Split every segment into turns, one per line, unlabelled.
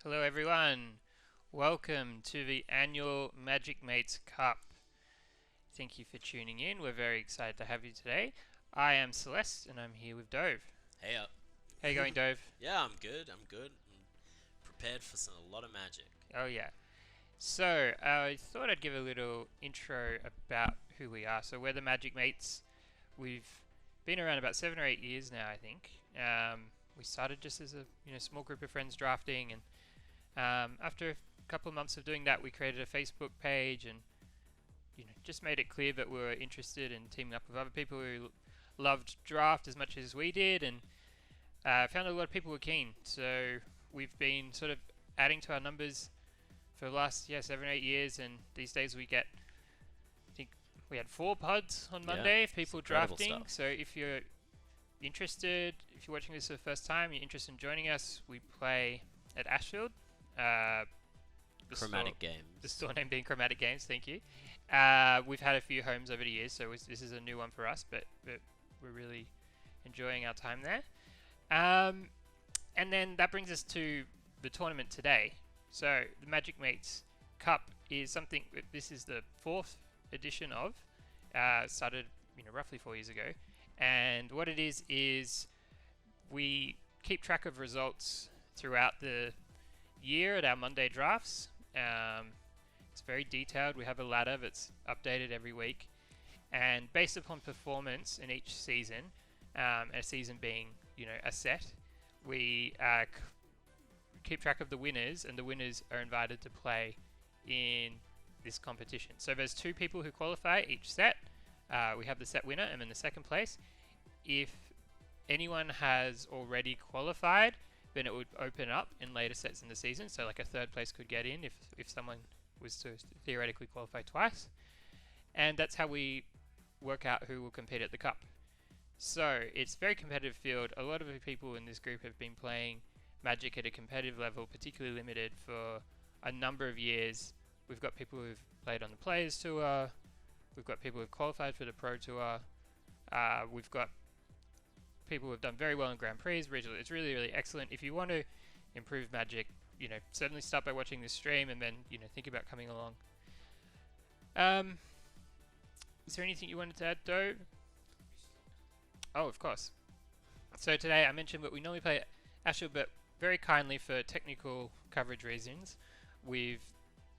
Hello everyone, welcome to the annual Magic Mates Cup. Thank you for tuning in, we're very excited to have you today. I am Celeste and I'm here with Dove.
Hey up.
How you going, Dove?
Yeah, I'm good. I'm prepared for a lot of magic.
Oh yeah. So, I thought I'd give a little intro about who we are. So we're the Magic Mates. We've been around about 7 or 8 years now, I think. We started just as a small group of friends drafting, and after a couple of months of doing that, we created a Facebook page and just made it clear that we were interested in teaming up with other people who loved draft as much as we did, and found a lot of people were keen. So we've been sort of adding to our numbers for the last 7 or 8 years, and these days we get, I think we had 4 pods on Monday of people drafting.
Stuff.
So if you're interested, if you're watching this for the first time, you're interested in joining us, we play at Ashfield.
Chromatic Games.
The store name being Chromatic Games, thank you. We've had a few homes over the years, so this is a new one for us, but we're really enjoying our time there. And then that brings us to the tournament today. So the Magic Mates Cup is something, this is the 4th edition of, started roughly 4 years ago. And what it is we keep track of results throughout the year at our Monday drafts. It's very detailed. We have a ladder that's updated every week, and based upon performance in each season, a season being a set, we keep track of the winners, and the winners are invited to play in this competition. So there's 2 people who qualify each set. We have the set winner and then the second place. If anyone has already qualified, then it would open up in later sets in the season. So like a 3rd place could get in if someone was to theoretically qualify twice. And that's how we work out who will compete at the Cup. So it's a very competitive field. A lot of the people in this group have been playing Magic at a competitive level, particularly limited, for a number of years. We've got people who've played on the Players Tour. We've got people who've qualified for the Pro Tour. We've got people who've done very well in Grand Prix. It's really, really excellent. If you want to improve Magic, certainly start by watching this stream and then, think about coming along. Is there anything you wanted to add, Dove? Oh, of course. So today I mentioned that we normally play at Ashfield, but very kindly for technical coverage reasons, we've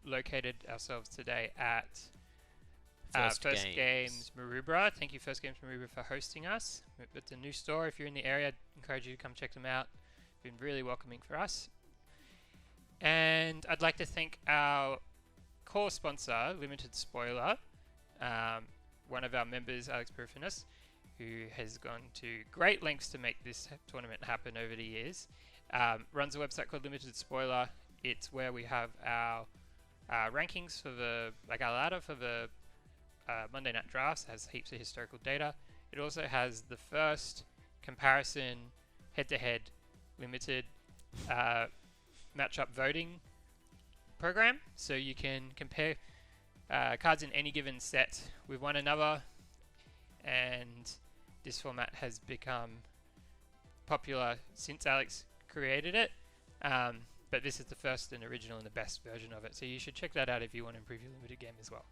located ourselves today at First Games Maroubra. Thank you, First Games Maroubra, for hosting us. It's a new store. If you're in the area, I'd encourage you to come check them out. Been really welcoming for us. And I'd like to thank our core sponsor, Limited Spoiler, one of our members, Alex Perifinis, who has gone to great lengths to make this tournament happen over the years. Runs a website called Limited Spoiler. It's where we have our rankings for our ladder for the Monday night drafts. It has heaps of historical data. It also has the first comparison head-to-head limited matchup voting program, so you can compare cards in any given set with one another, and this format has become popular since Alex created it, but this is the first and original and the best version of it, so you should check that out if you want to improve your limited game as well.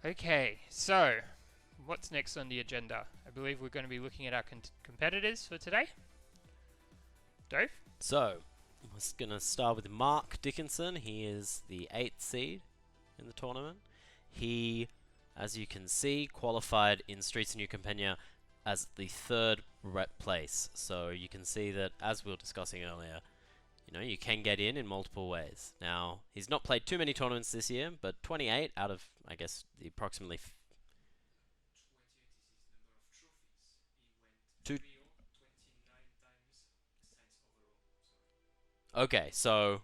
Okay, so what's next on the agenda? I believe we're going to be looking at our competitors for today. Dave?
So, we're going to start with Mark Dickinson. He is the 8th seed in the tournament. He, as you can see, qualified in Streets of New Campania as the 3rd place. So you can see that, as we were discussing earlier, you can get in multiple ways. Now, he's not played too many tournaments this year, but 28 out of, I guess, the approximately... Okay, so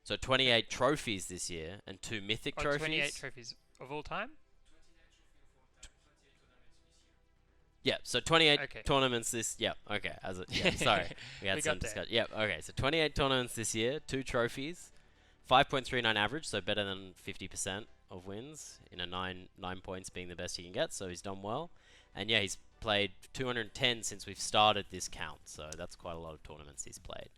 28 trophies this year and 2 mythic trophies.
28 trophies of all time?
Yeah, so 28 tournaments this... Yeah, okay. Sorry. We had some discussion. Yeah, okay. So 28 tournaments this year, 2 trophies, 5.39 average, so better than 50% of wins in a 9 points being the best he can get, so he's done well. And yeah, he's played 210 since we've started this count, so that's quite a lot of tournaments he's played.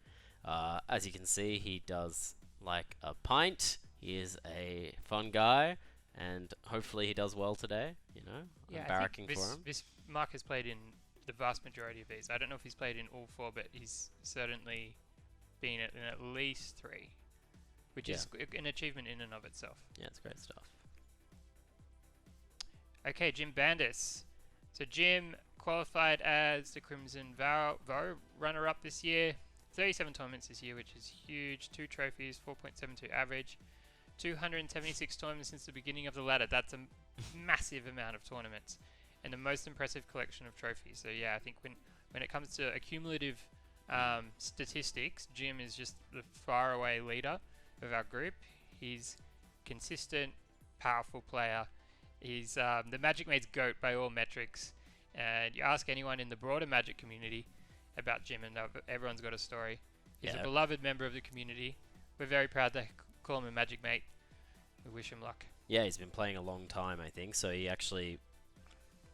As you can see, he does like a pint. He is a fun guy, and hopefully he does well today. You know,
Yeah,
I'm
I
barracking
think
for him.
this Mark has played in the vast majority of these. I don't know if he's played in all 4, but he's certainly been in at least 3, which is an achievement in and of itself.
Yeah, it's great stuff.
Okay, Jim Bandis. So Jim qualified as the Crimson Vow runner-up this year. 37 tournaments this year, which is huge. 2 trophies, 4.72 average. 276 tournaments since the beginning of the ladder. That's a massive amount of tournaments. And the most impressive collection of trophies. So yeah, I think when it comes to accumulative statistics, Jim is just the far away leader of our group. He's consistent, powerful player. He's the Magic Mate's GOAT by all metrics. And you ask anyone in the broader Magic community about Jim, and everyone's got a story. He's a beloved member of the community. We're very proud to call him a Magic Mate. We wish him luck.
Yeah, he's been playing a long time, I think. So he actually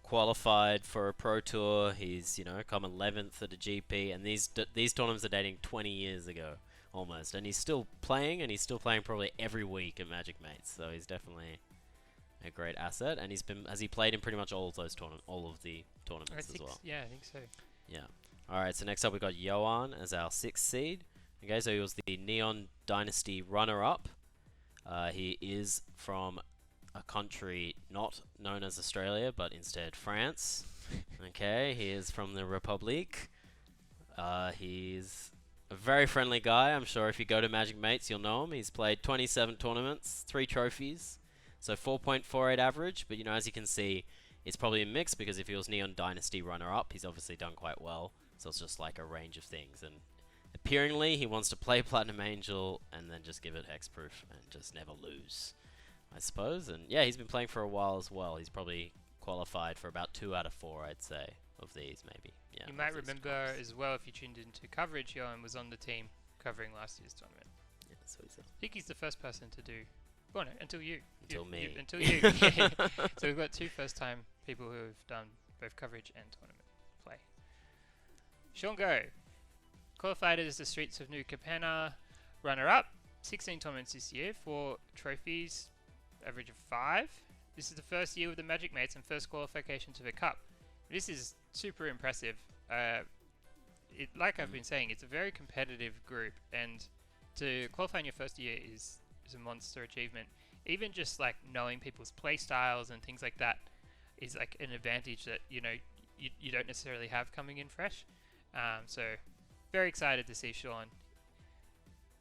qualified for a Pro Tour. He's, you know, come 11th at a GP, and these tournaments are dating 20 years ago almost. And he's still playing, and he's still playing probably every week at Magic Mates. So he's definitely a great asset, and has he played in pretty much all of those all of the tournaments as well?
Yeah, I think so.
Yeah. All right. So next up we got Johan as our 6th seed. Okay, so he was the Neon Dynasty runner-up. He is from a country not known as Australia, but instead France. Okay, he is from the Republic. He's a very friendly guy. I'm sure if you go to Magic Mates, you'll know him. He's played 27 tournaments, 3 trophies. So 4.48 average, but you know, as you can see, it's probably a mix because if he was Neon Dynasty runner-up, he's obviously done quite well. So it's just like a range of things. And appearingly, he wants to play Platinum Angel and then just give it hexproof and just never lose, I suppose. And yeah, he's been playing for a while as well. He's probably qualified for about 2 out of 4, I'd say, of these maybe. Yeah.
You might remember as well, if you tuned into coverage, Johan was on the team covering last year's tournament.
Yeah, so he's
I think he's the first person to do. Well, no, until you.
Until me.
Until you. So we've got 2 first-time people who have done both coverage and tournament play. Sean Go. Qualified as the Streets of New Capenna runner-up. 16 tournaments this year, 4 trophies, average of 5. This is the first year with the Magic Mates and first qualification to the Cup. This is super impressive. Like I've been saying, it's a very competitive group, and to qualify in your first year is a monster achievement. Even just like knowing people's play styles and things like that is like an advantage that you don't necessarily have coming in fresh. So very excited to see Sean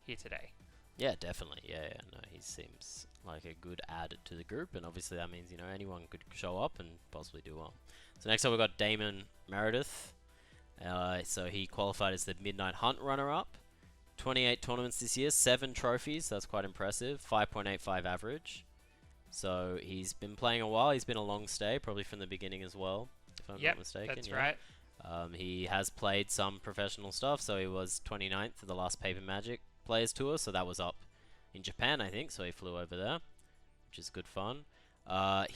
here today.
Yeah, definitely. Yeah. No, he seems like a good add to the group, and obviously that means, you know, anyone could show up and possibly do well. So next up we've got Damon Meredith. So he qualified as the Midnight Hunt runner-up. 28 tournaments this year, 7 trophies. That's quite impressive. 5.85 average. So he's been playing a while. He's been a long stay, probably from the beginning as well, if I'm not mistaken.
That's right.
He has played some professional stuff, so he was 29th for the last Paper Magic Players Tour, so that was up in Japan, I think, so he flew over there, which is good fun. A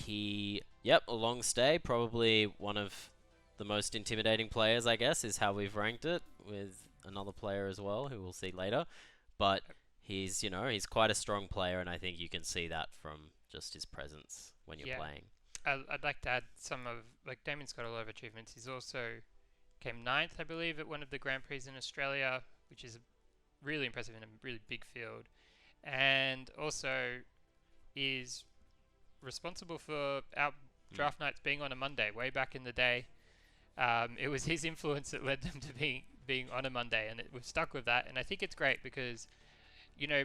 long stay, probably one of the most intimidating players, I guess, is how we've ranked it, with another player as well, who we'll see later. But he's quite a strong player, and I think you can see that from just his presence when you're playing.
I'd like to add some of, like, Damon's got a lot of achievements. He's also came 9th, I believe, at one of the Grand Prix in Australia, which is really impressive in a really big field. And also is responsible for our draft nights being on a Monday way back in the day. It was his influence that led them to being on a Monday, and we've stuck with that. And I think it's great because, you know,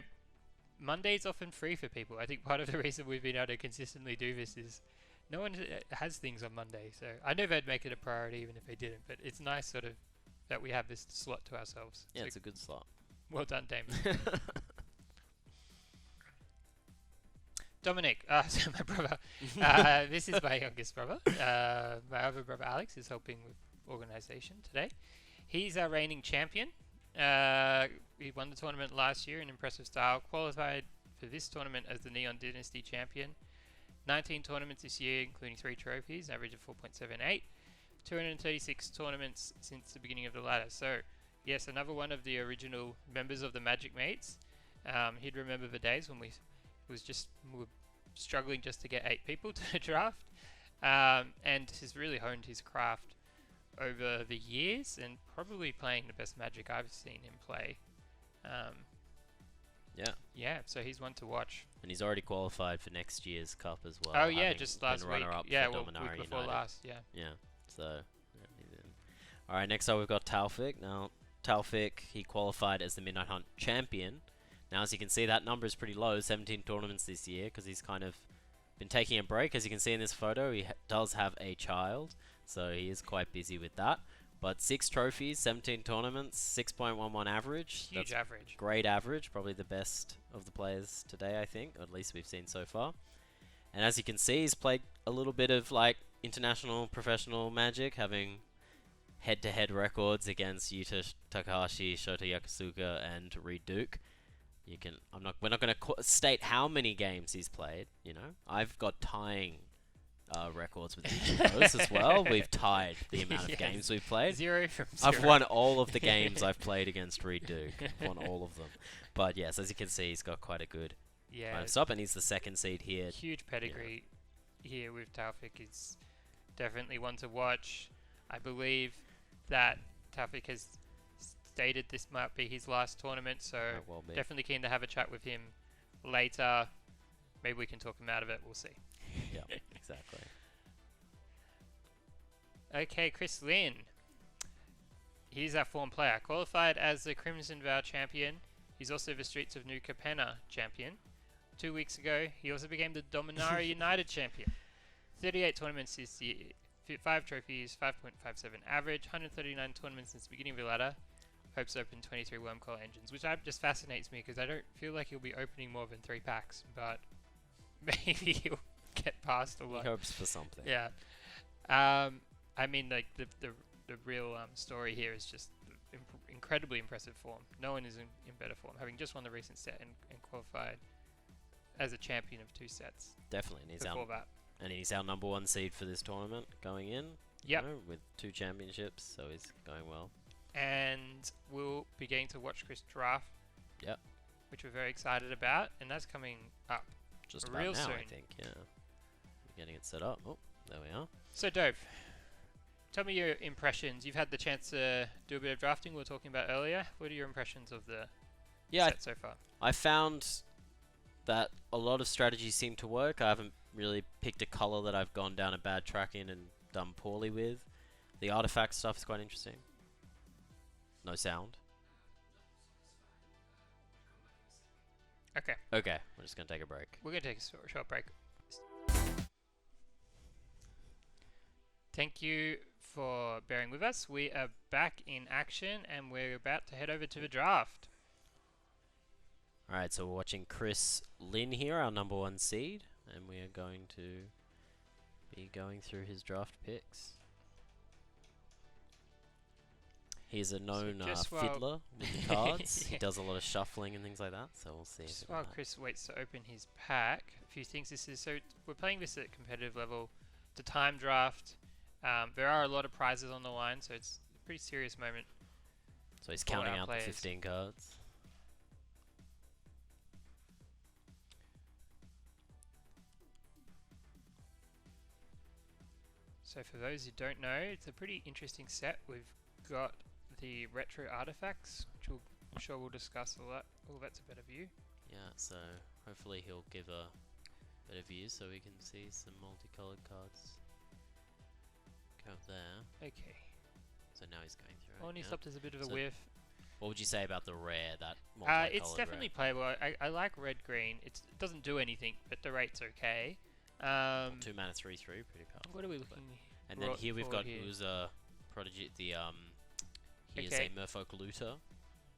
Monday's often free for people. I think part of the reason we've been able to consistently do this is no one has things on Monday. So I know they'd make it a priority even if they didn't, but it's nice sort of that we have this slot to ourselves.
Yeah,
so
it's a good slot.
Well done, Damon. Dominic, so my brother, this is my youngest brother. My other brother Alex is helping with organisation today. He's our reigning champion. He won the tournament last year in impressive style, qualified for this tournament as the Neon Dynasty champion. 19 tournaments this year, including 3 trophies, average of 4.78. 236 tournaments since the beginning of the ladder. So, yes, another one of the original members of the Magic Mates. He'd remember the days when we were struggling just to get 8 people to draft, and has really honed his craft over the years, and probably playing the best Magic I've seen him play. Yeah, so he's one to watch.
And he's already qualified for next year's cup as well.
Oh yeah, just last week. Yeah,
well,
week before last. Yeah.
Yeah. So, yeah, he's in. All right, next up we've got Taufik. Now, Taufik, he qualified as the Midnight Hunt champion. Now, as you can see, that number is pretty low, 17 tournaments this year, because he's kind of been taking a break. As you can see in this photo, he does have a child, so he is quite busy with that. But 6 trophies, 17 tournaments, 6.11 average.
Huge average.
Great average, probably the best of the players today, I think, or at least we've seen so far. And as you can see, he's played a little bit of like international professional Magic, having head-to-head records against Yuta Takahashi, Shota Yakusuka, and Reed Duke. We're not going to state how many games he's played. You know, I've got tying records with each of those as well. We've tied the amount of games we've played.
0 from 0.
I've won all of the games I've played against Reed Duke. I've won all of them. But yes, as you can see, he's got quite a good stop, and he's the 2nd seed here.
Huge pedigree here with Taufik. Is definitely one to watch. I believe that Taufik has stated this might be his last tournament, so definitely keen to have a chat with him later. Maybe we can talk him out of it. We'll see.
Yeah, exactly.
Okay, Chris Lynn. He's our former player. Qualified as the Crimson Vow champion. He's also the Streets of New Capenna champion. 2 weeks ago, he also became the Dominaria United champion. 38 tournaments this year. 5 trophies, 5.57 average. 139 tournaments since the beginning of the ladder. Hopes open 23 Wormcoil engines, which just fascinates me because I don't feel like he'll be opening more than 3 packs, but maybe he'll get past a lot.
He hopes for something.
Yeah. I mean, like the real story here is just incredibly impressive form. No one is in better form, having just won the recent set and qualified as a champion of 2 sets.
Definitely, and he's our number 1 seed for this tournament going in.
Yep.
You know, with 2 championships, so he's going well.
And we'll be getting to watch Chris draft.
Yep.
Which we're very excited about, and that's coming up
just
real
about now,
soon.
I think. Yeah. We're getting it set up. Oh, there we are.
So, Dove, tell me your impressions. You've had the chance to do a bit of drafting we were talking about earlier. What are your impressions of the set so far?
I found that a lot of strategies seem to work. I haven't really picked a color that I've gone down a bad track in and done poorly with. The artifact stuff is quite interesting. No sound.
Okay.
Okay, we're just going to take a break.
We're going to take a short break. Thank you for bearing with us. We are back in action and we're about to head over to the draft.
Alright, so we're watching Chris Lynn here, our number 1 seed, and we are going to be going through his draft picks. He's a known fiddler with the cards. He does a lot of shuffling and things like that, so we'll see.
Just while Chris waits to open his pack, a few things. We're playing this at competitive level. It's a time draft. There are a lot of prizes on the line, so it's a pretty serious moment.
So he's counting out the 15 cards.
So for those who don't know, it's a pretty interesting set. We've got the retro artifacts, which I'm sure we'll discuss a lot. Oh, that's a better view.
Yeah, so hopefully he'll give a better view so we can see some multicolored cards. Go up there.
Okay.
So now he's going through.
Only stopped as a bit of a whiff.
What would you say about the rare, that multicolored
it's definitely playable. I like red-green. It doesn't do anything, but the rate's okay.
2 mana 3/3, pretty powerful.
What are we looking?
And then here we've got Uza Prodigy. He is a Merfolk Looter.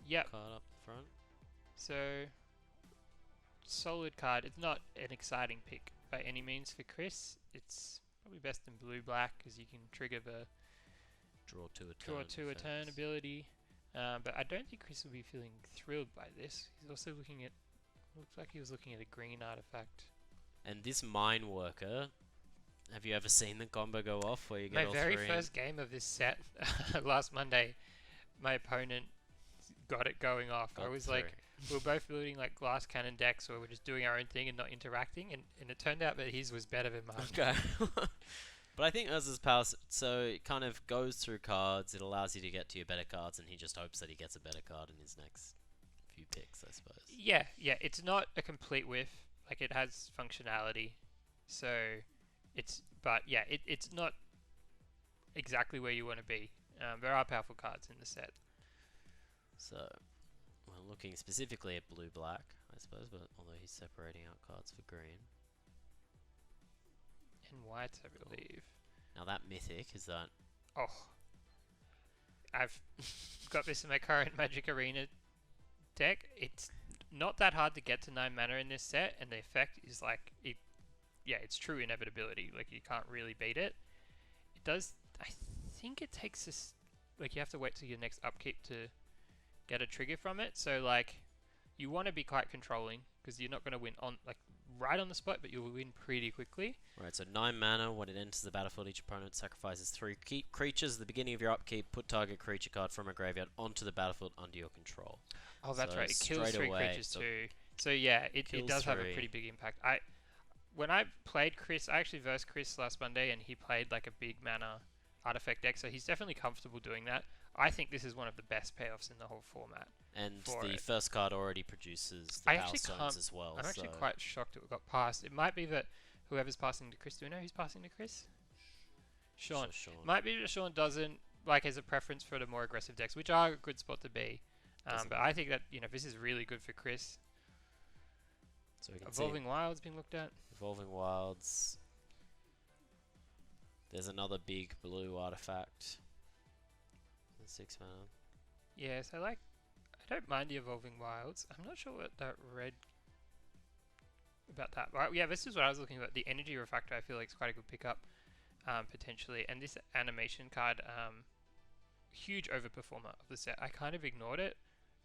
Yep.
Card up front.
So solid card. It's not an exciting pick by any means for Chris. It's probably best in blue-black because you can trigger the
draw 2 a turn
ability. But I don't think Chris will be feeling thrilled by this. He's also looking at. Looks like he was looking at a green artifact.
And this Mine Worker Have you ever seen the combo go off where you
My
get all
very
three?
first game of this set last Monday, my opponent got it going off. I
Got
was
three.
like, we were both building like glass cannon decks where we're just doing our own thing and not interacting, and it turned out that his was better than mine.
Okay. But I think Urza's power, so it kind of goes through cards. It allows you to get to your better cards, and he just hopes that he gets a better card in his next few picks, I suppose.
Yeah, yeah, it's not a complete whiff. Like it has functionality, so but yeah, it's not exactly where you want to be. There are powerful cards in the set.
So, we're looking specifically at blue-black, I suppose, but although he's separating out cards for green.
And white, I believe.
Now that mythic, is that...
Oh, I've got this in my current Magic Arena deck. It's not that hard to get to 9 mana in this set, and the effect is like it. Yeah, it's true inevitability. Like you can't really beat it. It does. I think it takes this. Like you have to wait till your next upkeep to get a trigger from it. So like, you want to be quite controlling because you're not going to win on like right on the spot, but you'll win pretty quickly.
Right, so 9 mana, when it enters the battlefield, each opponent sacrifices 3 creatures at the beginning of your upkeep. Put target creature card from a graveyard onto the battlefield under your control.
Oh, that's
So
right. It kills
straight
3
away,
creatures
so
too. So yeah, it
kills
does have a
3.
pretty big impact. When I played Chris, I actually versed Chris last Monday, and he played like a big mana artifact deck, so he's definitely comfortable doing that. I think this is one of the best payoffs in the whole format.
And
for
the
it.
first card already produces the
I
power
actually
stones
can't-
as well.
I'm actually
so
quite shocked it got passed. It might be that whoever's passing to Chris, do we know who's passing to Chris? Sean.
So Sean.
Might be that Sean doesn't like has a preference for the more aggressive decks, which are a good spot to be. But I think that this is really good for Chris.
So we can
Evolving Wilds being looked at.
see Evolving Wilds. There's another big blue artifact. 6 mana.
Yeah, so I don't mind the Evolving Wilds. I'm not sure what that red about that. Right, yeah, this is what I was looking at. The Energy Refractor I feel like is quite a good pickup, potentially. And this animation card, huge overperformer of the set. I kind of ignored it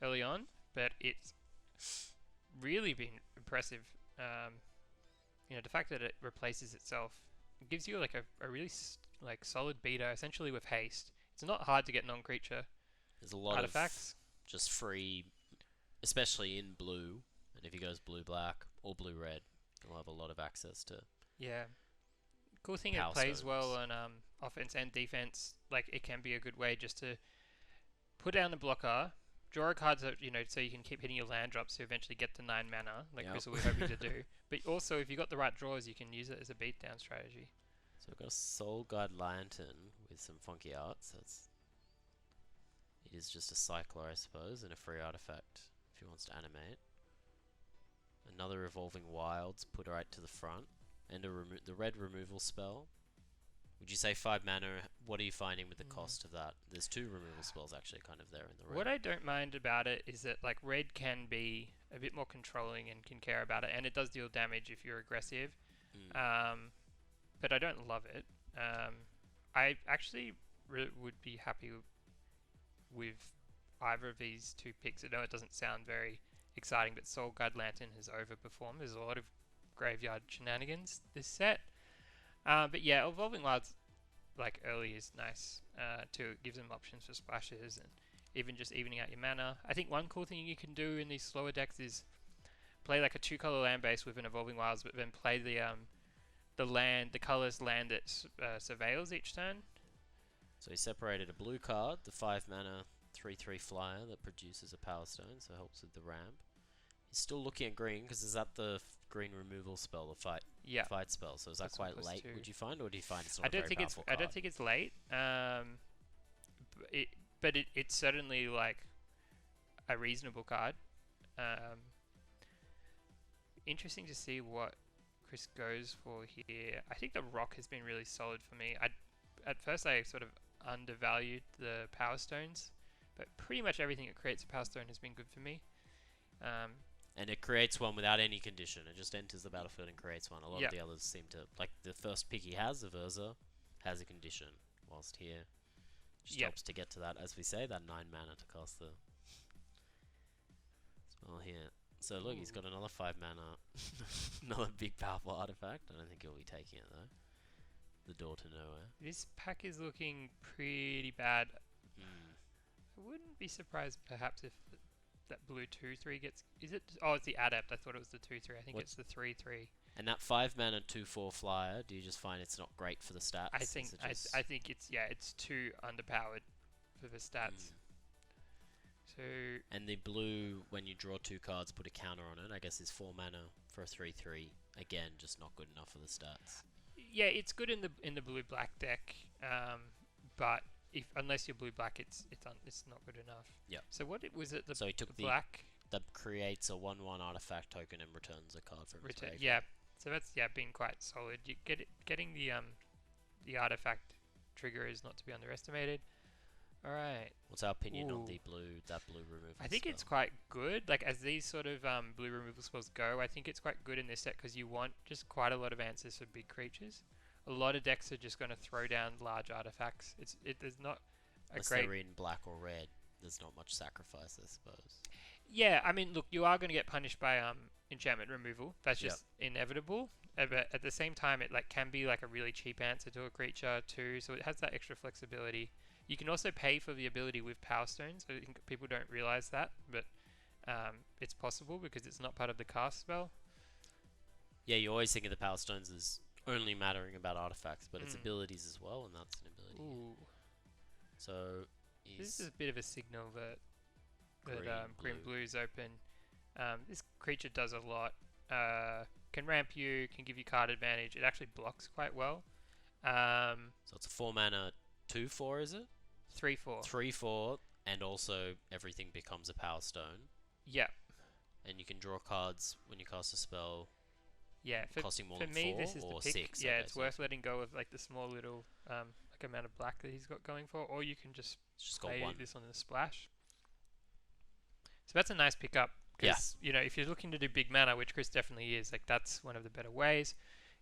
early on, but it's really been impressive. The fact that it replaces itself, it gives you like a really solid beta, essentially with haste. It's not hard to get non-creature
There's a lot
artifacts.
of just free, especially in blue. And if he goes blue-black or blue-red, he'll have a lot of access to.
Yeah. Cool thing, it
Power
plays
stones.
well on offense and defense. Like it can be a good way just to put down the blocker, draw a card that so you can keep hitting your land drops to eventually get to 9 mana, like
Yep.
Chris will be hoping to do. But also, if you got the right draws, you can use it as a beatdown strategy.
So we've got a Soul Guide Lantern with some funky art. So it is just a cycler, I suppose, and a free artifact if he wants to animate. Another Evolving Wilds put right to the front, and the red removal spell. Would you say 5 mana? What are you finding with the cost of that? There's 2 removal spells actually kind of there in the red.
What I don't mind about it is that like red can be a bit more controlling and can care about it, and it does deal damage if you're aggressive. But I don't love it. I actually would be happy with either of these 2 picks. I know it doesn't sound very exciting, but Soul Guide Lantern has overperformed. There's a lot of graveyard shenanigans this set. But yeah, Evolving Wilds like early is nice too. It gives them options for splashes and even just evening out your mana. I think one cool thing you can do in these slower decks is play like a 2-color land base with an Evolving Wilds, but then play the colorless land that surveils each turn.
So he separated a blue card, the 5 mana 3/3 flyer that produces a power stone, so helps with the ramp. He's still looking at green because is that the green removal spell, the fight spell? So is that
That's
quite
plus
late?
2.
Would you find, or do you find it's not
I
a
don't
very
think
powerful card?
I don't think it's late. It's certainly like a reasonable card. Interesting to see what Chris goes for here. I think the rock has been really solid for me. At first I sort of undervalued the power stones, but pretty much everything that creates a power stone has been good for me.
And it creates one without any condition. It just enters the battlefield and creates one. A lot
Yep.
of the others seem to, like the first pick he has, of Urza, has a condition, whilst here just
Yep.
helps to get to that, as we say, that 9 mana to cast the spell here. So look, he's got another 5 mana, another big powerful artifact. I don't think he'll be taking it though. the door to nowhere.
This pack is looking pretty bad.
Mm.
I wouldn't be surprised perhaps if that blue 2/3 gets... Is it... Oh, it's the adept. I thought it was the 2/3. I think it's the 3/3.
And that 5-mana 2/4 flyer, do you just find it's not great for the stats?
I think it's too underpowered for the stats. So
and the blue, when you draw 2 cards, put a counter on it. I guess is 4 mana for a 3/3. Again, just not good enough for the stats.
yeah, it's good in the blue black deck, but unless you're blue black, it's not good enough.
Yeah.
So what was it?
So he took the
black
that creates a 1/1 artifact token and returns a card from its graveyard.
Yeah. So that's been quite solid. You getting the artifact trigger is not to be underestimated. All right.
What's our opinion on the that blue removal
I think
spell?
it's quite good. Like, as these sort of blue removal spells go, I think it's quite good in this set because you want just quite a lot of answers for big creatures. A lot of decks are just going to throw down large artifacts. There's not
Unless they're in black or red, there's not much sacrifice, I suppose.
Yeah, I mean, look, you are going to get punished by enchantment removal. That's just inevitable. But at the same time, it can be like a really cheap answer to a creature too. So it has that extra flexibility. You can also pay for the ability with Power Stones. I think people don't realize that, but it's possible because it's not part of the cast spell.
Yeah, you always think of the Power Stones as only mattering about artifacts, but it's abilities as well, and that's an ability.
Ooh.
So
this is a bit of a signal that green blue is open. This creature does a lot. Can ramp you, can give you card advantage. It actually blocks quite well.
So it's a 4-mana 2/4, is it?
3/4.
3/4, and also everything becomes a Power Stone.
Yeah.
And you can draw cards when you cast a spell.
Yeah,
costing more
for
than
me,
4
this is
or
the pick.
6.
Yeah,
Okay,
it's worth letting go of the small little amount of black that he's got going for, or you can just play this on the splash. So that's a nice pickup. Because, if you're looking to do big mana, which Chris definitely is, that's one of the better ways.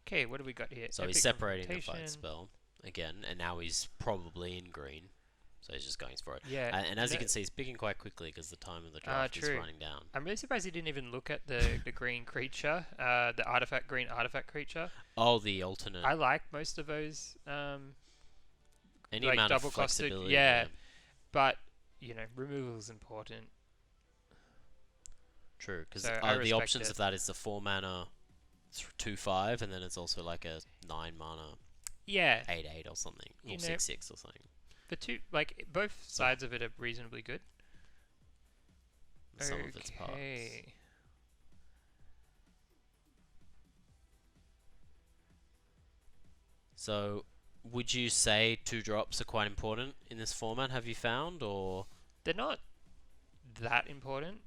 Okay, what do we got here?
So he's separating the fight spell again, and now he's probably in green. So he's just going for it.
Yeah.
And as you can see, he's picking quite quickly because the time of the draft is running down.
I'm really surprised he didn't even look at the green creature, the green artifact creature.
Oh, the alternate.
I like most of those.
Any amount of flexibility.
Yeah. But, removal is important.
True, because
so
the options of that is the 4-mana 2/5, and then it's also like a 9-mana 8/8 or something, or 6/6 or something.
The two, both sides of it are reasonably good.
Some of its parts. So, would you say 2-drops are quite important in this format? Have you found, or
they're not that important?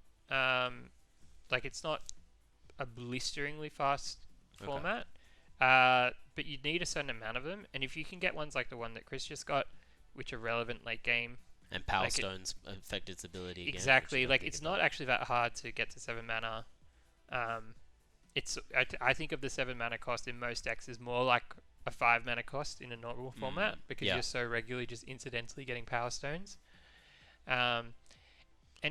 It's not a blisteringly fast format, but you need a certain amount of them. And if you can get ones like the one that Chris just got, which are relevant late game,
and Power Stones affect its ability again.
Exactly, it's not actually that hard to get to 7 mana. I think of the 7 mana cost in most decks is more like a 5 mana cost in a normal format because you're so regularly just incidentally getting Power Stones. And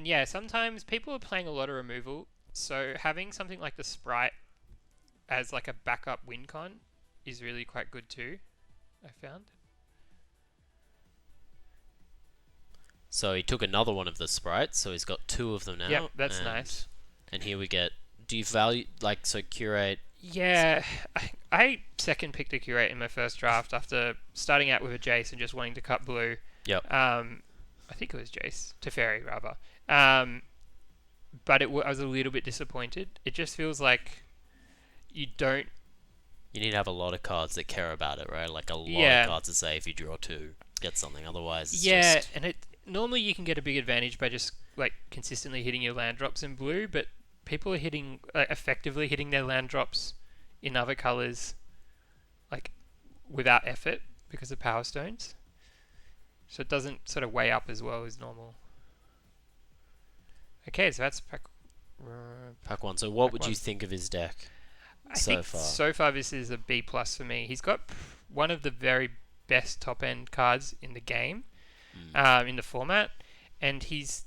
yeah, sometimes people are playing a lot of removal, so having something like the Sprite as a backup win con is really quite good too, I found.
So he took another one of the Sprites, so he's got 2 of them now.
Yep, that's nice.
And here we get, do you value, Curate?
Yeah, I second picked a Curate in my first draft after starting out with a Jace and just wanting to cut blue.
Yep.
I think it was Jace, Teferi rather. But I was a little bit disappointed. It just feels like you don't...
You need to have a lot of cards that care about it, right? A lot of cards that say if you draw 2, get something. Otherwise, it's just...
and normally you can get a big advantage by just consistently hitting your land drops in blue, but people are effectively hitting their land drops in other colors without effort because of Power Stones. So it doesn't sort of weigh up as well as normal. Okay, so that's pack
1. So what would you think of his deck so far?
So far this is a B+ for me. He's got one of the very best top end cards in the game, in the format, and he's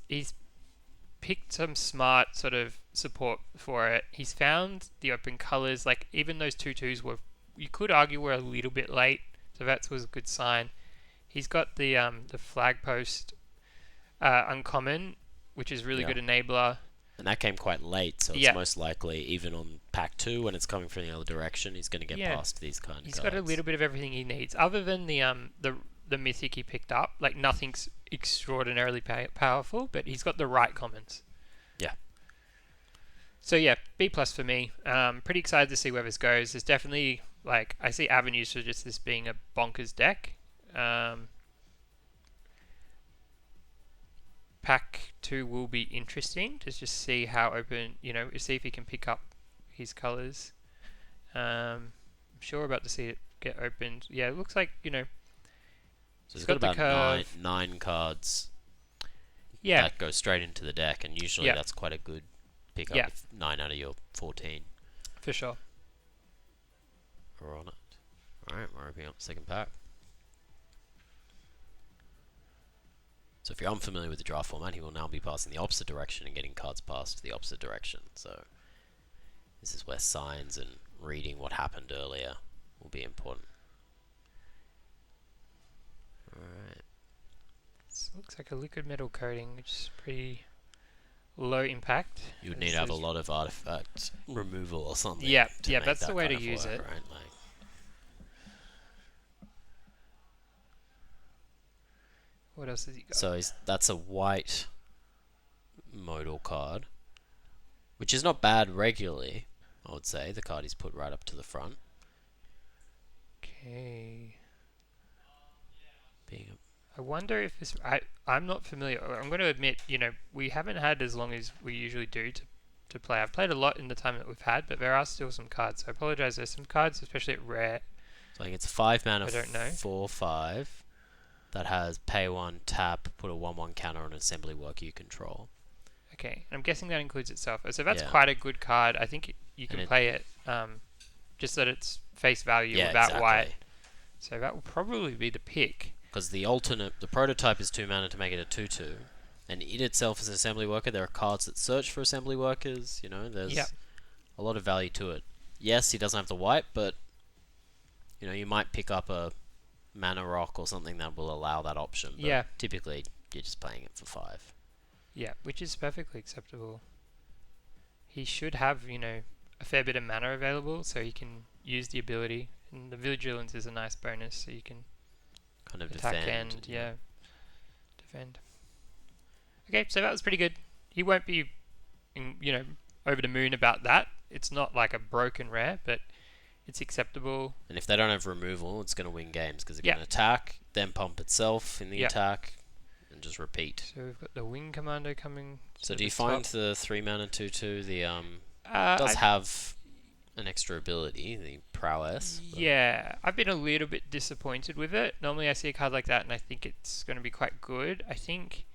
picked some smart sort of support for it. He's found the open colors, even those 2/2s you could argue were a little bit late So that was a good sign. He's got the flag post uncommon, which is really good enabler.
And that came quite late, so it's
Yeah.
most likely, even on pack 2, when it's coming from the other direction, he's going to get past these kind of
He's
cards.
got a little bit of everything he needs, other than the mythic he picked up. Like, nothing's extraordinarily powerful, but he's got the right commons.
Yeah.
So yeah, B+ for me. Pretty excited to see where this goes. There's definitely, like, I see avenues for just this being a bonkers deck. Pack 2 will be interesting to just see how open, see if he can pick up his colours. I'm sure we're about to see it get opened. Yeah, it looks like,
So he's got about nine cards that go straight into the deck, and usually that's quite a good pickup if 9 out of your 14.
For sure.
Are on it. Alright, we're opening up the second pack. So if you're unfamiliar with the draft format, he will now be passing the opposite direction and getting cards passed the opposite direction. So this is where signs and reading what happened earlier will be important. Alright.
This looks like a liquid metal coating, which is pretty low impact.
You would need to have a lot of artifact removal or something.
Yeah, that's the way to use it.
Right? Like,
what else has he got?
so that's a white modal card, which is not bad regularly, I would say. The card he's put right up to the front.
Okay. I wonder if this... I'm not familiar. I'm going to admit, we haven't had as long as we usually do to play. I've played a lot in the time that we've had, but there are still some cards. So I apologise. There's some cards, especially at rare.
So I think it's a 5 mana,
I don't know.
4/5 that has pay 1, tap, put a 1/1 counter on an assembly worker you control.
Okay, I'm guessing that includes itself. So that's quite a good card. I think you can play it just that it's face value without white. So that will probably be the pick.
Because the prototype is 2 mana to make it a 2/2, and it itself is an assembly worker. There are cards that search for assembly workers. There's a lot of value to it. Yes, he doesn't have the white, but you might pick up a mana rock or something that will allow that option. But typically, you're just playing it for 5.
Yeah, which is perfectly acceptable. He should have, a fair bit of mana available, so he can use the ability. And the Vigilance is a nice bonus, so you can
kind of
attack
defend.
Defend. Okay, so that was pretty good. He won't be, over the moon about that. It's not like a broken rare, but it's acceptable.
And if they don't have removal, it's going to win games because it can attack, then pump itself in the attack, and just repeat.
So we've got the Wing Commando coming.
So do you find the 3 mana 2/2 does have an extra ability, the prowess?
Yeah, I've been a little bit disappointed with it. Normally I see a card like that and I think it's going to be quite good. I think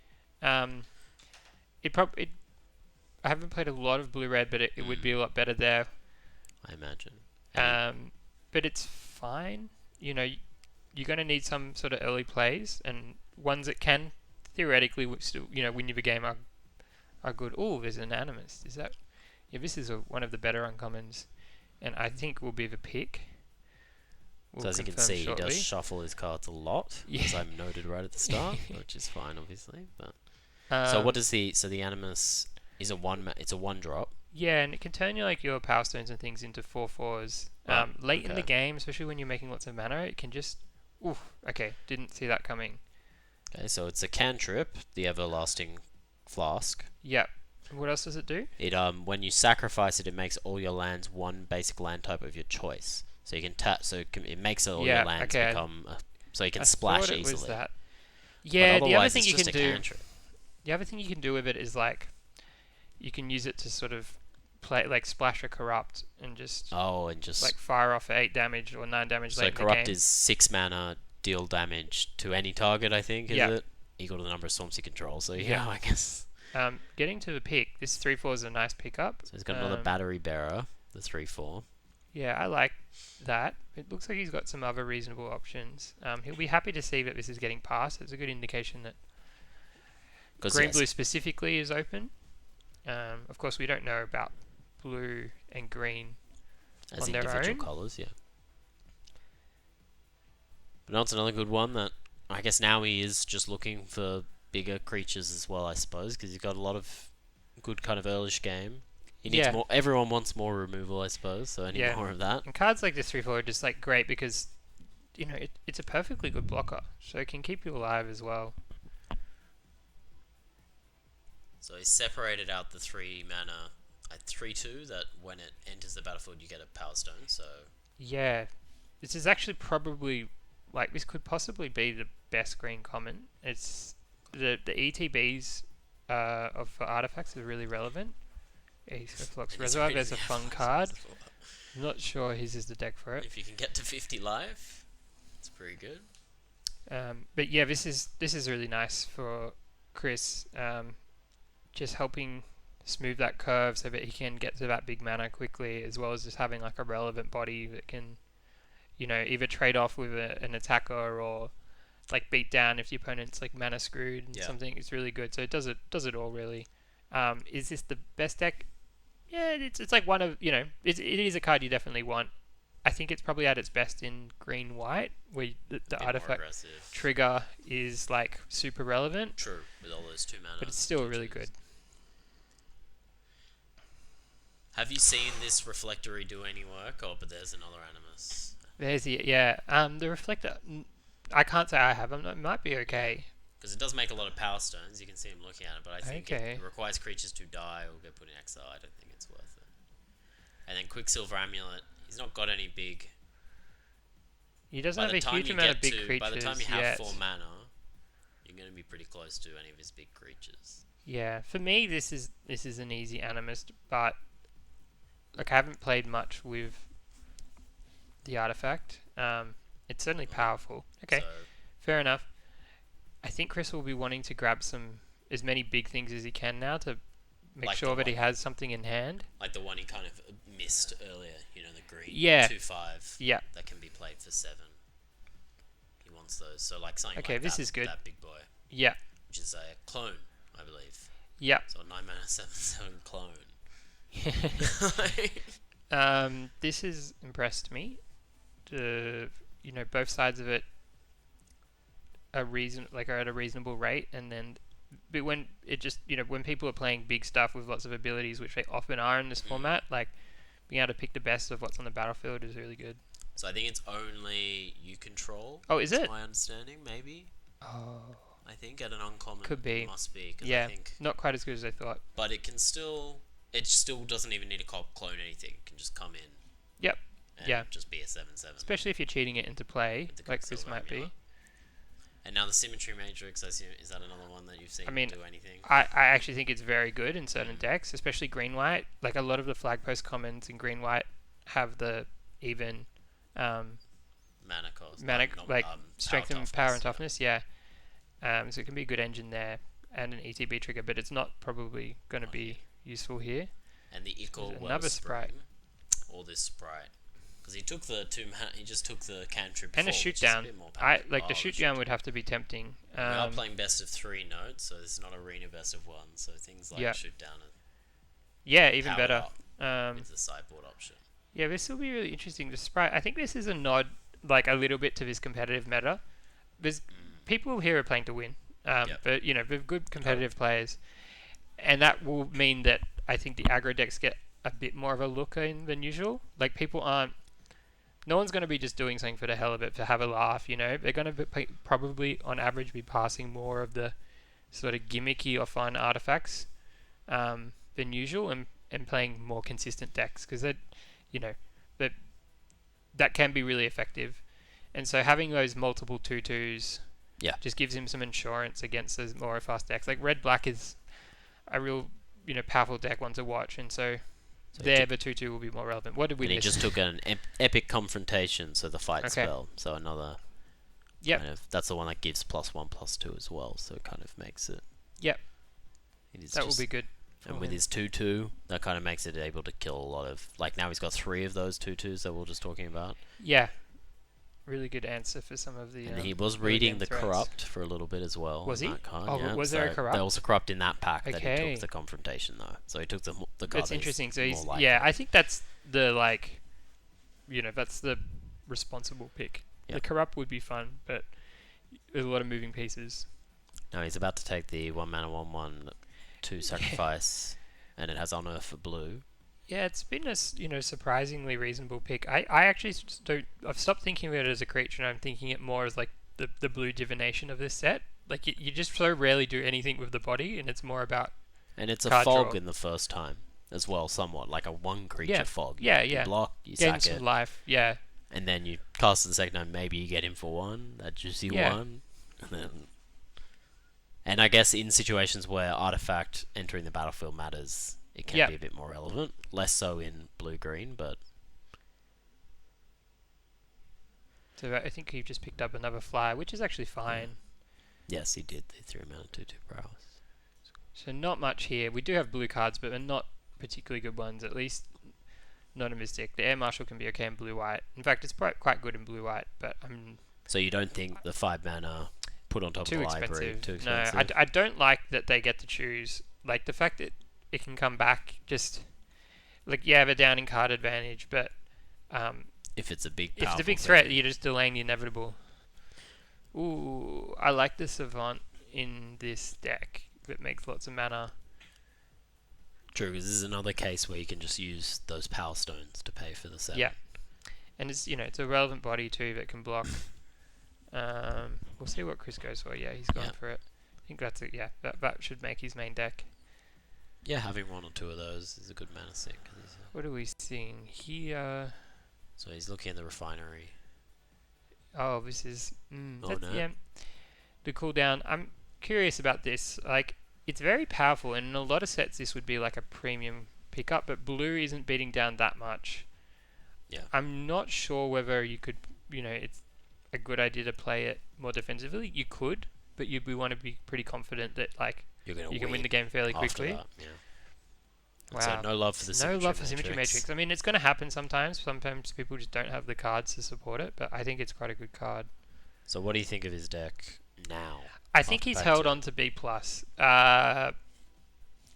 I haven't played a lot of blue-red, but it would be a lot better there.
I imagine.
But it's fine. You're going to need some sort of early plays, and ones that can theoretically still, win you the game are good. Oh, there's an Animus. Is that... Yeah, this is one of the better uncommons, and I think will be the pick.
So as you can see, he does shuffle his cards a lot, as I noted right at the start, which is fine, obviously. But so what does the Animus is it's a 1-drop.
Yeah, and it can turn your Power Stones and things into 4/4s. Late in the game, especially when you're making lots of mana, it can just... Oof, okay, didn't see that coming.
Okay, so it's a cantrip, the Everlasting Flask.
Yep. What else does it do?
It when you sacrifice it, it makes all your lands one basic land type of your choice. So you can tap. So it makes all your lands become. So you can splash easily. Was that.
Yeah. The other thing you can do. The other thing you can do with it is you can use it to sort of play splash a corrupt and just. Fire off 8 damage or 9 damage late in the game.
So corrupt is 6 mana, deal damage to any target. I think is it equal to the number of storms you control. So I guess.
Getting to the pick, this 3/4 is a nice pickup.
So he's got another battery bearer, the 3/4.
Yeah, I like that. It looks like he's got some other reasonable options. He'll be happy to see that this is getting passed. It's a good indication that green-blue specifically is open. Of course, we don't know about blue and green
as
on their
individual
own.
colours, yeah. But no, it's another good one that I guess now he is just looking for bigger creatures as well, I suppose, because he's got a lot of good kind of earlish game. He needs
Yeah,
more. Everyone wants more removal, I suppose. So any
yeah.
more of that.
And cards like this 3/4 are just like great because it's a perfectly good blocker, so it can keep you alive as well.
So he separated out the 3 mana at 3/2 that when it enters the battlefield you get a Power Stone. So
Yeah, this is actually probably like this could possibly be the best green common. It's the ETBs of for artifacts is really relevant. Ace Flux
and it's
Reservoir,
really
there's a fun card. I'm not sure his is the deck for it.
If you can get to 50 life, it's pretty good.
But yeah, this is really nice for Chris. Just helping smooth that curve so that he can get to that big mana quickly, as well as just having like a relevant body that can, either trade off with an attacker or like beat down if the opponent's like mana screwed and something. It's really good. So it does it all really. Is this the best deck? Yeah, it's like one of it is a card you definitely want. I think it's probably at its best in green white, where the artifact trigger is like super relevant.
True, with all those 2 mana.
But it's still really good.
Have you seen this Reflectory do any work? Oh, but there's another Animus.
There's the reflector. I can't say I have them. It might be okay.
Because it does make a lot of Power Stones. You can see him looking at it, but I think it requires creatures to die or get put in exile. I don't think it's worth it. And then Quicksilver Amulet. He's not got any big.
He doesn't have a huge amount of big creatures.
By the time you have 4 mana, you're going to be pretty close to any of his big creatures.
Yeah, for me this is an easy Animist, but like I haven't played much with the artifact. It's certainly powerful. Okay, fair enough. I think Chris will be wanting to grab as many big things as he can now to make sure that he has something in hand.
Like the one he kind of missed earlier, the green 2/5 that can be played for 7. He wants those. So like something like
this is good.
That big boy.
Yeah.
Which is a clone, I believe.
Yeah.
So a 9 mana 7/7 clone.
This has impressed me. Both sides of it are at a reasonable rate, and then but when it just when people are playing big stuff with lots of abilities, which they often are in this format, like being able to pick the best of what's on the battlefield is really good.
So I think it's only you control.
Oh, is it?
My understanding, maybe.
Oh,
I think at an uncommon
could be.
It must be.
Yeah,
I think
not quite as good as I thought.
But it can still. It still doesn't even need to clone anything. It can just come in.
Yep.
And just be a 7/7.
Especially if you're cheating it into play, like this might be.
And now the Symmetry Matrix, I assume, is that another one that you've seen do anything?
I actually think it's very good in certain decks, especially green-white. Like a lot of the flag post commons in green-white have the even
mana cost.
strength and power and toughness, yeah. So it can be a good engine there and an ETB trigger, but it's not probably going to be useful here.
And the Ichor
another sprite.
Or this sprite. Because he took the 2 mana, he just took the cantrip
and a shoot down. The shoot down would have to be tempting.
We are playing best of 3 notes, so this is not arena best of 1. So things like shoot down.
Even better.
With the sideboard option.
Yeah, this will be really interesting. The sprite. I think this is a nod, like a little bit to this competitive meta. There's people here are playing to win, but with good competitive players, and that will mean that I think the aggro decks get a bit more of a look in than usual. Like people aren't. No one's going to be just doing something for the hell of it to have a laugh, They're going to probably, on average, be passing more of the sort of gimmicky or fun artifacts than usual and playing more consistent decks because that can be really effective. And so having those multiple 2/2s just gives him some insurance against those more fast decks. Like red-black is a real powerful deck one to watch, and so the 2/2 will be more relevant. What did we miss?
He just took an epic confrontation, so the fight spell. So another. Yep. That's the one that gives +1/+2 as well. So it kind of makes it.
Yep. That will be good.
And with his 2/2, that kind of makes it able to kill a lot of. Like now he's got 3 of those 2/2s that we were just talking about.
Yeah. Really good answer for some of the.
And he was reading the Corrupt for a little bit as well.
Was he?
Card,
was there a Corrupt?
There was a Corrupt in that pack that he took the confrontation though. So he took the card.
That's interesting. So I think that's the that's the responsible pick The corrupt would be fun, but there's a lot of moving pieces.
No, he's about to take the 1 mana 1/1 2 sacrifice, and it has Honor for blue.
Yeah, it's been a surprisingly reasonable pick. I actually don't. I've stopped thinking of it as a creature, and I'm thinking it more as like the blue divination of this set. Like you just so rarely do anything with the body, and it's more about.
And it's a
card
fog
draw.
in the first time as well, somewhat like a 1 creature
Yeah.
fog.
Yeah,
You
yeah.
block, you
Gain
sack
some
it,
life. Yeah.
and then you cast it the second time. Maybe you get him for 1, that juicy
Yeah.
1, and I guess in situations where artifact entering the battlefield matters, it can be a bit more relevant. Less so in blue-green, but...
So I think he just picked up another flyer, which is actually fine.
Yes, he did. The 3 mana 2/2 prowess.
So not much here. We do have blue cards, but they're not particularly good ones. At least not a Mystic. The Air Marshal can be okay in blue-white. In fact, it's quite good in blue-white, but I'm...
So you don't think the 5 mana put on top of the library too expensive?
No, I don't like that they get to choose. Like the fact that it can come back, just like they're down in card advantage, but
if it's a big
threat, you're just delaying the inevitable. Ooh, I like the Savant in this deck that makes lots of mana.
True, because this is another case where you can just use those Power Stones to pay for the set.
Yeah, and it's it's a relevant body too that can block. We'll see what Chris goes for. Yeah, he's gone for it. I think that's it. Yeah, that should make his main deck.
Yeah, having 1 or 2 of those is a good mana sink.
What are we seeing here?
So he's looking at the refinery.
Oh, this is...
no.
Yeah. The cooldown. I'm curious about this. Like, it's very powerful, and in a lot of sets this would be like a premium pickup, but blue isn't beating down that much.
Yeah.
I'm not sure whether you could... it's a good idea to play it more defensively. You could, but we want to be pretty confident that, like, you can win the game fairly quickly.
That, yeah.
Wow.
So no love for the
Symmetry Matrix. I mean, it's going to happen sometimes. Sometimes people just don't have the cards to support it, but I think it's quite a good card.
So what do you think of his deck now?
I think he's held on to B+.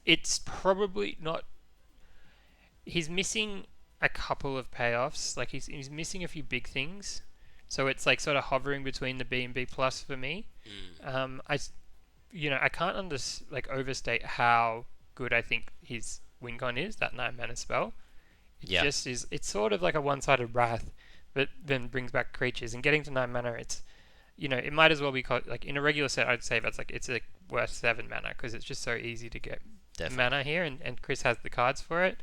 It's probably not... He's missing a couple of payoffs. Like, he's missing a few big things. So it's like sort of hovering between the B and B+ for me. I can't overstate how good I think his win con is, that 9 mana spell. It just is. It's sort of like a one-sided wrath, but then brings back creatures. And getting to 9 mana, it's it might as well be called, like in a regular set. I'd say that's like it's worth 7 mana because it's just so easy to get mana here, and Chris has the cards for it.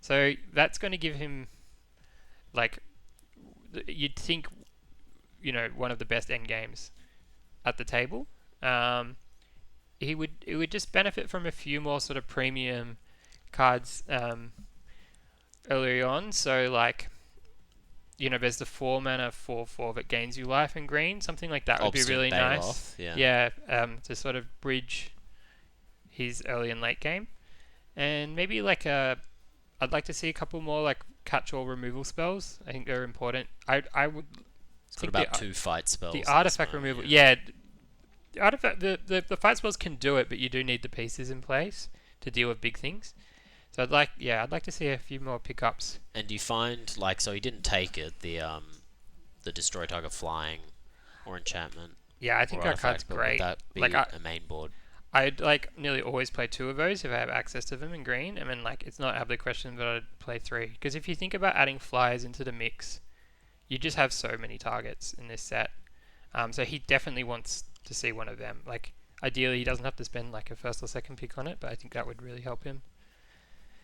So that's going to give him, like, you'd think, one of the best end games at the table. It would just benefit from a few more sort of premium cards early on. So like, there's the 4 mana 4/4 that gains you life in green. Something like that would be really nice. To sort of bridge his early and late game, and maybe like I'd like to see a couple more like catch-all removal spells. I think they're important. I would.
It's got about 2 fight spells.
The artifact removal, The artifact, the fight spells can do it, but you do need the pieces in place to deal with big things. So I'd like to see a few more pickups.
And do you find, like, so he didn't take it, the destroy target flying or enchantment?
Yeah, I think that card's great.
Would that be a main board?
I'd nearly always play 2 of those if I have access to them in green, and then it's not out of the question that I'd play 3. Because if you think about adding flyers into the mix, you just have so many targets in this set. So he definitely wants to see one of them. Like, ideally he doesn't have to spend like a first or second pick on it, but I think that would really help him.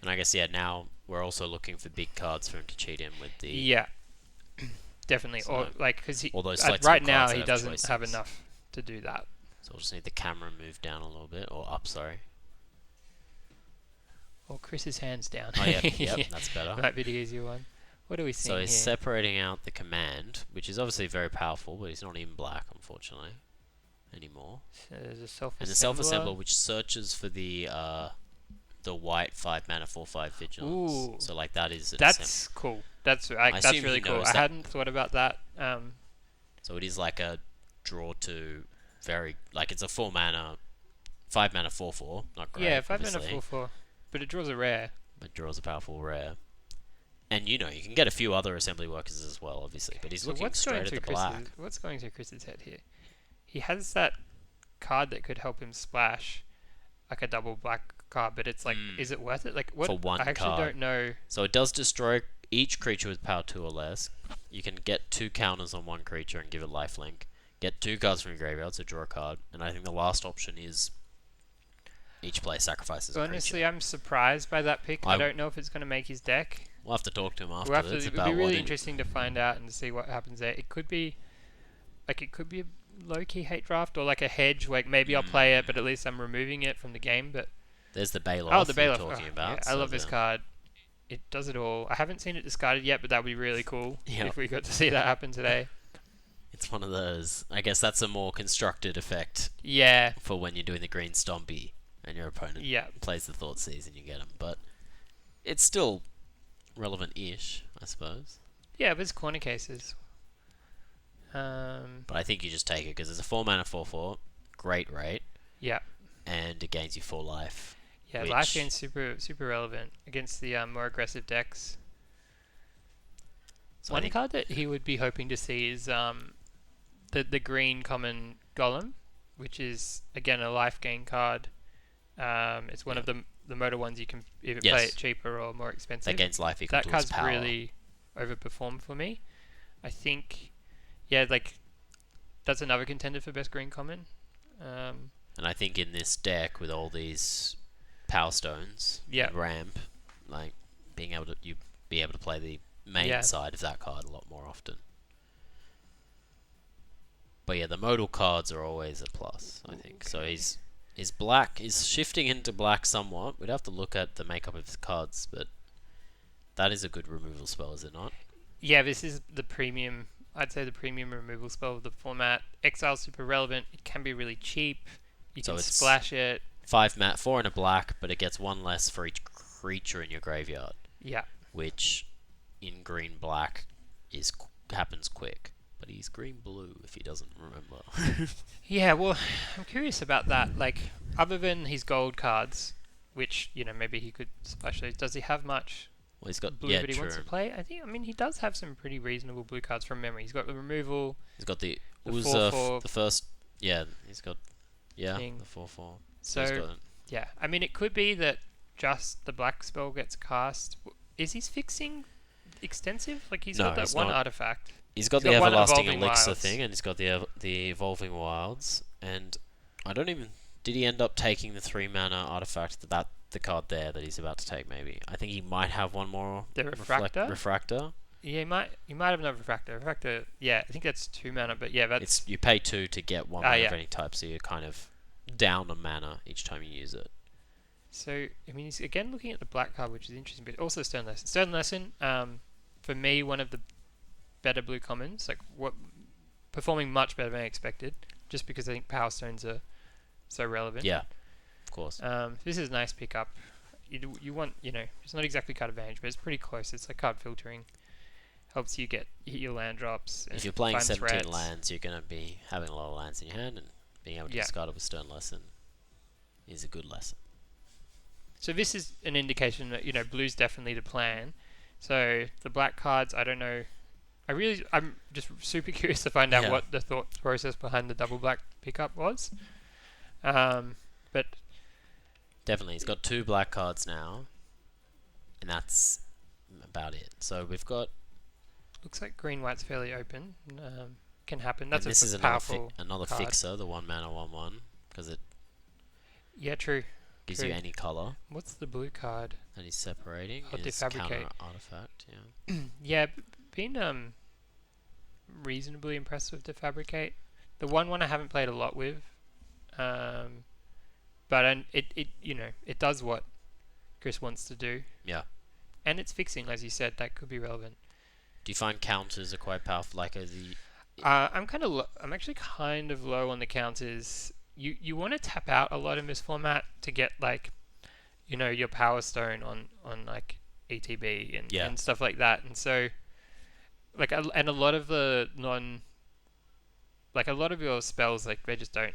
And I guess now we're also looking for big cards for him to cheat in with the...
Yeah, definitely.
So
or like, because
right
now he doesn't have enough to do that.
So we'll just need the camera moved down a little bit, or up, sorry.
Or Chris's hands down.
Oh yeah, that's better.
Might be the easier one. What are we seeing
here? So he's
here?
separating out the command, which is obviously very powerful, but he's not in black, unfortunately, anymore.
So there's a self-assembler.
And the self-assembler, which searches for the white 5 mana 4/5 vigilance.
Ooh.
So like that's
cool. That's really cool. I hadn't thought about that.
So it is like a draw to it's a 4 mana 5 mana 4/4, not great.
Yeah, 5
obviously,
mana 4/4, but it draws a rare.
But draws a powerful rare. And you can get a few other assembly workers as well, obviously. But he's looking straight at the black.
What's going through Chris's head here? He has that card that could help him splash, like a double black card, but it's like, is it worth it? Like, what?
For one
I actually
card.
don't know.
So it does destroy each creature with power 2 or less. You can get 2 counters on one creature and give it lifelink. Get 2 cards from your graveyard, so draw a card. And I think the last option is each player sacrifices a creature.
Honestly, I'm surprised by that pick. I don't know if it's going to make his deck.
We'll have to talk to him
It
afterwards.
would be really interesting to find out and see what happens there. It could be a low-key hate draft or like a hedge. Like maybe I'll play it, but at least I'm removing it from the game. But
there's the Baloth.
Oh, the Baloth.
Talking about.
Yeah, I love this card. It does it all. I haven't seen it discarded yet, but that would be really cool if we got to see that happen today.
It's one of those. I guess that's a more constructed effect.
Yeah.
For when you're doing the green stompy and your opponent plays the Thoughtseize and you get them, but it's still relevant-ish, I suppose.
Yeah, but it's corner cases.
But I think you just take it because it's a 4-mana 4/4, great rate.
Yeah.
And it gains you 4 life.
Yeah, life gain's super relevant against the more aggressive decks. So one card that he would be hoping to see is the green common Golem, which is again a life gain card. It's one of the motor ones you can either play it cheaper or more expensive.
That gains life equal to its power.
That card's really overperformed for me. I think, that's another contender for best green common.
And I think in this deck with all these power stones, ramp, like being able to be able to play the main side of that card a lot more often. But yeah, the modal cards are always a plus, I think. So his black is shifting into black somewhat. We'd have to look at the makeup of his cards, but that is a good removal spell, is it not?
Yeah, this is the premium. I'd say the premium removal spell of the format. Exile's super relevant. It can be really cheap. You can splash it.
4 and a black, but it gets 1 less for each creature in your graveyard.
Yeah.
Which in green black happens quick. But he's green blue if he doesn't remember.
Yeah, well, I'm curious about that. Like, other than his gold cards, which, maybe he could splash those, does he have much
he's got
blue that he wants to play? He does have some pretty reasonable blue cards from memory. He's got the removal.
He's got the Uzurf, the first. Yeah, he's got. Yeah,
thing.
the 4/4.
So, yeah. It could be that just the black spell gets cast. Is his fixing extensive? Like, he's got that one artifact.
He's got the Everlasting Elixir thing, and he's got the Evolving Wilds, and I don't even... Did he end up taking the 3-mana artifact, the card there that he's about to take, maybe? I think he might have one more...
The Refractor?
Refractor?
Yeah, he might have another Refractor. Refractor, yeah, I think that's 2 mana, but yeah, that's...
You pay 2 to get 1 mana of any type, so you're kind of down a mana each time you use it.
So, he's again looking at the black card, which is interesting, but also Stern Lesson. Stern Lesson, for me, one of the better blue commons, performing much better than I expected, just because I think Power Stones are so relevant.
Yeah, of course.
This is a nice pickup. You want, it's not exactly card advantage, but it's pretty close. It's like card filtering. Helps you hit your land drops.
If you're playing 17 lands, you're going to be having a lot of lands in your hand, and being able to discard it with Stern Lesson is a good lesson.
So this is an indication that, blue's definitely the plan. So the black cards, I don't know. I'm just super curious to find out what the thought process behind the double black pickup was. But
definitely, he's got 2 black cards now, and that's about it. So we've got...
Looks like green white's fairly open. Can happen. That's
this is
powerful
another fixer, the 1-mana 1/1, because it...
Yeah, true.
Gives you any color.
What's the blue card
that he's separating?
Is
counter
Defabricate.
Artifact, yeah.
Yeah, been reasonably impressed with Defabricate. The one I haven't played a lot with, but it does what Chris wants to do.
Yeah.
And it's fixing, as you said, that could be relevant.
Do you find counters are quite powerful? Like
I'm actually kind of low on the counters. You want to tap out a lot in this format to get your Power Stone on like ETB and stuff like that, and so and a lot of the a lot of your spells they just don't.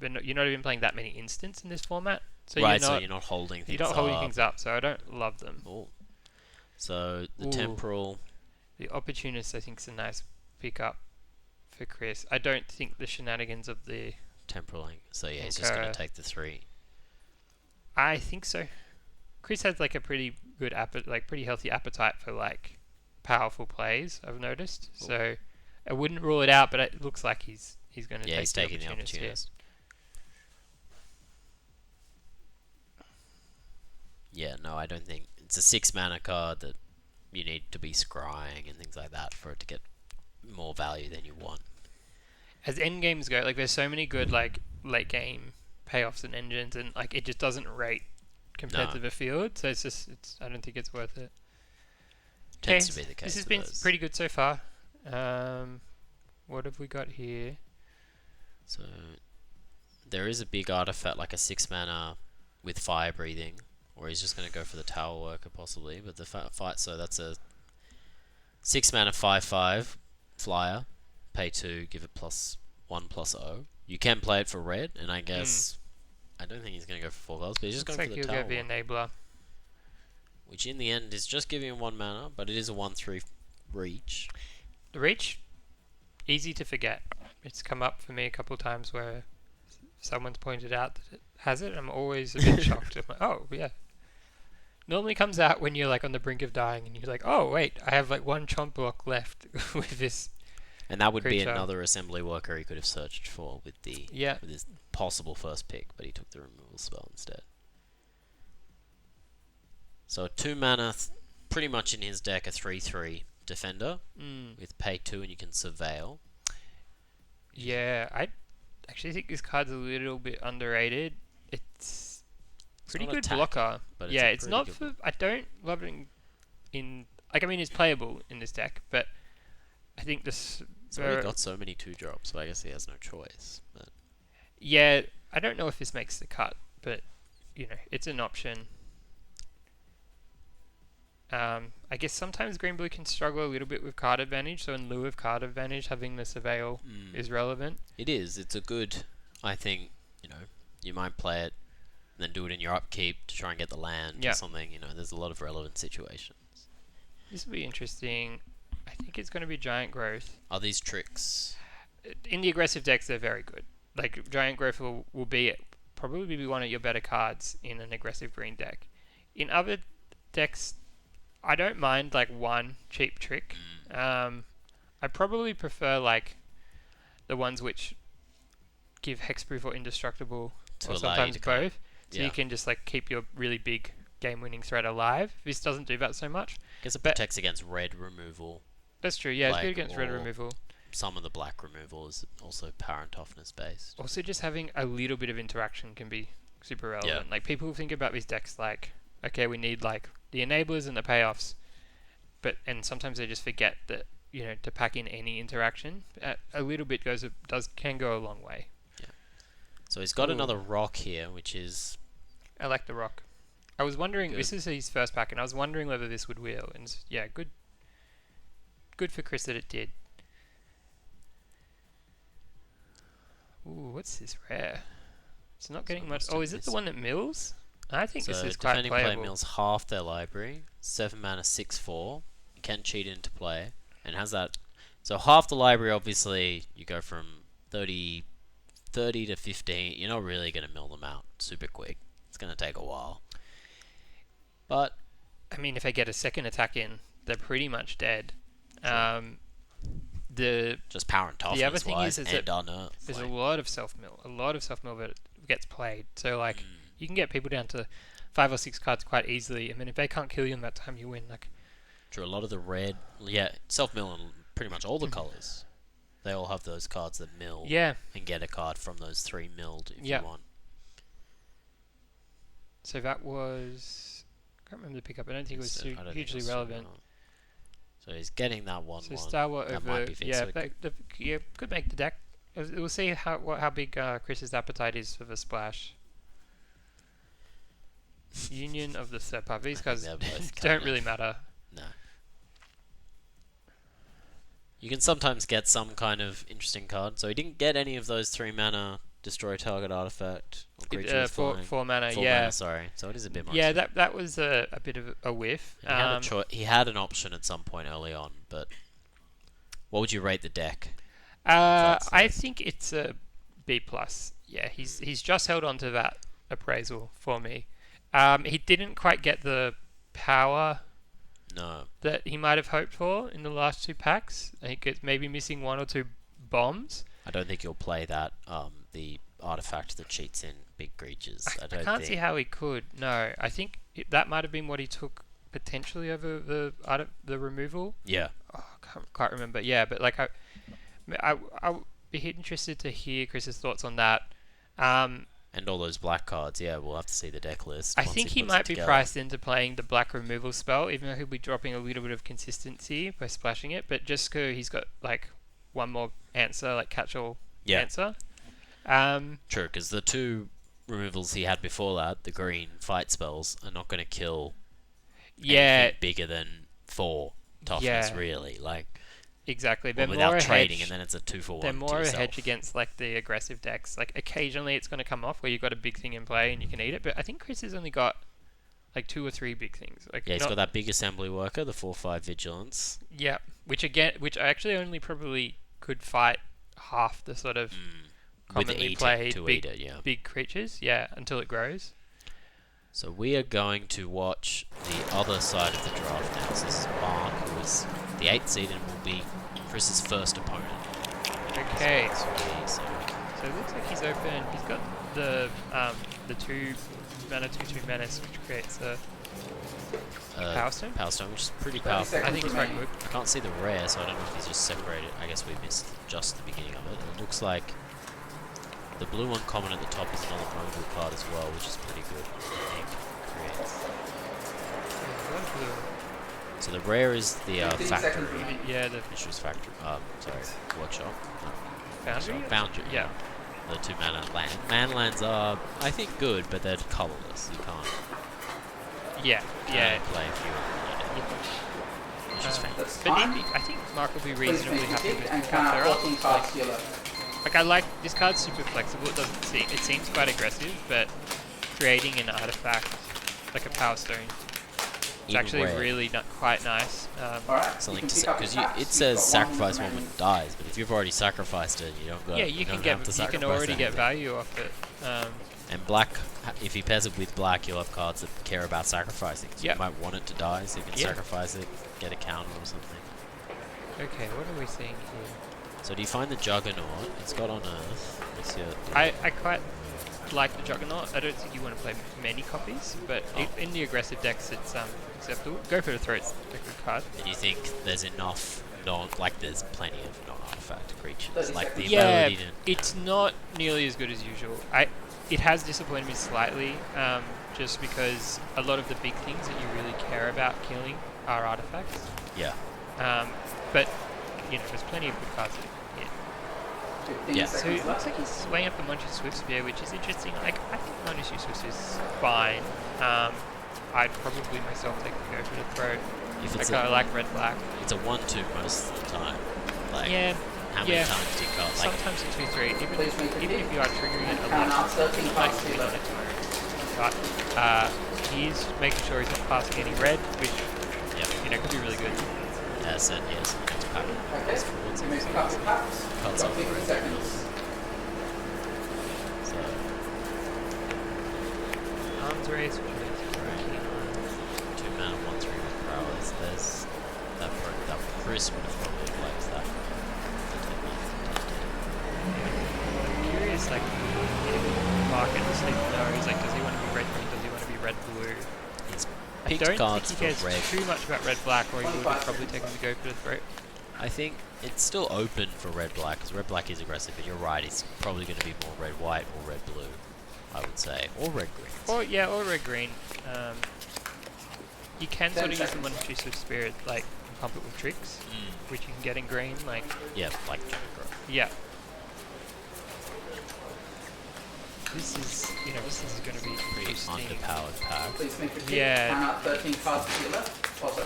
You're not even playing that many instants in this format, so
you're not holding things.
You're not holding things up, so I don't love them.
Ooh. So the
Ooh.
Temporal.
The Opportunist, I think, is a nice pickup for Chris. I don't think the shenanigans of the
Temporal. So yeah, he's just going to take the 3.
I think so. Chris has like a pretty good pretty healthy appetite for like powerful plays. I've noticed.
Ooh.
So I wouldn't rule it out, but it looks like he's going to take
he's taking the Opportunist. Yeah, no, I don't think it's a 6 mana card that you need to be scrying and things like that for it to get more value than you want.
As end games go, like there's so many good like late game payoffs and engines, and like it just doesn't rate compared to the field. So I don't think it's worth it.
Tends to be the case.
This has been pretty good so far. What have we got here?
So there is a big artifact like a 6 mana with fire breathing, or he's just going to go for the tower worker possibly. But the fight, so that's a 6 mana 5/5 flyer, pay 2, give it +1/+0. You can play it for red, and I guess I don't think he's going to go for 4 colors, but he's just going for the tower.
Looks like he'll go the enabler,
which in the end is just giving him 1 mana, but it is a 1/3 reach.
The reach, easy to forget. It's come up for me a couple of times where someone's pointed out that it has it. I'm always a bit shocked. I'm like, oh yeah. Normally comes out when you're like on the brink of dying, and you're like, oh wait, I have like 1 chomp block left with this.
And that would
creature.
Be another assembly worker he could have searched for with his possible first pick, but he took the removal spell instead. So a 2 mana, pretty much in his deck, a 3/3 defender with pay 2, and you can surveil.
Yeah, I actually think this card's a little bit underrated. It's pretty good blocker.
But
yeah, it's not for. I don't love it in like I mean it's playable in this deck, but I think this.
He's already got so many 2-drops, so I guess he has no choice. But
yeah, I don't know if this makes the cut, but you know it's an option. I guess sometimes green blue can struggle a little bit with card advantage, so in lieu of card advantage, having the surveil is relevant.
It is. It's a good. I think you might play it, and then do it in your upkeep to try and get the land or something. There's a lot of relevant situations.
This will be interesting. I think it's going to be giant growth.
Are these tricks?
In the aggressive decks, they're very good. Like giant growth will probably be one of your better cards in an aggressive green deck. In other decks, I don't mind like one cheap trick. I probably prefer like the ones which give hexproof or indestructible, or sometimes both. So you can just like keep your really big game-winning threat alive. This doesn't do that so much.
I guess it protects against red removal.
That's true. Yeah, it's good against red removal.
Some of the black removal is also power and toughness based.
Also, just having a little bit of interaction can be super relevant.
Yeah.
Like people think about these decks like, okay, we need like the enablers and the payoffs, and sometimes they just forget that to pack in any interaction, a little bit can go a long way.
Yeah. So he's got another rock here, which is.
I like the rock. I was wondering. This is his first pack, and I was wondering whether this would wheel. And yeah, good. Good for Chris that it did. Ooh, what's this rare? It's not getting much. Oh, is it the one that mills? I think this is quite playable.
Defending play mills half their library, 7 mana 6/4. You can cheat into play, and has that. So half the library, obviously, you go from 30 to 15. You're not really going to mill them out super quick. It's going to take a while. But
I mean, if I get a second attack in, they're pretty much dead.
Just power and toughness.
The other thing is
that
there's a lot of self mill that gets played. So like you can get people down to 5 or 6 cards quite easily, and then if they can't kill you in that time, you win. Like
true, a lot of the red, self mill in pretty much all the colors. They all have those cards that mill.
Yeah.
And get a card from those 3 milled if you want.
So that was. I can't remember the pickup. I don't think it was hugely relevant.
So he's getting that 1/1.
So Star Wars
that
over.
Might be
Could make the deck. We'll see how big Chris's appetite is for the splash. Union of the Separ. These guys don't really matter.
No. You can sometimes get some kind of interesting card. So he didn't get any of those 3 mana destroy target artifact or creature with
four,
flying.
4 mana,
4 mana, sorry. So it is a bit more.
Yeah, that was a bit of a whiff.
And he had an option at some point early on, but what would you rate the deck?
I think it's a B+. Yeah, he's just held on to that appraisal for me. He didn't quite get the power that he might have hoped for in the last 2 packs. I think it's maybe missing 1 or 2 bombs.
I don't think you'll play that, the artifact that cheats in big creatures.
I can't see how he could. No, I think that might have been what he took potentially over the removal.
Yeah.
Oh, I can't quite remember. Yeah, but like I'll be interested to hear Chris's thoughts on that.
And all those black cards, yeah, we'll have to see the deck list.
I think he might be priced into playing the black removal spell, even though he'll be dropping a little bit of consistency by splashing it. But just because he's got like one more answer, like catch-all answer.
True, because the 2 removals he had before that, the green fight spells, are not going to kill anything bigger than 4 toughness, really. Like
exactly.
Well, without trading, and then it's a 2-for-1.
They're more a hedge against like the aggressive decks. Like occasionally it's going to come off where you've got a big thing in play and you can eat it. But I think Chris has only got like 2 or 3 big things. Like
he's got that big assembly worker, the 4/5 vigilance.
Yeah, which I actually only probably could fight half the sort of commonly played big creatures. Yeah, until it grows.
So we are going to watch the other side of the draft now. So this is Mark, who is the 8th seed and will be Chris's first opponent.
Okay. So it looks like he's open. He's got the 2 mana, 2/2 menace, which creates a Power Stone?
Power Stone, which is pretty powerful.
I think it's quite good.
I can't see the rare, so I don't know if he's just separated. I guess we missed just the beginning of it. It looks like the blue uncommon at the top is another mobile card as well, which is pretty good, I think. So the rare is the factory.
Yeah, the
Mishra's factory. Workshop.
Foundry?
Foundry.
Yeah.
The 2 mana land. Man lands are, I think, good, but they're colorless. You can't. Play if you
but I think Mark will be reasonably happy with the card. Like I like this card's super flexible. It seems quite aggressive, but creating an artifact like a Power Stone is actually really quite nice.
Something to say, because it says sacrifice one when it dies, but if you've already sacrificed it, you don't go.
You can already get value off it.
And black, if he pairs it with black, you'll have cards that care about sacrificing. So you might want it to die, so you can sacrifice it, get a counter or something.
Okay, what are we seeing here?
So do you find the Juggernaut? It's got on Earth.
I quite like the Juggernaut. I don't think you want to play many copies, but in the aggressive decks it's acceptable. Go for the Throat's a good card.
And you think there's enough there's plenty of non-artifact creatures? Like the
ability
to...
it's not nearly as good as usual. It has disappointed me slightly, just because a lot of the big things that you really care about killing are artifacts.
Yeah.
But, there's plenty of good cards that hit. Yeah. So it looks like he's weighing up a bunch of Swiftspear, which is interesting. Like, I think non-issue Swiftspear is fine. I'd probably myself take the go for the throat. I like red-black.
It's a 1/2 most of the time. Like,
yeah.
How many times do you got? Like
sometimes a 2/3, even if you are triggering it a lot, but he's making sure he's not passing any red, which could be really good.
Yes, it's pack. Cuts off the red. So
arms race, which is
2 mana, 1/3 with prowess. There's that Chris would have probably liked that.
I'm curious, like, market the sleep knows, like, does he want to be red green, does he want to be red blue? I don't think he cares too much about red black, or he would have probably taken the go for the throat.
I think it's still open for red black, because red black is aggressive, but you're right, it's probably going to be more red white or red blue, I would say, or red green.
Or red green. You can sort of use the one-2 Swift Spirit, like, pump it with tricks, which you can get in green, like...
Yeah, like Juggernaut.
Yeah. This is going to be
pretty underpowered pack.
Yeah.
Okay,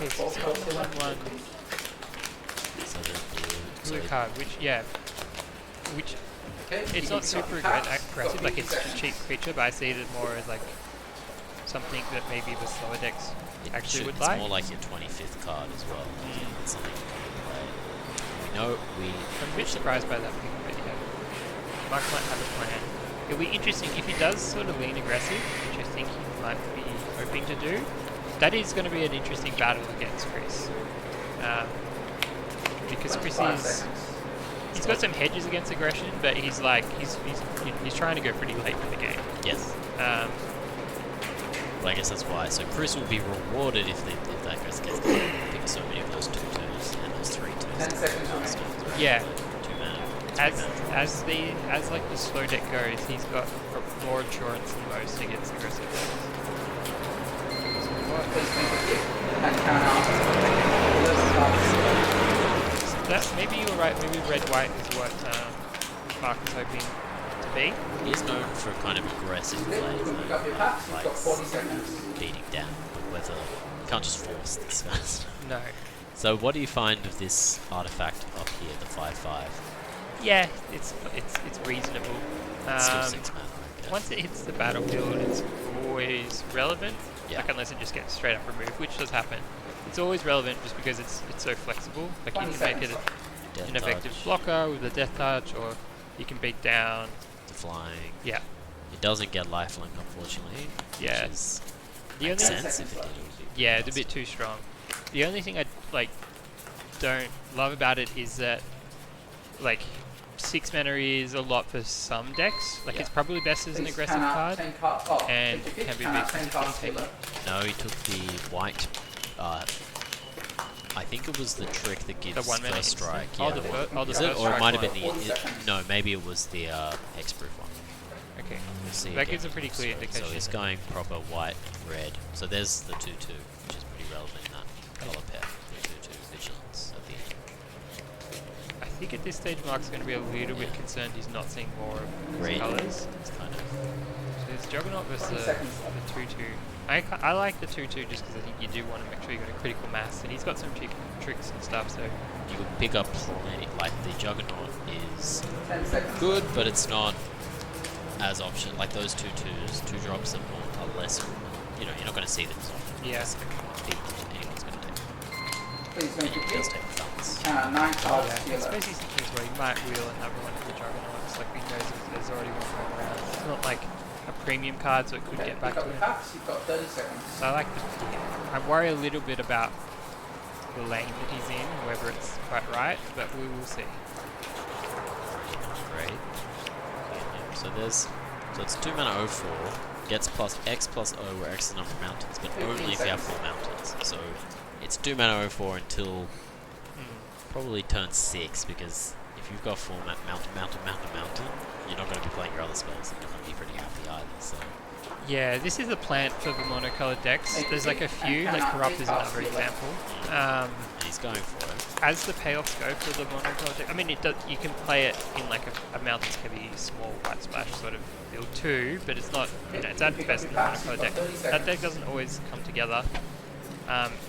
so one blue card, which it's not super aggressive, like it's a cheap creature, but I see it more as like something that maybe the slower decks actually would like.
It's more like your 25th card as well. It's something you can play. We know
I'm a bit surprised by that pick, but yeah, Mark might have a plan. It'll be interesting if he does sort of lean aggressive, which I think he might be hoping to do. That is going to be an interesting battle against Chris, because Chris he's got some hedges against aggression, but he's trying to go pretty late in the game.
Yes. Well, I guess that's why. So Chris will be rewarded if that goes against him. Pick so many of those 2/2s and those 3/2s.
10 seconds remaining.
Yeah.
2 mana.
As like the slow deck goes, he's got more insurance than most against aggressive decks. That maybe you were right. Maybe red white is what Mark is hoping to be.
He is known for kind of aggressive play, like beating down the weather. You can't just force this fast.
No.
So what do you find of this artifact up here, the 5/5?
Yeah, it's reasonable.
It's still 6 mana. Okay.
Once it hits the battlefield, it's always relevant.
Yeah.
Like unless it just gets straight up removed, which does happen. It's always relevant just because it's so flexible. Like you can make it an effective blocker with a death touch, or you can beat down.
The flying.
Yeah.
It doesn't get lifelink, unfortunately.
Yeah.
Which makes sense if it did.
Yeah, it's a bit too strong. The only thing I don't love about it is that 6 mana is a lot for some decks. Like it's probably best as an aggressive card, and can be big.
No, he took the white. I think it was the trick that gives
the 1 mana
first strike.
Oh,
Yeah.
the first
Or it
strike
might have
one.
been no, maybe it was the hexproof one.
Okay.
We'll see
That
again.
gives a pretty clear indication.
So he's going proper white, red. So there's the 2/2, which is pretty relevant in that colour pair. The 2/2 vigilance at the end.
I think at this stage Mark's going to be a little bit concerned he's not seeing more of
Red.
his colours.
It's kind of
So there's Juggernaut versus the 2/2. I like the 2/2 just because I think you do want to make sure you got a critical mass, and he's got some tricks and stuff. So
you can pick up plenty. Like the Juggernaut is good, but it's not as option. Like those 2/2s, 2 drops are less. You know, you're not going to see them as often.
yeah,
It's like anyone's going to take.
Please
He does take the bounce.
9 cards.
I suppose he's thinking as well. He might wheel another one of the Juggernauts. Like he knows there's already one going around. It's not like a premium card, so it could get back to him.
You've got 30 seconds.
So I like the. Yeah. I worry a little bit about the lane that he's in, whether it's quite right, but we will see.
Great. So it's 2 mana 0/4, gets plus X plus O, where X is the number of mountains, but only if you have 4 mountains. So it's 2 mana 0/4 until probably turn 6, because if you've got 4 mountain, you're not going to be playing your other spells, and you're not going to be pretty happy either. So
Yeah, this is a plant for the monocolored decks. There's like a few, like Corrupt is another example.
and he's going for it.
As the payoffs go for the monocolored deck, I mean, you can play it in like a mountains heavy, small white splash sort of build too, but it's not, it's at best in the monocolored deck. That deck doesn't always come together.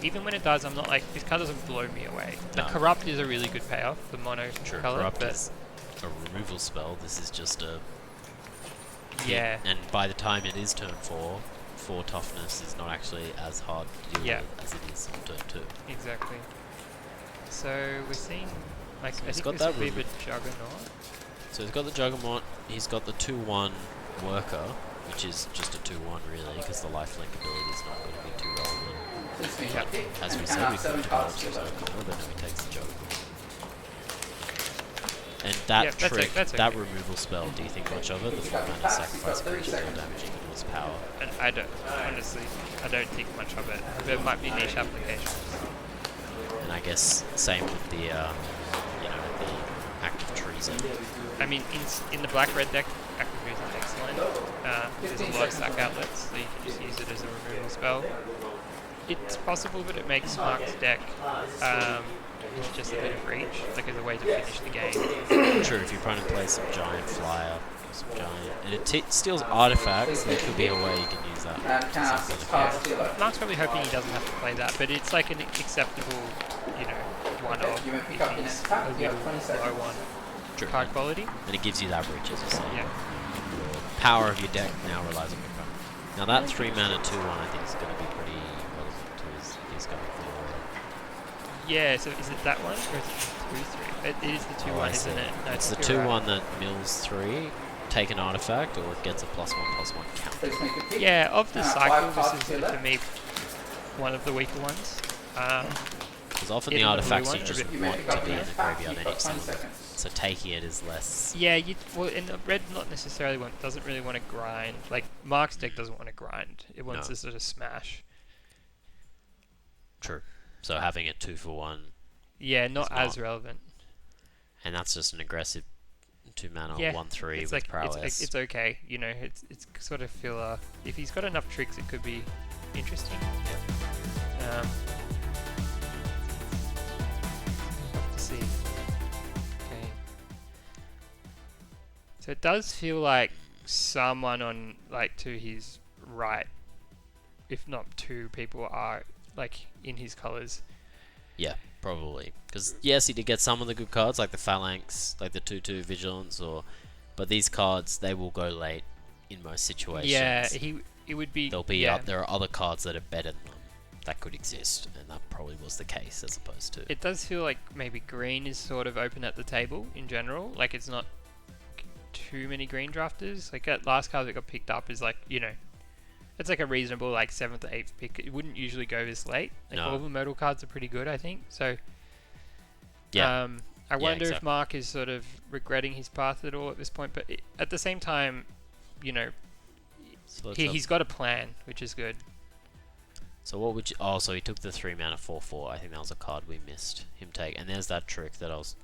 Even when it does, I'm not like, this card doesn't blow me away. The
No.
Corrupt is a really good payoff, the monocolored,
Corrupt
but
is a removal spell. This is just a
yeah.
and by the time it is turn 4, 4 toughness is not actually as hard to deal with as it is on turn 2.
Exactly. So we're seeing, like,
So
I
he's
think
got
this
that
would be
really-
the Juggernaut.
So he's got the Juggernaut, he's got the 2/1 Worker, which is just a 2/1 really, because the lifelink ability is not going to be too relevant. As we said, we could develop some Worker, but no, he takes the Juggernaut. And that trick,
that's
that
okay.
removal spell, do you think much of it? The 4 mana sacrifice creature deal damage equal to its power.
And I don't, honestly, I don't think much of it. There might be niche applications.
And I guess same with the, the active treason.
I mean, in the black-red deck, Active Treason is excellent. There's a lot of sack outlets, so you can just use it as a removal spell. It's possible that it makes Mark's deck just a bit of reach, like as a way to finish the game.
True, if your opponent plays some giant flyer, some giant, and it steals artifacts, there could be a way you can use that.
Mark's probably hoping he doesn't have to play that, but it's like an acceptable, one-off if he's a little low on
True.
card quality.
And it gives you that reach, as you say.
Yeah.
power of your deck now relies on your phone. Now that 3 mana 2/1 I think is going to be pretty relevant to his going forward.
Yeah, so is it that one or is it the 2/3? It is the 2/1, isn't it? No,
It's the
you're
2/1
right.
that mills 3, take an artifact, or it gets a +1/+1 counter.
Please make a pick.
Yeah, of the cycle,
five
this
cards
is
to your
for
left.
me one of the weaker ones.
Because often
Even
the
the blue
artifacts
one,
you
or
just
is it-
You may
want
pick
to
up
be in
the
the
next pack.
graveyard
You've got
any
20
summon.
seconds.
So taking it is less.
Yeah, and red not necessarily doesn't really want to grind. Like Mark's deck doesn't want to grind. It wants
No.
to sort of smash.
True. So having a 2/1,
Yeah, not
It's
as
not.
relevant.
and that's just an aggressive 2 mana
Yeah,
1/3
It's
with
like
prowess.
it's okay. You know, it's sort of filler. If he's got enough tricks, it could be interesting. Um, we'll have to see. Okay. So it does feel like someone on like to his right, if not two people, are like in his colors.
Yeah, probably. Because yes, he did get some of the good cards, like the Phalanx, like the 2/2 Vigilance, but these cards, they will go late in most situations.
Yeah, it would be.
They'll be
yeah.
up. There are other cards that are better than them that could exist, and that probably was the case as opposed to.
It does feel like maybe green is sort of open at the table in general. Like it's not too many green drafters. Like that last card that got picked up is like, you know, it's like a reasonable like 7th or 8th pick. It wouldn't usually go this late. Like
No.
all the modal cards are pretty good, I think. So
Yeah.
I wonder if
exactly.
Mark is sort of regretting his path at all at this point. But at the same time, you know,
So,
he's got a plan, which is good.
so what would you? Oh, so he took the 3 mana 4/4. I think that was a card we missed him take. And there's that trick that I was.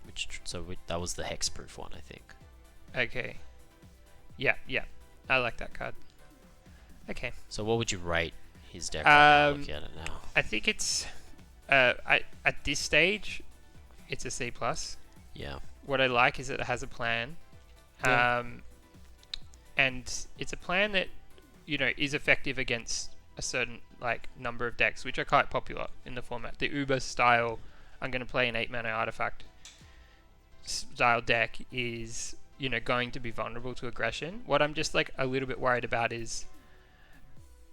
That was the hexproof one, I think.
Okay. Yeah. I like that card. Okay.
So what would you rate his deck? Right now, looking at it now.
I think it's at this stage, it's a C plus.
Yeah.
What I like is that it has a plan,
Yeah.
and it's a plan that you know is effective against a certain like number of decks, which are quite popular in the format. The Uber style, I'm going to play an 8 mana artifact style deck is going to be vulnerable to aggression. What I'm just like a little bit worried about is,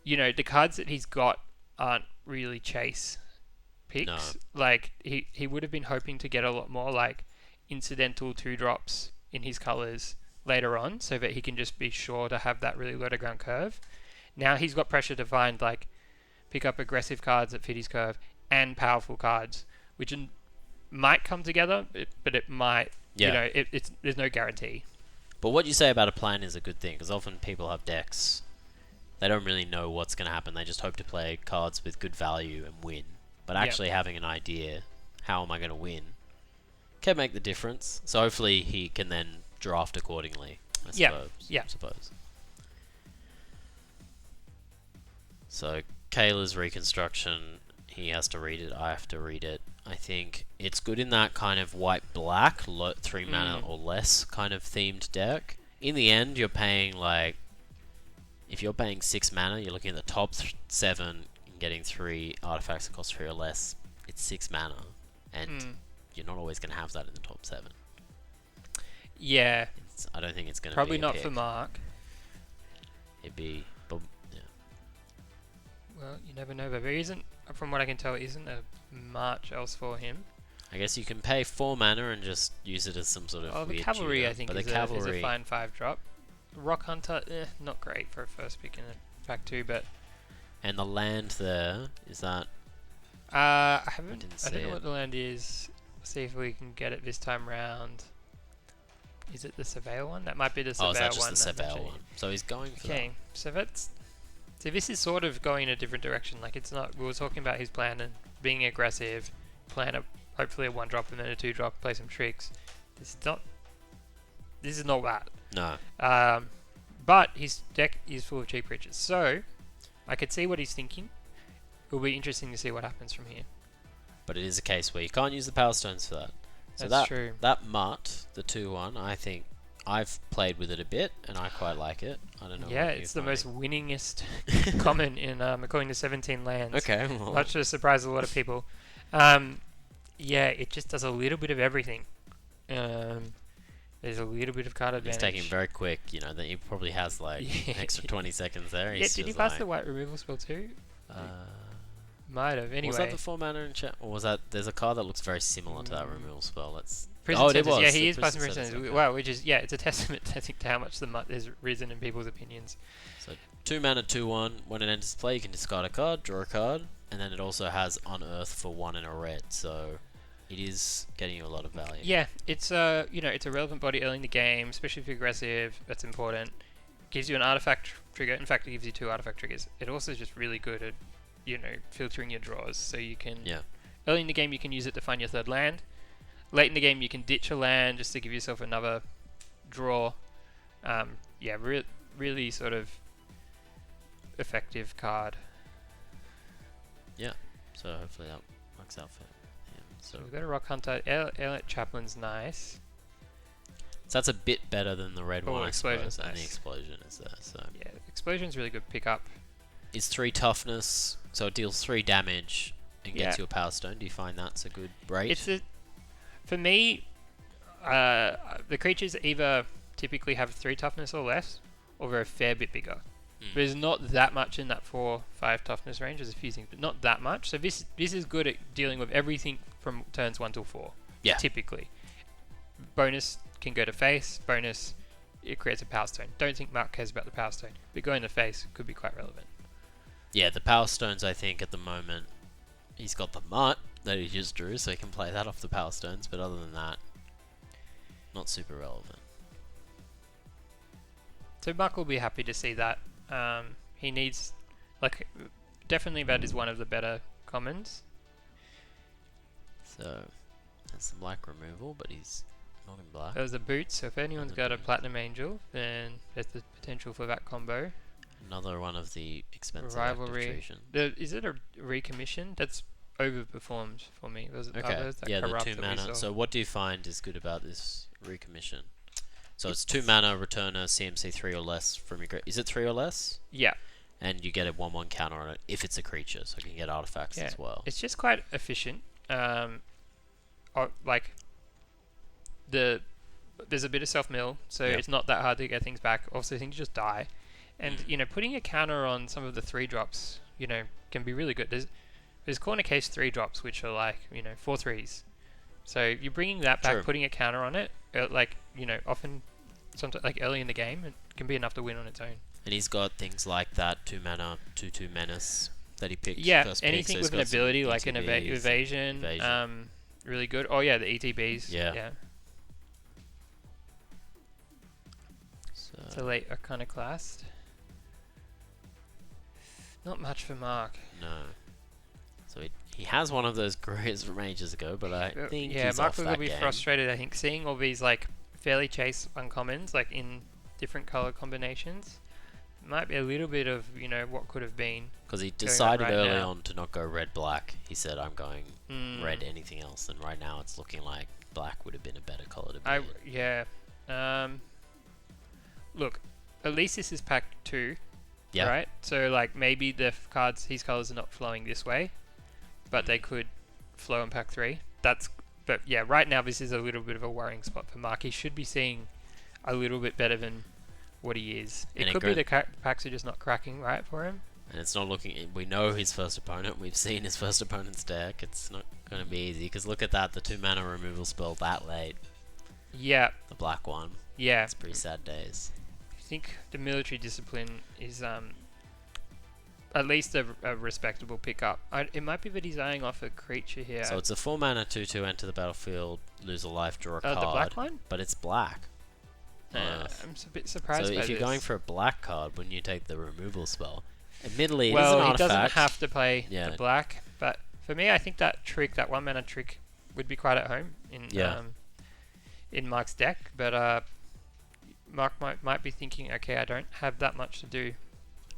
the cards that he's got aren't really chase picks.
No.
Like he would have been hoping to get a lot more like incidental 2-drops in his colors later on, so that he can just be sure to have that really low to ground curve. Now he's got pressure to find like pick up aggressive cards that fit his curve and powerful cards, which might come together, but it might.
Yeah.
There's no guarantee.
But what you say about a plan is a good thing, because often people have decks, they don't really know what's going to happen. They just hope to play cards with good value and win. But actually having an idea, how am I going to win, can make the difference. So hopefully he can then draft accordingly, I suppose. So Kayla's reconstruction, he has to read it, I have to read it. I think it's good in that kind of white-black, 3 mana or less kind of themed deck. In the end, you're paying like, if you're paying 6 mana, you're looking at the top 7 and getting 3 artifacts that cost 3 or less. It's 6 mana, and you're not always going to have that in the top 7.
Yeah.
I don't think it's going to be
Probably
a
not
pick.
for Mark.
It'd be, but yeah.
Well, you never know, but there isn't, from what I can tell, isn't a much else for him.
I guess you can pay 4 mana and just use it as some sort of
The
weird
cavalry,
tutor,
I think,
but
is
the
a
cavalry,
fine 5-drop. Rock Hunter, not great for a first pick in a pack 2, but
and the land there, is that
I
didn't
don't
see
know
it.
what the land is. See if we can get it this time round. Is it the Surveil one? That might be the Surveil
oh, is that just
one.
the
that's
Seville
actually-
one? So he's going for
Okay, so this is sort of going in a different direction. Like it's not. We were talking about his plan and being aggressive, plan hopefully a 1-drop and then a 2-drop, play some tricks. This is not that.
that. No.
But his deck is full of cheap creatures, so I could see what he's thinking. It will be interesting to see what happens from here.
But it is a case where you can't use the Power Stones for that. So
That's true.
That Mutt, the 2/1, I think I've played with it a bit and I quite like it. I don't know.
Yeah,
what
it's
you're
the most
finding.
winningest common in according to 17 lands.
Okay, well,
Much to surprise a lot of people. Yeah, it just does a little bit of everything. There's a little bit of card
He's
advantage.
taking very quick, you know, that he probably has like
Yeah.
an extra 20 seconds there.
Yeah,
He's
did he
just
pass
like,
the white removal spell too? Might have. Anyway.
Was that the 4-mana enchant? Or was that... There's a card that looks very similar to that removal spell. Let's...
Prison
Oh, it
Sentence.
was.
Yeah,
the
he is
Prison
passing Prison Sentence.
okay.
Wow, which is, yeah, it's a testament, I think, to how much the MUT has risen in people's opinions.
So 2 mana, 2/1. When it enters play, you can discard a card, draw a card, and then it also has Unearth for 1 and a red. So it is getting you a lot of value.
Yeah, it's you know, it's a relevant body early in the game, especially if you're aggressive. That's important. Gives you an artifact trigger. In fact, it gives you 2 artifact triggers. It also is just really good at, you know, filtering your draws. So you can early in the game you can use it to find your 3rd land. Late in the game you can ditch a land just to give yourself another draw. Yeah, really sort of effective card.
Yeah. So hopefully that works out for him.
So we've got a Rock Hunter. Elliot Chaplin's nice.
So that's a bit better than the red one, I
Explosion's
suppose, and the
nice.
explosion is there. So
Yeah, Explosion's really good pickup.
is 3 toughness, so it deals 3 damage and
Yeah.
gets you a power stone. Do you find that's a good rate?
It's a, for me, the creatures either typically have 3 toughness or less, or they're a fair bit bigger. There's not that much in that 4-5 toughness range. There's a few things, but not that much. So this is good at dealing with everything from turns 1 till 4.
Yeah.
Typically. Bonus can go to face. Bonus, it creates a power stone. Don't think Mark cares about the power stone, but going to face could be quite relevant.
Yeah, the power stones, I think, at the moment, he's got the Mutt that he just drew, so he can play that off the power stones, but other than that, not super relevant.
So Mark will be happy to see that. He needs, like, definitely that is one of the better commons.
So, that's some black removal, but he's not in black.
There's a boot, so if anyone's
the
got a
boots.
Platinum Angel, then there's the potential for that combo.
Another one of the expensive
Rivalry.
activation.
Is it a recommission? That's overperformed for me. Was it
Okay,
others that
yeah, the
corrupt
2
that we
mana.
saw?
So what do you find is good about this recommission? So it's 2 mana, return a CMC 3 or less from your... Is it 3 or less?
Yeah.
And you get a 1/1 counter on it if it's a creature, so you can get artifacts
Yeah.
as well.
It's just quite efficient. Like, there's a bit of self-mill, so
Yep.
it's not that hard to get things back. Also, things just die. And, you know, putting a counter on some of the 3-drops, you know, can be really good. There's corner case 3-drops, which are like, you know, 4 3s. So you're bringing that back,
True.
putting a counter on it, like, you know, often, sometimes, like early in the game, it can be enough to win on its own.
And he's got things like that 2 mana, 2/2 menace that he picked.
Yeah,
first pick,
anything
so he's
with an
got some
ability like an
ETBs,
evasion, really good. Oh yeah, the ETBs.
Yeah.
It's a late iconoclast. Not much for Mark.
No. So he has one of those great from ages ago, but I think
Yeah,
he's
Mark
off
will
that
be
game.
frustrated, I think, seeing all these like fairly chase uncommons, like in different color combinations. Might be a little bit of, you know, what could have been.
Because he
on
decided
right
early
now.
on to not go red-black. He said, I'm going
Mm.
red anything else, and right now it's looking like black would have been a better color to be in.
Yeah. Look, at least this is pack 2.
Yeah.
Right? So, like, maybe the cards, his colors are not flowing this way, but they could flow in pack 3. But yeah, right now this is a little bit of a worrying spot for Mark. He should be seeing a little bit better than what he is.
And
It
it
could be
go-
the packs are just not cracking right for him.
And it's not looking... We know his first opponent. We've seen his first opponent's deck. It's not going to be easy. Because look at that. The 2 mana removal spell that late.
Yeah,
The black one.
yeah.
It's pretty sad days.
I think the military discipline is at least a respectable pickup. It might be that he's eyeing off a creature here.
So it's a 4 mana 2/2, enter the battlefield, lose a life, draw a card.
the black one?
But it's black.
I'm a bit surprised
So
by
if you're
this.
going for a black card, wouldn't you take the removal spell? Admittedly, it is
Well,
an
he
artifact.
doesn't have to play
Yeah.
the black, but for me, I think that 1 mana trick, would be quite at home in Mark's deck. But Mark might be thinking, okay, I don't have that much to do.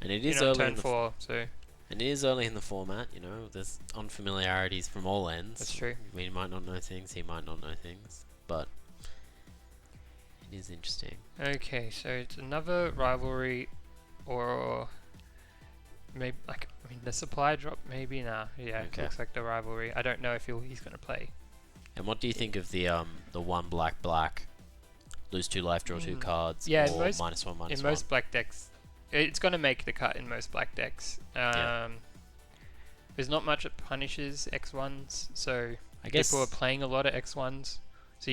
And it
You
is
know,
early
turn
in the
4, so
and it is early in the format. You know, there's unfamiliarities from all ends.
that's true.
We might not know things. He might not know things, but it is interesting.
Okay, so it's another rivalry, or maybe the supply drop. Maybe nah. Yeah,
Okay.
it looks like the rivalry. I don't know if he's going to play.
And what do you think of the 1 black lose 2 life, draw 2 cards,
Yeah,
or
most-
-1/-1.
in most black decks, it's going to make the cut in most black decks. There's not much that punishes X1s, so
I guess.
people are playing a lot of X1s, so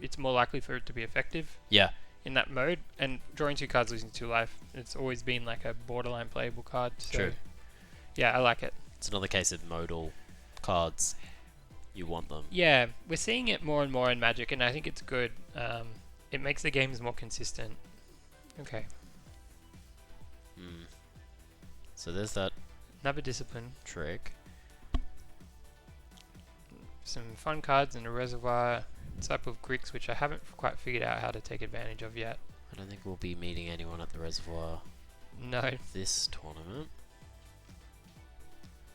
it's more likely for it to be effective
Yeah.
in that mode. And drawing 2 cards, losing 2 life, it's always been like a borderline playable card. So
True.
yeah, I like it.
It's another case of modal cards. You want them.
Yeah, we're seeing it more and more in Magic, and I think it's good. It makes the games more consistent. Okay,
So there's that
another discipline.
trick.
Some fun cards in a reservoir, type of Grix, which I haven't quite figured out how to take advantage of yet.
I don't think we'll be meeting anyone at the reservoir
No.
this tournament.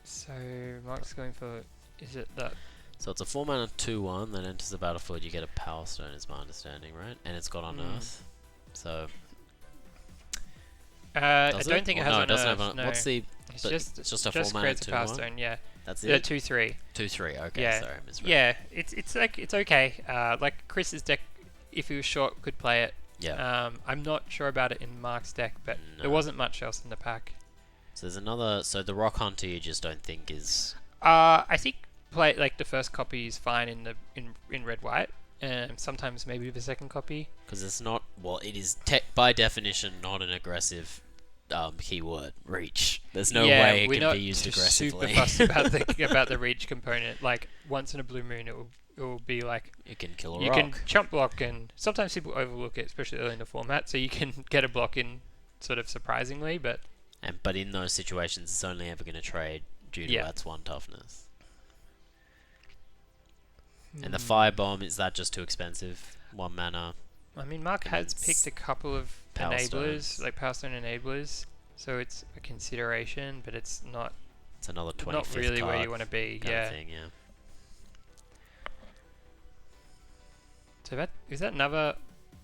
So Mark's going for, is it that?
So it's a 4-mana 2/1 that enters the battlefield. You get a Power Stone, is my understanding, right? And it's got Unearth. So
I
does
don't think it has
no, it doesn't
Unearth,
have
no.
What's the?
It's
but
just
it's just a 4-mana
creates a Power
2/1.
Stone, yeah.
That's
Yeah,
it.
2/3.
2/3. Okay,
Yeah.
sorry, I misread.
Yeah, it's like it's okay. Like Chris's deck, if he was short, could play it.
Yeah.
I'm not sure about it in Mark's deck, but
No.
there wasn't much else in the pack.
So there's another. So the Rock Hunter, you just don't think is.
I think play like the first copy is fine in red white. Sometimes maybe the second copy.
Because it's not. Well, it is by definition not an aggressive keyword. Reach. There's no
Yeah,
way it
we're
can
not
be used
super
aggressively.
fussed about the reach component. Like once in a blue moon, it will be like
You can kill a
you
rock.
can chump block, and sometimes people overlook it, especially early in the format. So you can get a block in sort of surprisingly, but
But in those situations, it's only ever going to trade due to its 1 toughness. And the Firebomb, is that just too expensive? 1 mana.
I mean, Mark
And
has
it's
picked a couple of
Power
enablers,
Stones.
like Power Stone enablers, so it's a consideration, but it's not
It's another 25th
not really
card
where you want to be.
kind
Yeah.
of thing, yeah.
So is that another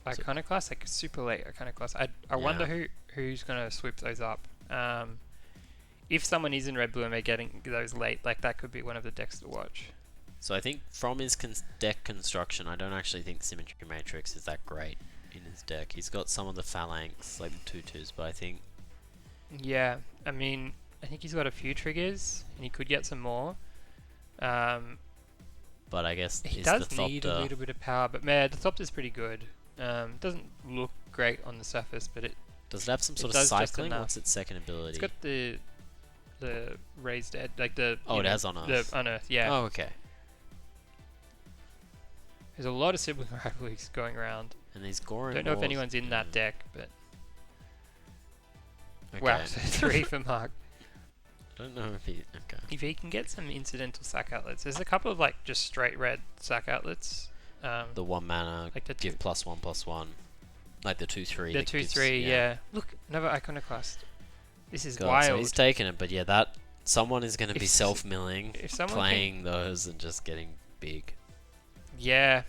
Iconoclast, like super late Iconoclast? I wonder who's gonna sweep those up. If someone is in red blue and they're getting those late, like that could be one of the decks to watch.
So I think from his deck construction, I don't actually think Symmetry Matrix is that great in his deck. He's got some of the Phalanx, like the 2/2s, but I think...
Yeah, I mean, I think he's got a few triggers, and he could get some more.
But I guess
He
is
does
the
need a
Thopter...
little bit of power, but man, the Thopter's pretty good. Doesn't look great on the surface, but
Does it have some
it
sort of
does just
cycling?
enough.
What's its second ability?
it's got the raised edge, like the
Oh,
you
it
know,
has Unearth.
the Unearth, yeah.
Oh, okay.
There's a lot of sibling rivalries going around.
And these Goron
Don't know if
Wars-
anyone's in that deck, but
Okay.
wow, so 3 for Mark.
Don't know if he... Okay.
If he can get some incidental sack outlets, there's a couple of like just straight red sack outlets.
The 1 mana,
Like the
give +1/+1. Like the 2/3.
The
that gives-
2/3, yeah. Look, another Iconoclast. This is
God,
wild.
so he's taking it, but yeah, that... Someone is going to
If
be
s-
self-milling,
if someone
playing those and just getting big.
Yeah,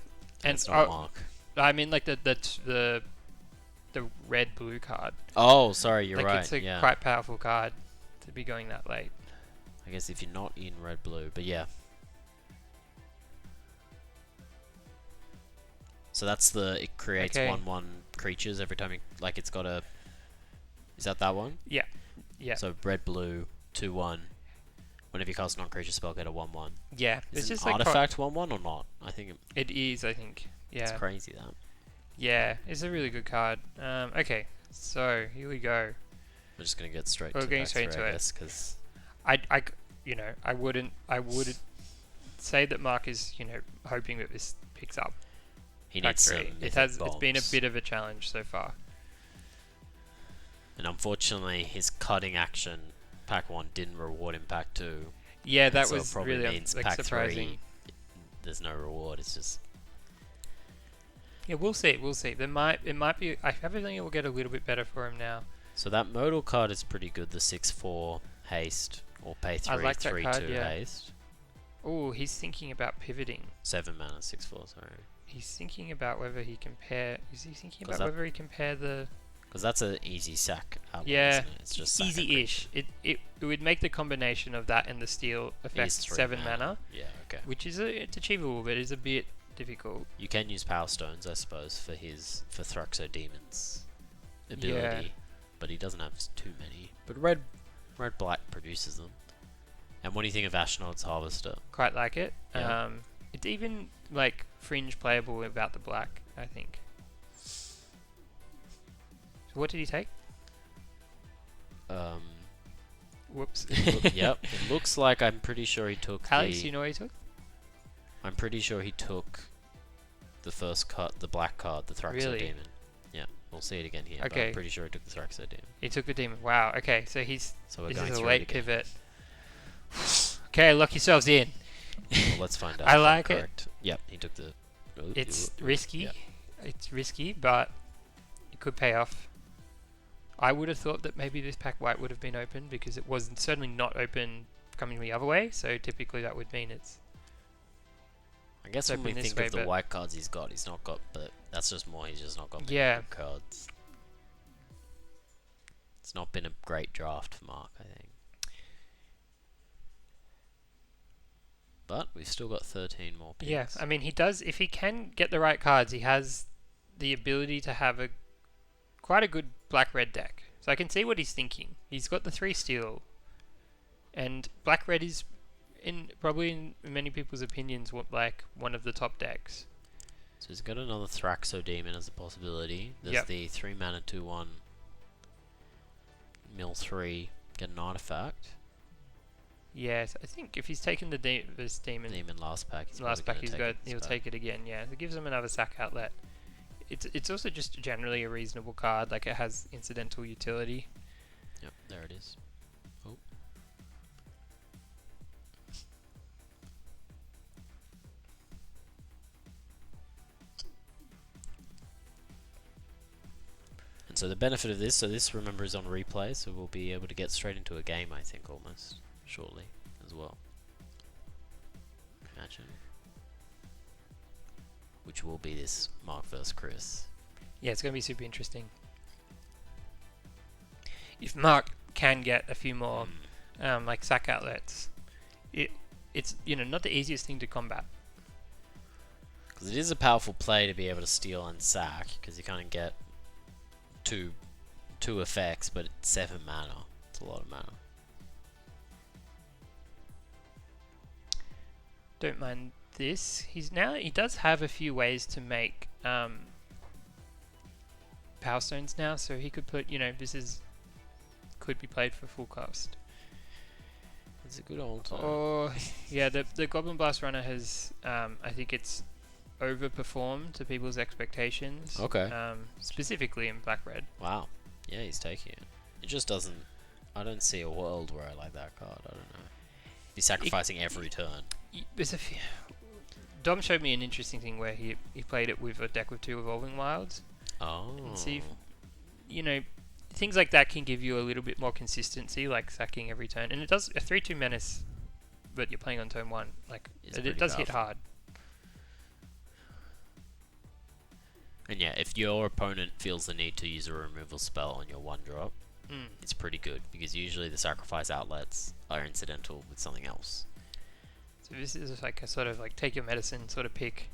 And
and
it's not Mark.
I mean like the red blue card.
Oh, sorry, you're
like
right.
it's a
Yeah.
quite powerful card to be going that late.
I guess if you're not in red blue, but yeah. So that's it creates
Okay.
1/1 creatures every time like it's got a... Is that one?
Yeah.
So red blue 2/1. Whenever you cast a non-creature spell, get a 1/1.
Yeah,
Is
it's
an
just like
artifact 1/1 or not? I think
it is. I think.
it's
Yeah.
crazy that.
Yeah, it's a really good card. Okay, so here we go.
We're just gonna get straight
We're
to
getting
back
straight
through,
into
I
it.
guess, because
I wouldn't say that Mark is, hoping that this picks up.
he needs some
Factory.
mythic
It's been a
bombs.
bit of a challenge so far.
And unfortunately, his cutting action pack 1 didn't reward him pack 2.
Yeah, that
so it
was
probably
really
means
like
pack
surprising.
3, there's no reward. It's just...
Yeah, we'll see. We'll see. It might be. I have a feeling it will get a little bit better for him now.
So that modal card is pretty good. The 6/4 haste or pay 3
like that
3/2
card, yeah.
haste.
Oh, he's thinking about pivoting.
7 mana 6/4. Sorry,
He's thinking about whether he can pair. Is he thinking
'Cause
about
that-
whether he can pair the?
because that's an easy sack. Outlet,
Yeah,
isn't it? It's just sack a
easy-ish. It would make the combination of that and the steal
creature.
effect
Is 3
7 mana,
Yeah. Okay.
which is it's achievable, but is a bit difficult.
You can use Power Stones, I suppose, for Thruxo Demon's ability, but he doesn't have too many. But red black produces them. And what do you think of Ashnod's Harvester?
Quite like it.
Yeah.
It's even like fringe playable without the black, I think. So what did he take? Whoops.
Yep. It looks like I'm pretty sure he took
Alex, you know what he took?
I'm pretty sure he took the first card, the black card, the Thruxo
Really?
Demon. Yeah, we'll see it again here. But
Okay.
I'm pretty sure he took the Thruxo Demon.
He took the demon. Wow. Okay, so he's
So we're
this
going
is a
through
late
it again.
pivot. Okay, lock yourselves in.
Well, let's find out.
I
if I'm
like it.
correct. Yep, he took the.
It's risky.
Yeah.
It's risky, but it could pay off. I would have thought that maybe this pack white would have been open because it was certainly not open coming the other way. So typically that would mean it's.
I guess
It's
when we
open this
think
way,
of the
but-
white cards he's not got, but that's just more, he's just not got many
Yeah.
good cards. It's not been a great draft for Mark, I think. But we've still got 13 more picks.
Yeah, I mean he does. If he can get the right cards, he has the ability to have quite a good black-red deck. So I can see what he's thinking. He's got the 3 steel, and black-red is probably in many people's opinions like one of the top decks.
So he's got another Thraxo Demon as a possibility. There's
Yep.
the 3 mana 2/1 mill 3, get an artifact.
Yes, I think if he's taken this demon
Demon last pack. He's
last
probably
pack,
gonna
he's
take
got
it this
he'll
pack.
take it again. Yeah, it gives him another sack outlet. It's also just generally a reasonable card. Like it has incidental utility.
Yep, there it is. Oh. And so the benefit of this, so this remember is on replay, so we'll be able to get straight into a game, I think, almost shortly as well. Imagine. Which will be this Mark vs. Chris.
Yeah, it's going to be super interesting. If Mark can get a few more like sack outlets, it's not the easiest thing to combat.
Because it is a powerful play to be able to steal and sack, because you kind of get two effects, but it's 7 mana. It's a lot of mana.
Don't mind this. He does have a few ways to make power stones now, so he could put could be played for full cost.
It's a good old
Or yeah, the Goblin Blast Runner has I think it's overperformed to people's expectations.
Okay.
Specifically in black red.
Wow. Yeah, he's taking it. It just doesn't. I don't see a world where I like that card. I don't know. Be sacrificing every turn.
There's a few. Dom showed me an interesting thing where he played it with a deck with 2 Evolving Wilds.
Oh.
And see if, things like that can give you a little bit more consistency, like sacking every turn. And it does a 3/2 menace, but you're playing on turn 1. Like
It's
it
pretty
does hit
powerful.
hard.
And yeah, if your opponent feels the need to use a removal spell on your 1-drop, it's pretty good, because usually the sacrifice outlets are incidental with something else.
So this is like a sort of like take your medicine sort of pick.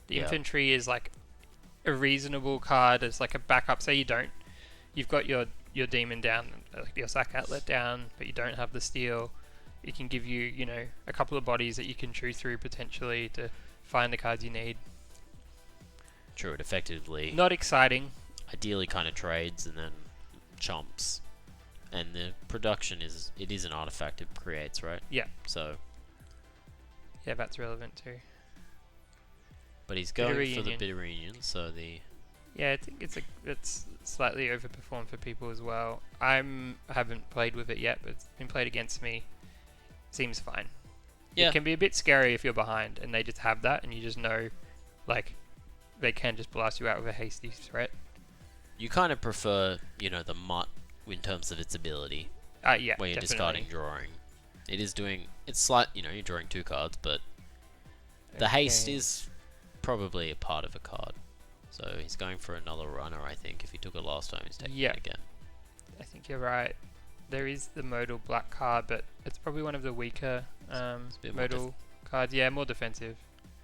The
Yeah.
infantry is like a reasonable card as like a backup. Say you've got your demon down, like your sack outlet down, but you don't have the steel. It can give you a couple of bodies that you can chew through potentially to find the cards you need.
True, it effectively,
Not exciting.
ideally kind of trades and then chomps. And the production is an artifact it creates, right?
Yeah.
So,
Yeah, that's relevant too.
but he's
Bitter
going for the
Reunion.
Bitter Reunion, so the...
Yeah, I think it's slightly overperformed for people as well. I haven't played with it yet, but it's been played against me. Seems fine.
Yeah.
It can be a bit scary if you're behind and they just have that and you just know, like, they can just blast you out with a hasty threat.
You kind of prefer, the mutt in terms of its ability,
Yeah,
where you're
definitely.
discarding drawing. It is doing... It's slight, you're drawing 2 cards, but the haste
Okay.
is probably a part of a card. So he's going for another runner, I think. If he took it last time, he's taking
Yeah.
it again.
I think you're right. There is the modal black card, but it's probably one of the weaker
It's a bit more
modal cards. Yeah, more defensive.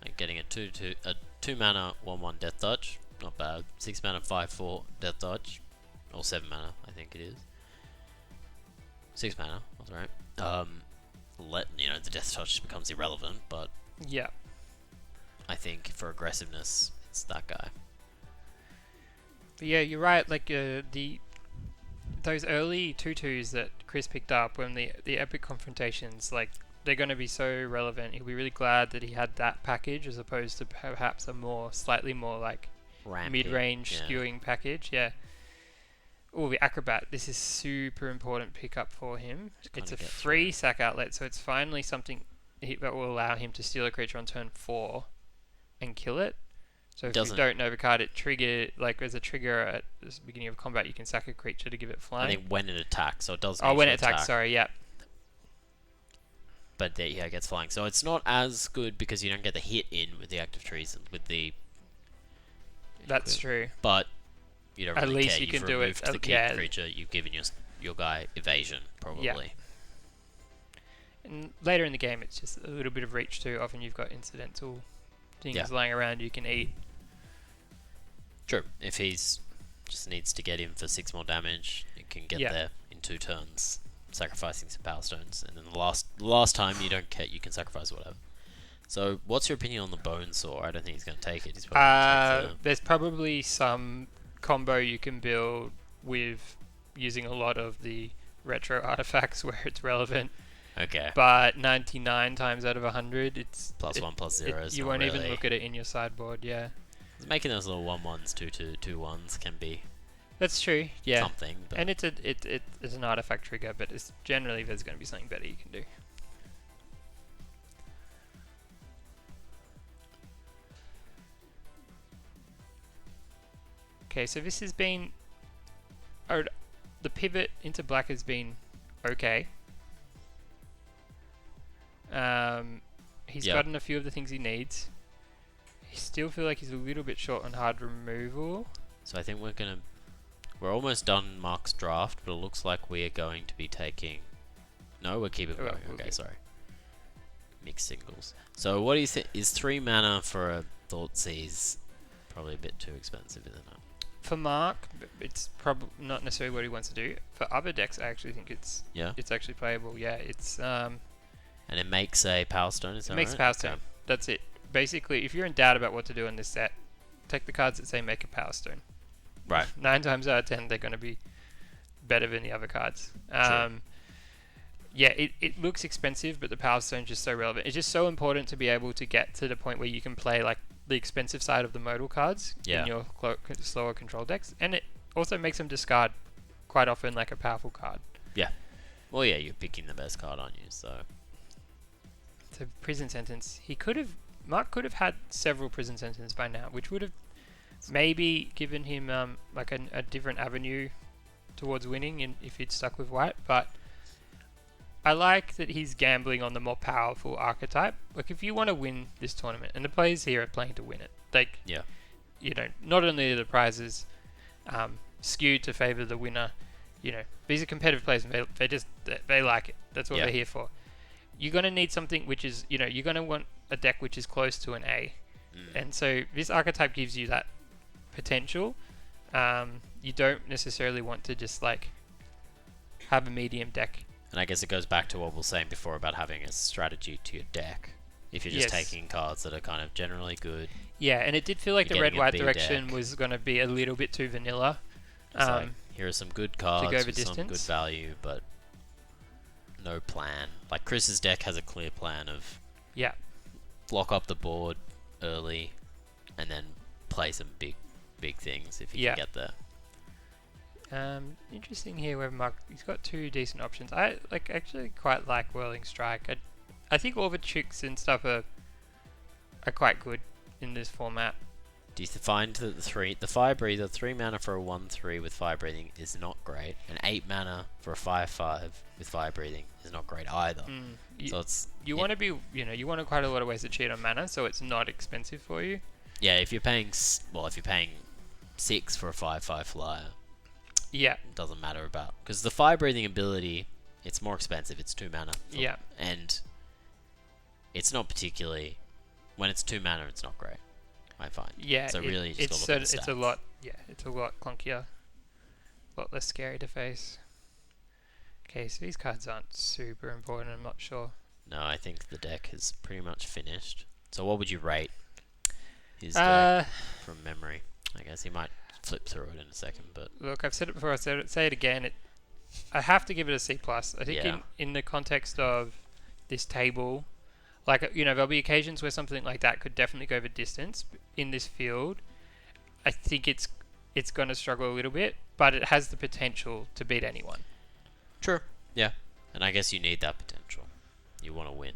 Like getting a 2 mana 1/1 Death Touch, not bad. 6 mana 5/4 Death Touch, or 7 mana, I think it is. 6 mana, that's right. The Death Touch becomes irrelevant, but
Yeah.
I think for aggressiveness, it's that guy.
But yeah, you're right. Like those early 2/2s that Chris picked up when the epic confrontations, like they're going to be so relevant. He'll be really glad that he had that package as opposed to perhaps a slightly more like mid-range skewing package. Yeah. Oh, the Acrobat. This is super important pickup for him. It's a free sack outlet, so it's finally something that will allow him to steal a creature on turn 4 and kill it. So if you don't know the card, it as a trigger at the beginning of combat, you can sack a creature to give it flying.
I think when it attacks, so it does.
Oh, when it attacks, sorry, yeah.
But it gets flying. So it's not as good because you don't get the hit in with the Act of Treason with the.
That's true.
But you don't really
at least
care.
you can
You've
do
removed
it.
the key creature. You've given your guy evasion probably.
Yeah. And later in the game, it's just a little bit of reach too. Often you've got incidental things lying around you can eat.
True. If he's just needs to get in for 6 more damage, it can get there in 2 turns, sacrificing some Power Stones, and then the last time you don't care, you can sacrifice whatever. So, what's your opinion on the Bone Saw? I don't think he's going to take it. He's probably
there's probably some combo you can build with using a lot of the retro artifacts where it's relevant.
Okay.
But 99 times out of 100, it's
+1/+0.
You won't even look at it in your sideboard. Yeah.
Making those little 1/1s, 2/2/1s can be.
That's true. Yeah.
Something. But
and it's an artifact trigger, but it's generally there's going to be something better you can do. Okay, so this has been. The pivot into black has been okay. He's gotten a few of the things he needs. I still feel like he's a little bit short on hard removal.
So I think we're almost done Mark's draft, but it looks like we are going to be taking. No, we're keeping going. Okay, sorry. Mixed singles. So what do you think? Is 3 mana for a Thoughtseize probably a bit too expensive, isn't it?
For Mark, it's probably not necessarily what he wants to do. For other decks, I actually think it's actually playable. Yeah, it's
and it makes a Power Stone. Is that right?
It makes Power Stone. That's it. Basically, if you're in doubt about what to do in this set, take the cards that say make a Power Stone.
Right.
9 times out of 10, they're going to be better than the other cards. Yeah, it looks expensive, but the Power Stone's just so relevant. It's just so important to be able to get to the point where you can play like the expensive side of the modal cards in your slower control decks, and it also makes them discard quite often like a powerful card.
Yeah. Well, yeah, you're picking the best card on you, so.
So prison sentence. Mark could have had several prison sentences by now, which would have maybe given him like a different avenue towards winning if he'd stuck with white. But I like that he's gambling on the more powerful archetype. Like if you want to win this tournament, and the players here are playing to win it, like not only are the prizes skewed to favour the winner, these are competitive players and they like it. That's what they're here for. You're going to need something which is, you're going to want a deck which is close to an A. And so this archetype gives you that potential. You don't necessarily want to just like have a medium deck.
And I guess it goes back to what we were saying before about having a strategy to your deck. If you're just taking cards that are kind of generally good.
Yeah, and it did feel like the red-white direction was going to be a little bit too vanilla.
Like, here are some good cards
to go the
with
distance.
Some good value, but no plan. Like Chris's deck has a clear plan of block up the board early and then play some big things if you can get there.
Interesting here where Mark, he's got 2 decent options. I actually quite like Whirling Strike. I think all the tricks and stuff are quite good in this format.
Do you find that the Fire Breather, 3 mana for a 1/3 with Fire Breathing is not great, and 8 mana for a 5/5 with Fire Breathing is not great either. So it's
want to be you want quite a lot of ways to cheat on mana, so it's not expensive for you.
Yeah, if you're paying 6 for a 5/5 flyer.
Yeah.
It doesn't matter about because the Fire Breathing ability, it's more expensive. It's 2 mana.
Yeah.
And it's not particularly when it's 2 mana, it's not great. I find.
Yeah,
So really, you just
it's
gotta look at the
it's a
stats.
lot. Yeah, it's a lot clunkier, a lot less scary to face. Okay, so these cards aren't super important. I'm not sure.
No, I think the deck is pretty much finished. So what would you rate his deck
Uh,
from memory? I guess he might flip through it in a second, but
look, I've said it before. I say it again. I have to give it a C plus. I think
Yeah.
in the context of this table, like there'll be occasions where something like that could definitely go the distance. In this field, I think it's going to struggle a little bit, but it has the potential to beat anyone.
true. Yeah, and I guess you need that potential. You want to win,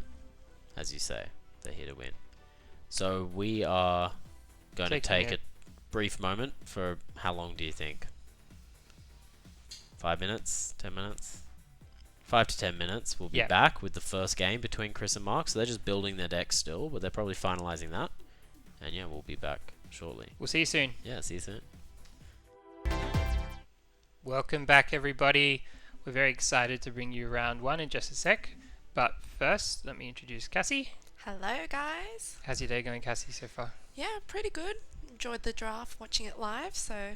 as you say. They're here to win. So we are going to
Taking
take a brief moment for how long do you think? 5 minutes? 10 minutes? 5 to 10 minutes. We'll be
Yeah.
back with the first game between Chris and Mark. So they're just building their deck still, but they're probably finalizing that. And yeah, we'll be back shortly.
We'll see you soon.
Yeah, see you soon.
Welcome back, everybody. We're very excited to bring you round one in just a sec. But first, let me introduce Cassie.
Hello, guys.
How's your day going, Cassie, so far?
Yeah, pretty good. Enjoyed the draft, watching it live, so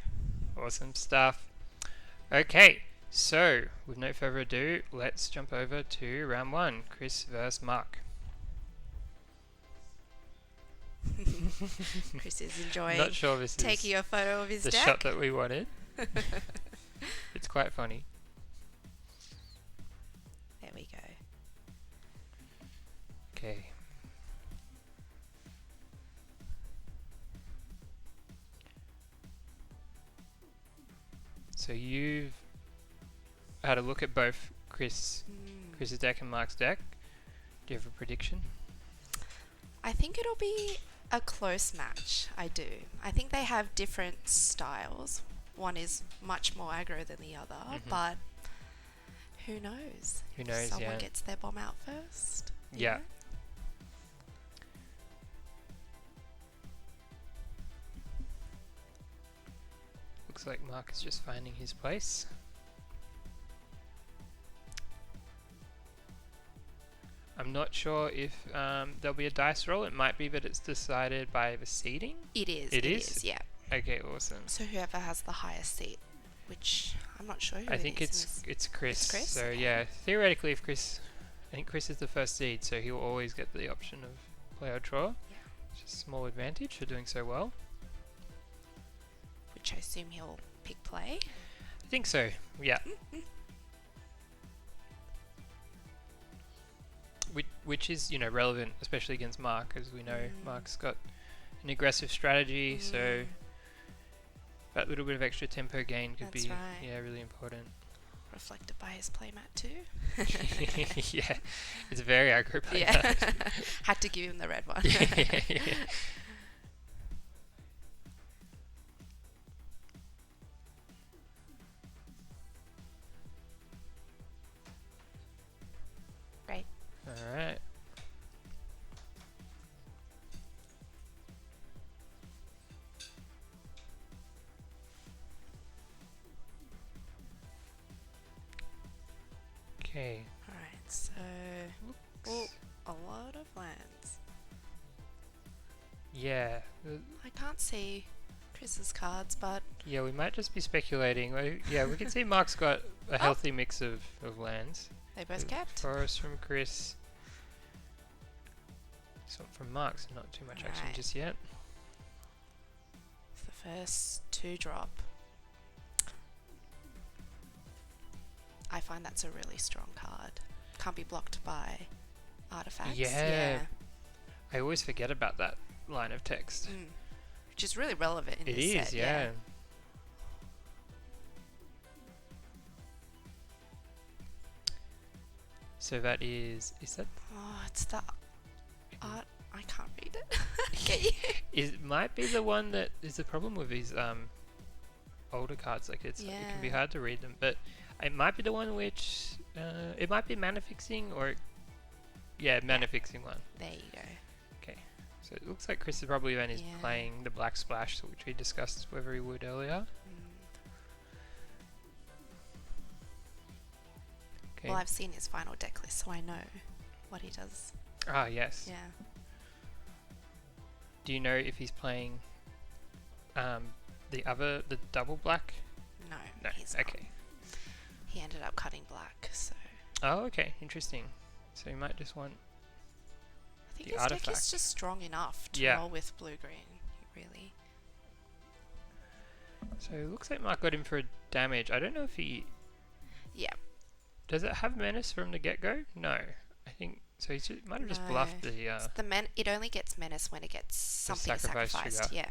Awesome stuff. Okay, so with no further ado, let's jump over to round one. Chris versus Mark.
Chris is enjoying
Not sure this
taking
is
a photo of his
the
deck.
shot that we wanted. It's quite funny.
There we go.
Okay. So you've had a look at both Chris's deck and Mark's deck. Do you have a prediction?
I think it'll be a close match. I do. I think they have different styles. One is much more aggro than the other,
Mhm.
but who knows?
Who knows,
Someone
yeah.
gets their bomb out first. you
Yeah.
know?
Looks like Mark is just finding his place. I'm not sure if there'll be a dice roll. It might be that it's decided by the seeding.
It is.
It is?
Yeah.
Okay, awesome.
So whoever has the highest seat, which I'm not sure who
I
it
think
is in
it's
this-
it's Chris.
It's Chris?
So
Okay.
yeah, theoretically, if I think Chris is the first seed, so he'll always get the option of play or draw.
Yeah.
Which is a small advantage for doing so well.
which I assume he'll pick play.
I think so. Yeah. Which is relevant, especially against Mark, as we know Mark's got an aggressive strategy, so that little bit of extra tempo gain could
That's
be
right.
really important.
Reflected by his playmat too.
Yeah, it's very aggro play.
Yeah. Had to give him the red one.
Yeah.
Great.
All right. Okay.
Alright, so
Looks-
a lot of lands.
Yeah.
I can't see Chris's cards, but
Yeah, we might just be speculating. Yeah, we can see Mark's got a healthy mix of lands.
they both
There's
kept.
Forest from Chris. Some from Mark, so not too much action
Alright.
just yet.
The first 2-drop. I find that's a really strong card. Can't be blocked by artifacts.
Yeah. I always forget about that line of text.
Which is really relevant in
It
this
is,
set.
yeah. So that is that
Oh, it's the art. I can't read it. Get you?
it might be the one that is the problem with these older cards. Like it can be
Yeah.
hard to read them, but it might be the one which it might be mana fixing or mana fixing one.
There you go.
So it looks like Chris is probably then is
Yeah.
playing the black splash, which we discussed whether he would earlier. Okay.
Well, I've seen his final deck list, so I know what he does.
Ah, yes.
Yeah.
Do you know if he's playing the double black?
No,
No.
he's not.
Okay.
He ended up cutting black, so
Oh, okay. Interesting. So he might just want.
I think
The
his deck
artifact.
is just strong enough to
Yeah.
roll with blue-green, really.
So it looks like Mark got him for damage. I don't know if he.
Yeah.
Does it have menace from the get-go? No. I think so. Might have just bluffed the.
It only gets menace when it gets something
sacrifice
sacrificed.
trigger.
Yeah.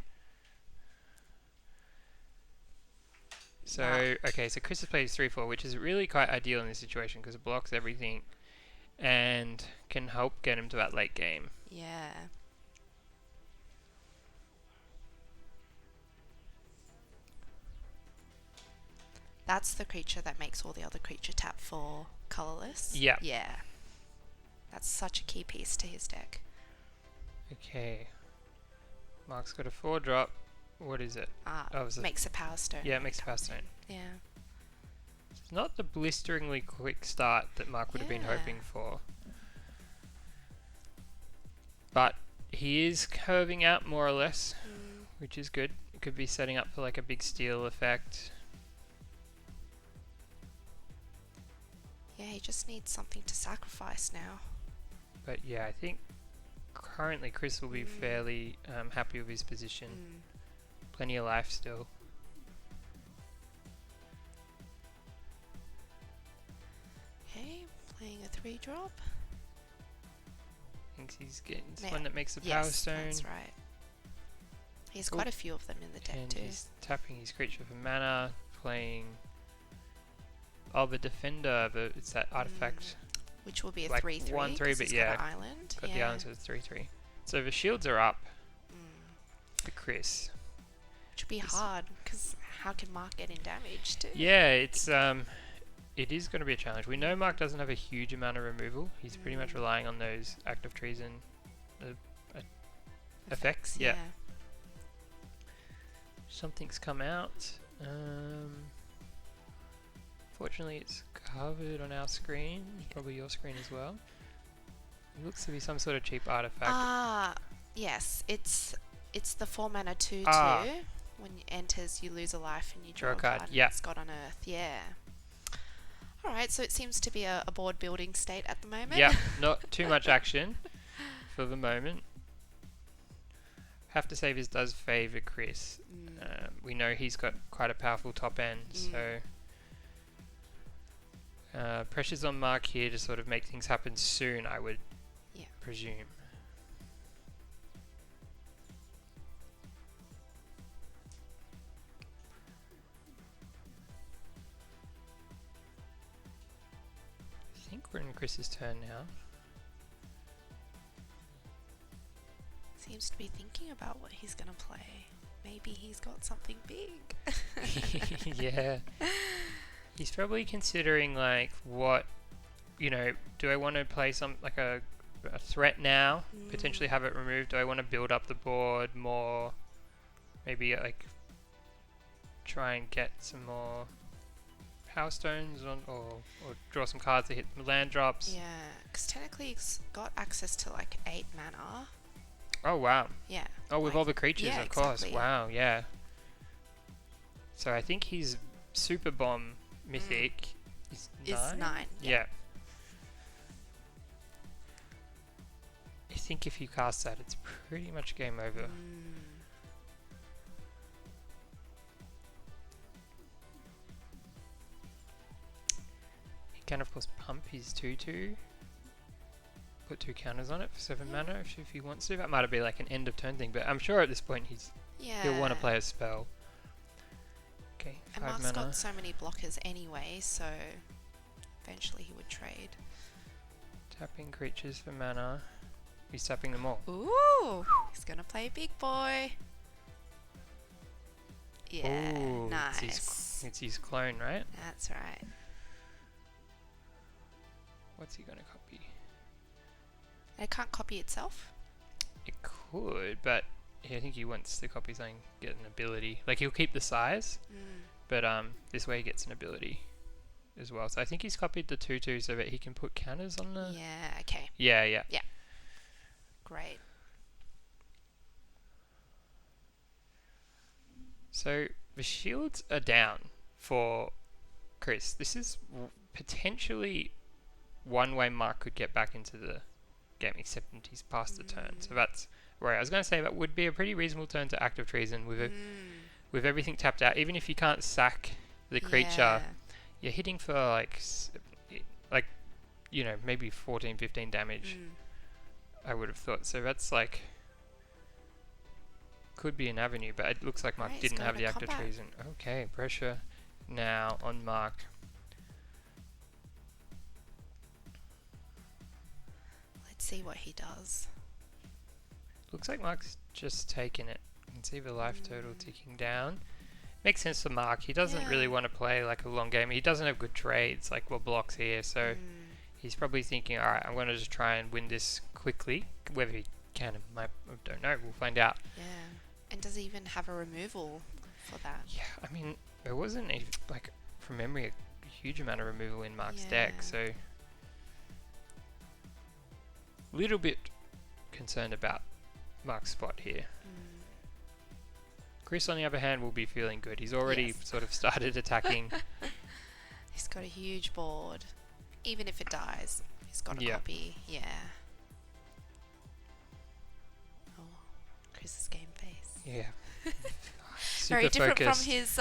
So okay, so Chris has played 3/4, which is really quite ideal in this situation because it blocks everything, and can help get him to that late game.
Yeah. That's the creature that makes all the other creature tap for colorless.
Yeah.
Yeah. That's such a key piece to his deck.
Okay. Mark's got a 4-drop. What is it? Oh, it's a-
Makes a power stone.
Yeah, it makes a power stone.
Yeah.
It's not the blisteringly quick start that Mark would have been
Yeah.
hoping for. But he is curving out more or less, which is good. It could be setting up for like a big steal effect.
Yeah, he just needs something to sacrifice now.
But yeah, I think currently Chris will be fairly happy with his position. Plenty of life still.
Okay, playing a 3-drop.
Thinks he's getting
Yeah.
one that makes a power
Yes,
stone.
that's right. He has
Cool.
quite a few of them in the deck
And
too.
he's tapping his creature for mana, playing. Oh, the defender, but it's that artifact.
Which will be a
like
3/3.
1/3, but
he's
yeah,
got an island.
Got
yeah.
the island, so it's 3/3. So the shields are up
Mm.
for Chris.
Which would be
Yes.
hard because how can Mark get in damage too?
Yeah, it is going to be a challenge. We know Mark doesn't have a huge amount of removal. He's pretty much relying on those active treason effects. Yeah. Something's come out. Fortunately, it's covered on our screen. Probably your screen as well. It looks to be some sort of cheap artifact.
Yes, it's the 4-mana 2/2.
Ah.
When it enters, you lose a life and you
Draw
draw
a card,
and
yeah.
It's got on Earth. Yeah. All right, so it seems to be a board building state at the moment.
Yeah, not too much action for the moment. Have to say this does favour Chris. We know he's got quite a powerful top end, so pressure's on Mark here to sort of make things happen soon, I would presume. I think we're in Chris's turn now.
Seems to be thinking about what he's going to play. Maybe he's got something big.
Yeah. He's probably considering like what, do I want to play like a threat now, potentially have it removed? Do I want to build up the board more? Maybe like try and get some more power stones on, or draw some cards to hit land drops.
Yeah, because technically he's got access to like 8 mana.
Oh wow.
Yeah.
Oh, with
like-
all the creatures,
yeah,
of course.
exactly.
Wow, yeah. So I think his Super Bomb Mythic is
9.
Yeah. I think if you cast that, it's pretty much game over. He can, of course, pump his 2/2. Put 2 counters on it for 7 mana if he wants to. That might be like an end of turn thing, but I'm sure at this point he'll want to play a spell. Okay,
And
5
Mark's
mana.
got so many blockers anyway, so eventually he would trade.
Tapping creatures for mana. He's tapping them all.
Ooh, he's gonna play big boy. Yeah,
Ooh,
nice.
It's his clone, right?
That's right.
What's he gonna copy?
And it can't copy itself.
It could, but I think he wants to copy something, get an ability. Like he'll keep the size, but this way he gets an ability as well. So I think he's copied the 2/2 so that he can put counters on the.
Yeah. Okay.
Yeah.
Great.
So the shields are down for Chris. This is potentially one way Mark could get back into the game, except he's past the turn. So that's right. I was going to say that would be a pretty reasonable turn to active treason with everything tapped out. Even if you can't sack the creature, you're hitting for like maybe 14, 15 damage. I would have thought. So that's like could be an avenue, but it looks like Mark
Right,
didn't have the active
combat.
treason. Okay, pressure now on Mark.
Let's see what he does.
Looks like Mark's just taken it. You can see the life total ticking down. Makes sense for Mark. He doesn't really want to play like a long game. He doesn't have good trades like what blocks here, so he's probably thinking, all right, I'm going to just try and win this quickly. Whether he can, I don't know. We'll find out.
Yeah. And does he even have a removal for that?
Yeah, I mean, there wasn't from memory a huge amount of removal in Mark's deck, so little bit concerned about Mark's spot here. Chris, on the other hand, will be feeling good. He's already sort of started attacking.
He's got a huge board. Even if it dies, he's got a copy. Yeah. Oh, Chris's game face.
Yeah.
Very different
focused.
from his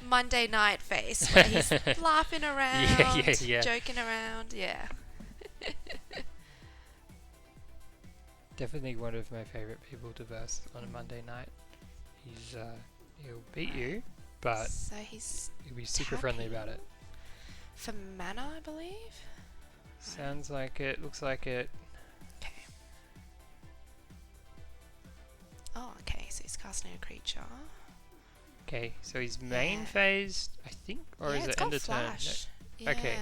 Monday night face, where he's laughing around, joking around. Yeah.
Definitely one of my favourite people to verse on a Monday night. He'll beat you, but
So he's
he'll be super friendly about it.
for mana, I believe.
Sounds like it. Looks like it.
Okay. Oh, okay. So he's casting a creature.
Okay, so his main phase, I think, or is
it's
it
got
end of turn?
flash.
No. Okay.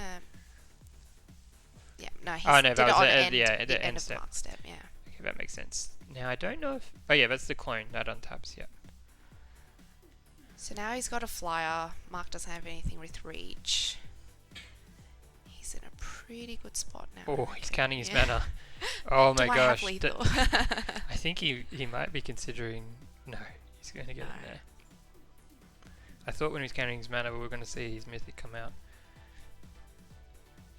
Yeah. No, he's
Oh no,
did
that
it
was
on
the
end,
the end
of
step.
Mark's step. Yeah.
Okay, that makes sense. Now I don't know if. Oh yeah, that's the clone that untaps. Yeah.
So now he's got a flyer. Mark doesn't have anything with reach. He's in a pretty good spot now.
Oh, he's counting his
Yeah.
mana. Oh my
Do I
gosh.
have lethal?
I think he might be considering. No, he's going to get in there. I thought when he was counting his mana, we were going to see his mythic come out.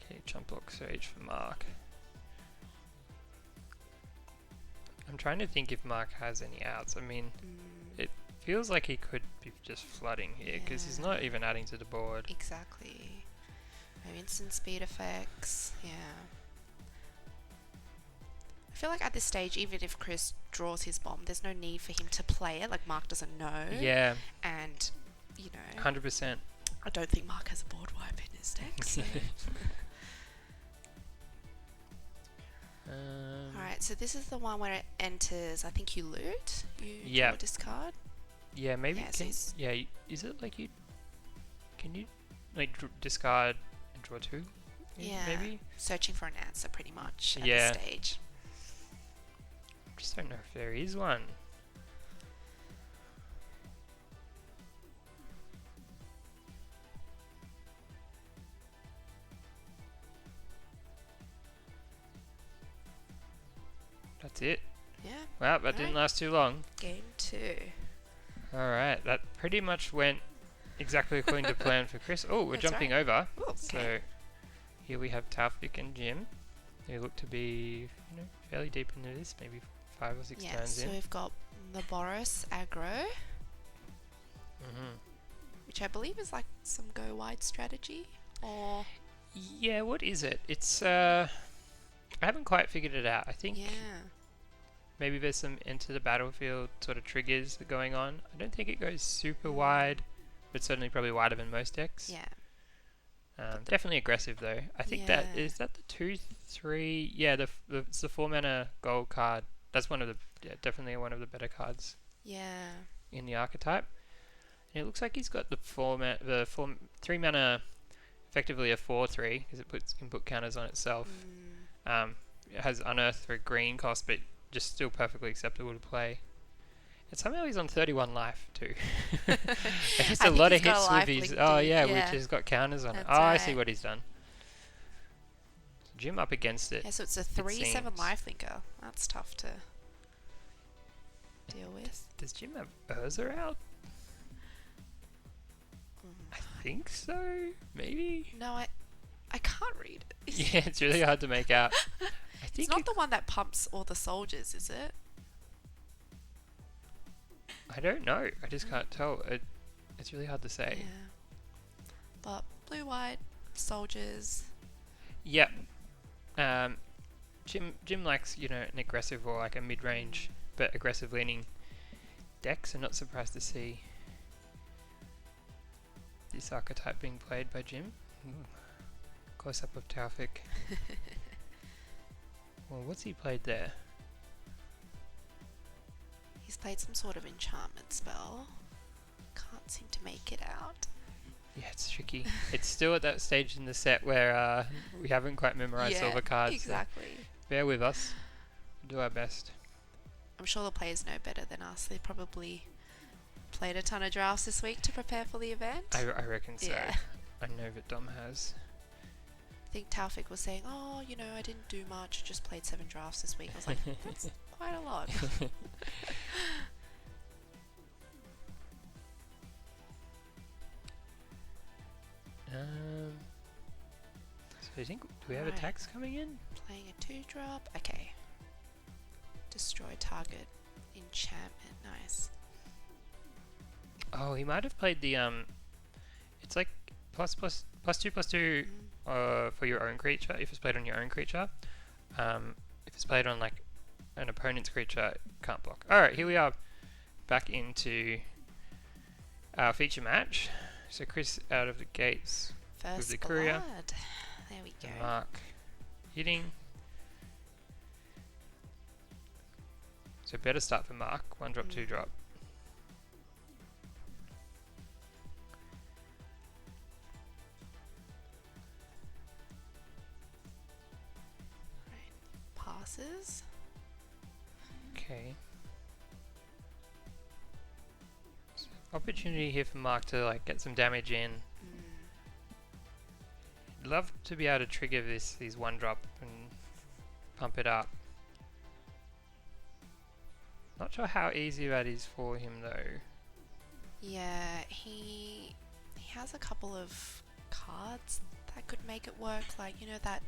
Okay, jump block Sage for Mark. I'm trying to think if Mark has any outs. I mean, it feels like he could be just flooding here because he's not even adding to the board.
Exactly. No instant speed effects. Yeah. I feel like at this stage, even if Chris draws his bomb, there's no need for him to play it. Like Mark doesn't know.
Yeah.
And, you know.
100%.
I don't think Mark has a board wipe in his deck. So. Alright, so this is the one where it enters. I think you loot. You draw a discard.
Yeah, maybe.
Yeah,
Is it like you? Can you like discard and draw two?
Yeah.
Maybe.
Searching for an answer, pretty much at
Yeah.
this stage.
Just don't know if there is one. That's it.
Yeah.
Wow, that didn't last too long.
Game 2.
Alright, that pretty much went exactly according to plan for Chris. Oh, we're
That's
jumping
right.
over.
Ooh,
So
okay.
here we have Taufik and Jim. They look to be fairly deep into this, maybe 5 or 6
Yeah,
turns
so
in.
we've got the Boros aggro, which I believe is like some go wide strategy. Or
Yeah, what is it? It's I haven't quite figured it out. I think maybe there's some enter the battlefield sort of triggers going on. I don't think it goes super wide, but certainly probably wider than most decks.
Yeah.
Definitely aggressive though. I think that is that the 2/3. Yeah, it's the 4 mana gold card. That's one of the definitely one of the better cards
Yeah.
in the archetype. And it looks like he's got the 3 mana, effectively a 4/3 because it can put counters on itself. It has unearth for a green cost, but just still perfectly acceptable to play. And somehow he's on 31 life too. It's a lot of
he's got a
hits with
life
these.
linked
Oh
in,
yeah,
yeah.
which has got counters on it.
That's
Oh, I see
right.
what he's done. Jim up against it.
Yeah, so it's a 3/7
seems.
life thinker. That's tough to deal with.
Does Jim have Urza out? I think so. Maybe.
No, I can't read it.
Yeah, it's really hard to make out. I think
It's not the one that pumps all the soldiers, is it?
I don't know. I just can't tell. It's really hard to say.
Yeah. But blue, white, soldiers.
Yep. Jim likes, an aggressive or like a mid-range but aggressive leaning deck, so not surprised to see this archetype being played by Jim. Close up of Taufik. Well, what's he played there?
He's played some sort of enchantment spell. Can't seem to make it out.
Yeah, it's tricky. It's still at that stage in the set where we haven't quite memorized all the cards.
Exactly.
So bear with us. We'll do our best.
I'm sure the players know better than us. They probably played a ton of drafts this week to prepare for the event.
I reckon so.
Yeah.
I know that Dom has.
I think Taufik was saying, I didn't do much, just played 7 drafts this week. I was like, that's quite a lot.
So do we have
Right.
attacks coming in?
Playing a 2-drop. Okay. Destroy target enchantment. Nice.
Oh, he might have played the it's like +2/+2 for your own creature if it's played on your own creature. If it's played on like an opponent's creature, it can't block. Alright, here we are back into our feature match. So Chris out of the gates
First
the courier.
blood. There we go.
and Mark hitting. So better start for Mark. 1-drop, 2-drop.
Passes.
Okay. So opportunity here for Mark to like get some damage in. Love to be able to trigger these 1-drop and pump it up. Not sure how easy that is for him though.
Yeah, he has a couple of cards that could make it work. Like, that,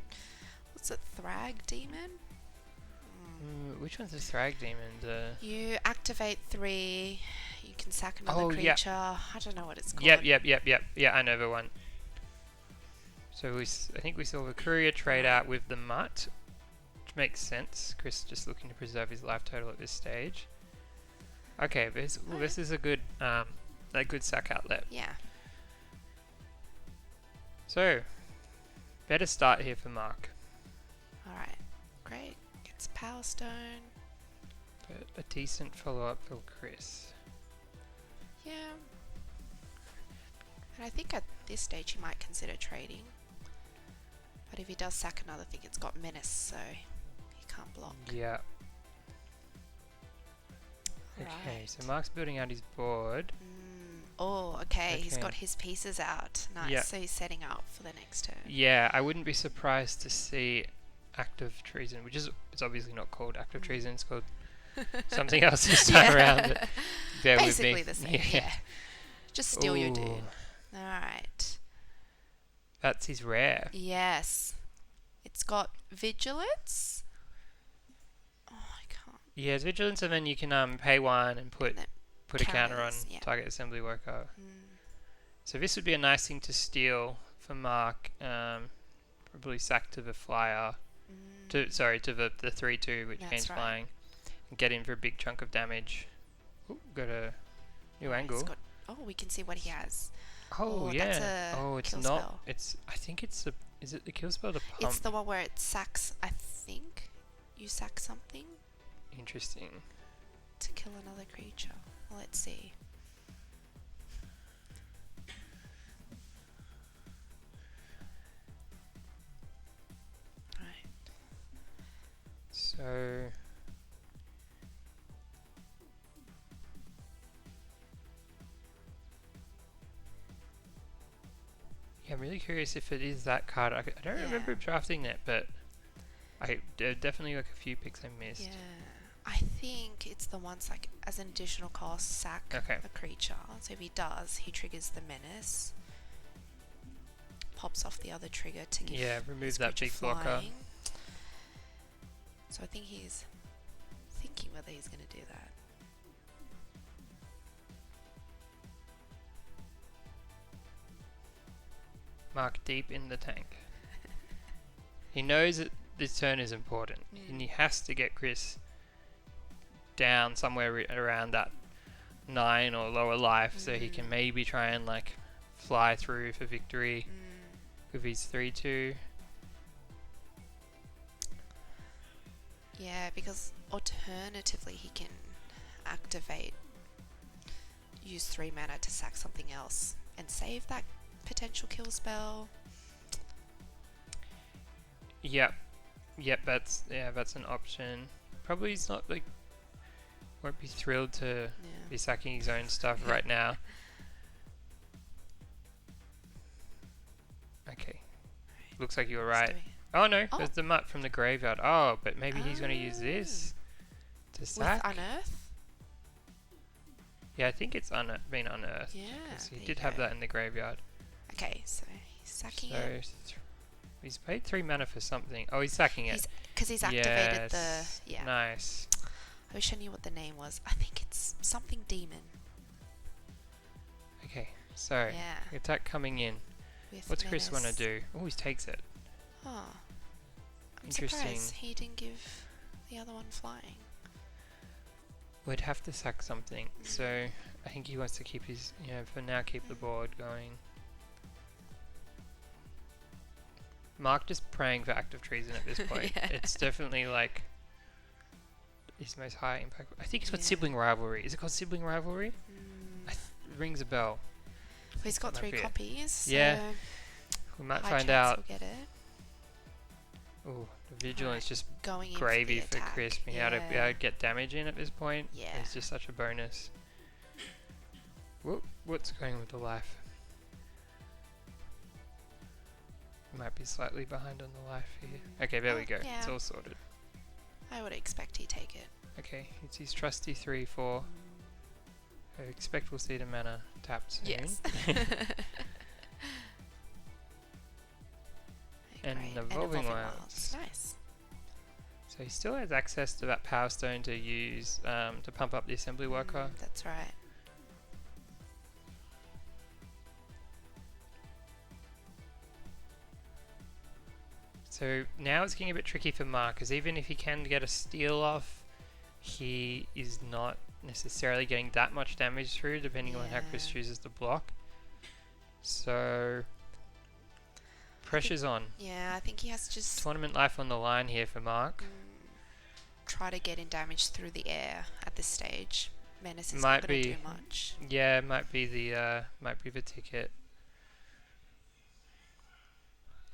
what's it, Thrag Demon?
Which one's the Thrag Demon?
You activate 3, you can sack another
yep.
creature. I don't know what it's called.
Yep. Yeah, I know the one. So I think we saw the courier trade out with the Mutt, which makes sense. Chris just looking to preserve his life total at this stage. Okay, this is a good sack outlet.
Yeah.
So, better start here for Mark.
Alright. Great. Gets Power Stone.
But a decent follow-up for Chris.
Yeah. And I think at this stage he might consider trading. But if he does sack another thing, it's got Menace, so he can't block.
Yeah. Okay,
Right.
so Mark's building out his board.
Oh, okay. He's
Okay.
got his pieces out. Nice.
Yeah.
So he's setting up for the next turn.
Yeah, I wouldn't be surprised to see active treason, which is it's obviously not called active treason. It's called something else this time around. But bear
Basically
with me.
the same. Yeah. Just steal your dude.
Ooh,
Alright.
That's his rare.
Yes. It's got Vigilance. Oh, I can't.
Yeah, it's vigilance, and then you can pay 1 and put
then
a counter on
counters, yeah.
target assembly worker. So this would be a nice thing to steal for Mark. Probably sack to the flyer. To the 3/2 which
That's
gains
right.
flying, and get in for a big chunk of damage. Ooh, got a new
He's
angle.
got, we can see what he has.
Oh
oh,
yeah.
that's a
It's
kill
not.
spell.
I think it's the. Is it the kill spell? The pump.
It's the one where it sacks, I think. You sack something
Interesting.
to kill another creature. Well, let's see. Right.
So. Yeah, I'm really curious if it is that card. I don't
Yeah.
remember drafting that, but I definitely like a few picks I missed.
Yeah. I think it's the ones like as an additional cost, sack
Okay.
a creature. So if he does, he triggers the menace. Pops off the other trigger to give
remove
his
that
creature
big blocker.
flying. So I think he's thinking whether he's going to do that.
Mark deep in the tank. He knows that this turn is important, and he has to get Chris down somewhere around that 9 or lower life, so he can maybe try and like fly through for victory with his 3/2.
Yeah, because alternatively he can activate, use 3 mana to sack something else and save that potential kill spell.
Yep, that's an option. Probably he's not like won't be thrilled to be sacking his own stuff right now. Okay, looks like you were right. Oh no, there's the mutt from the graveyard. Oh, but maybe he's going to use this to sack.
With Unearth?
Yeah, I think it's been unearthed.
Yeah,
He
there you
did have
go.
that in the graveyard.
Okay, so he's sacking
So
it.
he's paid 3 mana for something. Oh, he's sacking it.
Because he's activated
Yes,
the... Yeah.
Nice.
I wish I knew what the name was. I think it's something demon.
Okay, so
Yeah.
attack coming in.
With
What's Chris want to
menace.
do? Oh, he takes it.
Oh. I'm
Interesting.
surprised he didn't give the other one flying.
We'd have to sack something. So I think he wants to keep his, for now keep the board going. Mark just praying for active treason at this point.
Yeah.
It's definitely like his most high impact. I think it's called
Yeah.
Sibling Rivalry. Is it called Sibling Rivalry? It rings a bell.
Well, he's got
Might
3
be it.
copies. So
Yeah. We might
high
find
chance
out.
We'll get it.
Oh, the Vigilance
Alright,
just
going in
gravy
for,
for
the attack.
Chris. Being able to get damage in at this point
Yeah.
is just such a bonus. Whoop, what's going on with the life? Might be slightly behind on the life here. Okay, there we go.
Yeah.
It's all sorted.
I would expect he'd take it.
Okay, it's his trusty 3/4. I expect we'll see the mana tapped soon.
Yes.
And
Great.
the Evolving Wilds.
Nice.
So he still has access to that Power Stone to use to pump up the Assembly Worker.
That's right.
So now it's getting a bit tricky for Mark, because even if he can get a steal off, he is not necessarily getting that much damage through, depending on how Chris
Yeah.
chooses to block. So pressure's on.
Yeah, I think he has to just
Tournament life on the line here for Mark.
try to get in damage through the air at this stage. Menace is
Might
not going to
be.
do much.
Yeah, might be the ticket.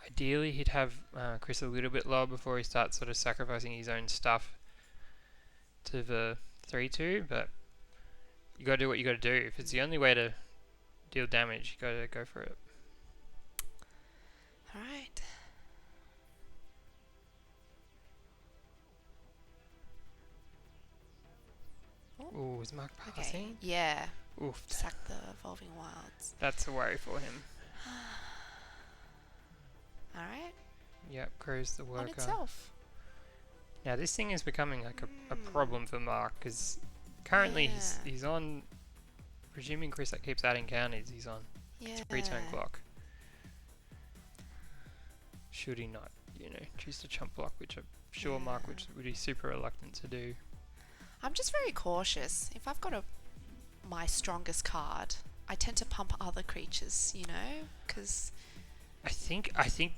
Ideally, he'd have Chris a little bit lower before he starts sort of sacrificing his own stuff to the 3/2, but you gotta do what you gotta do. If it's the only way to deal damage, you gotta go for it.
Alright.
Ooh, is Mark
Okay.
passing?
Yeah.
Oof,
Sack the Evolving Wilds.
that's a worry for him.
Alright.
Yep, Crow's the
On
worker.
itself.
Now this thing is becoming like a problem for Mark, because currently he's on, presuming Chris that keeps adding counters, he's on
Yeah.
return clock. Should he not, choose to chump block, which I'm sure Mark would be super reluctant to do.
I'm just very cautious. If I've got my strongest card, I tend to pump other creatures, because...
I think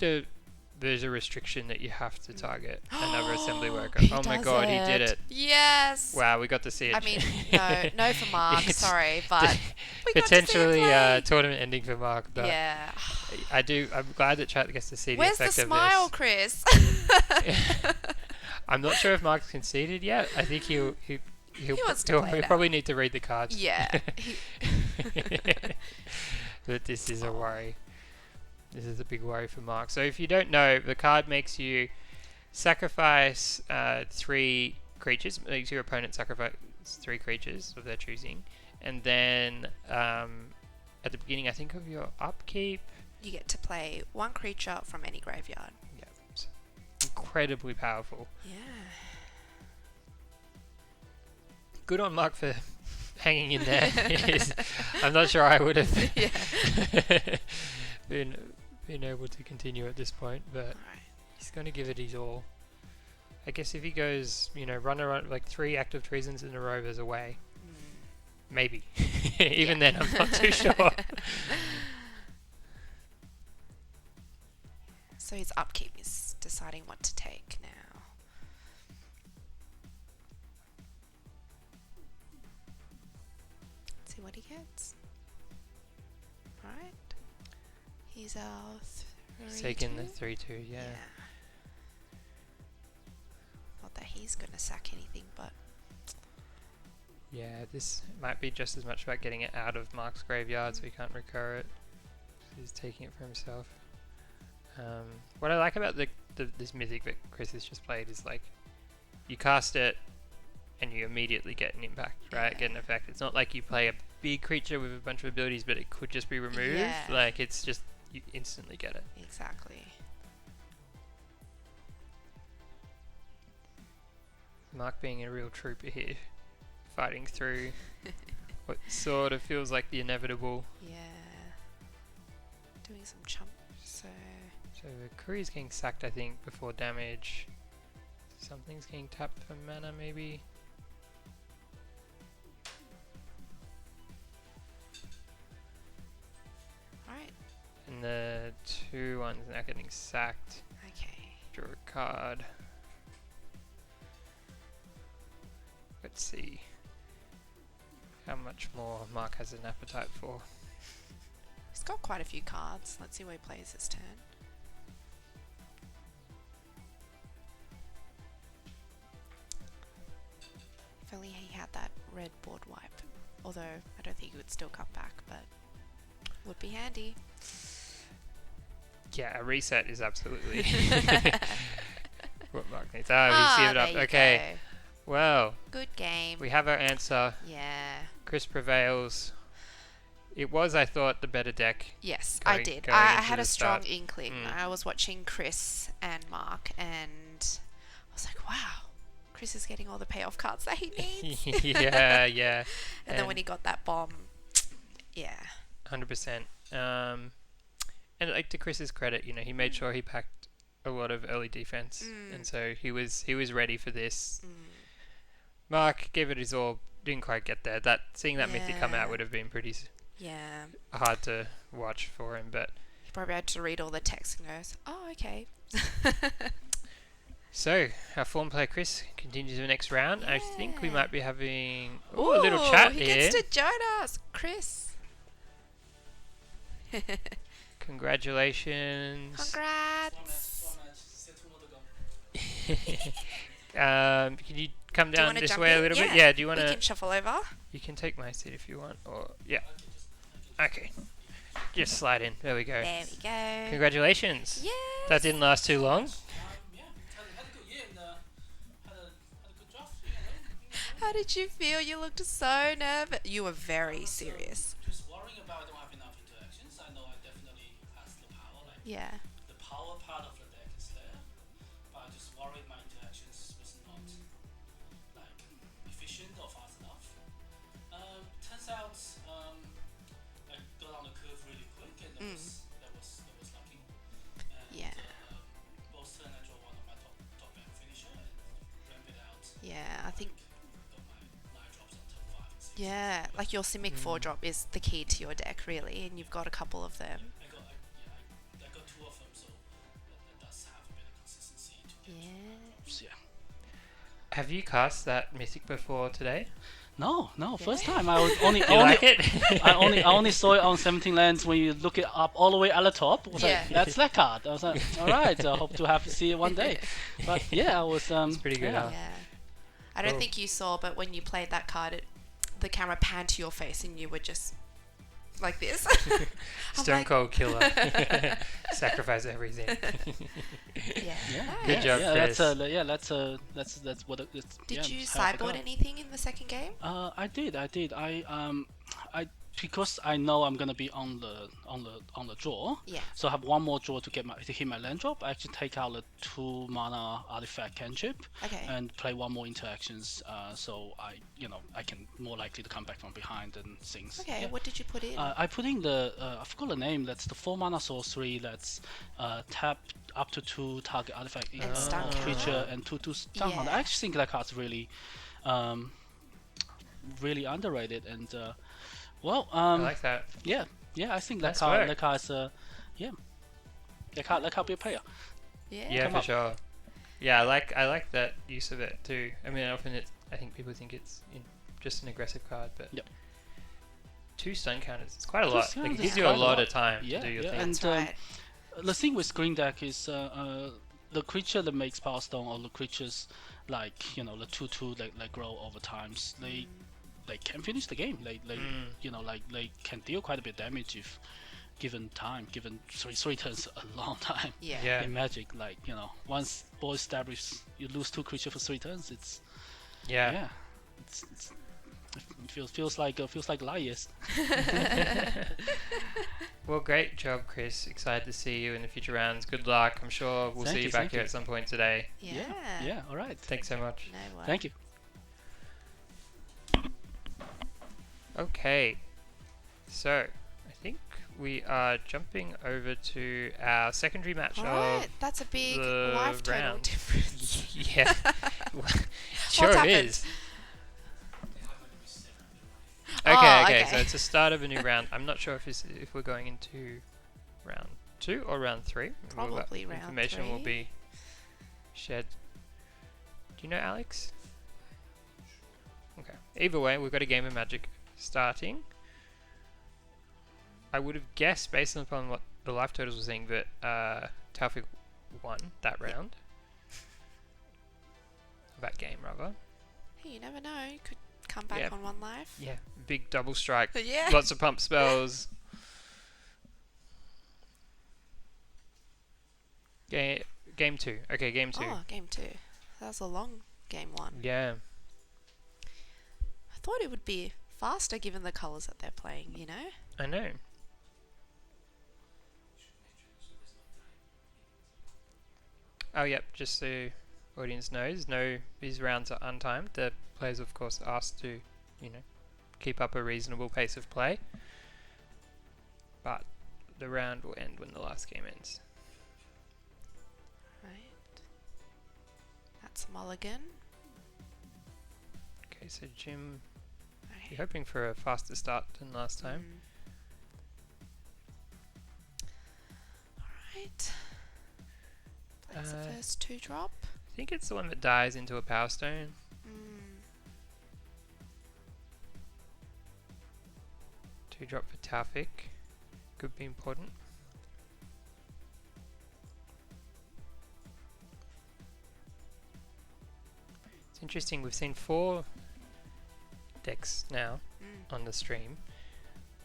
there's a restriction that you have to target another assembly worker.
He
Oh my
does
god, he did it.
Yes!
Wow, we got to see it.
I mean, no for Mark,
It's
sorry, but we got to see it
potentially
play.
tournament ending for Mark, but
Yeah.
I'm glad that chat gets to see the
Where's
effect
the
of
smile,
this.
Chris?
I'm not sure if Mark's conceded yet. I think he'll
wants to play it
probably need to read the cards.
Yeah.
But this is a worry. This is a big worry for Mark. So if you don't know, the card makes you sacrifice 3 creatures. Makes your opponent sacrifice 3 creatures of their choosing, and then at the beginning, I think, of your upkeep,
You get to play 1 creature from any graveyard.
yeah, it's incredibly powerful.
Yeah.
Good on Mark for hanging in there. I'm not sure I would have
Yeah.
been able to continue at this point, but
Alright.
he's going to give it his all. I guess if he goes, run around like 3 active treasons in a row, there's a way. Maybe. Even then, I'm not too sure.
So his upkeep is deciding what to take now. Let's see what he gets. Alright. He's our
He's taking the
3-2.
3-2, yeah.
Not that he's gonna sack anything, but
Yeah, this might be just as much about getting it out of Mark's graveyard so he can't recur it. He's taking it for himself. What I like about this mythic that Chris has just played is like you cast it and you immediately get an impact, right?
Yeah.
Get an effect. It's not like you play a big creature with a bunch of abilities but it could just be removed.
Yeah.
Like it's just you instantly get it.
exactly.
Mark being a real trooper here, fighting through what sort of feels like the inevitable.
Yeah. Doing some chump, so
So the Kuri's getting sacked, I think, before damage. Something's getting tapped for mana, maybe.
alright.
And the 2-1's now getting sacked.
Okay.
Draw a card. Let's see how much more Mark has an appetite for.
He's got quite a few cards. Let's see where he plays his turn. If only he had that red board wipe. Although I don't think he would still come back, but would be handy.
Yeah, a reset is absolutely what Mark needs. Ah, we
Ah,
see it up.
there you
Okay,
go.
well,
Good game.
we have our answer.
Yeah.
Chris prevails. It was, I thought, the better deck.
Yes, I
Going-
did.
going
I
into
had
the
a strong
start.
inkling.
Mm.
I was watching Chris and Mark, and I was like, wow, Chris is getting all the payoff cards that he needs.
Yeah, yeah.
And then when he got that bomb, yeah.
100%. And like to Chris's credit, he made sure he packed a lot of early defense, and so he was ready for this. Mark gave it his all, didn't quite get there. Seeing that mythic come out
Yeah.
would have been pretty
Yeah.
hard to watch for him, but
He probably had to read all the text and goes, oh, okay.
so our form player Chris continues to the next round. I think we
Yeah.
might be having a little chat
he
here.
gets to join us, Chris.
Congratulations.
Congrats.
Can you come
Do you
down
wanna
this
jump
way a
in?
little bit?
Yeah.
Yeah, do you want
We
to?
can shuffle over.
You can take my seat if you want, or yeah. Okay. Just slide in. There we go.
There we go.
Congratulations.
Yes.
That didn't last too long.
Yeah, had a good year and had a good draft.
How did you feel? You looked so nervous. You were very serious.
Just worrying about I don't have enough interactions. I know I definitely has the power. Like
Yeah.
the power part of the deck is there, but I just worried my interactions was not like efficient or fast enough. Turns out I got on the curve really quick, and that was lucky. And,
Yeah.
both turn I draw one of my top end finisher and ramp it out.
Yeah, I think.
Got my 9 drops on turn 5 and 6.
Yeah, like your Simic 4-drop is the key to your deck, really, and you've got a couple of them.
I got 2 of them, so that does have a bit of consistency to get
Yeah.
yeah.
Have you cast that mythic before today?
No, first
Yeah.
time. I was only
You like it?
I only saw it on 17 lands when you look it up all the way at the top. I was
Yeah.
like, that's that card. I was like, all right, I hope to have to see it one day. But yeah, I was
It's pretty good,
yeah.
huh?
Yeah. I don't
Cool.
think you saw, but when you played that card, the camera panned to your face and you were just like this. I'm
Stone
like,
Cold Killer. Sacrifice everything.
yeah.
Yeah.
Good
Nice.
job,
Yeah,
Chris.
that's what it's.
Did
yeah,
you
it's how I
sideboard
got.
anything in the second game?
I did. I because I know I'm gonna be on the draw.
Yeah.
So I have one more draw to hit my land drop. I actually take out the 2 mana artifact cantrip
Okay.
and play one more interactions. So I can more likely to come back from behind and things.
Okay.
Yeah.
What did you put in?
I put in the I forgot the name. That's the 4 mana sorcery. That's tap up to 2 target artifact
And stun
creature
counter.
and 2/2 stun counter.
Yeah.
I actually think that card's really really underrated and
I like that.
yeah, I think
Nice work.
that card's yeah, that card be a player.
Yeah.
Yeah,
Come
for
up.
sure. Yeah, I like that use of it too. I mean, often I think people think it's just an aggressive card, but
Yep.
2 stun counters. It's quite a
Two
lot.
stun
Like, it
counters
gives
is
you a
quite a
lot
lot.
of time
Yeah,
to do your
yeah,
thing.
and
That's right.
the thing with green deck is the creature that makes Power Stone or the creatures like the 2/2 like grow over times. They can finish the game. They they can deal quite a bit of damage if given time. Given three turns a long time.
Yeah.
Yeah.
In Magic, once ball established, you lose 2 creatures for 3 turns. It's
Yeah.
it feels like liars.
Well, great job, Chris. Excited to see you in the future rounds. Good luck. I'm sure we'll
Thank
see you
you,
back
thank
here
you.
at some point today.
Yeah.
Yeah. All right.
Thanks so much.
No worries.
Thank you.
Okay. So, I think we are jumping over to our secondary match
Alright, that's a big
the
life total
round.
difference.
Yeah. Sure
happened?
is.
Oh,
Okay, so
okay.
it's the start of a new round. I'm not sure if we're going into round 2 or round 3.
Probably round
Information will
3.
be shared. Do you know, Alex? Okay. Either way, we've got a game of Magic starting. I would have guessed, based upon what the life totals were saying, that Taufik won that round. That game, rather.
Hey, you never know. You could come back
Yeah.
on 1 life.
Yeah, big double strike.
Yeah.
Lots of pump spells. Game 2. Okay, game 2.
Oh, game 2. That was a long game 1.
Yeah.
I thought it would be faster given the colours that they're playing, you know?
I know. Oh, yep, just so audience knows, no, these rounds are untimed. The players, of course, are asked to, keep up a reasonable pace of play. But the round will end when the last game ends.
Right. That's Mulligan.
Okay, so Jim,
Okay.
you're hoping for a faster start than last time.
Alright. Plays the
Uh,
first 2 drop.
I think it's the one that dies into a Power Stone.
Mm.
2 drop for Taufik. Could be important. It's interesting, we've seen 4 decks now
Mm.
on the stream.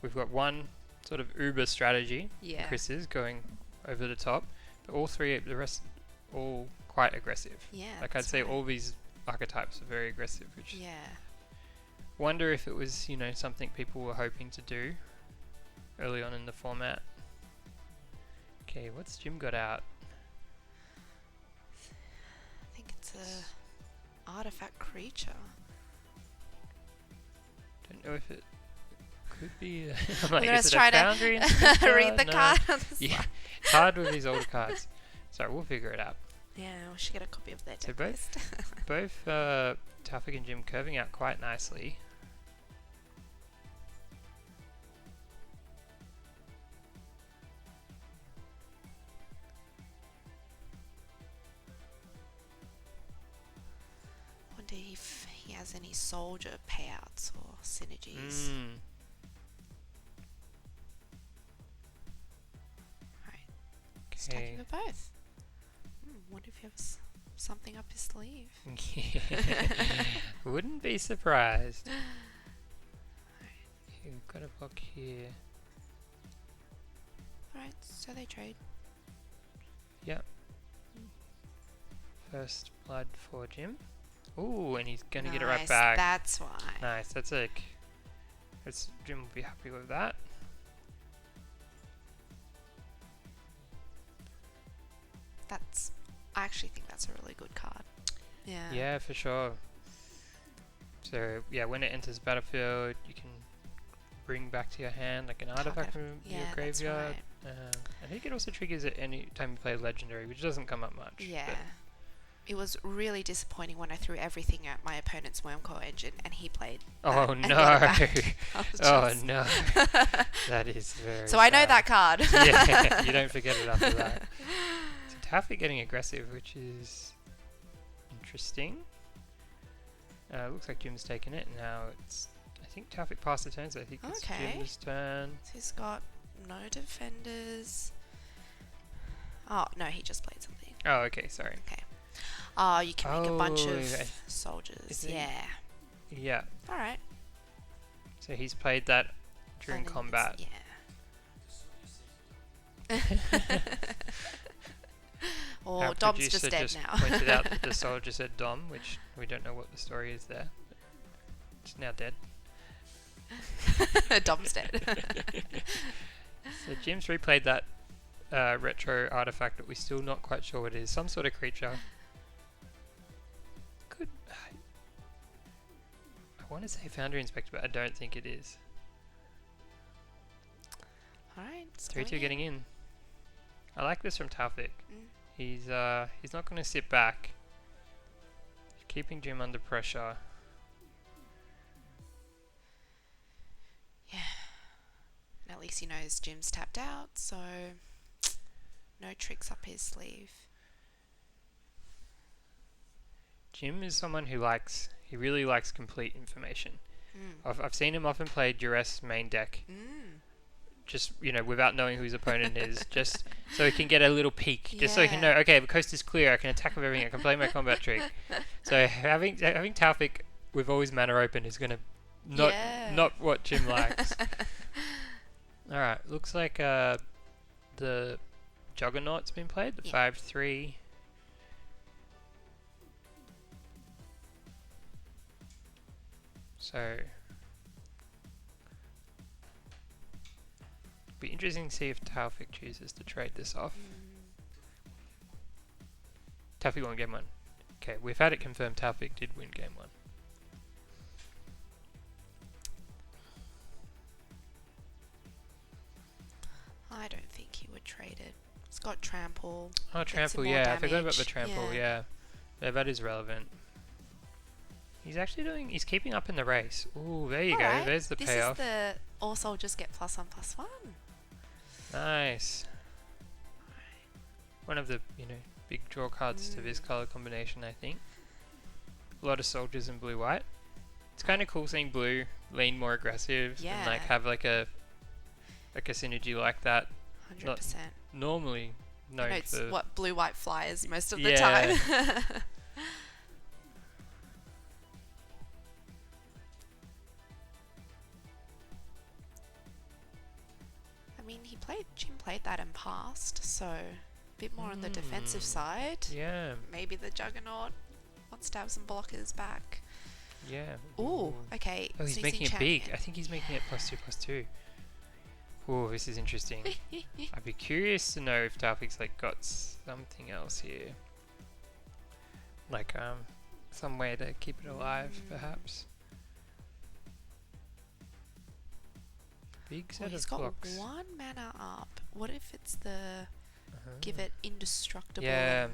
We've got one sort of uber strategy,
Yeah.
Chris's going over the top, but all 3, the rest, all quite aggressive.
Yeah.
Like I'd
that's
say
right.
all these archetypes are very aggressive, which
Yeah.
wonder if it was, something people were hoping to do early on in the format. Okay, what's Jim got out?
I think it's a artifact creature.
Don't know if it could be. I'm
We're
like,
gonna
is it
try
a
to
Foundry Inspector?
read the
No.
card on the
Yeah,
side.
it's hard with these older cards. So we'll figure it out.
Yeah, we should get a copy of their
So
deck
both-
list.
Both Taufik and Jim curving out quite nicely.
Wonder if he has any soldier payouts or synergies.
Mm.
Right. Stacking
Okay.
for both. Wonder if he has something up his sleeve.
Wouldn't be surprised. Okay, we've got a block here.
Alright, so they trade.
First blood for Jim. Ooh, and he's gonna
Nice,
get it right back.
That's why.
Nice. That's Jim will be happy with that.
I actually think that's a really good card. Yeah.
Yeah, for sure. So yeah, when it enters battlefield, you can bring back to your hand like an artifact from your
that's
graveyard.
right.
I think it also triggers it any time you play legendary, which doesn't come up much.
Yeah.
but-
It was really disappointing when I threw everything at my opponent's Wormcore engine and he played.
Oh
that and
no!
got it back. I was
Oh
just-
no! That is very.
So I know
sad.
that card.
Yeah, you don't forget it after that. So Taffy getting aggressive, which is interesting. Looks like Jim's taken it. Now it's, I think Taffy passed the turn, so I think it's
Okay.
Jim's turn.
So he's got no defenders. Oh, no, he just played something.
Oh, okay, sorry.
Oh, you can make a bunch
Oh,
of
okay.
soldiers.
Is it-
Yeah.
Yeah,
Alright.
so he's played that during combat.
Yeah. Or
Our
Dom's
producer
just dead
just
now.
pointed out that the soldier said Dom, which we don't know what the story is there. It's now dead.
Dom's dead.
So Jim's replayed that retro artifact, but we're still not quite sure what it is. Some sort of creature. Could I want to say Foundry Inspector, but I don't think it is.
Alright.
3-2 getting in. I like this from Taufik.
Mm.
He's not going to sit back. He's keeping Jim under pressure.
Yeah. And at least he knows Jim's tapped out, so no tricks up his sleeve.
Jim is someone who really likes complete information.
Mm.
I've seen him often play Duress main deck,
Mm.
just without knowing who his opponent is, just so he can get a little peek, just so he can know,
Yeah.
okay, the coast is clear, I can attack with everything, I can play my combat trick. So having Taufik with all his mana open is gonna not what Jim likes. All right, looks like the Juggernaut's been played, the
Yeah.
5/3. So be interesting to see if Taufik chooses to trade this off. Taufik won game 1. Okay, we've had it confirmed Taufik did win game 1.
I don't think he would trade it. It's got trample.
Oh,
Gets
trample,
more
yeah. I forgot about the
damage,
trample,
yeah.
yeah. That is relevant. He's keeping up in the race. Ooh, there you go.
Alright,
There's the
this
payoff.
is the all soldiers get +1/+1.
Nice. One of the, big draw cards to this color combination, I think. A lot of soldiers in blue-white. It's kind of cool seeing blue lean more aggressive and
Yeah.
have like a synergy like that.
100%.
Normally
I
known
know it's
for
what blue-white flyers most of the
Yeah.
time. I mean, Jim played that and passed, so a bit more on the defensive side.
Yeah,
Maybe the Juggernaut wants to have some blockers back.
yeah.
Ooh, okay.
Oh, he's
CC
making it big.
champion.
I think he's making it +2/+2. Ooh, this is interesting. I'd be curious to know if Taufik's got something else here. Like some way to keep it alive, perhaps. Big
Well,
set
he's
of
got
blocks.
1 mana up. What if it's the give
Uh-huh.
it indestructible?
Yeah.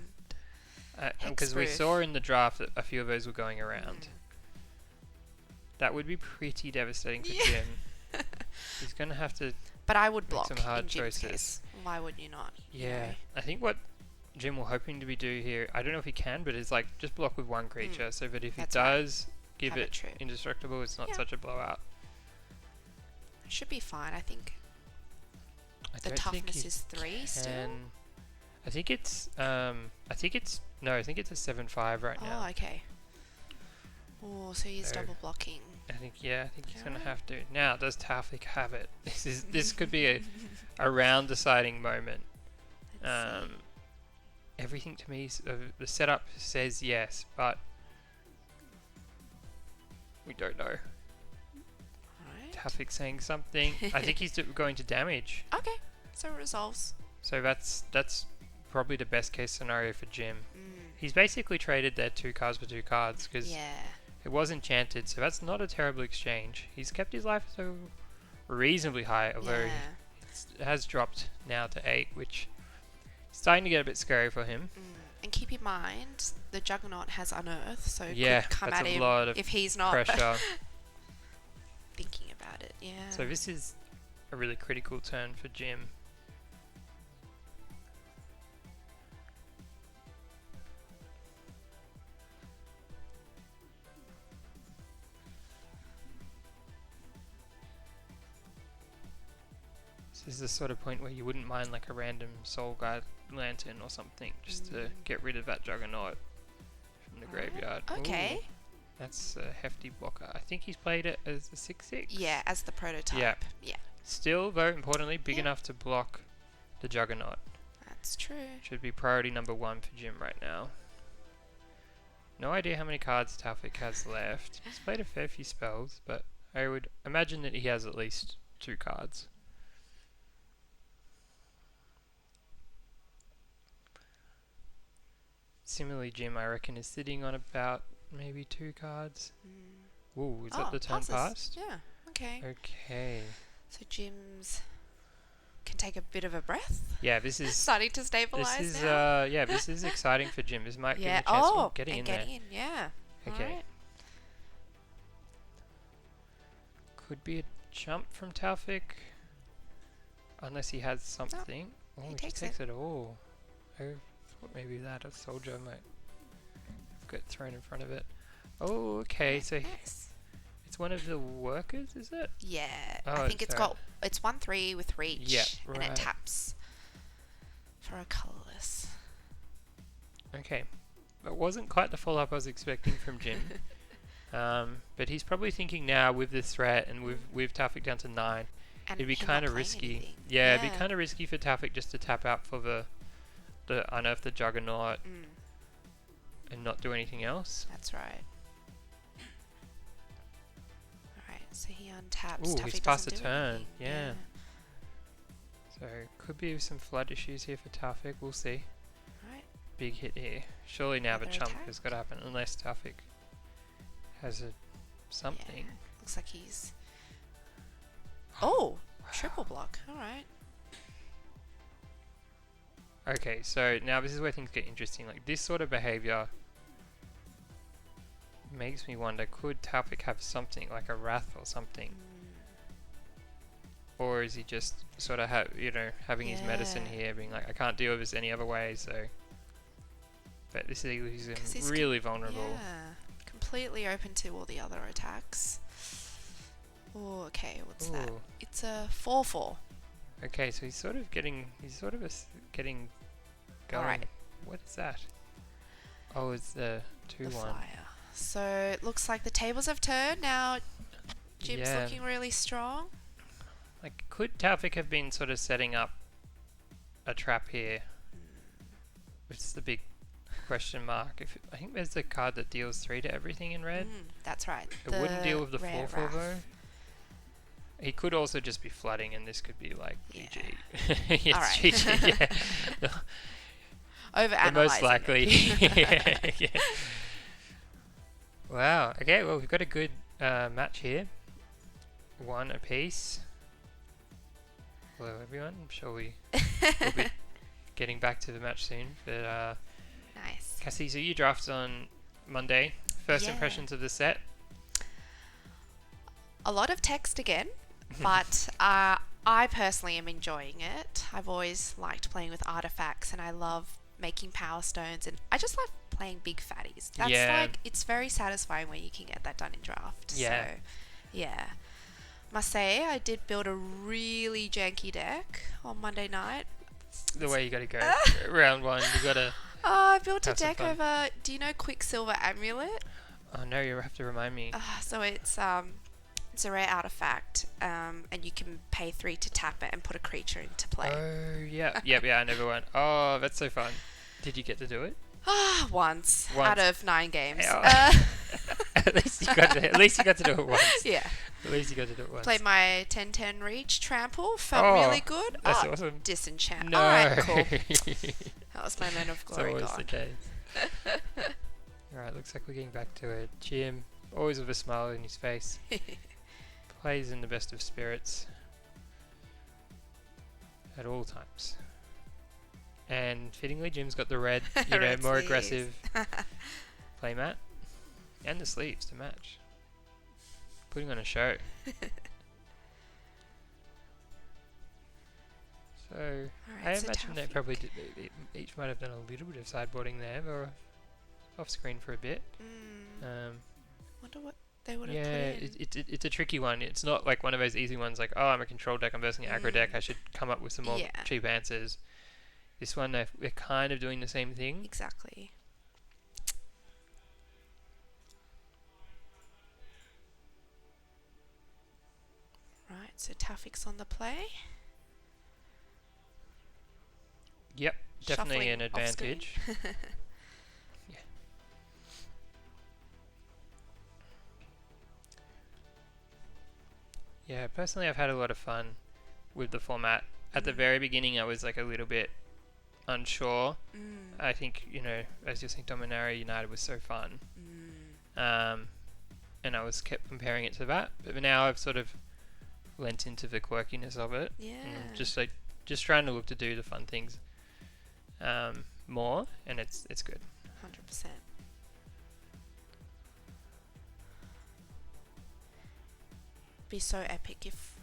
and
Because we
hexproof?
saw in the draft that a few of those were going around.
Mm.
That would be pretty devastating for
Yeah.
Jim. He's gonna have to.
But I would
Make
block
some hard
in Jim's
choices.
case. Why would you not? you
Yeah,
know?
I think what Jim will hoping to be do here, I don't know if he can, but is just block with one creature, so that if he
That's right.
does give
Have it
it
true.
indestructible, it's not
Yeah.
such a blowout.
It should be fine. I think
I
the
don't think
toughness
he
is 3 still.
can. I think it's no, I think it's a 7/5 right
Oh,
now.
okay. Oh, so he's
So-
double blocking.
I think he's gonna
Alright.
have to. Now, does Taufik have it? This could be a round deciding moment.
Let's see.
Everything to me, the setup says yes, but we don't know.
Alright.
Taufik's saying something. I think he's going to damage.
Okay, so it resolves.
So that's probably the best case scenario for Jim.
Mm.
He's basically traded their 2 cards for 2 cards because
Yeah.
it was enchanted, so that's not a terrible exchange. He's kept his life so reasonably high, although
Yeah.
it has dropped now to 8, which is starting to get a bit scary for him.
And keep in mind, the Juggernaut has Unearth, so it
Yeah,
could come
that's
at
a
him
lot of
if he's not
Pressure.
thinking about it. Yeah.
So this is a really critical turn for Jim. This is the sort of point where you wouldn't mind like a random Soul Guide Lantern or something, just to get rid of that Juggernaut from the
Alright,
graveyard.
okay.
Ooh, that's a hefty blocker. I think he's played it as the 6/6.
Yeah, as the prototype.
Yeah.
Yeah,
Still, very importantly, big
Yeah.
enough to block the Juggernaut.
that's true.
Should be priority number 1 for Jim right now. No idea how many cards Taufik has left. He's played a fair few spells, but I would imagine that he has at least 2 cards. Similarly, Jim, I reckon, is sitting on about maybe 2 cards. Ooh, is that the turn
passes.
passed?
Yeah, okay.
Okay.
So Jim's can take a bit of a breath.
Yeah, this is
Starting to stabilize
this is
now.
this is exciting for Jim. This might give
Yeah.
him a chance
Oh,
of getting in
and
there.
getting in. Yeah.
Okay.
Alright.
Could be a jump from Taufik. Unless he has something. Oh,
he
he
takes
just takes it all. I thought maybe that a soldier might get thrown in front of it. Oh, okay, so
Nice.
it's one of the workers, is it?
Yeah.
Oh,
I think it's
sorry.
it's 1/3 with reach.
Yeah,
And
right.
it taps for a colourless.
Okay. It wasn't quite the follow-up I was expecting from Jim. But he's probably thinking now with this threat and with Taufik down to 9,
And
it'd be
him not
kind of
playing
risky.
anything.
Yeah, it'd be kind of risky for Taufik just to tap out for the Unearth the Juggernaut and not do anything else.
That's right. Alright, so he untaps.
Ooh,
Taufik
he's passed
doesn't
a
do
turn,
anything.
yeah. So could be some flood issues here for Taufik. We'll see.
Right.
Big hit here. Surely now the
Another
chump
attack.
has got to happen unless Taufik has something.
Yeah. Looks like he's. Oh! Triple block. Alright.
Okay, so now this is where things get interesting. Like this sort of behavior makes me wonder: could Taufik have something like a wrath or something, or is he just sort of having his medicine
Yeah.
here, being like, I can't deal with this any other way, so. But this leaves him
'Cause he's
really vulnerable.
Yeah. Completely open to all the other attacks. Oh, okay. What's that?
Ooh.
It's a 4/4.
Okay, so he's getting going.
Alright.
What is that? Oh, it's the
The
2/1.
flyer. So it looks like the tables have turned. Now Jim's
Yeah.
looking really strong.
Like, could Taufik have been sort of setting up a trap here? Which is the big question mark. I think there's a card that deals 3 to everything in red.
That's right.
It wouldn't deal with the
rare
4/4
wrath.
though. He could also just be flooding, and this could be like
Yeah.
GG. Yes,
Alright.
GG. Yeah.
Over
The most likely. Yeah. Wow. Okay. Well, we've got a good match here. 1 apiece. Hello, everyone. I'm sure we'll be getting back to the match soon. But
Nice.
Cassie, so you drafted on Monday. First
Yeah.
impressions of the set.
A lot of text again, but I personally am enjoying it. I've always liked playing with artifacts, and I love making power stones, and I just love playing big fatties. That's
Yeah.
like, it's very satisfying when you can get that done in draft.
Yeah.
So, yeah. Must say, I did build a really janky deck on Monday night.
The way you got to go. Round 1, you got to.
I built a
Have some
deck
fun.
over, do you know Quicksilver Amulet?
Oh no, you have to remind me.
So it's a rare artifact, and you can pay 3 to tap it and put a creature into play.
Oh yeah, yeah. I never won. Oh, that's so fun. Did you get to do it?
Once
Once.
out of 9 games.
At least you got to do it once.
Yeah.
At least you got to do it once.
Played my 10/10 reach trample. Felt
Oh,
really good.
That's awesome.
Disenchant.
No.
Alright, cool. That was my moment of
It's
glory
always the
gone.
case. Alright, looks like we're getting back to it. Jim, always with a smile on his face. Plays in the best of spirits. At all times. And fittingly, Jim's got the red,
Red
more
sleeves.
aggressive playmat. And the sleeves to match. Putting on a show. So, I
Alright, so
imagine they
Taufik.
probably each might have done a little bit of sideboarding there, or off screen for a bit.
Wonder what they would have
Yeah,
put in.
it's a tricky one. It's not like one of those easy ones like, oh, I'm a control deck, I'm versing an aggro deck, I should come up with some more
Yeah.
cheap answers. This one, they're kind of doing the same thing.
Exactly. Right, so Taufik's on the play.
Yep, definitely
Shuffling
an
off screen.
advantage. Yeah. Yeah, personally, I've had a lot of fun with the format. At the very beginning, I was like a little bit unsure. I think, as you're saying, Dominaria United was so fun. And I was kept comparing it to that. But now I've sort of lent into the quirkiness of it.
Yeah.
Just trying to look to do the fun things more, and it's good.
100%. Be so epic if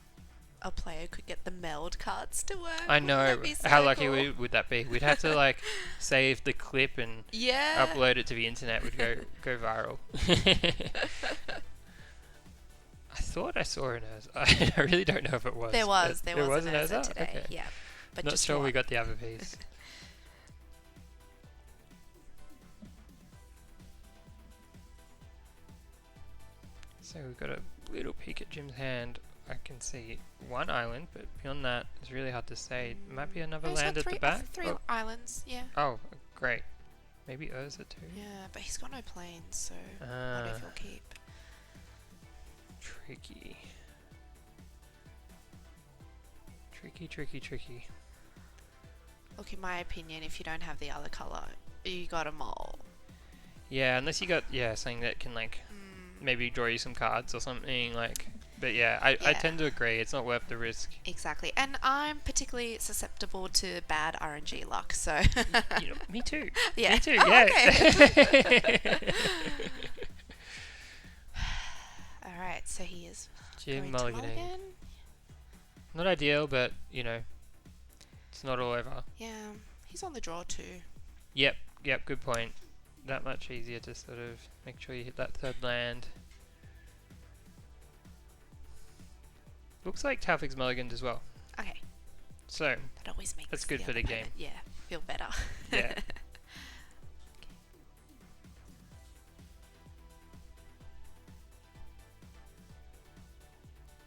a player could get the meld cards to work.
I
Wouldn't
know.
that be so
How lucky
cool?
would that be? We'd have to like save the clip and
Yeah.
upload it to the internet. Would go viral. I thought I saw an Urza. I really don't know if it was.
There was
an
an Urza today.
Okay.
Yeah. But
Not
just
sure we
one.
got the other piece. So we've got a little peek at Jim's hand. I can see one island, but beyond that, it's really hard to say. It might be another
He's got
land at the
three-
back.
Three islands, yeah.
Oh, great. Maybe Urza too.
Yeah, but he's got no planes, so what
Ah,
if he'll keep?
tricky. Tricky.
Look, in my opinion, if you don't have the other colour, you got a mole.
Yeah, unless you got something that can like maybe draw you some cards or something like. But yeah, I
Yeah.
tend to agree. It's not worth the risk.
Exactly. And I'm particularly susceptible to bad RNG luck, so
Me too.
yeah.
Me too.
Oh,
Yeah.
okay. Alright, so he is
Jim
going to
mulliganing.
mulligan.
Not ideal, but it's not all over.
Yeah, he's on the draw too.
Yep. Good point. That much easier to sort of make sure you hit that third land. Looks like Taufik's mulliganed as well.
Okay,
So
that always makes
That's good for
other
the game.
opponent, yeah, feel better.
yeah.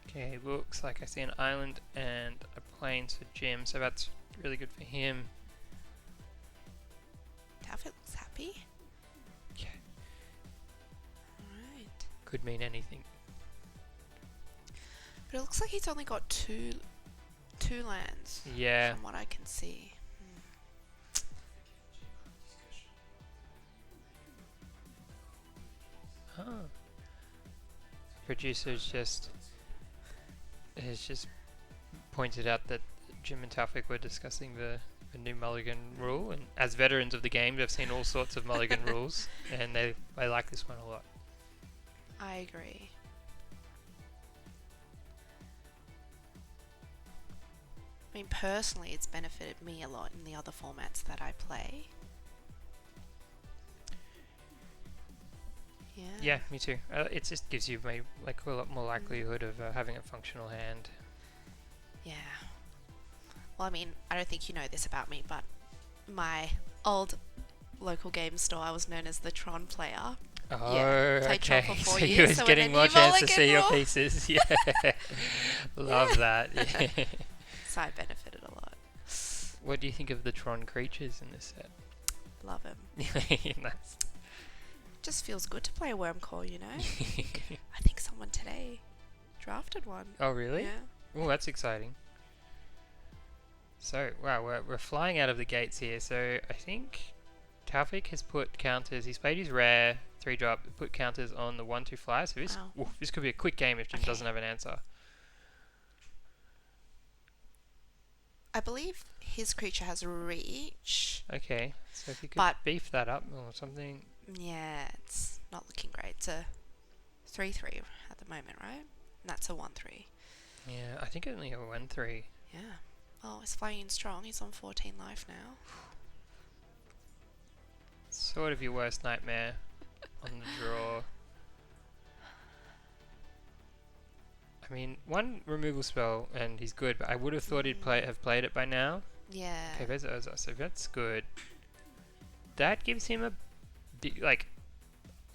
Okay, looks like I see an island and a plains for Jim, so that's really good for him.
Taufik looks happy.
Okay.
Alright.
Could mean anything.
But it looks like he's only got two lands
Yeah.
from what I can see.
Huh. Producer's has just pointed out that Jim and Taufik were discussing the new mulligan rule, and as veterans of the game, they've seen all sorts of mulligan rules, and they like this one a lot.
I agree. I mean, personally, it's benefited me a lot in the other formats that I play. Yeah.
Yeah, me too. It just gives you like a lot more likelihood of having a functional hand.
Yeah. Well, I mean, I don't think you know this about me, but my old local game store, I was known as the Tron player.
Oh,
played Tron
okay.
for 4
So you
years,
was
so when
getting
the
more
new
chance to
Mulligan
see your
rule-
pieces. Yeah. Love that. Yeah.
So I benefited a lot.
What do you think of the Tron creatures in this set?
Love him.
Nice.
Just feels good to play a worm core, you know? I think someone today drafted one.
Oh, really?
Yeah.
Oh, that's exciting. So, wow, we're flying out of the gates here. So, I think Taufik has put counters. He's played his rare 3-drop, put counters on the 1-2 flyer. So,
Wow.
this could be a quick game if Jim
Okay.
doesn't have an answer.
I believe his creature has reach.
Okay, so if you could
But-
beef that up or something.
Yeah, it's not looking great. It's a 3/3 at the moment, right? And that's a 1/3.
Yeah, I think only a 1-3.
Yeah. Oh, he's flying in strong. He's on 14 life now.
Sort of your worst nightmare on the draw. I mean, one removal spell and he's good, but I would have thought he'd have played it by now.
Yeah.
Okay, there's Urza, so that's good. That gives him a it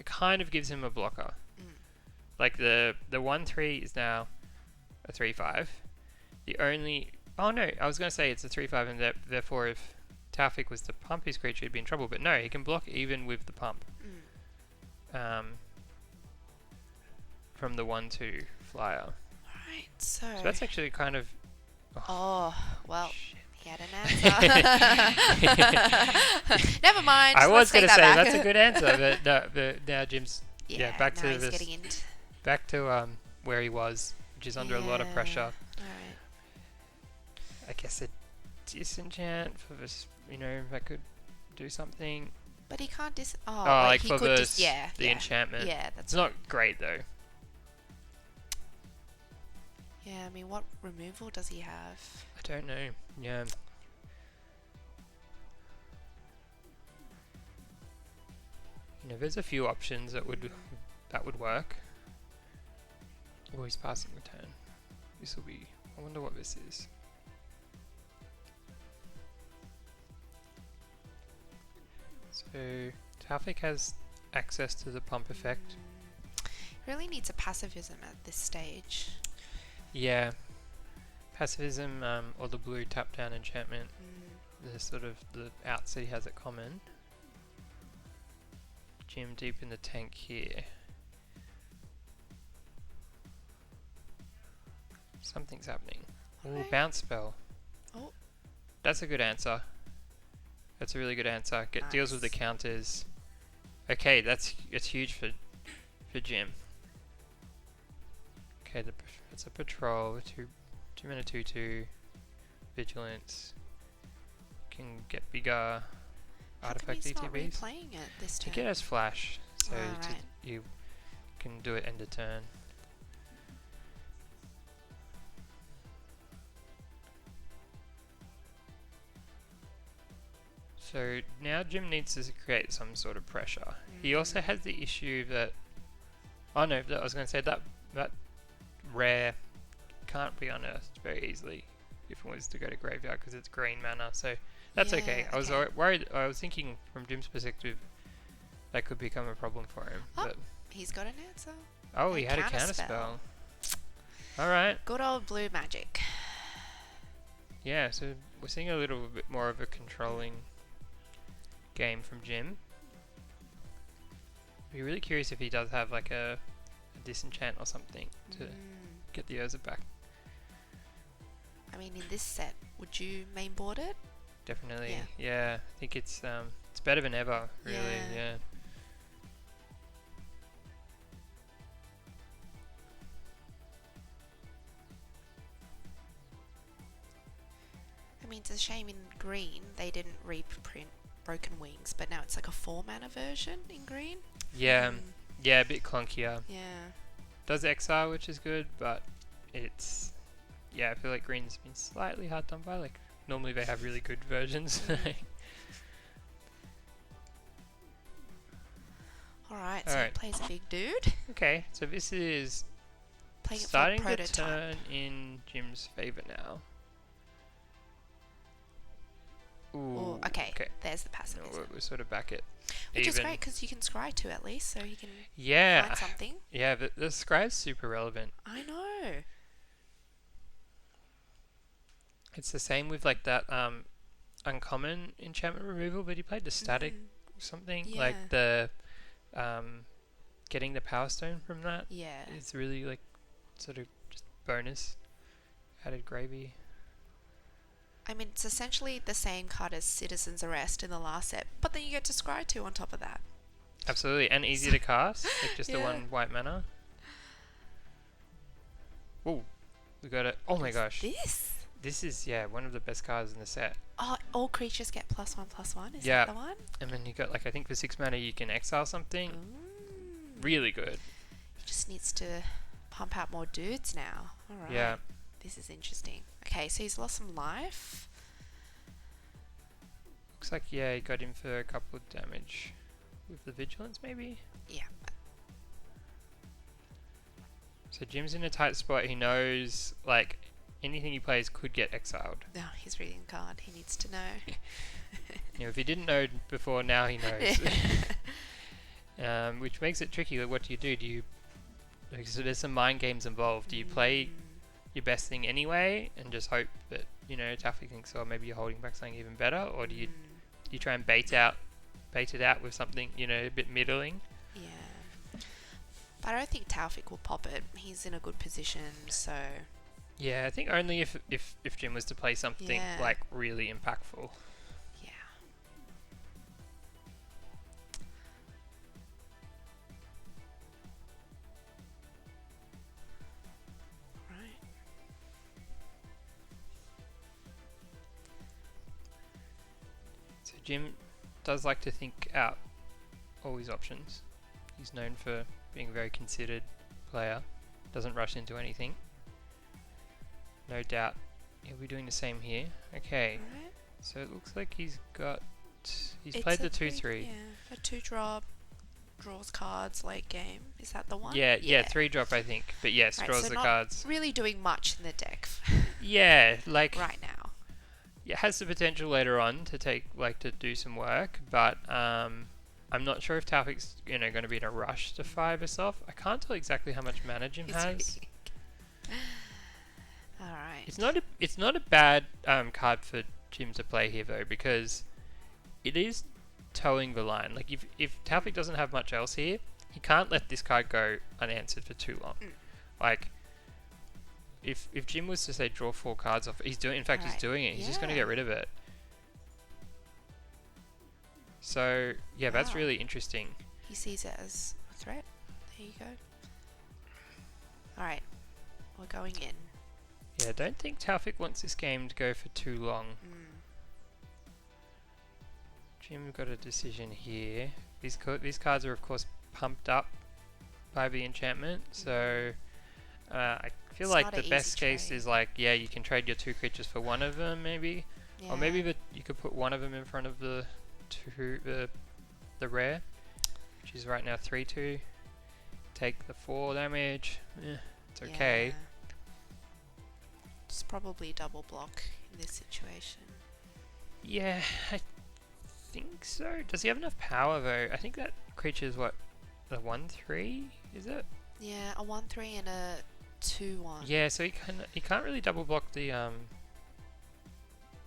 kind of gives him a blocker.
Mm.
Like the 1-3 is now a 3/5. Oh no, I was gonna say it's a 3/5, and therefore if Taufik was to pump his creature, he'd be in trouble. But no, he can block even with the pump.
Mm.
From the 1-2 flyer.
Right, so.
So that's actually kind of.
Oh, well,
Shit.
he had an answer. Never mind.
I was
let's take
gonna
that
say
back.
that's a good answer, but now Jim's back
now
to
he's
this.
getting into.
Back to where he was, which is under a lot of pressure.
Alright.
I guess a disenchant for this, that could do something.
But he can't
Oh,
wait,
like
he
for
could
the enchantment.
Yeah,
It's
that's
not great though.
Yeah, I mean, what removal does he have?
I don't know. Yeah. There's a few options that would work. Oh, he's passing the turn. This will be. I wonder what this is. So Taufik has access to the pump effect.
Really needs a pacifism at this stage.
Yeah. Pacifism, or the blue tap down enchantment. The sort of the outs that he has at common. Jim deep in the tank here. Something's happening. Ooh,
Alright.
bounce spell.
Oh.
That's a good answer. That's a really good answer. Deals with the
Nice.
counters. Okay, it's huge for Jim. Okay, it's a patrol. 2 mana 2/2. Vigilance. Can get bigger
How come
artifact
he's not
ETBs.
replaying it this
I
turn?
think it has flash, so
Alright.
you can do it end of turn. So now Jim needs to create some sort of pressure. He also has the issue that I was going to say that rare can't be unearthed very easily if it was to go to graveyard because it's green mana. So that's okay.
Yeah,
I was
okay.
worried. I was thinking from Jim's perspective that could become a problem for him.
Oh.
But
He's got an answer.
he
a
had a
counterspell.
counterspell. All right.
Good old blue magic.
Yeah. So we're seeing a little bit more of a controlling game from Jim. Be really curious if he does have like a disenchant or something to get the Urza back.
I mean, in this set, would you mainboard it?
Definitely.
Yeah.
Yeah. I think it's better than ever. Really.
Yeah.
Yeah.
I mean, it's a shame in green they didn't reprint Broken Wings, but now it's like a 4-mana version in green.
Yeah.
Mm,
Yeah. A bit clunkier.
yeah.
Does exile, which is good, but it's I feel like green's been slightly hard done by. Like normally they have really good versions.
Alright, so
Alright.
he plays a big dude.
Okay, so this is
Playing it
starting
for a
to
prototype.
turn in Jim's favor now.
Ooh, okay. There's the passive.
No, we're sort of back at
Which is
even.
great because you can scry 2 at least, so you can
Yeah.
find something.
Yeah, but the scry is super relevant.
I know.
It's the same with like that uncommon enchantment removal, but he played the static something
Yeah.
like the getting the power stone from that.
Yeah.
It's really like sort of just bonus added gravy.
I mean, it's essentially the same card as Citizen's Arrest in the last set, but then you get to scry 2 on top of that.
Absolutely, and easy to cast, like just the
Yeah.
one white mana. Ooh, we got it. Oh my gosh,
This?
is one of the best cards in the set.
Oh, all creatures get +1/+1. Is
Yeah.
that the one?
And then you got like I think for 6 mana you can exile something.
Ooh.
Really good.
He just needs to pump out more dudes now. All right.
Yeah.
This is interesting. Okay, so he's lost some life.
Looks like he got him for a couple of damage with the vigilance maybe.
Yeah.
So Jim's in a tight spot. He knows like anything he plays could get exiled.
No, he's reading the card. He needs to know.
If he didn't know before, now he knows. Which makes it tricky. Like, what do? Do you so there's some mind games involved. Do you play your best thing anyway and just hope that Taffy thinks, oh, maybe you're holding back something even better, or do you try and bait it out with something a bit middling?
Yeah. But I don't think Taufik will pop it. He's in a good position, so
Yeah, I think only if Jim was to play something
Yeah.
like really impactful.
yeah. Right.
So Jim does like to think out all his options. He's known for being a very considered player. Doesn't rush into anything. No doubt he'll be doing the same here. Okay,
Right.
so it looks like he's played
It's
the
a
2/3.
Yeah, a 2-drop, draws cards late game. Is that the one?
Yeah, 3-drop I think. But yes,
Right,
draws
so
the
not
cards.
really doing much in the deck
Yeah, like
right now.
it has the potential later on to to do some work, but I'm not sure if Taufik's going to be in a rush to fire this off. I can't tell exactly how much mana Jim has.
All right.
It's not a bad card for Jim to play here though, because it is towing the line. Like if Taufik doesn't have much else here, he can't let this card go unanswered for too long. Like if Jim was to say draw 4 cards off, he's doing. In fact, he's
Right.
doing it. He's just going to
Yeah.
get rid of it. So yeah, that's
Wow.
really interesting.
He sees it as a threat. There you go. All right. We're going in.
Yeah, I don't think Taufik wants this game to go for too long. Jim got a decision here. These cards are of course pumped up by the enchantment, so I feel
It's
like
not
the
an
best
easy
case
trade.
is like you can trade your 2 creatures for one of them maybe,
Yeah.
or maybe you could put one of them in front of the rare, which is right now 3/2. Take the 4 damage. It's okay.
Yeah. Just probably double block in this situation.
Yeah, I think so. Does he have enough power though? I think that creature is what, a 1/3, is it?
Yeah, a 1/3 and a 2/1.
Yeah, so he can't really double block the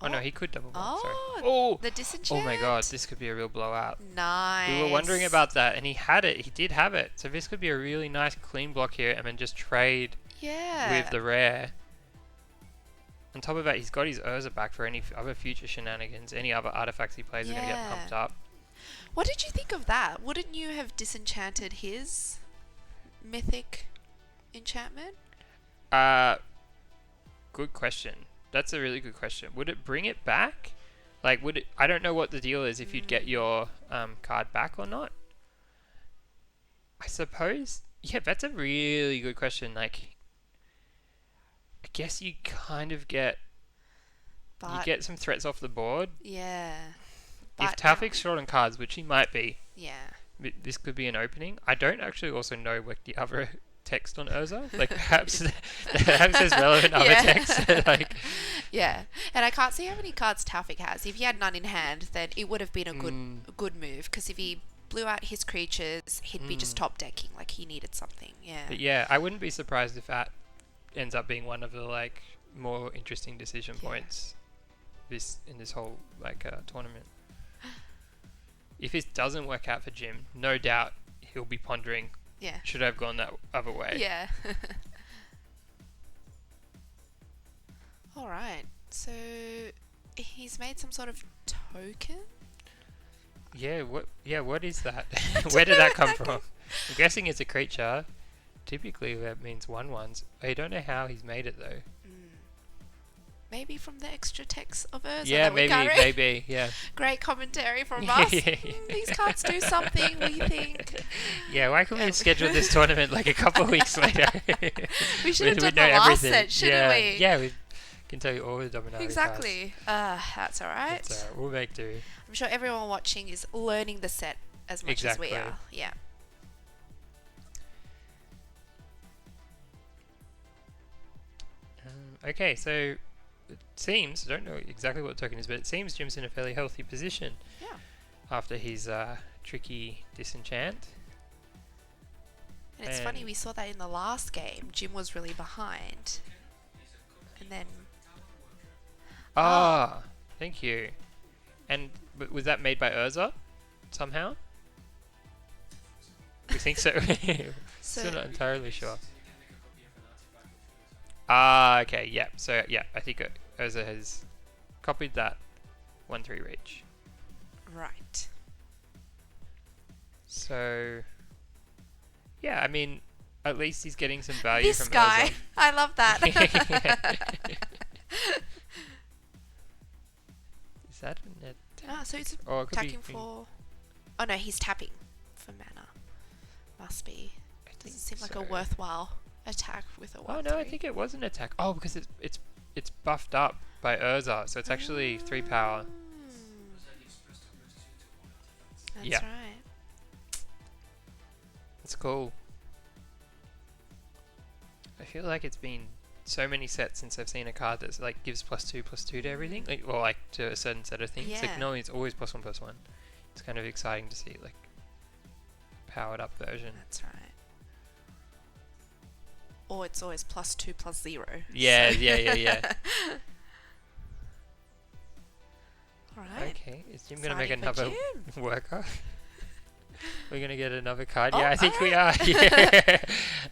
Oh no, he could double block. Sorry.
Oh,
Oh,
the disenchant.
oh my God, this could be a real blowout.
Nice.
We were wondering about that, and he had it. He did have it. So this could be a really nice clean block here, and then just trade
Yeah.
with the rare. On top of that, he's got his Urza back for any other future shenanigans. Any other artifacts he plays are going to get
Yeah.
pumped up.
What did you think of that? Wouldn't you have disenchanted his mythic enchantment?
Good question. That's a really good question. Would it bring it back? Like, would it? I don't know what the deal is if you'd get your card back or not. I suppose. Yeah, that's a really good question. Like, I guess you kind of get some threats off the board.
Yeah.
If Taufik's short on cards, which he might be,
Yeah.
this could be an opening. I don't actually also know what the other text on Urza. Like perhaps there's relevant other
Yeah.
text. Like
Yeah, and I can't see how many cards Taufik has. If he had none in hand, then it would have been a good move. Because if he blew out his creatures, he'd be just top decking. Like he needed something. Yeah.
but yeah, I wouldn't be surprised if that ends up being one of the like more interesting decision
Yeah.
points in this whole like tournament. If it doesn't work out for Jim, no doubt he'll be pondering,
Yeah.
should I have gone that other way?
Yeah. All right. So he's made some sort of token.
Yeah. What is that? Where did that come from? I'm guessing it's a creature. Typically that means 1/1s. I don't know how he's made it though.
Maybe from the extra text of Urza
Yeah,
that we carry.
maybe, yeah.
Great commentary from
Yeah,
us.
yeah,
These cards do something, we think.
Yeah, why couldn't
Yeah.
we schedule this tournament like a couple of weeks later?
We should have
We
done
know
the last
everything.
set, shouldn't
yeah.
we?
Yeah, we can tell you all the Dominaria cards.
Exactly. That's all right.
It's alright, we'll make do.
I'm sure everyone watching is learning the set as much as we
Exactly.
are. Yeah.
Okay, so it seems, I don't know exactly what the token is, but it seems Jim's in a fairly healthy position.
Yeah.
After his tricky disenchant.
And it's funny,
And-
we saw that in the last game. Jim was really behind. And then,
Ah, thank you. And was that made by Urza somehow? We think so. Still not entirely sure. Ah, okay, yeah. So yeah, I think Urza has copied that 1/3 reach.
right.
So yeah, I mean, at least he's getting some value
This
from
guy.
Urza.
I love that.
Is that an attack?
So it's
Or it could be
attacking for... Oh no, he's tapping for mana. Must be.
I
Doesn't
think
seem like a
so.
worthwhile attack with a 1/3.
Oh no, I think it was an attack. Oh, because it's buffed up by Urza, so it's actually 3 power.
That's
Yeah.
right.
It's cool. I feel like it's been so many sets since I've seen a card that's like gives +2/+2 to everything, like or like to a certain set of things.
Yeah.
Like normally it's always +1/+1. It's kind of exciting to see like powered up version.
That's right. Or it's always +2/+0.
Yeah,
so-
yeah.
Alright.
Okay, is Jim gonna make
Exciting for
another
Jim.
worker? We're gonna get another card.
Oh,
Yeah, I think we are. Yeah.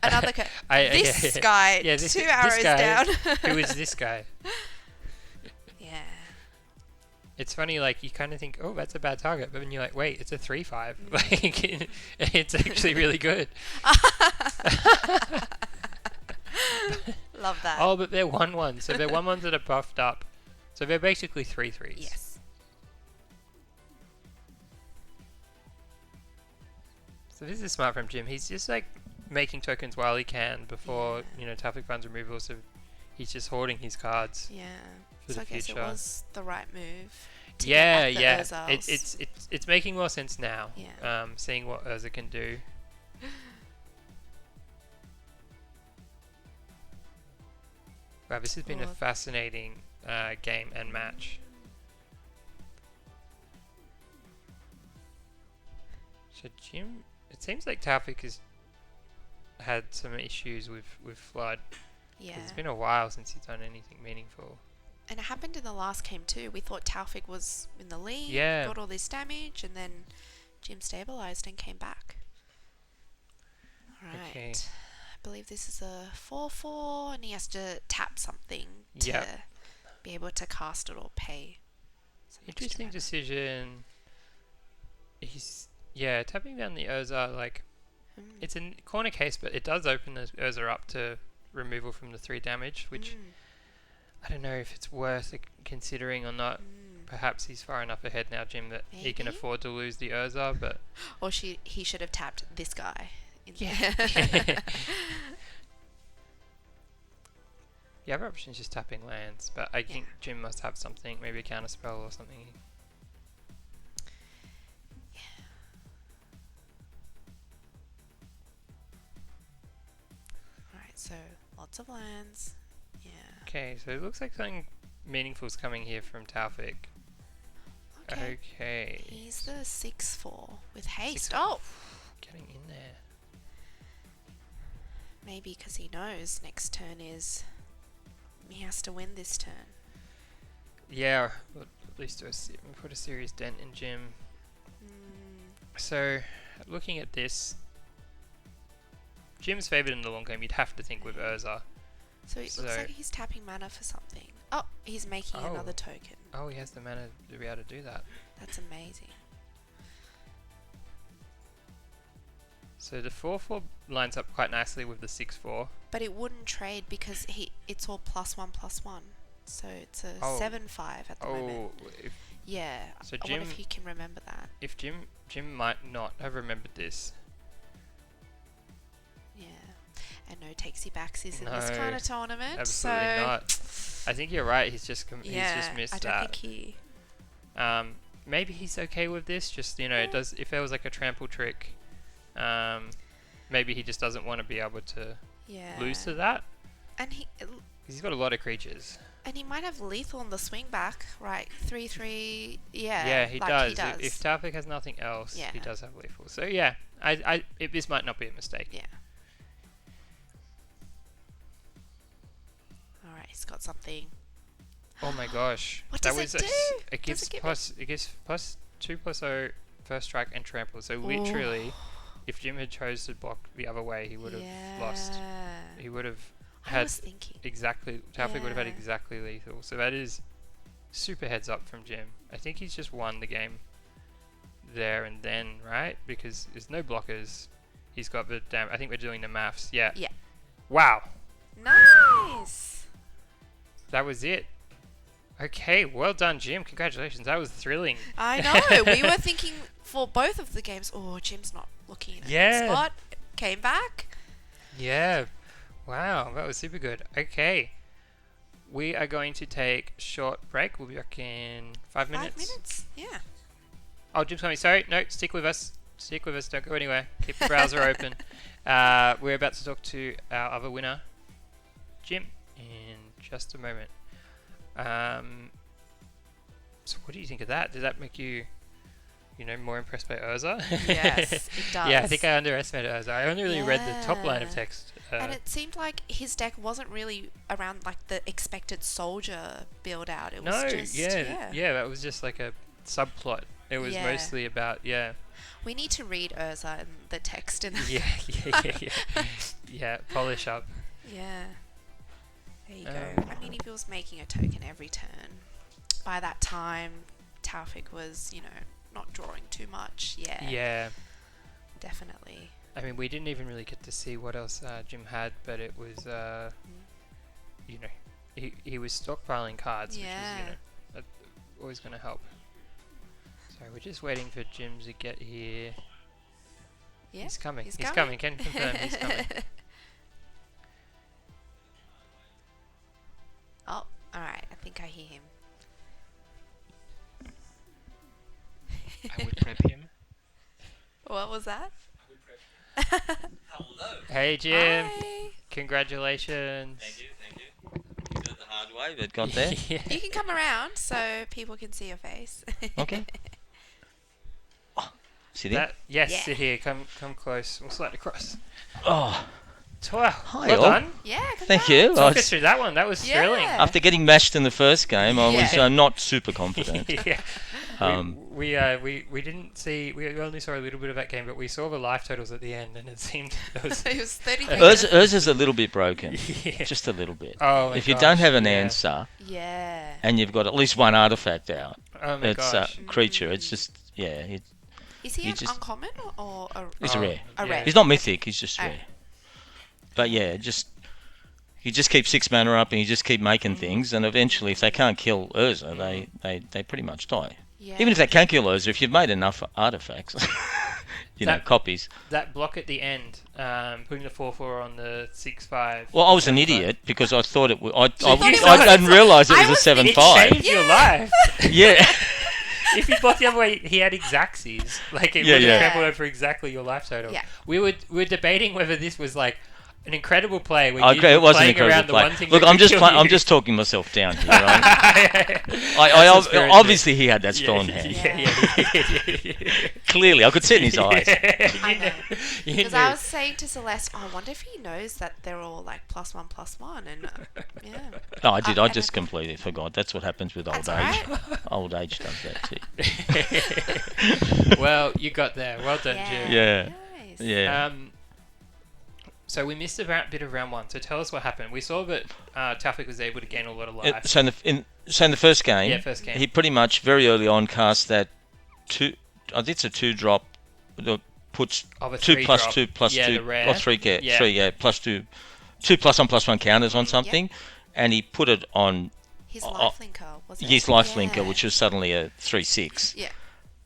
Another this guy,
Yeah, this
2
this
arrows
guy.
down.
Who is this guy?
Yeah.
It's funny, like you kind of think, oh, that's a bad target, but then you're like, wait, it's a 3/5. Like it's actually really good.
Love that.
Oh, but they're 1/1, so they're 1/1s that are buffed up. So they're basically 3/3s.
Yes.
So this is smart from Jim. He's just like making tokens while he can before Taufik funds removal. So he's just hoarding his cards.
Yeah.
For
So
the
I guess it
future.
was the right move. To
Yeah,
get
yeah.
at the Urzals.
It's making more sense now.
Yeah.
Seeing what Urza can do. Wow, this has been a
Cool.
fascinating game and match. So Jim, it seems like Taufik has had some issues with Flood. 'Cause
Yeah.
It's been a while since he's done anything meaningful.
And it happened in the last game too. We thought Taufik was in the lead,
Yeah.
got all this damage, and then Jim stabilized and came back. Right.
Okay.
I believe this is a 4/4, and he has to tap something to
Yep.
be able to cast it or pay. some extra
Interesting
mana.
decision. He's tapping down the Urza, like
Mm.
it's a corner case, but it does open the Urza up to removal from the 3 damage, which I don't know if it's worth considering or not. Perhaps he's far enough ahead now, Jim, that he can
Maybe.
afford to lose the Urza, but
Or he should have tapped this guy.
Yeah. the other option is just tapping lands, but I think Jim must have something, maybe a counter spell or something.
So lots of lands. Yeah.
Okay, so it looks like something meaningful's coming here from Taufik.
Okay.
Okay.
He's the 6/4 with haste.
6/4.
Oh,
Getting in there.
maybe because he knows next turn is he has to win this turn.
Yeah, well, at least put a serious dent in Jim. So, looking at this, Jim's favoured in the long game. You'd have to think with Urza.
So it
So-
looks like he's tapping mana for something. Oh, he's making
Oh.
another token.
Oh, he has the mana to be able to do that.
That's amazing.
So the 4/4 lines up quite nicely with the 6/4.
But it wouldn't trade because it's all +1/+1. So it's a
Oh.
7/5 at the moment.
Oh, if
Yeah.
So
I wonder
Jim-
if you can remember that.
Jim might not have remembered this.
Yeah. And no takesy backsies in this
No,
kind of tournament.
Absolutely
so
not. I think you're right. He's just
yeah,
he's just missed
I don't
that.
think he.
Maybe he's okay with this. Just it does. If there was like a trample trick, maybe he just doesn't want to be able to
Yeah.
lose to that.
And
'Cause he's got a lot of creatures.
he might have lethal on the swing back, right? 3/3. Yeah.
Yeah, he
like
does.
He does.
If Taufik has nothing else, he
Yeah.
does have lethal. So yeah, this might not be a mistake.
Yeah. All right, he's got something.
Oh my gosh.
What
that
does
was
it do?
It gives
Does it give
+2/+0 first strike and trample. So literally, if Jim had chose to block the other way, he would have lost. He would have
I
had
was thinking.
exactly. Taufik would have had
Yeah.
exactly lethal. So that is super heads up from Jim. I think he's just won the game there and then, right? Because there's no blockers. He's got the damn. I think we're doing the maths. Yeah.
Yeah.
Wow.
Nice.
That was it. Okay, well done, Jim. Congratulations. That was thrilling.
I know. We were thinking for both of the games. Oh, Jim's not looking in a
Yeah.
good spot. Came back.
Yeah. Wow, that was super good. Okay. We are going to take a short break. We'll be back in 5 minutes.
5 minutes. Yeah.
Oh, Jim's coming. Sorry. No, stick with us. Stick with us. Don't go anywhere. Keep the browser open. We're about to talk to our other winner, Jim, in just a moment. So what do you think of that? Did that make you, more impressed by Urza?
Yes, it does.
Yeah, I think I underestimated Urza. I only really read the top line of
Yeah.
text.
And it seemed like his deck wasn't really around like the expected soldier build out. It was
no,
just
that was just like a subplot. It was
Yeah.
mostly about
We need to read Urza and the text in
yeah, polish up.
Yeah. There you go. I mean, if he was making a token every turn, by that time, Taufik was, not drawing too much. Yeah.
Yeah.
Definitely.
I mean, we didn't even really get to see what else Jim had, but it was, he was stockpiling cards,
Yeah.
which is, always going to help. So we're just waiting for Jim to get here.
Yeah.
He's coming.
He's
He's
coming.
coming. Can confirm he's coming.
Oh, alright. I think I hear him.
I would prep him.
What was that?
Hello.
Hey, Jim.
Hi.
Congratulations.
Thank you. You did it the hard way, but got there.
Yeah.
You can come around so people can see your face.
Okay. Sit in.
Yes,
Yeah.
sit here. Come close. We'll slide across.
Oh,
Well
Hi,
well
all.
done.
Yeah,
thank you.
Talk us through that one. That was thrilling.
Yeah.
After getting mashed in the first game, I was
Yeah.
not super confident.
Yeah.
Um,
We didn't see. We only saw a little bit of that game, but we saw the life totals at the end, and it seemed it was.
It was 33.
Urza's a little bit broken,
Yeah.
just a little bit.
Oh my
If you don't
gosh,
have an
yeah.
answer
Yeah.
and you've got at least one artifact out,
Oh my
it's
gosh.
a creature. It's just
Is he
he
an
just-
uncommon or a
He's
Oh,
rare.
A rare.
He's not mythic. He's just
Oh.
rare. But yeah, you just keep 6 mana up and you just keep making things, and eventually, if they can't kill Urza, they pretty much die.
Yeah.
Even if they can't kill Urza, if you've made enough artifacts,
That-
copies.
That block at the end, putting the 4/4 on the 6/5.
Well, I was an idiot because I thought it. I
thought it was
didn't realise it
I
was a
was thinking-
It
7/5.
changed your life.
Yeah.
If you blocked the other way, he had Exacxies. Like it
Yeah,
would
yeah.
have trampled over exactly your life total.
Yeah.
We were debating whether this was like an incredible play when you
Okay, it
were
was an
playing
incredible
around the
play.
one thing
Look,
that
I'm
could
just
kill you.
I'm just talking myself down here. Right?
That's the spirit,
Obviously he had that spell in
yeah,
hand.
yeah.
Clearly, I could see it in his eyes.
I know.
You
Because
knew.
I was saying to Celeste, I wonder if he knows that they're all like +1, +1, and yeah.
No, I did.
I
I
know.
just completely forgot. That's what happens with old
That's
age.
alright.
Old age does that too.
Well, you got there. Well done, Jim.
Yeah.
Nice.
Yeah.
So we missed a bit of round one. So tell us what happened. We saw that Tafik was able to gain a lot of life.
So in the first game,
Yeah, first game.
he pretty much very early on cast that two. I think it's a 2-drop. That puts
Of a
2
3
plus
drop.
2 plus
Yeah,
2
the rare.
or 3
Yeah.
3 plus 2 +1/+1 counters on something, and he put it on
His lifelinker, was it?
his lifelinker,
Yeah.
which was suddenly a 3/6.
Yeah.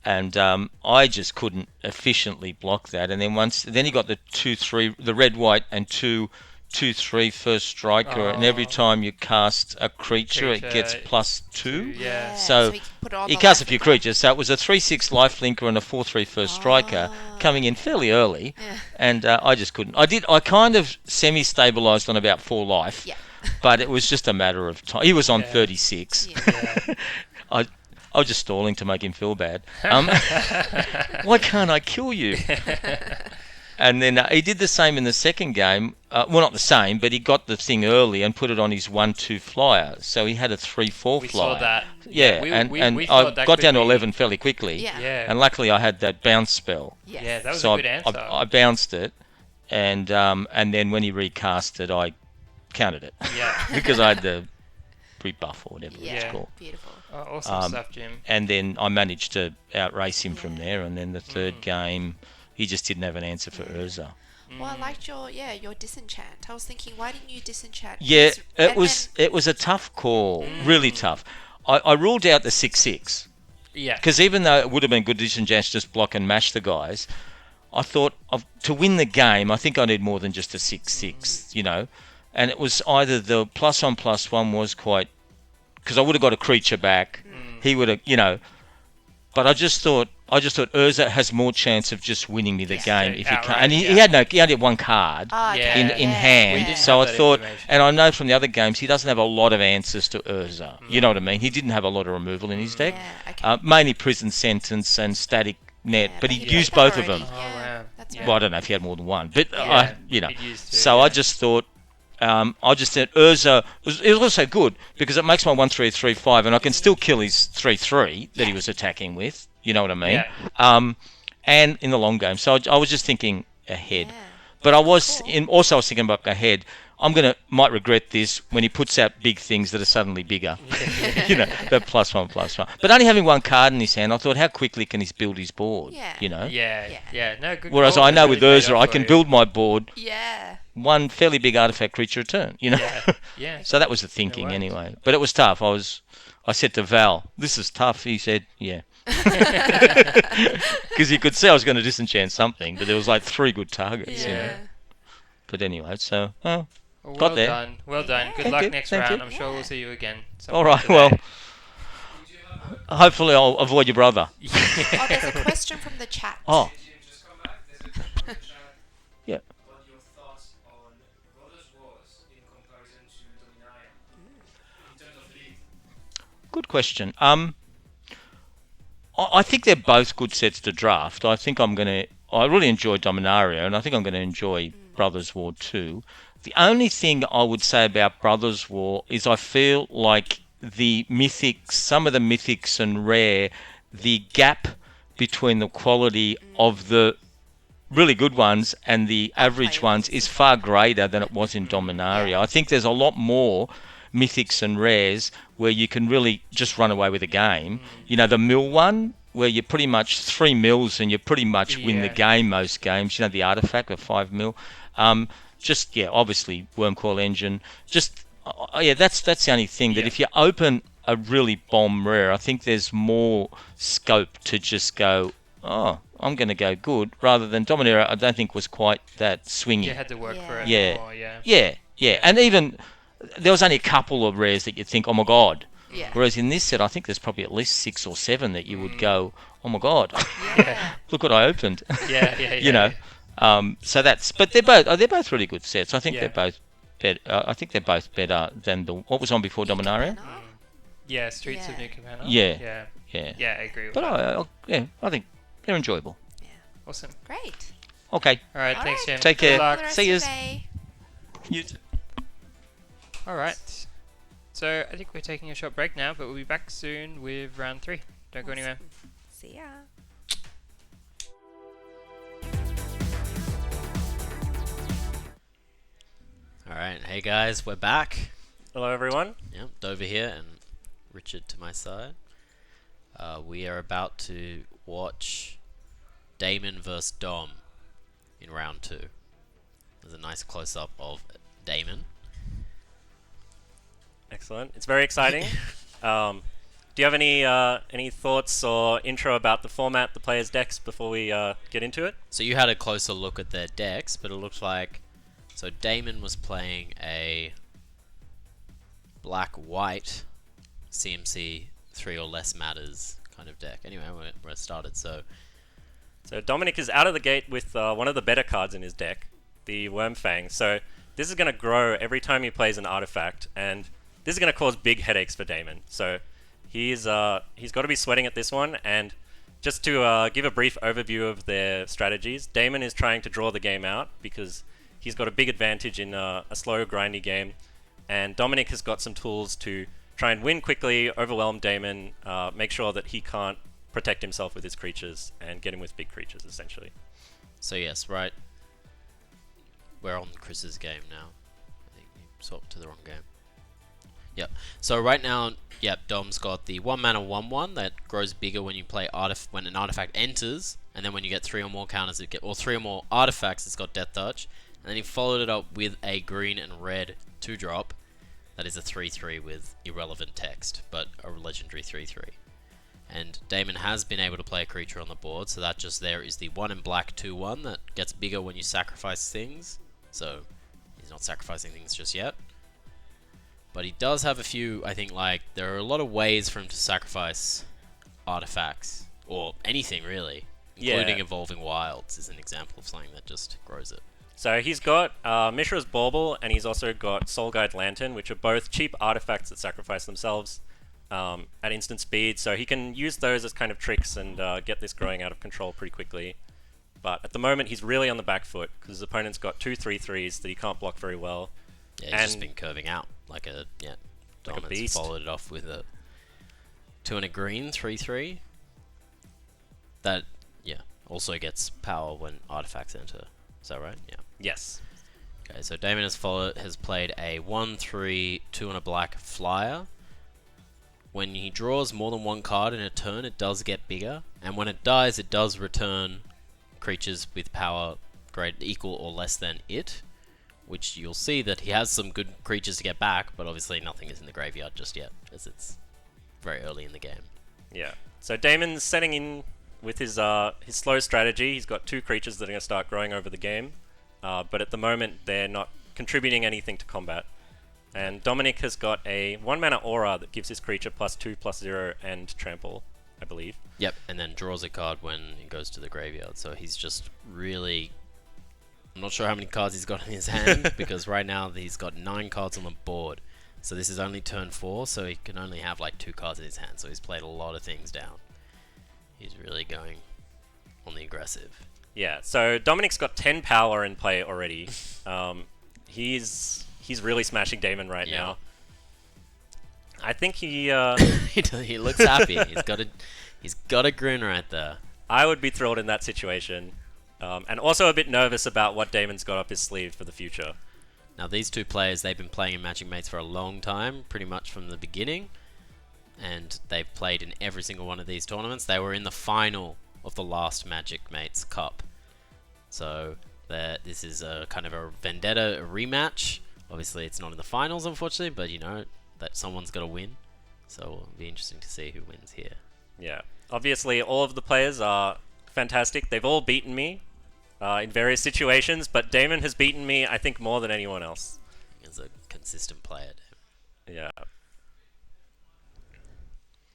And I just couldn't efficiently block that. And then he got the 2/3, the red white and 2/3 first striker, and every
Oh.
time you cast a creature, it gets
Creature,
+2.
Yeah.
So
he put it on
He
the
cast a few
lifelinker.
creatures, so it was a 3/6 lifelinker and a 4/3 first striker coming in fairly early,
Yeah.
and I just couldn't. I kind of semi-stabilised on about 4 life,
Yeah.
but it was just a matter of time. He was on
Yeah.
36.
Yeah.
I was just stalling to make him feel bad. Why can't I kill you? And then he did the same in the second game. Well, not the same, but he got the thing early and put it on his 1/2 flyer. So he had a 3/4
We
flyer.
saw that.
Yeah,
we,
and
we
I
thought that
got
could
down to
be-
11 fairly quickly.
Yeah.
Yeah.
And luckily I had that bounce spell.
Yes.
Yeah, that was
So
a good answer.
I bounced it, and then when he recast it, I countered it
Yeah.
because I had the rebuff or whatever
Yeah.
it's called.
Beautiful.
Oh, awesome stuff, Jim.
And then I managed to outrace him from there. And then the third
Mm.
game, he just didn't have an answer for Urza.
Well, I liked your disenchant. I was thinking, why didn't you disenchant?
Yeah,
his- and
it was a tough call, really tough. I ruled out the 6/6
Yeah.
because even though it would have been good disenchant to just block and mash the guys, I thought to win the game, I think I need more than just a 6/6, you know. And it was either the +1/+1 was quite, because I would have got a creature back. He would have, you know. But I just thought Urza has more chance of just winning me the game if he
outright,
can't. And he
yeah.
only had one card
Ah,
Yeah.
okay,
in
yeah,
hand.
We didn't
So I
have that
thought,
information.
and I know from the other games, he doesn't have a lot of answers to Urza. You know what I mean? He didn't have a lot of removal in his deck.
Yeah, okay.
Mainly prison sentence and static net,
Yeah,
but he
he
used
played that
both of them.
already.
Oh,
Yeah,
wow.
that's
Yeah.
right.
Well, I don't know if he had more than one, but
Yeah.
you know.
He'd used to,
So
yeah.
I just thought, I just said Urza it was also good because it makes my 1/3/3/5, and I can still kill his 3/3 that he was attacking with. You know what I mean?
Yeah.
And in the long game, so I was just thinking ahead.
Yeah.
But I was
Cool.
also I was thinking about ahead. Might regret this when he puts out big things that are suddenly bigger. You know, that +1/+1. But only having one card in his hand, I thought, how quickly can he build his board?
Yeah.
You know.
Yeah.
Yeah.
Yeah. No, good
Whereas
call.
I
It
know
really
with
paid
Urza,
off
I
for
can
you.
build my board
Yeah.
one fairly big artifact creature a turn. You know.
Yeah. Yeah.
So that was the thinking
worries.
anyway. But it was tough. I said to Val, "This is tough." He said, "Yeah," because he could see I was going to disenchant something, but there was like 3 good targets. You know.
Yeah.
But anyway, so
Well
Got there.
done. Well done. Good
Thank
luck
you,
next
thank
round.
you.
I'm sure we'll
Yeah.
see you again.
all
sometime
right.
today.
Well, hopefully I'll avoid your brother.
Oh, there's a question from the chat.
Oh,
Just come back. There's a question in the chat.
Yeah.
About your thoughts on Brothers Wars in comparison to Dominaria in terms of lead.
good question. I think they're both good sets to draft. I really enjoy Dominaria, and I think I'm going to enjoy Brothers War too. The only thing I would say about Brothers War is I feel like some of the mythics and rare, the gap between the quality of the really good ones and the average ones is far greater than it was in Dominaria. I think there's a lot more mythics and rares where you can really just run away with a game. You know, the mill one, where you're pretty much 3 mils and you pretty much win the
Yeah.
game most games. You know, the artifact of 5 mil. Obviously Wormcoil Engine. That's the only thing, that
Yeah.
if you open a really bomb rare, I think there's more scope to just go, oh, I'm going to go good, rather than Dominaria. I don't think was quite that swingy.
You had to work for it
Yeah.
more, yeah.
Yeah. And even there was only a couple of rares that you'd think, oh my god.
Yeah.
Whereas in this set, I think there's probably at least 6 or 7 that you would go, oh my god,
Yeah.
look what I opened.
Yeah.
You know. So that's, but they're both really good sets. I think
Yeah.
they're both better. I think they're both better than what was on before
New
Dominaria.
Capenna?
Yeah, Streets of
Yeah.
New Capenna.
Yeah.
Yeah.
Yeah.
Yeah, I agree with
But
that.
I think they're enjoyable.
Yeah.
Awesome.
Great.
Okay.
All right,
All
thanks,
right.
Jim.
Take
Good
care.
For
luck.
the rest
See
of your
yous.
day.
You too.
All right. So I think we're taking a short break now, but we'll be back soon with round 3. Don't go anywhere.
See ya.
Alright, hey guys, we're back.
Hello, everyone.
Yep, Dover here and Richard to my side. We are about to watch Damon vs. Dom in round 2. There's a nice close-up of Damon.
Excellent. It's very exciting. Do you have any thoughts or intro about the format, the players' decks, before we get into it?
So you had a closer look at their decks, but it looked like... So Damon was playing a black-white CMC 3 or less matters kind of deck. Anyway, we're started, so...
So Dominic is out of the gate with one of the better cards in his deck, the Wormfang. So this is going to grow every time he plays an artifact, and this is going to cause big headaches for Damon. So he's got to be sweating at this one. And just to give a brief overview of their strategies, Damon is trying to draw the game out because he's got a big advantage in a slow, grindy game. And Dominic has got some tools to try and win quickly, overwhelm Damon, make sure that he can't protect himself with his creatures, and get him with big creatures, essentially.
So yes, right. We're on Chris's game now. I think you swapped to the wrong game. Yep. So right now, yep, Dom's got the 1-mana 1/1 that grows bigger when you play when an artifact enters, and then when you get 3 or more counters, or 3 or more artifacts, it's got Death Touch. And then he followed it up with a green and red 2-drop. That is a 3/3 with irrelevant text, but a legendary 3/3. And Damon has been able to play a creature on the board, so that just there is the 1 and black 2/1 that gets bigger when you sacrifice things. So he's not sacrificing things just yet. But he does have a few, I think, like, there are a lot of ways for him to sacrifice artifacts, or anything really, including
Yeah.
Evolving Wilds is an example of something that just grows it.
So he's got Mishra's Bauble, and he's also got Soul Guide Lantern, which are both cheap artifacts that sacrifice themselves at instant speed. So he can use those as kind of tricks and get this growing out of control pretty quickly. But at the moment, he's really on the back foot because his opponent's got 2 3/3s that he can't block very well.
Yeah, he's just been curving out like a Dom has
beast.
followed it off with a 2 and a green 3/3. That also gets power when artifacts enter. Is that right? Yeah.
Yes.
Okay, so Damon has played a 1/3 2 and a black flyer. When he draws more than one card in a turn, it does get bigger, and when it dies, it does return creatures with power equal or less than it, which you'll see that he has some good creatures to get back, but obviously nothing is in the graveyard just yet, as it's very early in the game.
Yeah. So Damon's setting in with his slow strategy. He's got 2 creatures that are going to start growing over the game, but at the moment they're not contributing anything to combat. And Dominic has got a 1-mana aura that gives his creature +2/+0 and trample, I believe.
Yep, and then draws a card when it goes to the graveyard, so he's just really... I'm not sure how many cards he's got in his hand, because right now he's got 9 cards on the board. So this is only turn 4, so he can only have like 2 cards in his hand, so he's played a lot of things down. He's really going on the aggressive.
Yeah, so Dominic's got 10 power in play already. He's really smashing Damon right
Yeah.
now. I think he...
He looks happy. He's got a grin right there.
I would be thrilled in that situation. And also a bit nervous about what Damon's got up his sleeve for the future.
Now these two players, they've been playing in Magic Mates for a long time, pretty much from the beginning. And they've played in every single one of these tournaments. They were in the final of the last Magic Mates Cup. So this is a kind of a vendetta rematch. Obviously it's not in the finals, unfortunately, but you know that someone's got to win. So it'll be interesting to see who wins here.
Yeah. Obviously, all of the players are fantastic. They've all beaten me in various situations, but Damon has beaten me, I think, more than anyone else.
He's a consistent player,
Yeah.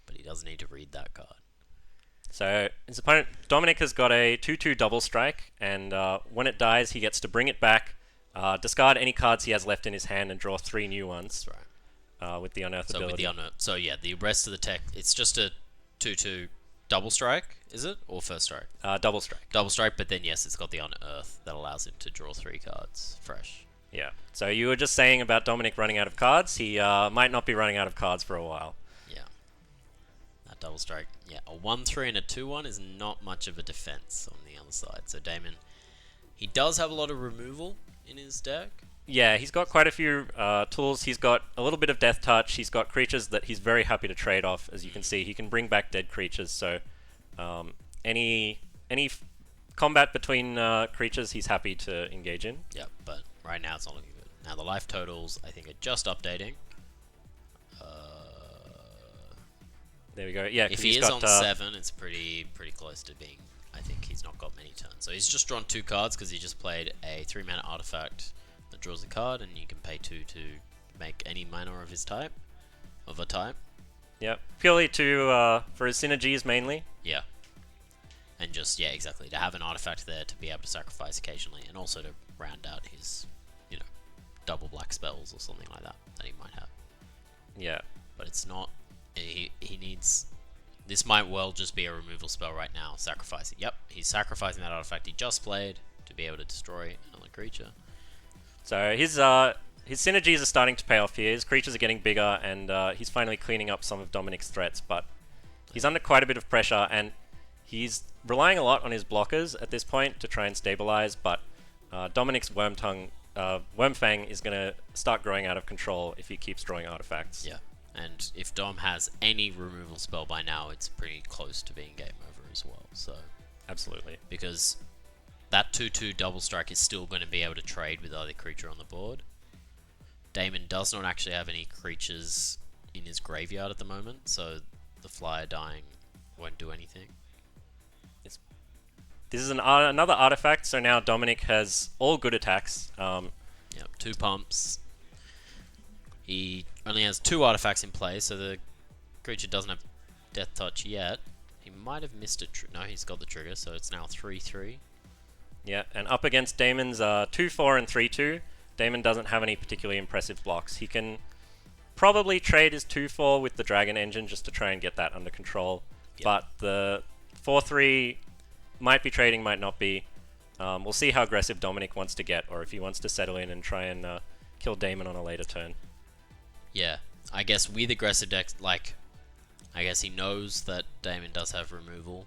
but he does need to read that card.
So his opponent Dominic has got a 2/2 double strike, and when it dies, he gets to bring it back, discard any cards he has left in his hand, and draw 3 new ones.
That's right.
With the unearth
So
ability.
with the unearth. So yeah, the rest of the tech, it's just a 2/2 double strike, is it? Or first strike?
Double strike.
Double strike, but then yes, it's got the unearth that allows him to draw 3 cards fresh.
Yeah. So you were just saying about Dominic running out of cards. He might not be running out of cards for a while.
Yeah. That double strike. Yeah, a 1/3 and a 2/1 is not much of a defense on the other side. So Damon, he does have a lot of removal in his deck.
Yeah, he's got quite a few tools. He's got a little bit of Death Touch. He's got creatures that he's very happy to trade off, as you can see. He can bring back dead creatures, so any combat between creatures he's happy to engage in.
Yep, but right now it's not looking good. Now the life totals, I think, are just updating.
There we go. Yeah,
If
'cause
he
he's
is
got,
on 7, it's pretty close to being... I think he's not got many turns. So he's just drawn 2 cards because he just played a 3-mana artifact that draws a card, and you can pay 2 to make any mana of his type, of a type.
Yeah, purely to for his synergies mainly.
Yeah. And just, yeah, exactly, to have an artifact there to be able to sacrifice occasionally, and also to round out his, you know, double black spells or something like that he might have.
Yeah.
But it's not... He needs... This might well just be a removal spell right now. Sacrificing. Yep, he's sacrificing that artifact he just played to be able to destroy another creature.
So his synergies are starting to pay off here. His creatures are getting bigger, and he's finally cleaning up some of Dominic's threats. But he's under quite a bit of pressure, and he's relying a lot on his blockers at this point to try and stabilize. But Dominic's Wormfang is going to start growing out of control if he keeps drawing artifacts.
Yeah. And if Dom has any removal spell by now, it's pretty close to being game over as well. So
Absolutely.
because that 2/2 double strike is still going to be able to trade with either creature on the board. Damon does not actually have any creatures in his graveyard at the moment, so the flyer dying won't do anything.
This is another artifact, so now Dominic has all good attacks.
Yep, 2 pumps. He only has 2 artifacts in play, so the creature doesn't have Death Touch yet. He might have missed it. No, he's got the trigger, so it's now 3/3.
Yeah, and up against Damon's 2/4 and 3/2, Damon doesn't have any particularly impressive blocks. He can probably trade his 2/4 with the Dragon Engine just to try and get that under control.
Yep.
But the 4/3 might be trading, might not be. We'll see how aggressive Dominic wants to get, or if he wants to settle in and try and kill Damon on a later turn.
Yeah, I guess with aggressive decks, like, I guess he knows that Damon does have removal.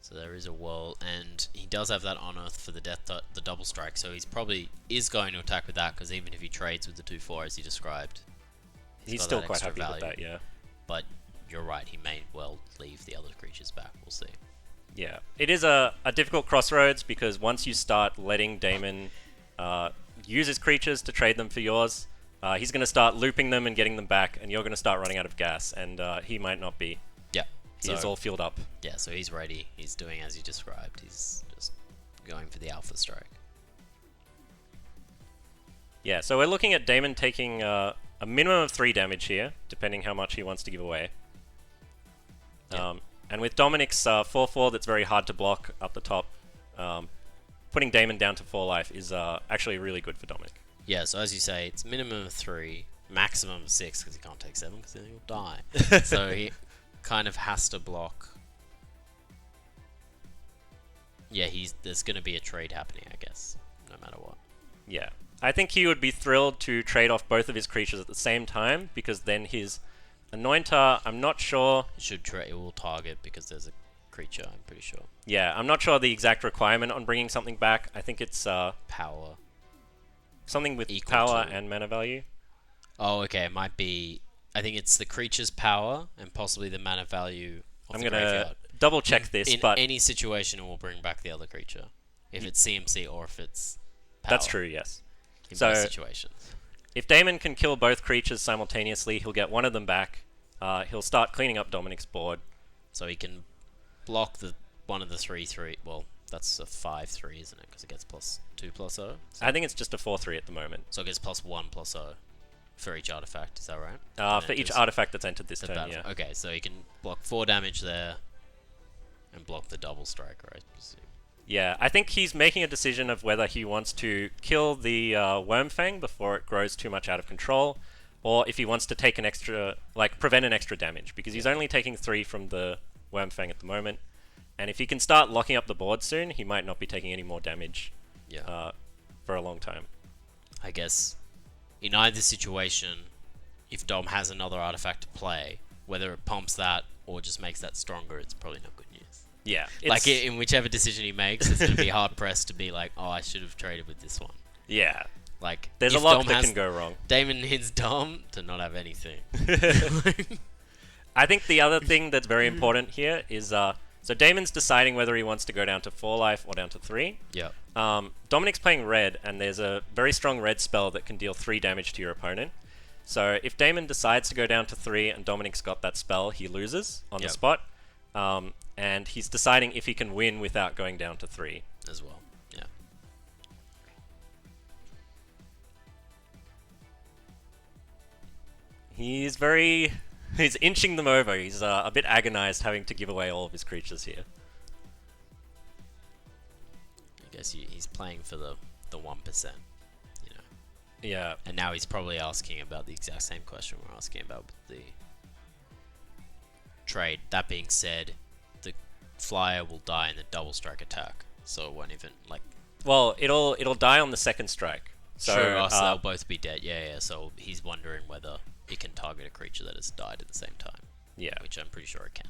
So there is a wall, and he does have that unearth for the the double strike, so he's probably going to attack with that, because even if he trades with the 2/4 as he described,
He's
got
still
that
quite
extra
happy with
value.
that, yeah.
But you're right, he may well leave the other creatures back, we'll see.
Yeah, it is a difficult crossroads, because once you start letting Damon use his creatures to trade them for yours, he's going to start looping them and getting them back, and you're going to start running out of gas, and he might not be.
Yeah.
He is all filled up.
Yeah, so he's ready. He's doing as you described. He's just going for the alpha strike.
Yeah, so we're looking at Damon taking a minimum of 3 damage here, depending how much he wants to give away.
Yeah.
And with Dominic's 4/4 that's very hard to block up the top, putting Damon down to 4 life is actually really good for Dominic.
Yeah, so as you say, it's minimum of 3, maximum of 6, because he can't take 7, because then he'll die. So he kind of has to block. Yeah, there's going to be a trade happening, I guess, no matter what.
Yeah. I think he would be thrilled to trade off both of his creatures at the same time, because then his Anointer, I'm not sure...
It will target, because there's a creature, I'm pretty sure.
Yeah, I'm not sure the exact requirement on bringing something back. I think it's
Power.
something with
Equal
power
to-
and mana value.
Oh, okay, it might be... I think it's the creature's power, and possibly the mana value of
I'm
the
going
graveyard.
to double check this,
In
but
any situation, it will bring back the other creature. If it's CMC or if it's power.
that's true, yes.
In
So-
both situations.
If Damon can kill both creatures simultaneously, he'll get one of them back. He'll start cleaning up Dominic's board.
So he can block one of the 3/3. Well, that's a 5/3, isn't it? Because it gets +2/+0.
I think it's just a 4/3 at the moment.
So it gets +1/+0 for each artifact. Is that right?
For each artifact that's entered this turn, yeah.
Okay, so he can block 4 damage there, and block the double striker, I presume.
Yeah, I think he's making a decision of whether he wants to kill the Wormfang before it grows too much out of control, or if he wants to take an extra, like, prevent an extra damage, because he's only taking 3 from the Wormfang at the moment, and if he can start locking up the board soon, he might not be taking any more damage for a long time.
I guess in either situation, if Dom has another artifact to play, whether it pumps that or just makes that stronger, it's probably not good news.
Yeah.
Like, in whichever decision he makes, it's going to be hard pressed to be like, oh, I should have traded with this one.
Yeah.
Like,
There's a
if
lot
Dom
that
has-
can go wrong.
Damon needs Dom to not have anything.
I think the other thing that's very important here is, so Damon's deciding whether he wants to go down to 4 life or down to 3.
Yep.
Dominic's playing red, and there's a very strong red spell that can deal 3 damage to your opponent. So if Damon decides to go down to 3 and Dominic's got that spell, he loses on the
Yep.
spot. And he's deciding if he can win without going down to 3.
As well. Yeah.
He's inching them over. He's a bit agonized having to give away all of his creatures here.
I guess he's playing for the 1%. You know.
Yeah.
And now he's probably asking about the exact same question we're asking about with the trade. That being said, the flyer will die in the double strike attack, so it won't even like.
Well, it'll die on the second strike. So,
True, so they'll both be dead. Yeah. So he's wondering whether it can target a creature that has died at the same time.
Yeah.
Which I'm pretty sure it can.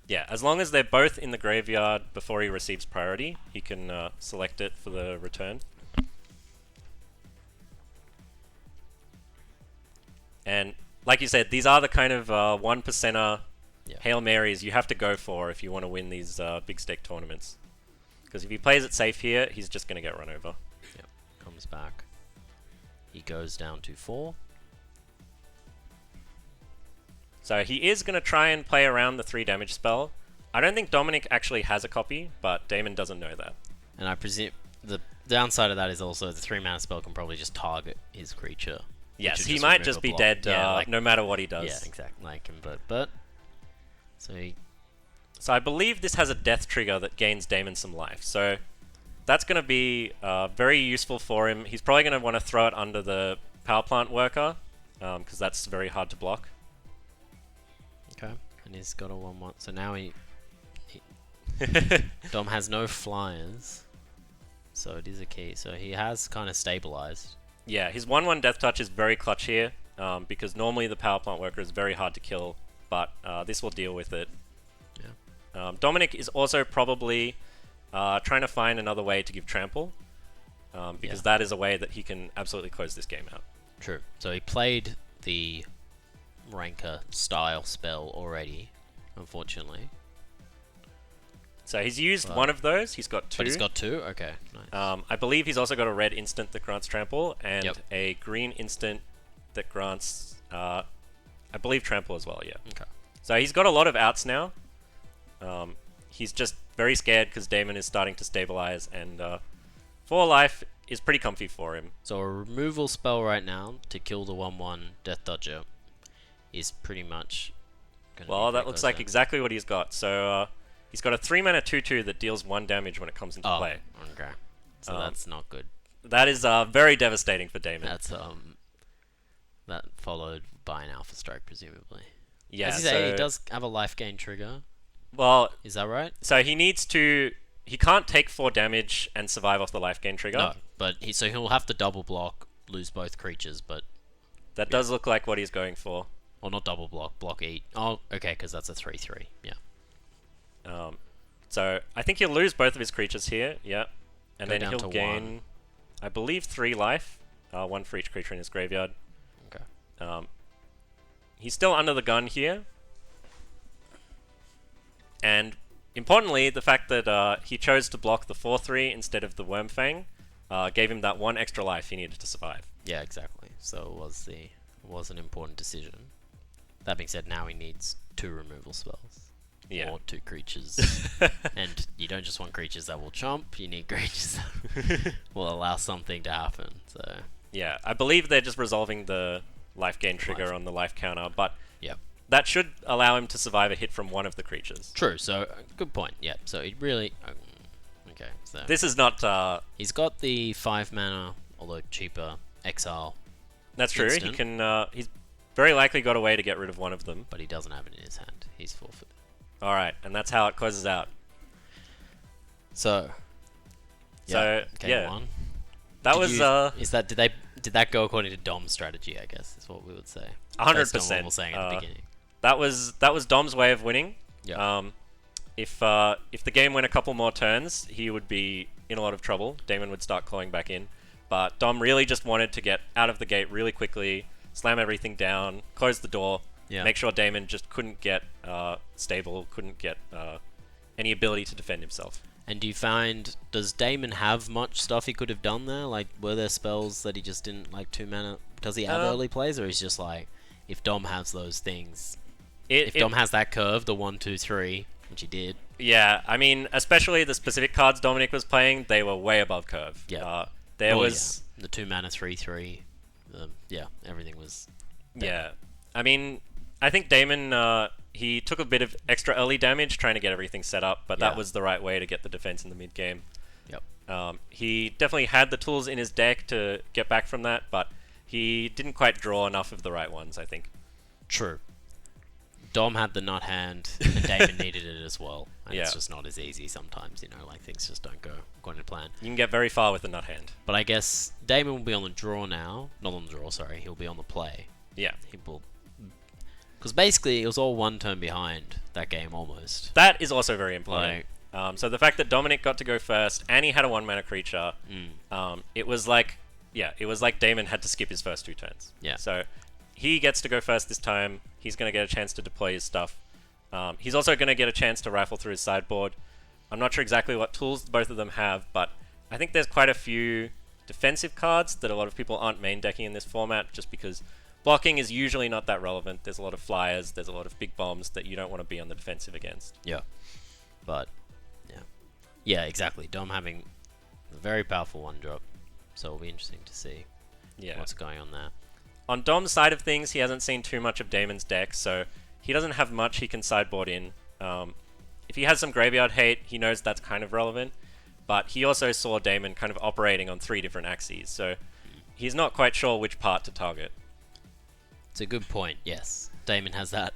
Yeah, as long as they're both in the graveyard before he receives priority, he can select it for the return. And like you said, these are the kind of 1%er Hail Marys you have to go for if you want to win these big stake tournaments. Because if he plays it safe here, he's just going to get run over.
Yep. Comes back. He goes down to 4.
So he is going to try and play around the 3 damage spell. I don't think Dominic actually has a copy, but Damon doesn't know that.
And I presume the downside of that is also the 3 mana spell can probably just target his creature.
Yes,
which
he
would
might
remove
just
a
be
block.
dead
Yeah,
no matter what he does.
Yeah, exactly. Like him, but so he.
So I believe this has a death trigger that gains Damon some life. So that's going to be very useful for him. He's probably going to want to throw it under the power plant worker because that's very hard to block.
Okay, and he's got a 1/1. So now he Dom has no flyers, so it is a key. So he has kind of stabilized.
Yeah, his 1/1 death touch is very clutch here because normally the power plant worker is very hard to kill, but this will deal with it.
Yeah.
Dominic is also probably trying to find another way to give trample because that is a way that he can absolutely close this game out.
True. So he played the Ranker style spell already, unfortunately.
So he's used one of those. He's got 2.
But he's got 2? Okay, nice.
I believe he's also got a red instant that grants trample and
Yep.
a green instant that grants, I believe, trample as well, yeah.
Okay.
So he's got a lot of outs now. He's just very scared because Damon is starting to stabilize, and 4 life is pretty comfy for him.
So a removal spell right now to kill the 1/1 Death Dodger is pretty much gonna be
Well, that
pretty
looks
close
like
then.
exactly what he's got. So he's got a 3-mana 2/2 that deals 1 damage when it comes into play.
Okay. So that's not good.
That is very devastating for Damon.
That's that followed by an Alpha Strike, presumably.
Yeah,
As you say, he does have a life gain trigger.
Well,
Is that right?
so he needs to... He can't take 4 damage and survive off the life gain trigger.
No, but he'll have to double block, lose both creatures, but
That does look like what he's going for.
or not double block, block 8. Oh, okay, because that's a 3/3. Yeah.
So I think he'll lose both of his creatures here, yeah. And
Go
then
down
he'll
to
gain,
1.
I believe, 3 life. 1 for each creature in his graveyard.
Okay.
He's still under the gun here. And importantly, the fact that he chose to block the 4/3 instead of the Wormfang gave him that 1 extra life he needed to survive.
Yeah, exactly. So it was an important decision. That being said, now he needs 2 removal spells.
Yeah.
Or 2 creatures. And you don't just want creatures that will chomp, you need creatures that will allow something to happen. So
Yeah, I believe they're just resolving the life gain trigger
Life.
on the life counter, but
Yep.
that should allow him to survive a hit from one of the creatures.
True. So good point. Yeah. So he really. Okay. So
This is not.
he's got the 5 mana, although cheaper exile,
That's true.
Instant.
He can. He's very likely got a way to get rid of one of them.
but he doesn't have it in his hand. He's forfeit.
All right, and that's how it closes out.
So.
So
Game
yeah,
1.
that
Did
was
you- Is that did that go according to Dom's strategy? I guess is what we would say.
100%.
Based on what we were saying at the beginning.
That was Dom's way of winning.
Yeah.
If the game went a couple more turns, he would be in a lot of trouble. Damon would start clawing back in, but Dom really just wanted to get out of the gate really quickly, slam everything down, close the door,
Yeah.
make sure Damon just couldn't get stable, couldn't get any ability to defend himself.
And do you find, does Damon have much stuff he could have done there? Like, were there spells that he just didn't, like 2 mana? Does he have early plays, or he's just like, if Dom has those things, if Dom has that curve, the 1, 2, 3, which he did.
Yeah, I mean, especially the specific cards Dominic was playing, they were way above curve.
Yeah.
There
Oh,
was...
yeah. The 2 mana 3, 3. Yeah, everything was.
Yeah. I mean, I think Damon, he took a bit of extra early damage trying to get everything set up, but that
Yeah.
was the right way to get the defense in the mid game.
Yep.
He definitely had the tools in his deck to get back from that, but he didn't quite draw enough of the right ones, I think.
True. Dom had the nut hand, and Damon needed it as well. And
Yeah.
it's just not as easy sometimes, like things just don't go according to plan.
You can get very far with the nut hand.
But I guess Damon will be on the draw now. Not on the draw, sorry. He'll be on the play.
Yeah.
He will. Because basically, it was all 1 turn behind that game almost.
That is also very important.
Like,
So the fact that Dominic got to go first, and he had a 1 mana creature, it was like Damon had to skip his first 2 turns.
Yeah.
So he gets to go first this time. He's going to get a chance to deploy his stuff. He's also going to get a chance to rifle through his sideboard. I'm not sure exactly what tools both of them have, but I think there's quite a few defensive cards that a lot of people aren't main decking in this format, just because blocking is usually not that relevant. There's a lot of flyers, there's a lot of big bombs that you don't want to be on the defensive against.
yeah. But, yeah. Yeah, exactly. Dom having a very powerful 1-drop. So it'll be interesting to see what's going on there.
On Dom's side of things, he hasn't seen too much of Damon's deck, so he doesn't have much he can sideboard in. If he has some graveyard hate, he knows that's kind of relevant, but he also saw Damon kind of operating on 3 different axes, so he's not quite sure which part to target.
It's a good point, yes. Damon has that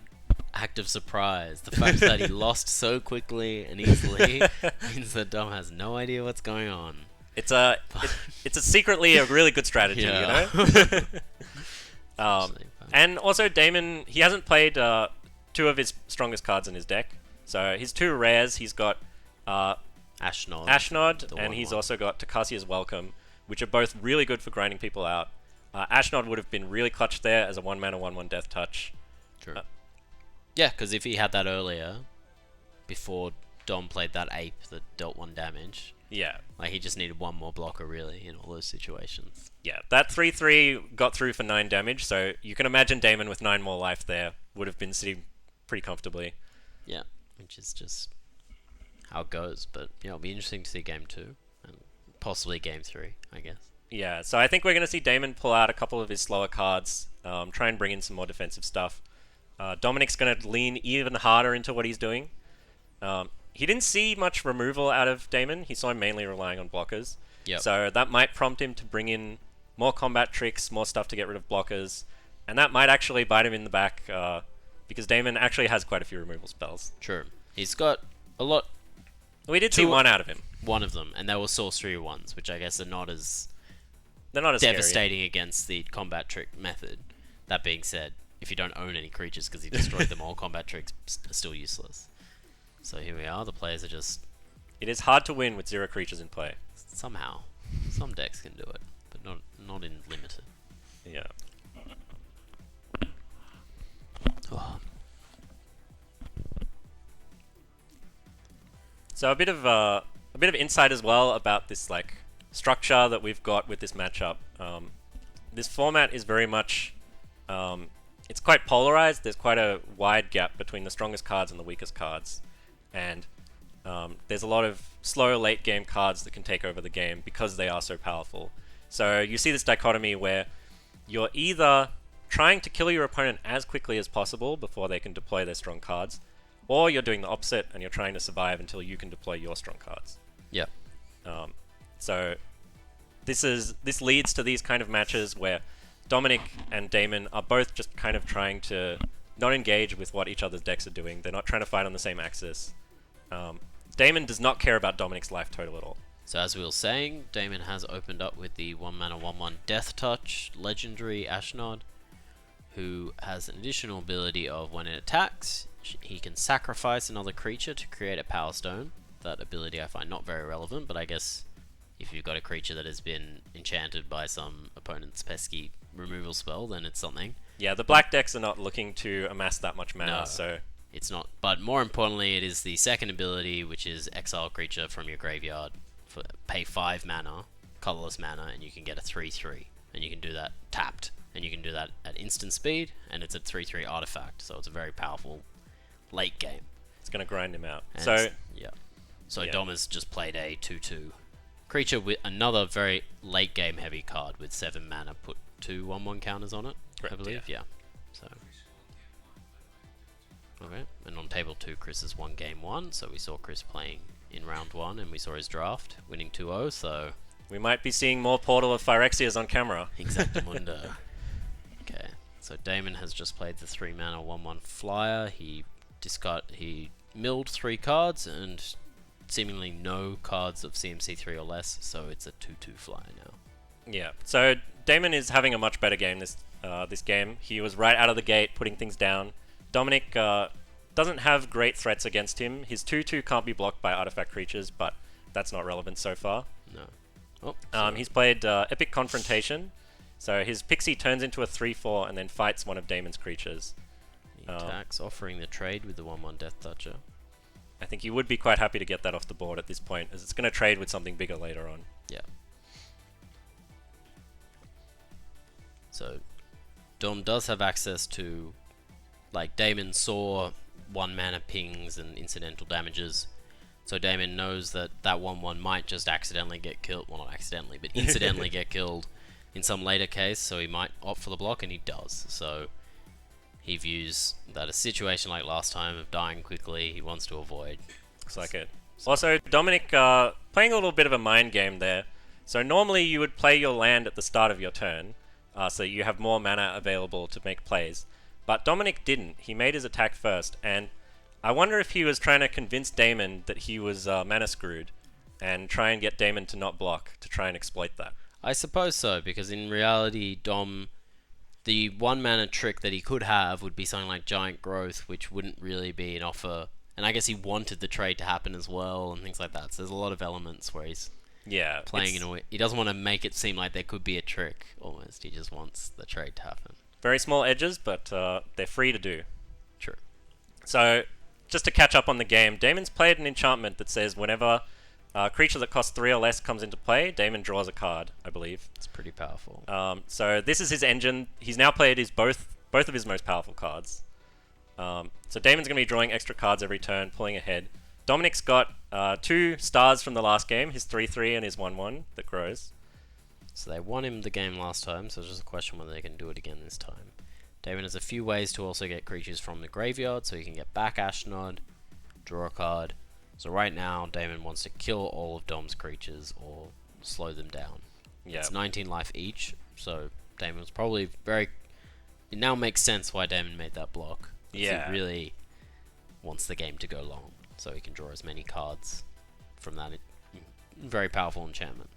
act of surprise. The fact that he lost so quickly and easily means that Dom has no idea what's going on.
It's secretly a really good strategy, you know? And also Damon, he hasn't played 2 of his strongest cards in his deck. So his 2 rares, he's got Ashnod, and he's also got Takasia's Welcome, which are both really good for grinding people out. Ashnod would have been really clutch there as a 1 mana 1/1 death touch.
True. Yeah, because if he had that earlier, before Dom played that ape that dealt 1 damage,
Yeah.
like he just needed 1 more blocker really in all those situations.
Yeah, that 3/3 got through for 9 damage, so you can imagine Damon with 9 more life there would have been sitting pretty comfortably.
Yeah, which is just how it goes. But yeah, it'll be interesting to see game 2 and possibly game 3, I guess.
Yeah, so I think we're going to see Damon pull out a couple of his slower cards, try and bring in some more defensive stuff. Dominic's going to lean even harder into what he's doing. He didn't see much removal out of Damon. He saw him mainly relying on blockers.
Yep.
So that might prompt him to bring in more combat tricks, more stuff to get rid of blockers. And that might actually bite him in the back, because Damon actually has quite a few removal spells.
True. He's got a lot.
We did see 1 out of him.
1 of them, and they were sorcery ones, which I guess are not as
They're not as scary.
devastating against the combat trick method. That being said, if you don't own any creatures because he destroyed them all, combat tricks are still useless. So here we are. The players are just
It is hard to win with 0 creatures in play.
somehow. Some decks can do it, but not in limited.
Yeah.
Oh.
So a bit of insight as well about this like structure that we've got with this matchup. This format is very much it's quite polarized. There's quite a wide gap between the strongest cards and the weakest cards, and there's a lot of slow late game cards that can take over the game because they are so powerful. So you see this dichotomy where you're either trying to kill your opponent as quickly as possible before they can deploy their strong cards, or you're doing the opposite and you're trying to survive until you can deploy your strong cards.
Yep.
So this leads to these kind of matches where Dominic and Damon are both just kind of trying to not engage with what each other's decks are doing. They're not trying to fight on the same axis. Damon does not care about Dominic's life total at all.
So as we were saying, Damon has opened up with the 1-mana 1/1 Death Touch legendary Ashnod, who has an additional ability of when it attacks, he can sacrifice another creature to create a Power Stone. That ability I find not very relevant, but I guess if you've got a creature that has been enchanted by some opponent's pesky removal spell, then it's something.
Yeah, the black decks are not looking to amass that much mana,
No.
so...
It's not, but more importantly, it is the second ability, which is exile creature from your graveyard. Pay 5 mana, colorless mana, and you can get a 3/3. And you can do that tapped. And you can do that at instant speed, and it's a 3/3 artifact, so it's a very powerful late game.
It's going to grind him out.
And
So,
yeah. So
Yeah.
Dom has just played a 2/2 creature with another very late game heavy card with 7 mana, put 2 1/1 counters on it,
Correct,
I believe. Yeah. So. Okay, and on table 2, Chris has won game 1, so we saw Chris playing in round 1, and we saw his draft, winning 2-0, so...
we might be seeing more Portal of Phyrexias on camera.
Exactamundo. Okay, so Damon has just played the 3-mana 1/1 flyer. He milled 3 cards, and seemingly no cards of CMC 3 or less, so it's a 2/2 flyer now.
Yeah, so Damon is having a much better game this game. He was right out of the gate, putting things down. Dominic doesn't have great threats against him. His 2/2 can't be blocked by artifact creatures, but that's not relevant so far.
No. Oh,
He's played Epic Confrontation, so his Pixie turns into a 3/4 and then fights one of Damon's creatures.
he attacks, offering the trade with the 1/1 Death Toucher.
I think you would be quite happy to get that off the board at this point, as it's going to trade with something bigger later on.
Yeah. So, Dom does have access to, like, Damon saw 1-mana pings and incidental damages, so Damon knows that that 1/1 might just accidentally get killed, well, not accidentally, but incidentally get killed in some later case, so he might opt for the block, and he does. So, he views that a situation like last time of dying quickly, he wants to avoid.
Looks like it. Also, Dominic playing a little bit of a mind game there. So normally you would play your land at the start of your turn, so you have more mana available to make plays. But Dominic didn't. He made his attack first, and I wonder if he was trying to convince Damon that he was mana screwed, and try and get Damon to not block, to try and exploit that.
I suppose so, because in reality, Dom, the 1-mana trick that he could have would be something like Giant Growth, which wouldn't really be an offer. And I guess he wanted the trade to happen as well, and things like that. So there's a lot of elements where he's playing in a way. He doesn't want to make it seem like there could be a trick, almost. He just wants the trade to happen.
Very small edges, but they're free to do.
True.
So, just to catch up on the game, Damon's played an enchantment that says whenever a creature that costs 3 or less comes into play, Damon draws a card, I believe.
It's pretty powerful.
So this is his engine. He's now played both of his most powerful cards. So Damon's going to be drawing extra cards every turn, pulling ahead. Dominic's got 2 stars from the last game, his 3/3 and his 1/1 that grows.
So they won him the game last time, so it's just a question whether they can do it again this time. Damon has a few ways to also get creatures from the graveyard, so he can get back Ashnod, draw a card. So right now, Damon wants to kill all of Dom's creatures or slow them down.
Yeah.
It's 19 life each, so Damon's probably very... It now makes sense why Damon made that block.
Yeah.
He really wants the game to go long, so he can draw as many cards from that very powerful enchantment.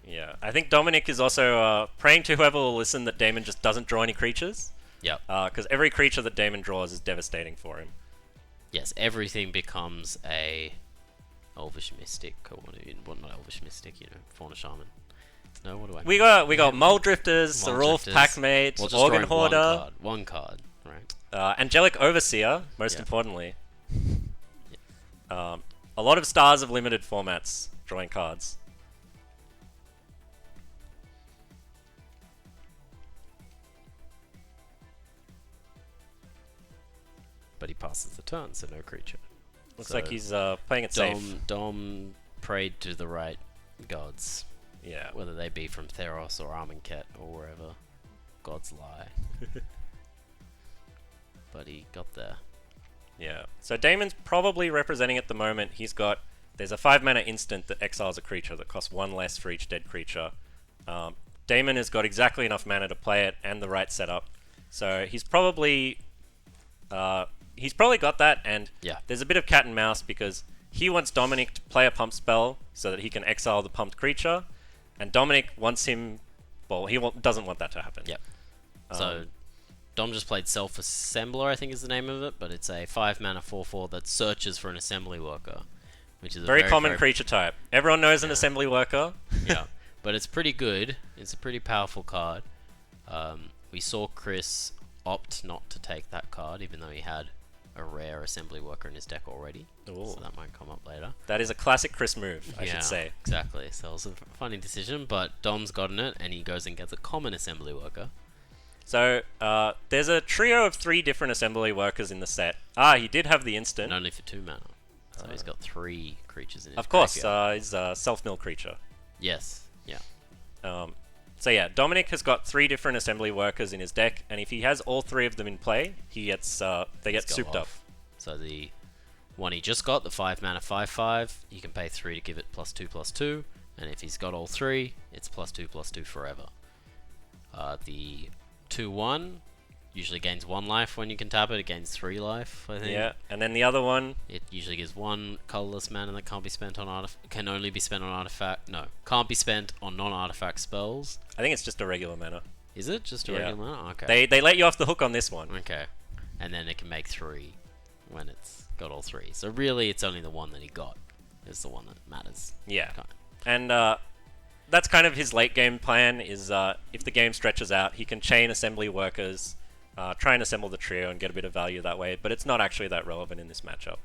Yeah. I think Dominic is also praying to whoever will listen that Damon just doesn't draw any creatures.
Yep.
Because every creature that Damon draws is devastating for him.
Yes, everything becomes a Elvish Mystic, or well, not Elvish Mystic, Fauna Shaman. No, what do I mean?
We got Mole Drifters, Serulf Packmate,
Well, just
Organ
drawing
Hoarder,
one card, right?
Angelic Overseer, most
Yeah.
importantly. A lot of stars of limited formats drawing cards.
But he passes the turn, so no creature.
Looks
So
like he's playing it safe.
Dom prayed to the right gods,
Yeah.
whether they be from Theros or Amonkhet or wherever gods lie. but he got there.
Yeah. So Damon's probably representing at the moment. There's a 5-mana instant that exiles a creature that costs 1 less for each dead creature. Damon has got exactly enough mana to play it and the right setup. So he's probably got that, and
Yeah.
there's a bit of cat and mouse because he wants Dominic to play a pump spell so that he can exile the pumped creature, and Dominic wants him. Well, doesn't want that to happen.
Yep. So Dom just played Self-Assembler, I think is the name of it, but it's a 5-mana 4/4 that searches for an assembly worker, which is a
very common creature type. Everyone knows an assembly worker.
Yeah, but it's pretty good. It's a pretty powerful card. We saw Chris opt not to take that card, even though he had a rare assembly worker in his deck already.
Ooh.
So that might come up later.
That is a classic Chris move, I should say.
Exactly. So it was a funny decision, but Dom's gotten it, and he goes and gets a common assembly worker.
So there's a trio of 3 different assembly workers in the set. He did have the instant.
And only for 2 mana. So he's got 3 creatures in his
Of course,
graveyard.
he's a self-mill creature.
Yes. Yeah.
So yeah, Dominic has got 3 different assembly workers in his deck, and if he has all 3 of them in play, they get souped up.
So the one he just got, the 5-mana 5/5, you can pay 3 to give it +2/+2, and if he's got all 3, it's +2/+2 forever. The 2/1 usually gains 1 life when you can tap it. It gains 3 life, I think.
Yeah, and then the other one,
It usually gives 1 colorless mana that can't be spent on can only be spent on artifact. No, can't be spent on non-artifact spells.
I think it's just a regular mana.
Is it just a
Yeah.
regular mana? Okay.
They let you off the hook on this one.
Okay. And then it can make 3 when it's got all 3. So really, it's only the one that he got is the one that matters.
Yeah,
Okay.
and that's kind of his late game plan. Is if the game stretches out, he can chain assembly workers, try and assemble the trio and get a bit of value that way. But it's not actually that relevant in this matchup.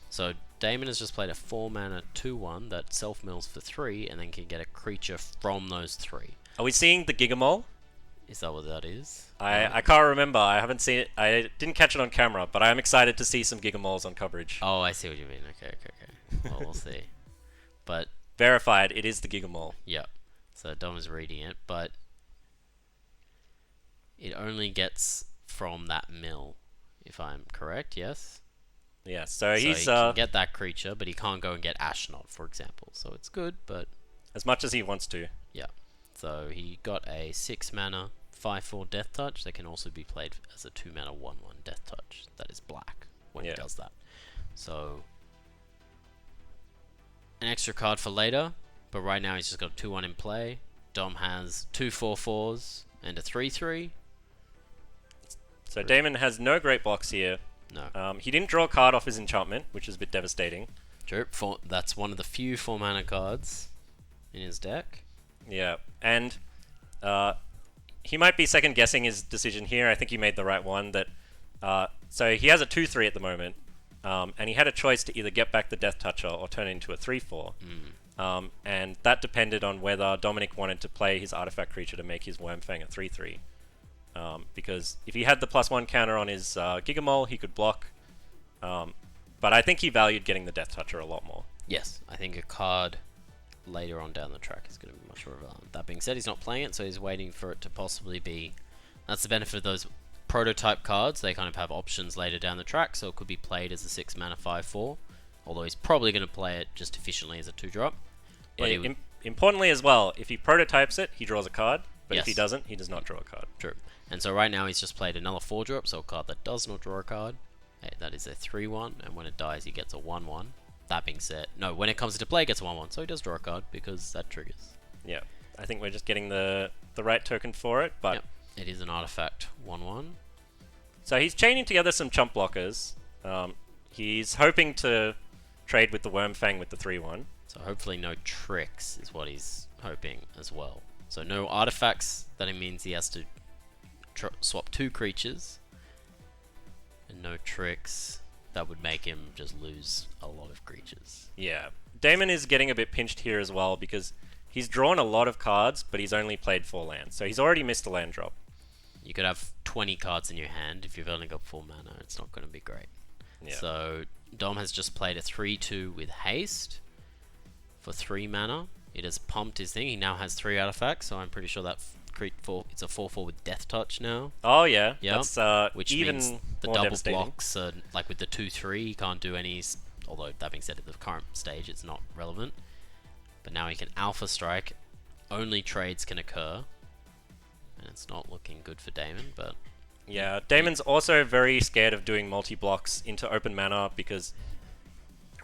So Damon has just played a 4-mana 2/1 that self-mills for 3 and then can get a creature from those 3.
Are we seeing the Gigamole?
Is that what that is?
I can't remember. I haven't seen it. I didn't catch it on camera, but I am excited to see some Gigamoles on coverage.
Oh, I see what you mean. Okay. Well, we'll see. But
Verified, it is the Gigamole.
yeah, so Dom is reading it, but it only gets from that mill, if I'm correct. Yes.
Yeah, so
So
he's
he can get that creature, but he can't go and get Ashnot, for example. So it's good, but
as much as he wants to.
yeah. So he got a 6-mana 5/4 Death Touch that can also be played as a 2-mana 1/1 Death Touch. That is black when he
Yeah.
does that. So an extra card for later, but right now he's just got a 2/1 in play. Dom has 2 4/4s and a 3/3.
So Damon has no great blocks here.
No.
He didn't draw a card off his enchantment, which is a bit devastating.
True. That's one of the few 4-mana cards in his deck.
Yeah, and he might be second guessing his decision here. I think he made the right one. So he has a 2/3 at the moment, and he had a choice to either get back the Death Toucher or turn it into a 3/4. And that depended on whether Dominic wanted to play his artifact creature to make his Wormfang a 3/3. Because if he had the +1 counter on his Gigamole, he could block. But I think he valued getting the Death Toucher a lot more.
Yes, I think a card later on down the track is going to be much more relevant. That being said, he's not playing it, so he's waiting for it to possibly be... That's the benefit of those prototype cards. They kind of have options later down the track, so it could be played as a 6-mana 5/4. Although he's probably going to play it just efficiently as a 2-drop. But
Importantly as well, if he prototypes it, he draws a card. But if he
Yes.
doesn't, he does not draw a card.
True. And so right now he's just played another 4-drop, so a card that does not draw a card. That is a 3/1, and when it dies he gets a 1/1. That being said, no, when it comes into play, it gets a 1/1, so he does draw a card because that triggers.
Yeah, I think we're just getting the right token for it, but...
Yep. It is an artifact 1/1.
So he's chaining together some chump blockers. He's hoping to trade with the Wormfang with the 3/1.
So hopefully no tricks is what he's hoping as well. So no artifacts, that means he has to swap 2 creatures. And no tricks, that would make him just lose a lot of creatures.
Yeah. Damon is getting a bit pinched here as well because he's drawn a lot of cards, but he's only played 4 lands. So he's already missed a land drop.
You could have 20 cards in your hand. If you've only got 4 mana, it's not going to be great.
Yeah.
So Dom has just played a 3/2 with haste for 3 mana. It has pumped his thing. He now has 3 artifacts, so I'm pretty sure that it's a 4/4 with Death Touch now.
Oh yeah,
Yeah,
that's
which
even
means the
more
double
devastating.
blocks are, like with the 2/3, he can't do any. Although that being said, at the current stage, it's not relevant. But now he can Alpha Strike. Only trades can occur, and it's not looking good for Damon. But
Yeah, Damon's also very scared of doing multi-blocks into open mana because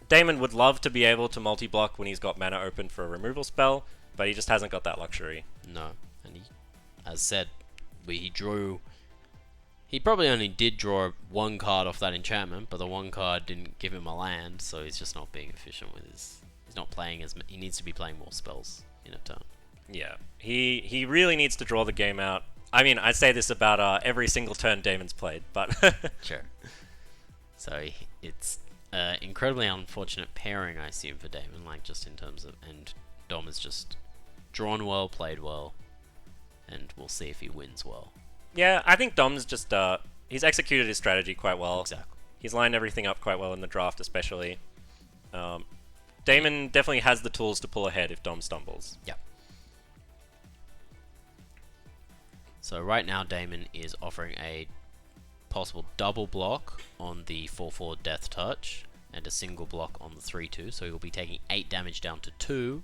Damon would love to be able to multi-block when he's got mana open for a removal spell, but he just hasn't got that luxury.
no, and he, as said, he drew. He probably only did draw one card off that enchantment, but the one card didn't give him a land, so he's just not being efficient with his. He's not playing as. He needs to be playing more spells in a turn.
Yeah, he really needs to draw the game out. I mean, I say this about every single turn Damon's played, but
Sure. So it's incredibly unfortunate pairing, I assume, for Damon. Like just in terms of, and Dom has just drawn well, played well, and we'll see if he wins well.
yeah, I think Dom's just he's executed his strategy quite well.
Exactly.
He's lined everything up quite well in the draft, especially. Damon definitely has the tools to pull ahead if Dom stumbles.
Yep. So right now Damon is offering a possible double block on the 4/4 Death Touch and a single block on the 3/2. So he will be taking 8 damage down to 2,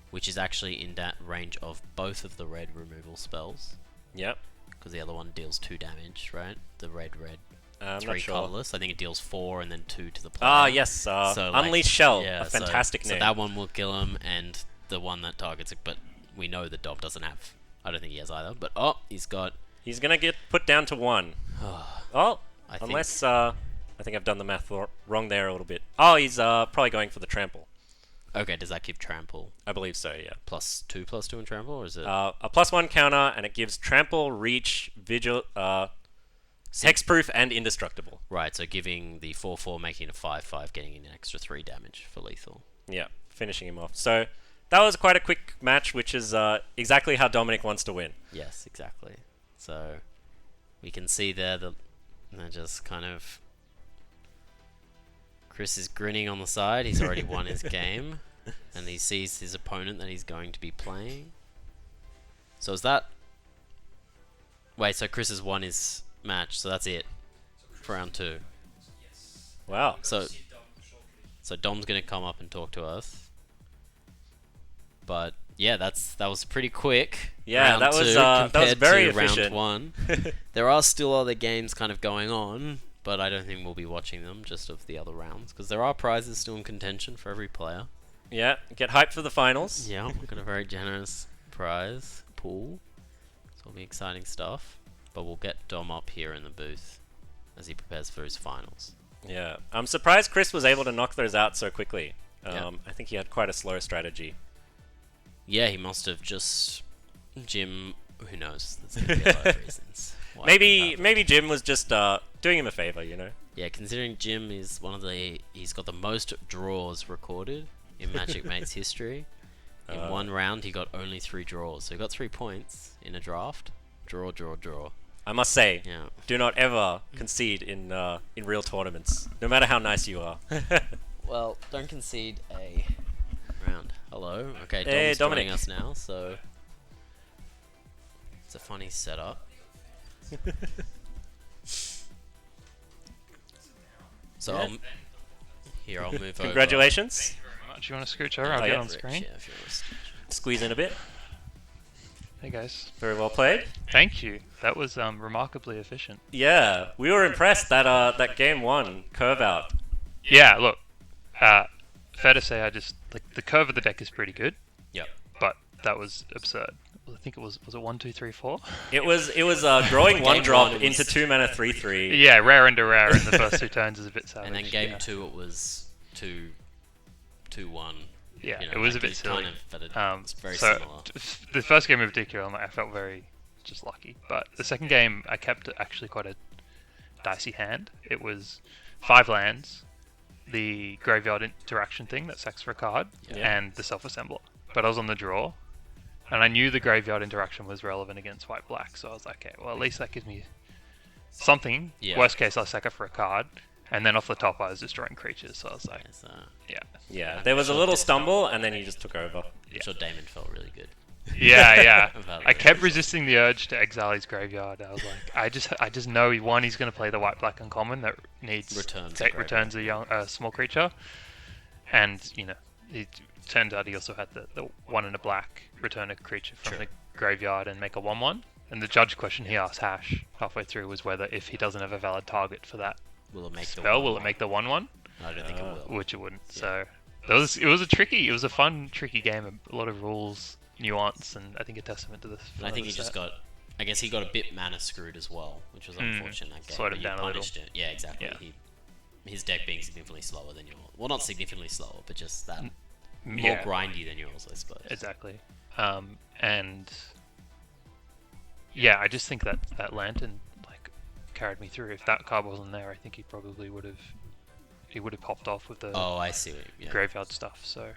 which is actually in that range of both of the red removal spells.
Yep.
Because the other one deals 2 damage, right? The red,
I'm
3
not sure.
colorless. I think it deals 4 and then 2 to the player.
Ah, yes.
So, like,
Unleashed Shell,
yeah,
a fantastic
so
name.
that one will kill him, and the one that targets it. But we know that Dom doesn't have. I don't think he has either. But he's got.
He's gonna get put down to 1. Oh,
I think-
unless I think I've done the math wrong there a little bit. Oh, he's probably going for the trample.
Okay, does that give trample
I believe so. Yeah.
+2/+2 in trample, or is it?
A +1 counter, and it gives trample, reach, vigil, hexproof, and indestructible.
Right, so giving the 4/4, making it a 5/5, getting an extra 3 damage for lethal.
Yeah, finishing him off. So that was quite a quick match, which is exactly how Dominic wants to win.
Yes, exactly. So we can see there that they're just kind of. Chris is grinning on the side. He's already won his game, and he sees his opponent that he's going to be playing. So is that? Wait, so Chris has won his match, so that's it for round 2.
Wow.
So Dom's gonna come up and talk to us. But yeah, that was pretty quick.
Yeah,
round
that was
2
that was
compared
very
to
efficient.
round 1. There are still other games kind of going on, but I don't think we'll be watching them just of the other rounds because there are prizes still in contention for every player.
Yeah, get hyped for the finals.
Yeah, we've got a very generous prize pool. So it'll be exciting stuff. But we'll get Dom up here in the booth as he prepares for his finals.
Yeah, I'm surprised Chris was able to knock those out so quickly.
Yeah.
I think he had quite a slow strategy.
Yeah, he must have just Jim. Who knows? There's gonna be a lot of reasons. why that
Maybe
happened.
Jim was just doing him a favor, you know.
Yeah, considering Jim is he's got the most draws recorded in Magic Mate's history. In one round, he got only 3 draws, so he got 3 points in a draft. Draw.
I must say,
Yeah.
do not ever concede in real tournaments, no matter how nice you are.
Well, don't concede a round. Hello. Okay,
Hey,
Dom's
Dominic.
joining us now, so it's a funny setup. So I'll move over.
Congratulations.
Do you want to scooch over? I'll
Oh,
get
yeah.
on screen.
Yeah, if you want to
Squeeze in a bit.
Hey guys.
Very well played.
Thank you. That was remarkably efficient.
Yeah, we were impressed that game 1 curve out.
Yeah, look. Fair to say, I just like the curve of the deck is pretty good,
Yep.
but that was absurd. I think it was it 1, 2, 3, 4?
It was growing 1
Game
drop
1
into
was-
2 mana 3/3.
Yeah, rare into rare in the first 2 turns is a bit savage.
And then game
yeah.
2 it was 2-1.
Yeah,
You know,
it was
like
a bit
it's
silly.
kind of, but it's very
so
similar.
The first game in particular, I felt very just lucky. But the second game, I kept actually quite a dicey hand. It was 5 lands, the graveyard interaction thing that sacks for a card,
Yeah.
and the self-assembler. But I was on the draw, and I knew the graveyard interaction was relevant against white-black, so I was like, okay, well, at least that gives me something.
Yeah.
Worst case, I'll sack it for a card. And then off the top, I was destroying creatures, so I was like,
So
yeah.
Yeah, there was a little stumble, and then he just took over.
I'm sure Damon felt really good.
Yeah.
About
I
the
kept
result.
resisting the urge to exile his graveyard. I was like, I just know he's going to play the white-black uncommon that needs
Returns a
returns a young small creature, and it turned out he also had the one in a black return a creature from
Sure.
the graveyard and make a 1/1. And the judge question he asked Hash halfway through was whether if he doesn't have a valid target for that
Will it make
spell,
the
will it make the 1/1?
I don't think it will.
Which it wouldn't.
Yeah.
So it was a fun, tricky game. A lot of rules, nuance, and I think a testament to this.
And I think he just got. I guess he got a bit mana screwed as well, which was unfortunate. That game.
Slowed
but
him
you
down a little.
punished it. Yeah, exactly.
Yeah.
His deck being significantly slower than yours. Well, not significantly slower, but just that more
Yeah.
grindy than yours, I suppose.
Exactly. And yeah, I just think that lantern carried me through. If that card wasn't there, I think he probably would have popped off with the
Oh, I see. Yeah.
graveyard stuff. So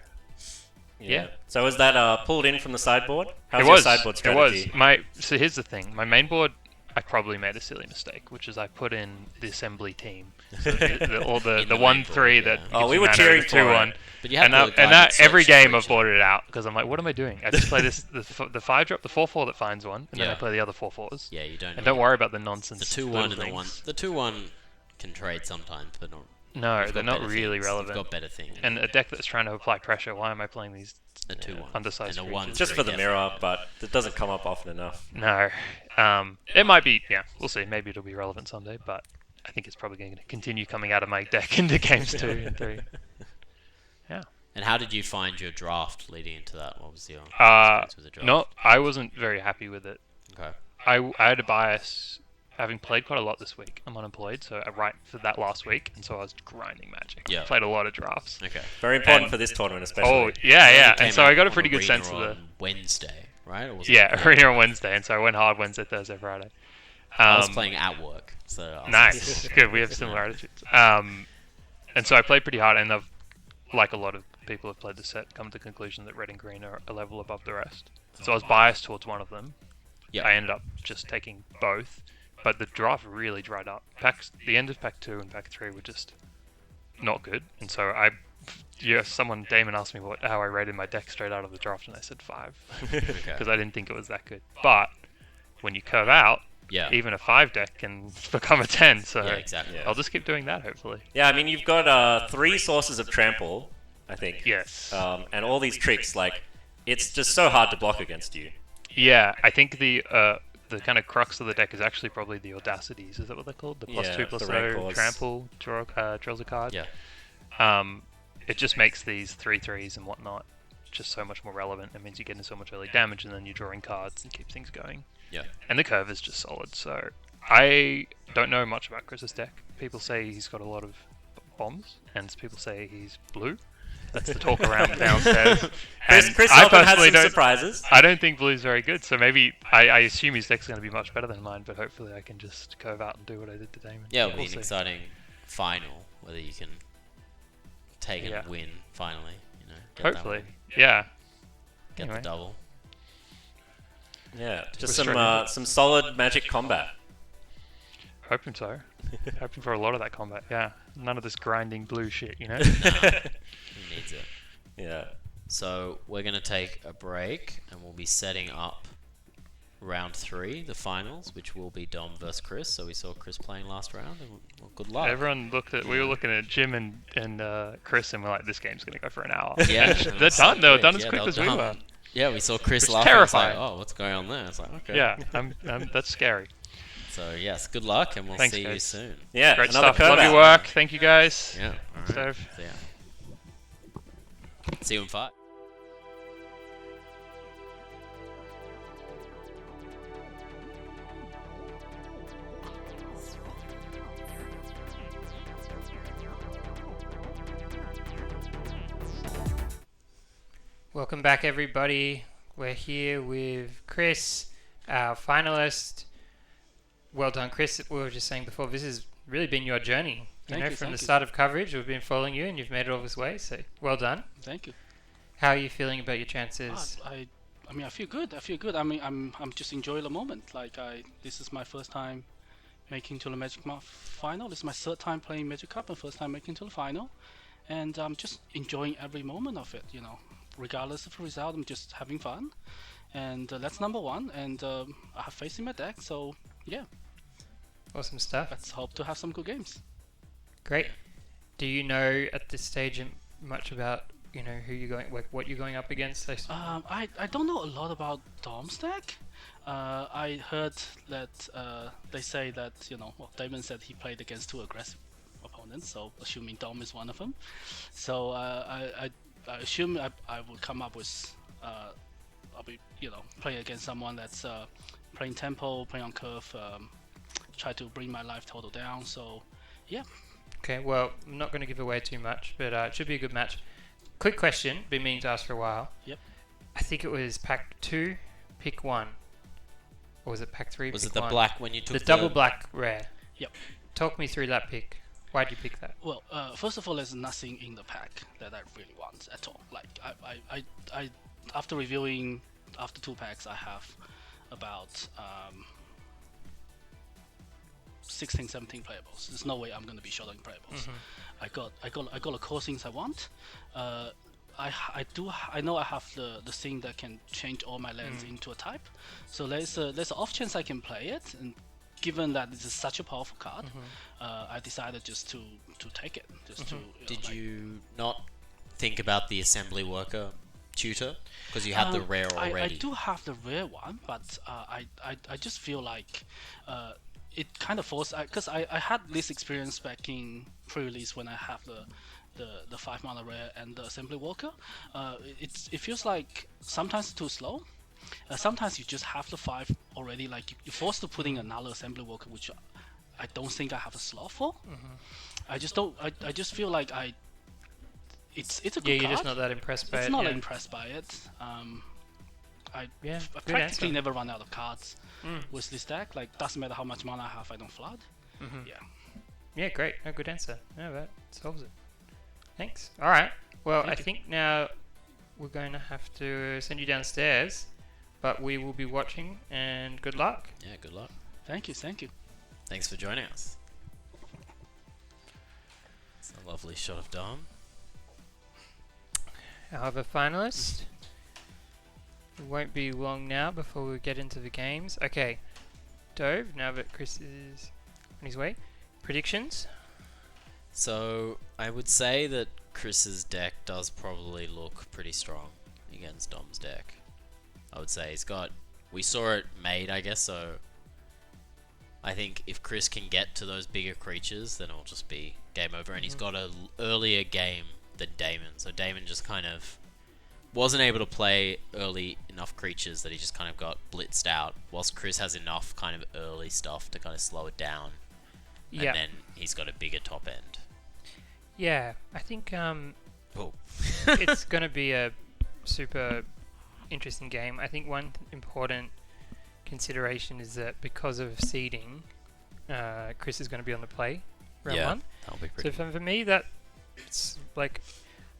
Yeah.
Yeah.
So was that pulled in from the sideboard? How's
it
your
was.
sideboard
It
strategy?
was. So here's the thing. My main board, I probably made a silly mistake, which is I put in the assembly team, so all the
In the
1/3
main
that.
board,
Oh,
gives
we
you
were
mana,
cheering
the
for
2/1.
it.
But you have
And
to
that, and that every game I've
search
boarded it out because I'm like, what am I doing? I just play this the 5-drop, the 4/4 that finds one, and then I
Yeah.
play the other 4/4s.
Yeah, you don't.
And don't worry about the nonsense.
The 2/1
little
and the 1.
things.
The 2/1 can trade sometimes, but not.
No,
you've
they're
got
not
better
really
things.
relevant.
You've got better things.
And a deck that's trying to apply pressure, why am I playing these
a 2/1
undersized
and a 1
creatures?
Just for the
definitely.
mirror, but it doesn't come up often enough.
No. It might be, yeah, we'll see. Maybe it'll be relevant someday, but I think it's probably going to continue coming out of my deck into games 2 and 3. Yeah.
And how did you find your draft leading into that? What was your
Uh,
experience with the draft?
No, I wasn't very happy with it.
Okay.
I had a bias, having played quite a lot this week. I'm unemployed, so I write for that last week, and so I was grinding Magic.
Yeah.
Played a lot of drafts.
Okay.
Very important
And-
for this tournament, especially.
Oh, yeah,
It
yeah.
only came
And so I
out
got a
on
pretty good
Arena
sense of the...
on Wednesday, right? Or was it-
Yeah, Arena on Wednesday, and so I went hard Wednesday, Thursday, Friday.
I was playing at work, so I was
Nice, good. We have similar attitudes. And so I played pretty hard, and I've, like a lot of people have played the set, come to the conclusion that red and green are a level above the rest. So I was biased towards one of them.
Yeah.
I ended up just taking both, but the draft really dried up. The end of pack 2 and pack 3 were just not good, and so Damon asked me how I rated my deck straight out of the draft, and I said 5
Okay.
because I didn't think it was that good. But when you curve out,
Yeah.
even a 5 deck can become a 10. So
Yeah, exactly.
Yeah.
I'll just keep doing that, hopefully.
Yeah, I mean, you've got 3 sources of trample, I think.
Yes.
And all these tricks, it's just so hard to block against you.
Yeah, I think the kind of crux of the deck is actually probably the audacities. Is that what they're called? The
Yeah,
+2/+0
the Rancors.
trample draws a card.
Yeah.
It just makes these 3/3s and whatnot just so much more relevant. It means you get into so much early damage, and then you're drawing cards and keep things going.
Yeah.
And the curve is just solid. So I don't know much about Chris's deck. People say he's got a lot of bombs, and people say he's blue. That's the talk around downstairs. And
Chris
I
often has
personally
some
don't.
surprises.
I don't think blue's very good, so maybe I assume his deck's going to be much better than mine. But hopefully, I can just curve out and do what I did to Damon.
Yeah, it'll
We'll
be an
see.
exciting final, whether you can take and
Yeah.
win finally. Get that
Hopefully,
one,
yeah.
get
Anyway.
the double.
Yeah, just
We're struggling.
some solid Magic combat.
Hoping so. Hoping for a lot of that combat. Yeah, none of this grinding blue shit.
He needs it.
Yeah.
So we're going to take a break, and we'll be setting up round 3, the finals, which will be Dom versus Chris. So we saw Chris playing last round, and well, good luck.
Everyone we were looking at Jim and Chris, and we're like, this game's going to go for an hour.
Yeah,
And
it
they're
was so
done. They were
quick.
done as
Yeah,
quick
they
as we
done.
were.
Yeah, we saw Chris
It's
laughing. It's like,
terrifying.
oh, what's going on there? It's like, okay.
Yeah, that's scary.
So yes, good luck, and we'll
Thanks,
see you
guys.
soon.
Yeah,
Great
another
stuff.
curve
Love your
out.
work. Thank you guys.
Yeah.
Thanks,
Alright.
Dave.
So, yeah. See you in 5.
Welcome back, everybody. We're here with Chris, our finalist. Well done, Chris. We were just saying before, this has really been your journey.
Thank you,
From the
thank you.
start of coverage, we've been following you, and you've made it all this way. So, well done.
Thank you.
How are you feeling about your chances?
I mean, I feel good. I feel good. I mean, I'm just enjoying the moment. This is my first time making to the Magic final. This is my third time playing Magic Cup and first time making to the final, and I'm just enjoying every moment of it. Regardless of the result, I'm just having fun, and that's number one. And I have faith in my deck, so yeah,
Awesome stuff.
let's hope to have some good games.
Great. Do you know at this stage much about who you're going, like what you're going up against?
I don't know a lot about Dom's deck. I heard that they say that well, Damon said he played against 2 aggressive opponents, so assuming Dom is one of them. So I assume I would come up with I'll be playing against someone that's playing tempo, playing on curve, try to bring my life total down. So yeah.
Okay, well, I'm not going to give away too much, but it should be a good match. Quick question, been meaning to ask for a while.
Yep.
I think it was pack 2, pick 1. Or was it pack 3,
Was
pick
it the
1?
black when you took
The double black rare.
Yep.
Talk me through that pick. Why'd you pick that?
Well, first of all, there's nothing in the pack that I really want at all. Like I after reviewing after 2 packs, I have about 16, 17 playables. There's no way I'm going to be short on playables. I got a core things I want. I know I have the thing that can change all my lands into a type. So there's an off chance I can play it, and given that this is such a powerful card, I decided just to take it. Just to.
Did you not think about the assembly worker tutor? Because you have the rare already.
I do have the rare one, but I just feel like it kind of forced, because I had this experience back in pre-release when I have the 5 mana rare and the assembly worker. It feels like sometimes it's too slow. Sometimes you just have the 5 already, like you're forced to put in another assembly worker, which I don't think I have a slot for. I just don't. I just feel like it's a good card.
Yeah, you're just not that impressed by it.
It's not
yeah.
impressed by it. I
Yeah, good
practically
answer.
never run out of cards with this deck. Like, doesn't matter how much mana I have, I don't flood. Yeah.
Yeah, great. No, good answer. No, that solves it. Thanks. All right. Well,
Thank
I
you.
think now we're going to have to send you downstairs, but we will be watching, and good luck.
Yeah, good luck.
Thank you. Thank you.
Thanks for joining us. It's a lovely shot of Dom.
Our other finalist. It won't be long now before we get into the games. Okay, Dove, now that Chris is on his way. Predictions?
So I would say that Chris's deck does probably look pretty strong against Dom's deck. I would say he's got. We saw it made, I guess. So I think if Chris can get to those bigger creatures, then it'll just be game over. And he's got a earlier game than Damon. So Damon just kind of wasn't able to play early enough creatures that he just kind of got blitzed out. Whilst Chris has enough kind of early stuff to kind of slow it down.
Yeah.
And then he's got a bigger top end.
Yeah, I think
Oh.
it's going to be a super interesting game. I think one important consideration is that because of seeding, Chris is going to be on the play round
Yeah,
1.
that'll be
So
pretty.
for me, that's like,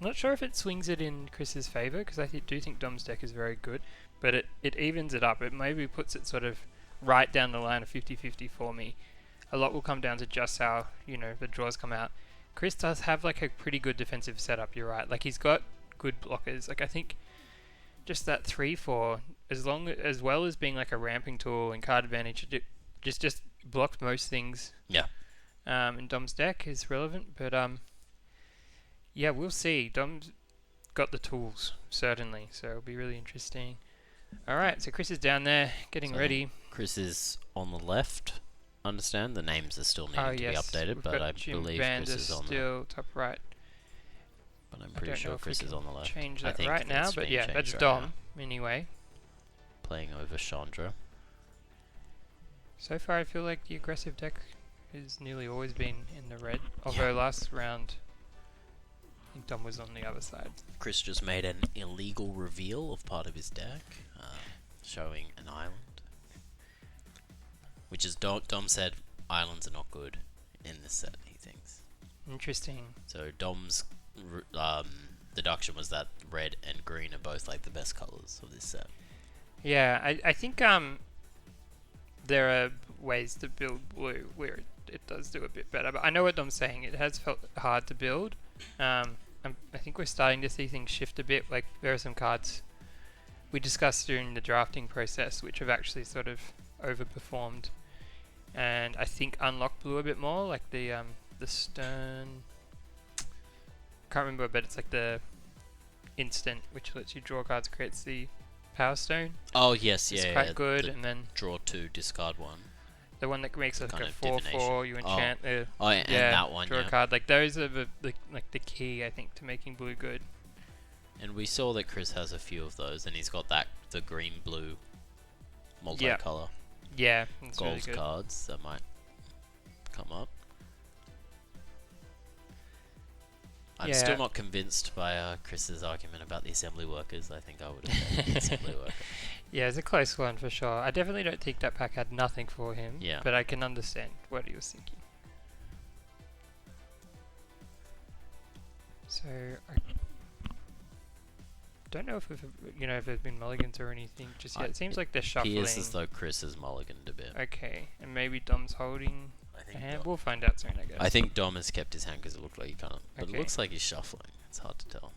I'm not sure if it swings it in Chris's favour, because I do think Dom's deck is very good, but it evens it up. It maybe puts it sort of right down the line of 50-50 for me. A lot will come down to just how, the draws come out. Chris does have like a pretty good defensive setup, you're right. Like, he's got good blockers. Like, I think just that 3-4, as well as being like a ramping tool and card advantage, it just blocks most things.
Yeah.
In Dom's deck is relevant, but yeah, we'll see. Dom's got the tools, certainly, so it'll be really interesting. Alright, so Chris is down there, getting
So
ready.
Chris is on the left. Understand the names are still needing
Oh,
to
yes.
be updated,
We've
but
got
I
Jim
believe
Vander
Chris is on the.
still top right.
But I'm
I
pretty
don't know
sure
if we
Chris is
can
on the left.
change
I
that
think
right now,
it's
but
being
yeah,
changed
that's
right
Dom,
now.
anyway.
Playing over Chandra.
So far, I feel like the aggressive deck has nearly always been in the red. Although last round, I think Dom was on the other side.
Chris just made an illegal reveal of part of his deck, showing an island. Which is Dom said islands are not good in this set, he thinks.
Interesting.
So Dom's deduction was that red and green are both like the best colors of this set.
Yeah, I think there are ways to build blue where it does do a bit better. But I know what Dom's saying. It has felt hard to build. I think we're starting to see things shift a bit. Like, there are some cards we discussed during the drafting process, which have actually sort of overperformed, and I think unlocked blue a bit more, like the stern. Can't remember, but it's like the instant, which lets you draw cards, creates the power stone.
Oh yes,
It's
yeah,
quite
yeah,
good,
the
and then
draw 2, discard 1.
the one that makes like
kind
a
of
4/4,
divination.
you enchant the
Oh, and that one,
draw
yeah.
a card. Like those are the key, I think, to making blue good.
And we saw that Chris has a few of those, and he's got the green-blue multicolor
Yeah, that's really
gold
good.
cards that might come up. I'm
Yeah.
still not convinced by Chris's argument about the assembly workers. I think I would have taken the assembly worker.
Yeah, it's a close one for sure. I definitely don't think that pack had nothing for him.
Yeah.
But I can understand what he was thinking. So I don't know if if there's been mulligans or anything just yet. It seems like they're shuffling.
Appears as though Chris has mulliganed a bit.
Okay, and maybe Dom's holding
I
a
think
hand.
Dom,
We'll find out soon, I guess.
I think Dom has kept his hand because it looked like he can't. But
Okay.
it looks like he's shuffling. It's hard to tell.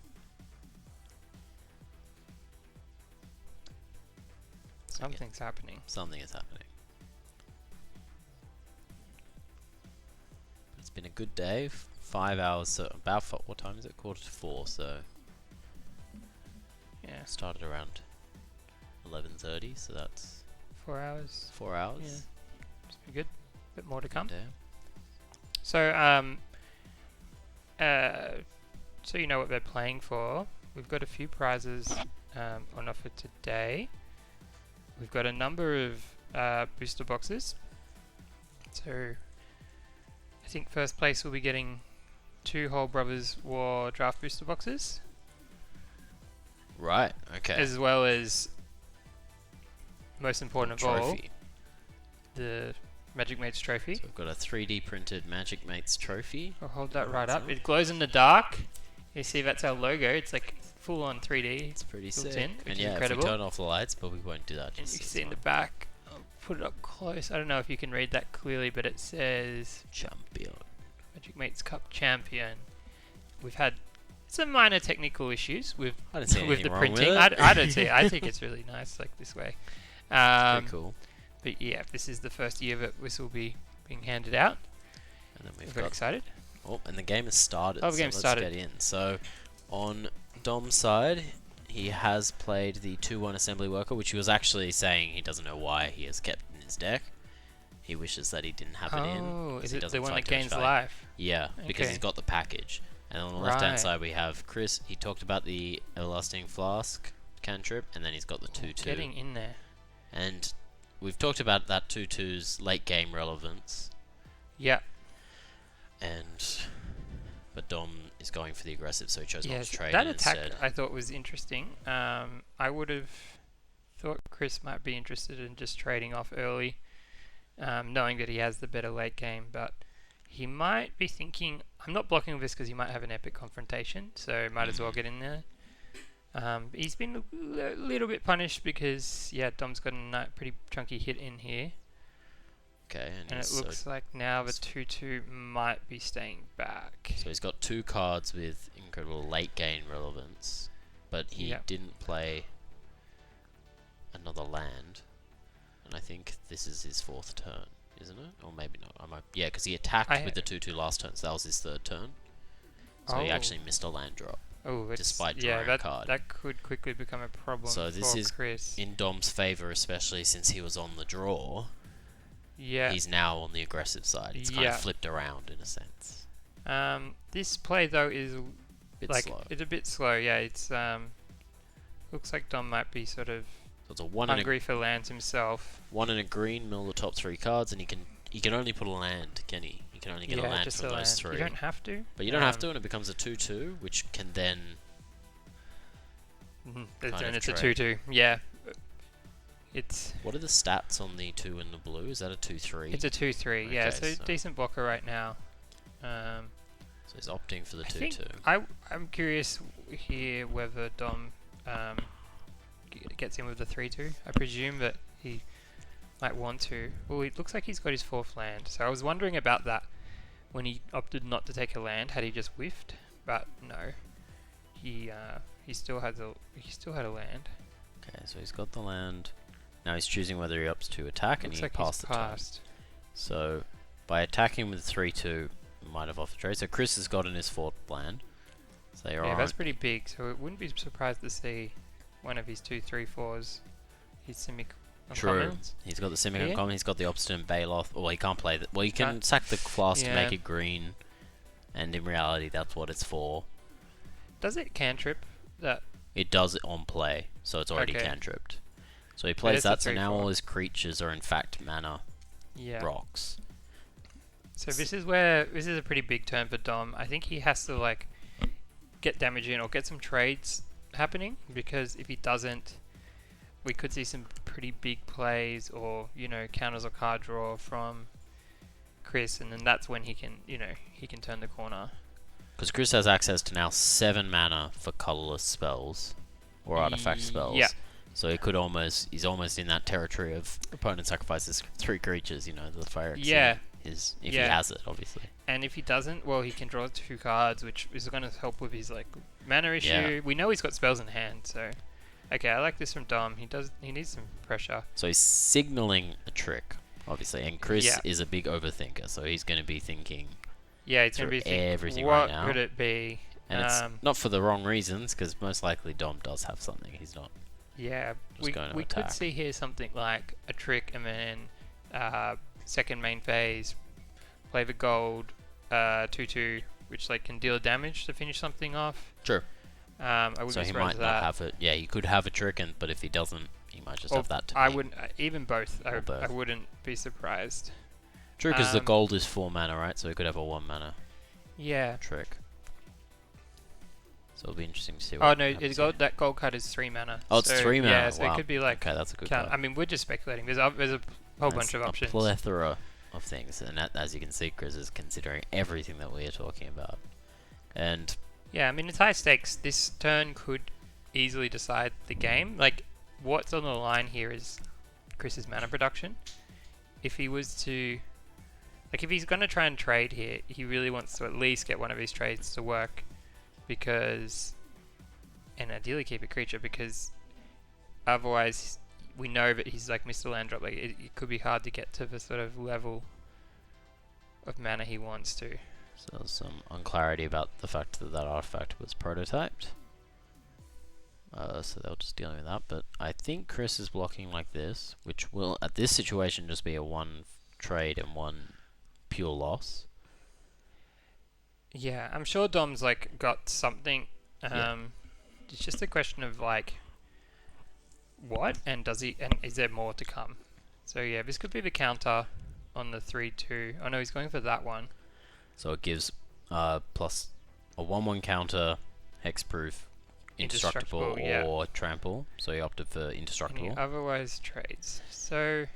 Something's happening.
Something is happening. It's been a good day. 5 hours. So about what time is it? 3:45. So
Yeah,
started around 11:30. So that's
4 hours.
4 hours.
Yeah. It's been good. Bit more to come.
Day.
So so you know what they're playing for. We've got a few prizes on offer today. We've got a number of booster boxes. So I think first place will be getting 2 Whole Brothers War draft booster boxes,
Right. Okay.
as well as, most important of all,
Trophy.
the Magic Mates trophy.
So we've got a 3D printed Magic Mates trophy.
I'll hold that right
That's
up.
it.
It glows in the dark. You see, that's our logo. It's like full on 3D.
It's pretty
built
sick.
in, which
And
is
yeah,
incredible.
if we turn off the lights, but we won't do that.
And
Just
you can
this
see in the
one.
back. I'll put it up close. I don't know if you can read that clearly, but it says
Champion.
Magic Mates Cup Champion. We've had some minor technical issues with
I don't see
with
anything
the
wrong
printing.
with it.
I don't see it. I think it's really nice, like this way.
Pretty cool.
But yeah, this is the first year that this will be being handed out.
And then
We're
we've
very
got.
excited.
Oh, and the game has started.
Oh, the
so
game's
let's
started.
get in. So, on Dom's side, he has played the 2/1 assembly worker, which he was actually saying he doesn't know why he has kept in his deck. He wishes that he didn't have it in.
Oh,
'cause
is
he
it
doesn't
the one
fight
that
too much
gains
fight.
life?
Yeah, because
Okay.
he's got the package. And on the left hand
Right.
side, we have Chris. He talked about the Everlasting Flask cantrip, and then he's got the 2/2.
Getting in there.
And we've talked about that 2/2's late game relevance.
Yeah.
But Dom is going for the aggressive, so he chose not
Yes,
to trade
that
and
attack
instead.
I thought was interesting. I would have thought Chris might be interested in just trading off early, knowing that he has the better late game, but he might be thinking, I'm not blocking with this because he might have an epic confrontation, so might as well get in there. He's been a little bit punished because, yeah, Dom's got a pretty chunky hit in here,
Okay, and
and it
he's
looks like now the 2/2 might be staying back.
so he's got 2 cards with incredible late game relevance, but he
Yep.
didn't play another land, and I think this is his 4th turn, isn't it? Or maybe not. Yeah, because he attacked with the 2/2 last turn, so that was his 3rd turn. So he
Oh.
actually missed a land drop.
Oh, it's,
despite
yeah,
drawing a card.
that could quickly become a problem
So this
for
is
Chris.
in Dom's favour, especially since he was on the draw.
Yeah.
He's now on the aggressive side. It's kind
Yeah.
of flipped around in a sense.
This play though is
Bit
like
slow.
it's a bit slow. Yeah, it's looks like Dom might be sort of
So it's a 1 and
hungry for lands himself.
a green, mill the top 3 cards, and he can only put a land, can he? He can only get a
Yeah,
land
just
from
a
those
land.
3.
You don't have to.
But you don't have to, and it becomes a 2/2, which can then.
And
kind of
it's a
trade.
2/2. Yeah. It's
What are the stats on the 2 in the blue? Is that a 2/3?
it's a 2/3. Yeah,
Okay,
so
so-
decent blocker right now.
So he's opting for the
I
2/2.
think I'm curious here whether Dom gets in with the 3/2. I presume that he might want to. Well, it looks like he's got his 4th land, so I was wondering about that when he opted not to take a land. Had he just whiffed? But no, he still had a land.
Okay, so he's got the land. Now he's choosing whether he opts to attack, and
Looks
he
like
passed
he's
the turn.
passed.
So by attacking with 3-2, might have off the trade. So Chris has gotten his 4th land. So you're
Yeah,
on.
that's pretty big. So it wouldn't be surprised to see one of his 2-3-4s. His Simic
True.
uncommons.
He's got the Simic
Here?
uncommon. He's got the Obstinate Baloth. Well, he can't play that. Well, he can
Can't-
sack the class to
yeah.
make it green, and in reality, that's what it's for.
Does it cantrip? That
It does it on play, so it's already
Okay.
cantripped. So he plays
it's a
that. So now
3/4.
all his creatures are in fact mana
yeah.
rocks.
So this is a pretty big turn for Dom. I think he has to like get damage in or get some trades happening, because if he doesn't, we could see some pretty big plays or counters or card draw from Chris, and then that's when he can turn the corner.
Because Chris has access to now 7 mana for colorless spells or artifact spells.
Yeah.
So he's almost in that territory of opponent sacrifices 3 creatures. The Phyrex.
Yeah.
If he
Yeah.
has it, obviously.
And if he doesn't, well, he can draw 2 cards, which is going to help with his like mana issue.
Yeah.
We know he's got spells in hand, so okay, I like this from Dom. He needs some pressure.
So he's signaling a trick, obviously. And Chris
Yeah.
is a big overthinker, so he's going to be thinking.
Yeah, it's going to
Through
be thinking,
everything
what
right now.
could it be?
And it's not for the wrong reasons, because most likely Dom does have something. He's not.
Yeah,
Just going to
we could
attack.
see here something like a trick, and then second main phase, play the gold 2/2, which like can deal damage to finish something off.
Sure.
I wouldn't
So
be
he
surprised
might
at
not
that.
have it. Yeah, he could have a trick, but if he doesn't, he might just
Or
have that.
I wouldn't even both.
Or both.
I wouldn't be surprised.
True, because the
um,
gold is 4 mana, right? So he could have a 1 mana
Yeah.
trick. So it'll be interesting to see.
Oh
What
no,
happens
that gold card is 3 mana.
Oh, it's
so,
3 mana.
Yeah, so
Wow.
it could be like.
Okay, that's a good
Count,
card.
I mean, we're just speculating. There's a whole bunch of
A
options.
plethora of things, and as you can see, Chris is considering everything that we are talking about. And
Yeah, I mean, it's high stakes. This turn could easily decide the game. Like, what's on the line here is Chris's mana production. If he was to... Like, if he's going to try and trade here, he really wants to at least get one of his trades to work. Because... And ideally keep a creature, because otherwise we know that he's like Mr. Landrop. Like, it could be hard to get to the sort of level of mana he wants to.
so there's some unclarity about the fact that that artifact was prototyped. So they were just dealing with that. But I think Chris is blocking like this, which will, at this situation, just be a 1 trade and 1 pure loss.
Yeah, I'm sure Dom's like got something. It's just a question of like what, and does he, and is there more to come? So yeah, this could be the counter on the 3/2. Oh no, he's going for that one.
So it gives plus a 1/1 counter, hexproof, indestructible,
Indestructible, yeah.
or trample. So he opted for
Any
indestructible.
otherwise trades. So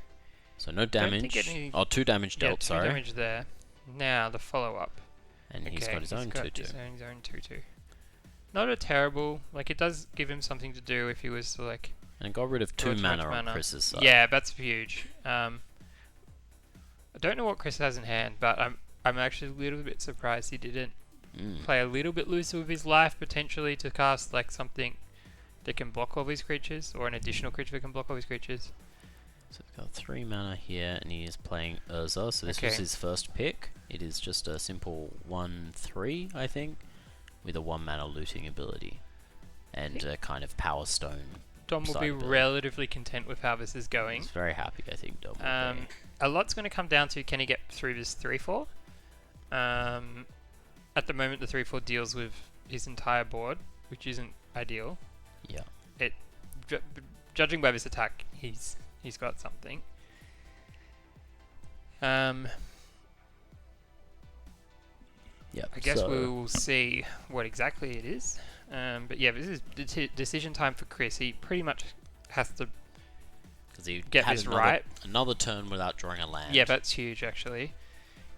So no
don't think
damage.
any-
Oh, 2 damage
yeah,
dealt,
2
sorry.
damage there. Now the follow up.
And he's
Okay,
got his own 2/2.
his own 2/2. Not a terrible. Like, it does give him something to do if he was to like.
And got rid of 2
draw too much
mana on
mana.
Chris's side.
Yeah, that's huge. I don't know what Chris has in hand, but I'm actually a little bit surprised he didn't
Mm.
play a little bit looser with his life, potentially to cast like something that can block all these creatures, or an additional creature that can block all these creatures.
So he's got 3 mana here, and he is playing Urza. So this was
Okay.
his first pick. It is just a simple 1/3, I think, with a 1 mana looting ability, and a kind of power stone.
Dom will
Side
be
ability.
relatively content with how this is going.
He's very happy, I think, Dom will be.
A lot's going to come down to, can he get through this 3/4? At the moment, the 3/4 deals with his entire board, which isn't ideal.
Yeah.
Judging by this attack, he's got something.
Yeah.
I guess
so
we'll see what exactly it is. But yeah, this is decision time for Chris. He pretty much has to.
'cause he
get
had
this
another,
right.
another turn without drawing a land.
Yeah, that's huge actually.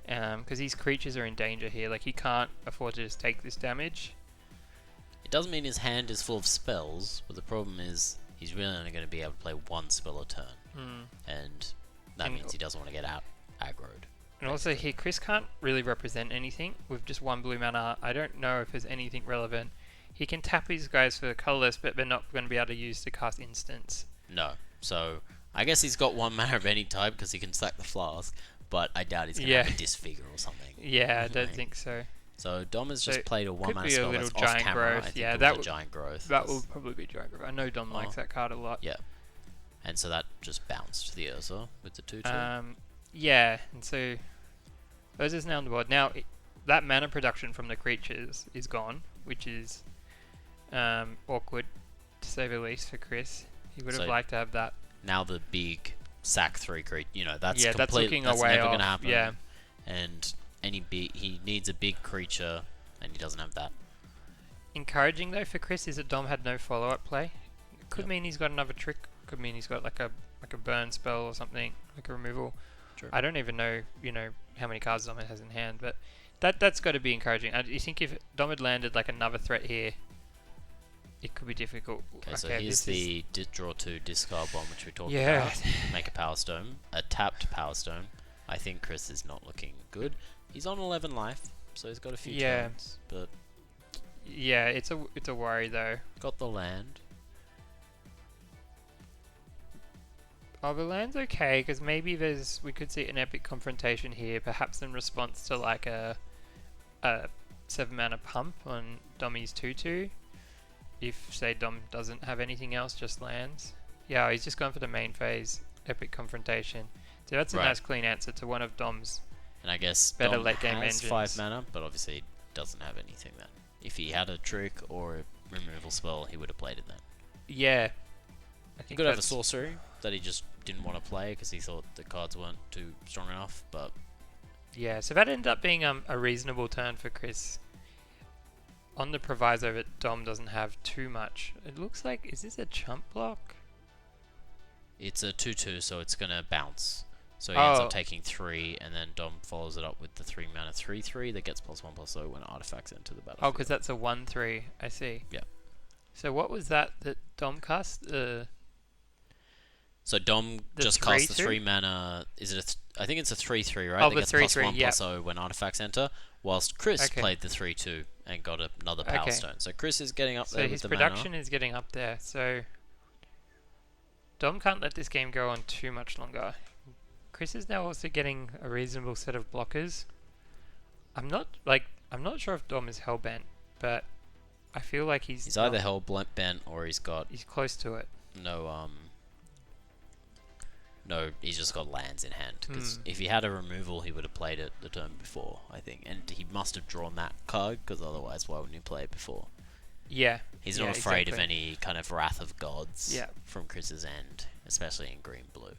Because these creatures are in danger here. Like, he can't afford to just take this damage.
It doesn't mean his hand is full of spells, but the problem is he's really only going to be able to play 1 spell a turn, and that
And-
means he doesn't want to get out aggroed.
And also here, Chris can't really represent anything with just 1 blue mana. I don't know if there's anything relevant he can tap his guys for colorless, but they're not going to be able to use to cast instants.
No. So I guess he's got 1 mana of any type because he can sack the flask, but I doubt he's going to
Yeah.
have a disfigure or something.
Yeah, I don't
Like,
think so.
So Dom has
So
just played a 1
could
mana
be a
spell
little
that's off
giant
camera.
growth.
I think
Yeah,
it
that
was a
w-
giant growth.
That will probably be giant growth. I know Dom likes that card a lot.
Yeah. And so that just bounced the Urza with the 2/2.
Yeah, and so Urza's now on the board. Now, that mana production from the creatures is gone, which is awkward, to say the least, for Chris. He would have
So-
liked to have that.
Now the big sack 3 creature, that's
Yeah, that's looking
that's
away
never going to
off,
happen.
yeah.
And he needs a big creature, and he doesn't have that.
Encouraging, though, for Chris is that Dom had no follow-up play. Could
Yep.
mean he's got another trick. Could mean he's got like a burn spell or something, like a removal.
True.
I don't even know, how many cards Dom has in hand, but that's got to be encouraging. You think if Dom had landed like another threat here, it could be difficult.
Okay, so here's the draw 2 discard one, which we talked
Yeah.
about. Make a Power Stone, a tapped Power Stone. I think Chris is not looking good. He's on 11 life, so he's got a few
Yeah.
turns, but
Yeah, it's a worry though.
got the land.
Oh, the land's okay because maybe we could see an epic confrontation here, perhaps in response to like a 7 mana pump on Dommy's 2/2. If say Dom doesn't have anything else, just lands. Yeah, he's just gone for the main phase epic confrontation. So that's a
Right.
nice clean answer to one of Dom's.
And I guess
Better
Dom
late game
has
engines.
5 mana, but obviously he doesn't have anything then. If he had a trick or a removal spell, he would have played it then.
Yeah, I
He
think
could have a
that's-
sorcery that he just didn't want to play because he thought the cards weren't too strong enough, but
Yeah, so that ended up being a reasonable turn for Chris. On the proviso that Dom doesn't have too much. It looks like, is this a chump block?
it's a 2/2, so it's going to bounce. So he ends
Oh.
up taking 3, and then Dom follows it up with the 3 mana 3/3 that gets +1/+0 when artifacts enter the
Oh,
battlefield.
because that's a 1/3. I see.
Yep.
So what was that Dom cast?
So Dom
the
just cast the
3/2?
3 mana. Is it I think it's a 3/3, right?
Oh,
that
the
gets
3/3,
+1/+0 when artifacts enter. Whilst Chris
Okay.
played the 3/2 and got another Power
Okay.
Stone. So Chris is getting up
So
there
his
with the
production
mana.
is getting up there. So Dom can't let this game go on too much longer. Chris is now also getting a reasonable set of blockers. I'm not sure if Dom is hellbent, but I feel like
He's either hell bent or he's got
he's close to it.
no he's just got lands in hand. Because
Hmm.
if he had a removal, he would have played it the turn before, I think. And he must have drawn that card, because otherwise, why wouldn't he play it before?
Yeah.
He's
yeah,
not afraid of
exactly.
any kind of wrath of gods
Yeah.
from Chris's end, especially in green-blue.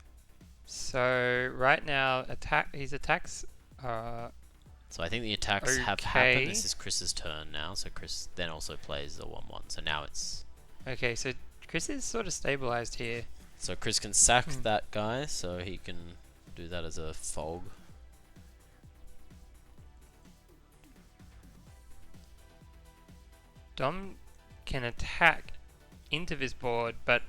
So right now, his attacks.
So I think the attacks have
Okay.
happened. This is Chris's turn now, so Chris then also plays the 1/1. So now it's...
Okay, so Chris is sort of stabilized here.
So Chris can sack
Hmm.
that guy, so he can do that as a fog.
Dom can attack into this board, but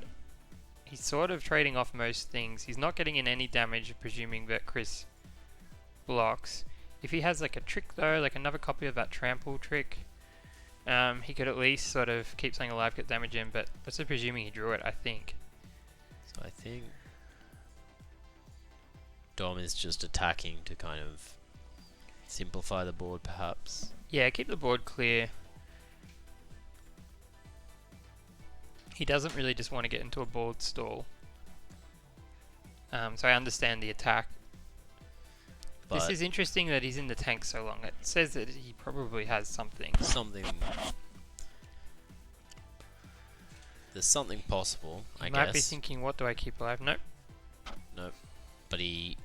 he's sort of trading off most things. He's not getting in any damage, presuming that Chris blocks. If he has like a trick though, like another copy of that trample trick, he could at least sort of keep something alive, get damage in, but that's just presuming he drew it, I think.
So I think Dom is just attacking to kind of simplify the board, perhaps.
Yeah, keep the board clear. He doesn't really just want to get into a board stall. So I understand the attack.
But
This is interesting that he's in the tank so long. It says that he probably has something.
something... There's something possible, I
He might be
guess.
thinking, what do I keep alive? Nope.
Nope. But he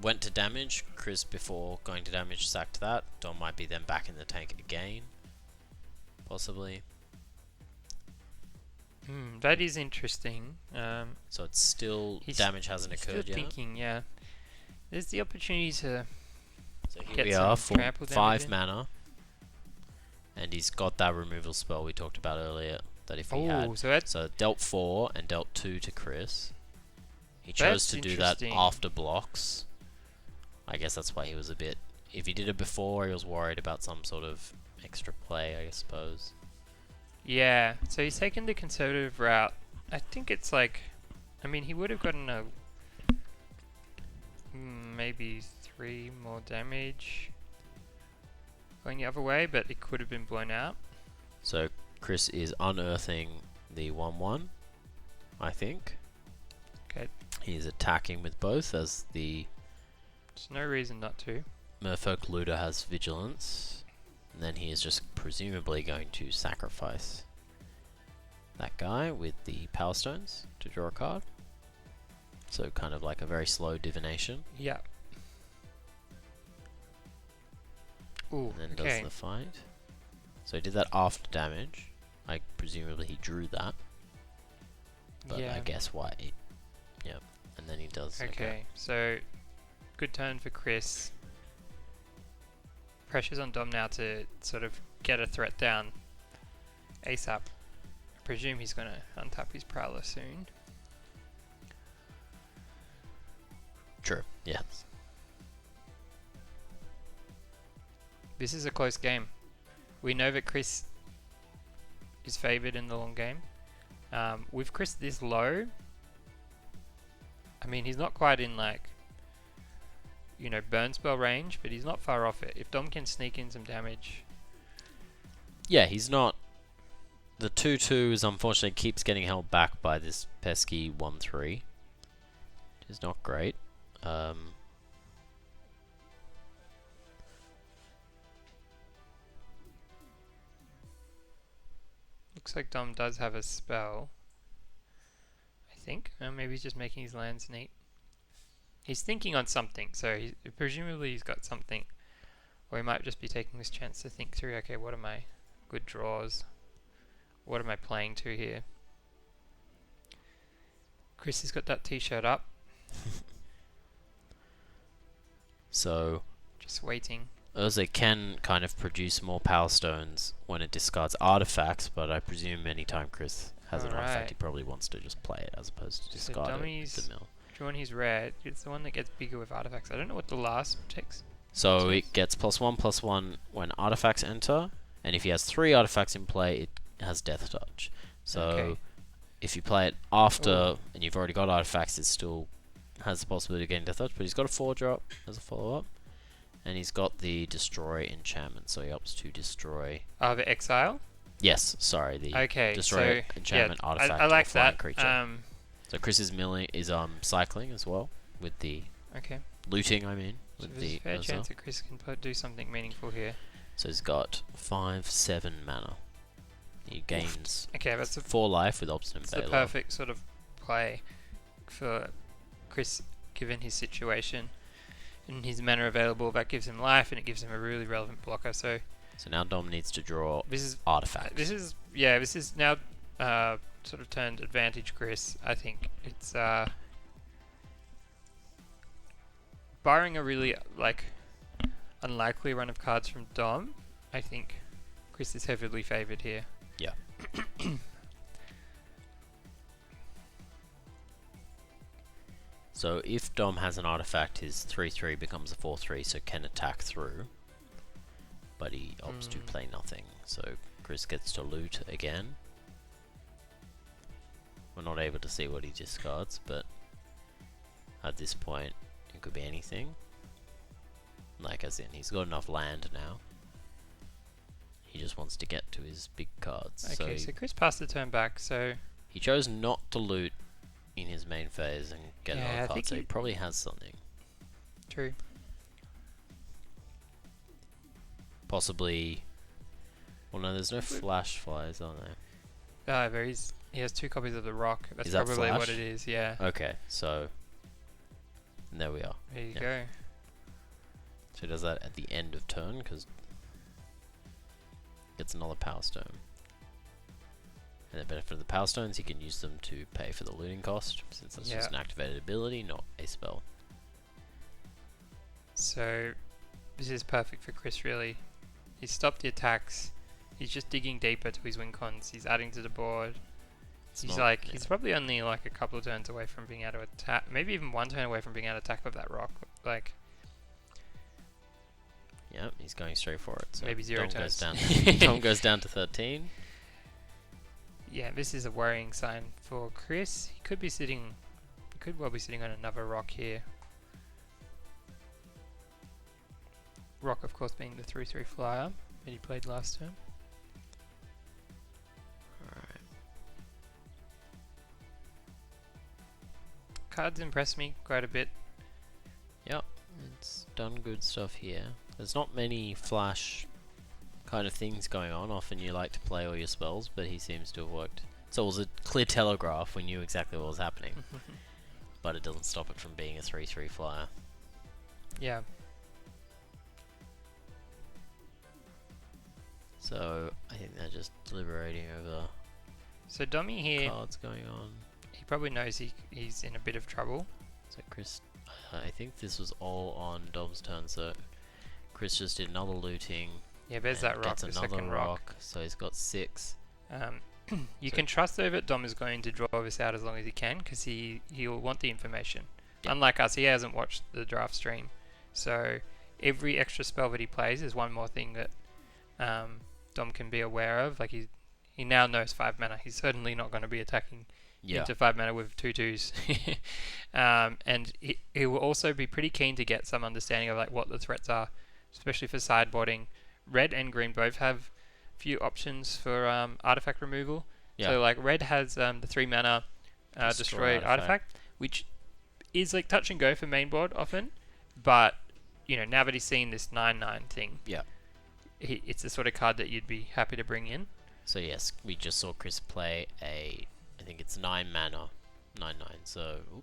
went to damage. Chris, before going to damage, sacked that. Dom might be then back in the tank again. Possibly.
That is interesting.
So it's still...
He's
damage hasn't
Still
occurred yet.
thinking, yeah. There's the opportunity to...
So here
Get
we
some
are for
trample damage
5
in.
mana. And he's got that removal spell we talked about earlier. That if he had...
Oh, so that's...
So dealt 4 and dealt 2 to Chris. He
That's
chose to do that
interesting.
after blocks. I guess that's why he was a bit... If he did it before, he was worried about some sort of extra play, I suppose.
Yeah, so he's taken the conservative route. I think it's like, I mean, he would have gotten a maybe 3 more damage going the other way, but it could have been blown out.
So Chris is unearthing the 1/1, I think.
Okay.
He's attacking with both as the
There's no reason not to.
Merfolk Looter has vigilance. And then he is just presumably going to sacrifice that guy with the Power Stones to draw a card. So kind of like a very slow divination.
Yeah. Ooh,
And then does
okay.
the fight. So he did that after damage. Presumably he drew that. But
Yeah.
I guess why. Yep. And then he does.
Okay, so good turn for Chris. Pressure's on Dom now to sort of get a threat down ASAP. I presume he's going to untap his Prowler soon.
True. Yes.
This is a close game. We know that Chris is favoured in the long game. With Chris this low, I mean, he's not quite in like, you know, burn spell range, but he's not far off it. If Dom can sneak in some damage.
Yeah, he's not. The 2/2 is unfortunately keeps getting held back by this pesky 1/3. Which is not great.
Looks like Dom does have a spell. I think. Maybe he's just making his lands neat. He's thinking on something, so presumably he's got something. Or he might just be taking this chance to think through, okay, what are my good draws? What am I playing to here? Chris has got that t-shirt up.
So
Just waiting.
Urza can kind of produce more Power Stones when it discards artifacts, but I presume anytime Chris has an artifact,
Alright.
he probably wants to just play it as opposed to discard it with
Dummy's
the mill.
Drawing his red. It's the one that gets bigger with artifacts. I don't know what the last takes.
So it gets +1/+1 when artifacts enter, and if he has 3 artifacts in play, it has Death Touch. So
Okay.
if you play it after
Ooh.
and you've already got artifacts, it still has the possibility of getting Death Touch, but he's got a 4-drop as a follow-up, and he's got the Destroy enchantment, so he opts to destroy.
The exile.
Yes, sorry, the
Okay,
destroy
so
enchantment
yeah,
artifact
I like
or flying
that.
creature. So Chris is milling is cycling as well with the
Okay.
looting. I mean,
So
with
there's a
the
fair
Urza.
chance that Chris can do something meaningful here.
So he's got 5/7 mana. He gains
Okay, that's
4 life with Obstinate
the
Valor.
perfect sort of play for Chris, given his situation and his mana available. That gives him life, and it gives him a really relevant blocker. So
So now Dom needs to draw
this is
artifacts.
this is now sort of turned advantage Chris. I think it's barring a really unlikely run of cards from Dom. I think Chris is heavily favoured here.
Yeah. So if Dom has an artifact, his 3/3 becomes a 4/3, so can attack through. But he opts to play nothing, so Chris gets to loot again. We're not able to see what he discards, but at this point, it could be anything. Like, as in, he's got enough land now. He just wants to get to his big cards.
Okay, so Chris passed the turn back, so
he chose not to loot in his main phase and get
Yeah, I
another card,
think
so he
he-
probably has something.
true.
Possibly. Well, no, there's no flash flies, are there?
He has 2 copies of the rock. That's
Is that
probably what
flash?
it is, yeah.
Okay, so. There we are.
There you
Yeah.
go.
So he does that at the end of turn, because. Gets another Power Stone. And the benefit of the Power Stones, he can use them to pay for the looting cost, since that's just an
Yeah.
activated ability, not a spell.
So this is perfect for Chris, really. He's stopped the attacks. He's just digging deeper to his win cons. He's adding to the board.
It's
He's
not-
he's
yeah.
probably only a couple of turns away from being able to attack. Maybe even 1 turn away from being able to attack with that rock.
Yep, he's going straight for it. So
Maybe 0
Dom goes
turns.
down. Dom goes down to 13.
yeah, this is a worrying sign for Chris. He could well be sitting on another rock here. Rock, of course, being the 3/3 flyer that he played last turn.
Alright.
Cards impress me quite a bit.
Yep, it's done good stuff here. There's not many flash kind of things going on. Often you like to play all your spells, but he seems to have worked. So it was a clear telegraph. We knew exactly what was happening. But it doesn't stop it from being a 3/3 flyer.
Yeah.
So I think they're just deliberating over
So Dommy here,
cards going on.
he probably knows he's in a bit of trouble.
So Chris, I think this was all on Dom's turn. So Chris just did another looting.
Yeah, there's
and
that rock,
gets
the
another
second rock.
So he's got 6.
You
So-
can trust though that Dom is going to draw this out as long as he can, because he'll want the information.
Yep.
Unlike us, he hasn't watched the draft stream, so every extra spell that he plays is one more thing that Dom can be aware of. Like he now knows 5 mana. He's certainly not going to be attacking
Yeah.
into 5 mana with 2/2s. And he will also be pretty keen to get some understanding of like what the threats are, especially for sideboarding. Red and green both have few options for artifact removal.
Yeah.
So like red has the 3 mana destroy artifact, which is like touch and go for main board often, but now that he's seen this 9/9 thing,
Yeah.
it's the sort of card that you'd be happy to bring in.
So yes, we just saw Chris play I think it's 9 mana, 9/9. So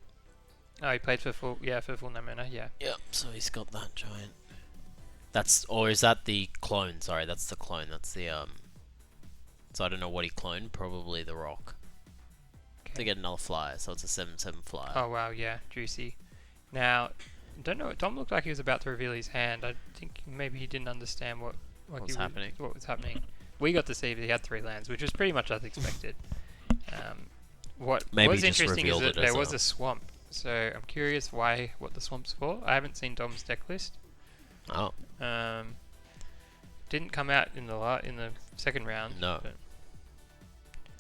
Oh, he played for full 9 mana. Yeah.
yeah, so he's got that giant. Is that the clone? Sorry, that's the clone. That's the So I don't know what he cloned. Probably the rock. They get another flyer, so it's a 7/7 flyer.
Oh wow, yeah, juicy. Now, don't know. Dom looked like he was about to reveal his hand. I think maybe he didn't understand what
What's happening.
What was happening. We got to see that he had 3 lands, which was pretty much as expected. What
Maybe
was
he just
interesting is
revealed
that
it as
there was
a-
a swamp. So I'm curious what the swamp's for. I haven't seen Dom's deck list.
Oh
Didn't come out in the second round.
No.
but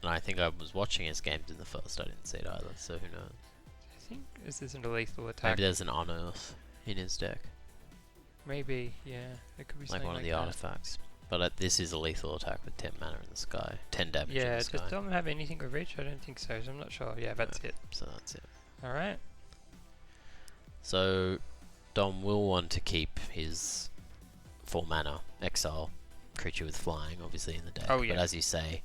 and I think I was watching his games in the first. I didn't see it either. So who knows?
I think this isn't a lethal attack.
Maybe there's an unearth in his deck,
Maybe, yeah. It could be
like
something
one of the
that.
artifacts. But this is a lethal attack with 10 mana in the sky, 10 damage in
Yeah,
the
does
sky.
Dom have anything with reach? I don't think so. I'm not sure. Yeah, that's it.
So that's it.
All right.
So Dom will want to keep his 4 mana exile creature with flying, obviously in the deck.
Oh, yeah.
But as you say,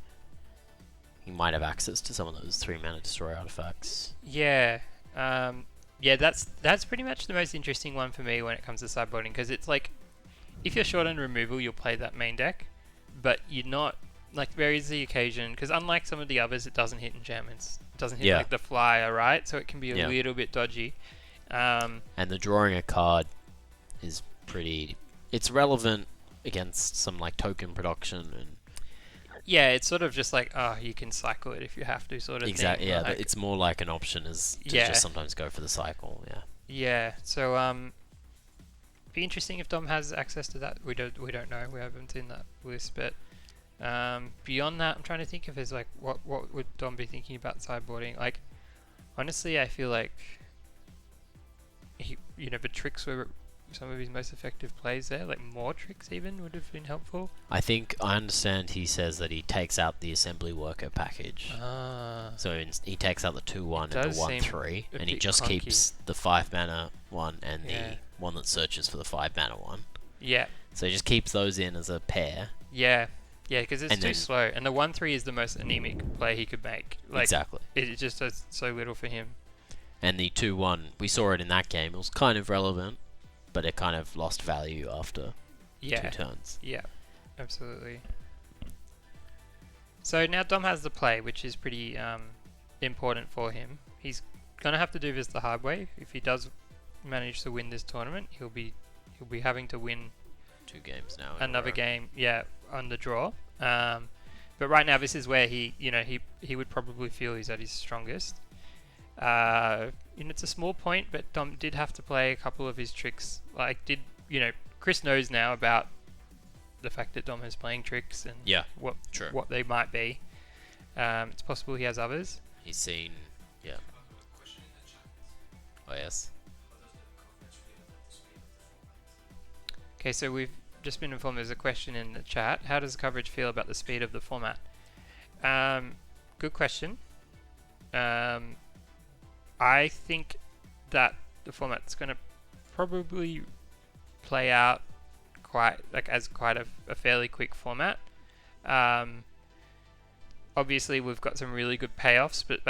he might have access to some of those 3 mana destroy artifacts.
Yeah. Yeah, that's pretty much the most interesting one for me when it comes to sideboarding, because it's like, if you're short on removal, you'll play that main deck, but you're not, like, there is the occasion, because unlike some of the others, it doesn't hit enchantments. It doesn't hit,
Yeah.
like, the flyer, right? So it can be a
Yeah.
little bit dodgy.
And the drawing a card is it's relevant against some like token production and
Yeah, it's sort of just like, you can cycle it if you have to, sort of
exactly.
thing.
Yeah,
like-
it's more like an option as to
Yeah.
just sometimes go for the cycle. Yeah.
Yeah, so be interesting if Dom has access to that. We don't know. We haven't seen that list, but beyond that, I'm trying to think if there's like what would Dom be thinking about sideboarding. Like, honestly, I feel like the tricks were some of his most effective plays there. Like more tricks even would have been helpful.
I think I understand he says that he takes out the assembly worker package. So he takes out the 2/1 and the
does seem
1/3,
a
and he
bit
just
clunky.
keeps the 5 mana one and
Yeah.
the one that searches for the 5 mana one.
Yeah,
So he just keeps those in as a pair.
yeah, because it's
And
too
then-
slow. And the 1/3 is the most anemic play he could make. Like,
Exactly.
it just does so little for him.
And the 2/1, we saw it in that game. It was kind of relevant, but it kind of lost value after 2 turns.
Yeah, absolutely. So now Dom has the play, which is pretty important for him. He's gonna have to do this the hard way. If he does manage to win this tournament, he'll be having to win
2 games now. in a
another
row.
game, on the draw. But right now, this is where he would probably feel he's at his strongest. It's a small point, but Dom did have to play a couple of his tricks. Chris knows now about the fact that Dom is playing tricks and
Yeah,
what
true.
what they might be. It's possible he has others.
He's seen, yeah. Oh yes.
Okay, so we've just been informed there's a question in the chat. How does coverage feel about the speed of the format? Good question. I think that the format's going to probably play out as quite a fairly quick format. Obviously, we've got some really good payoffs, but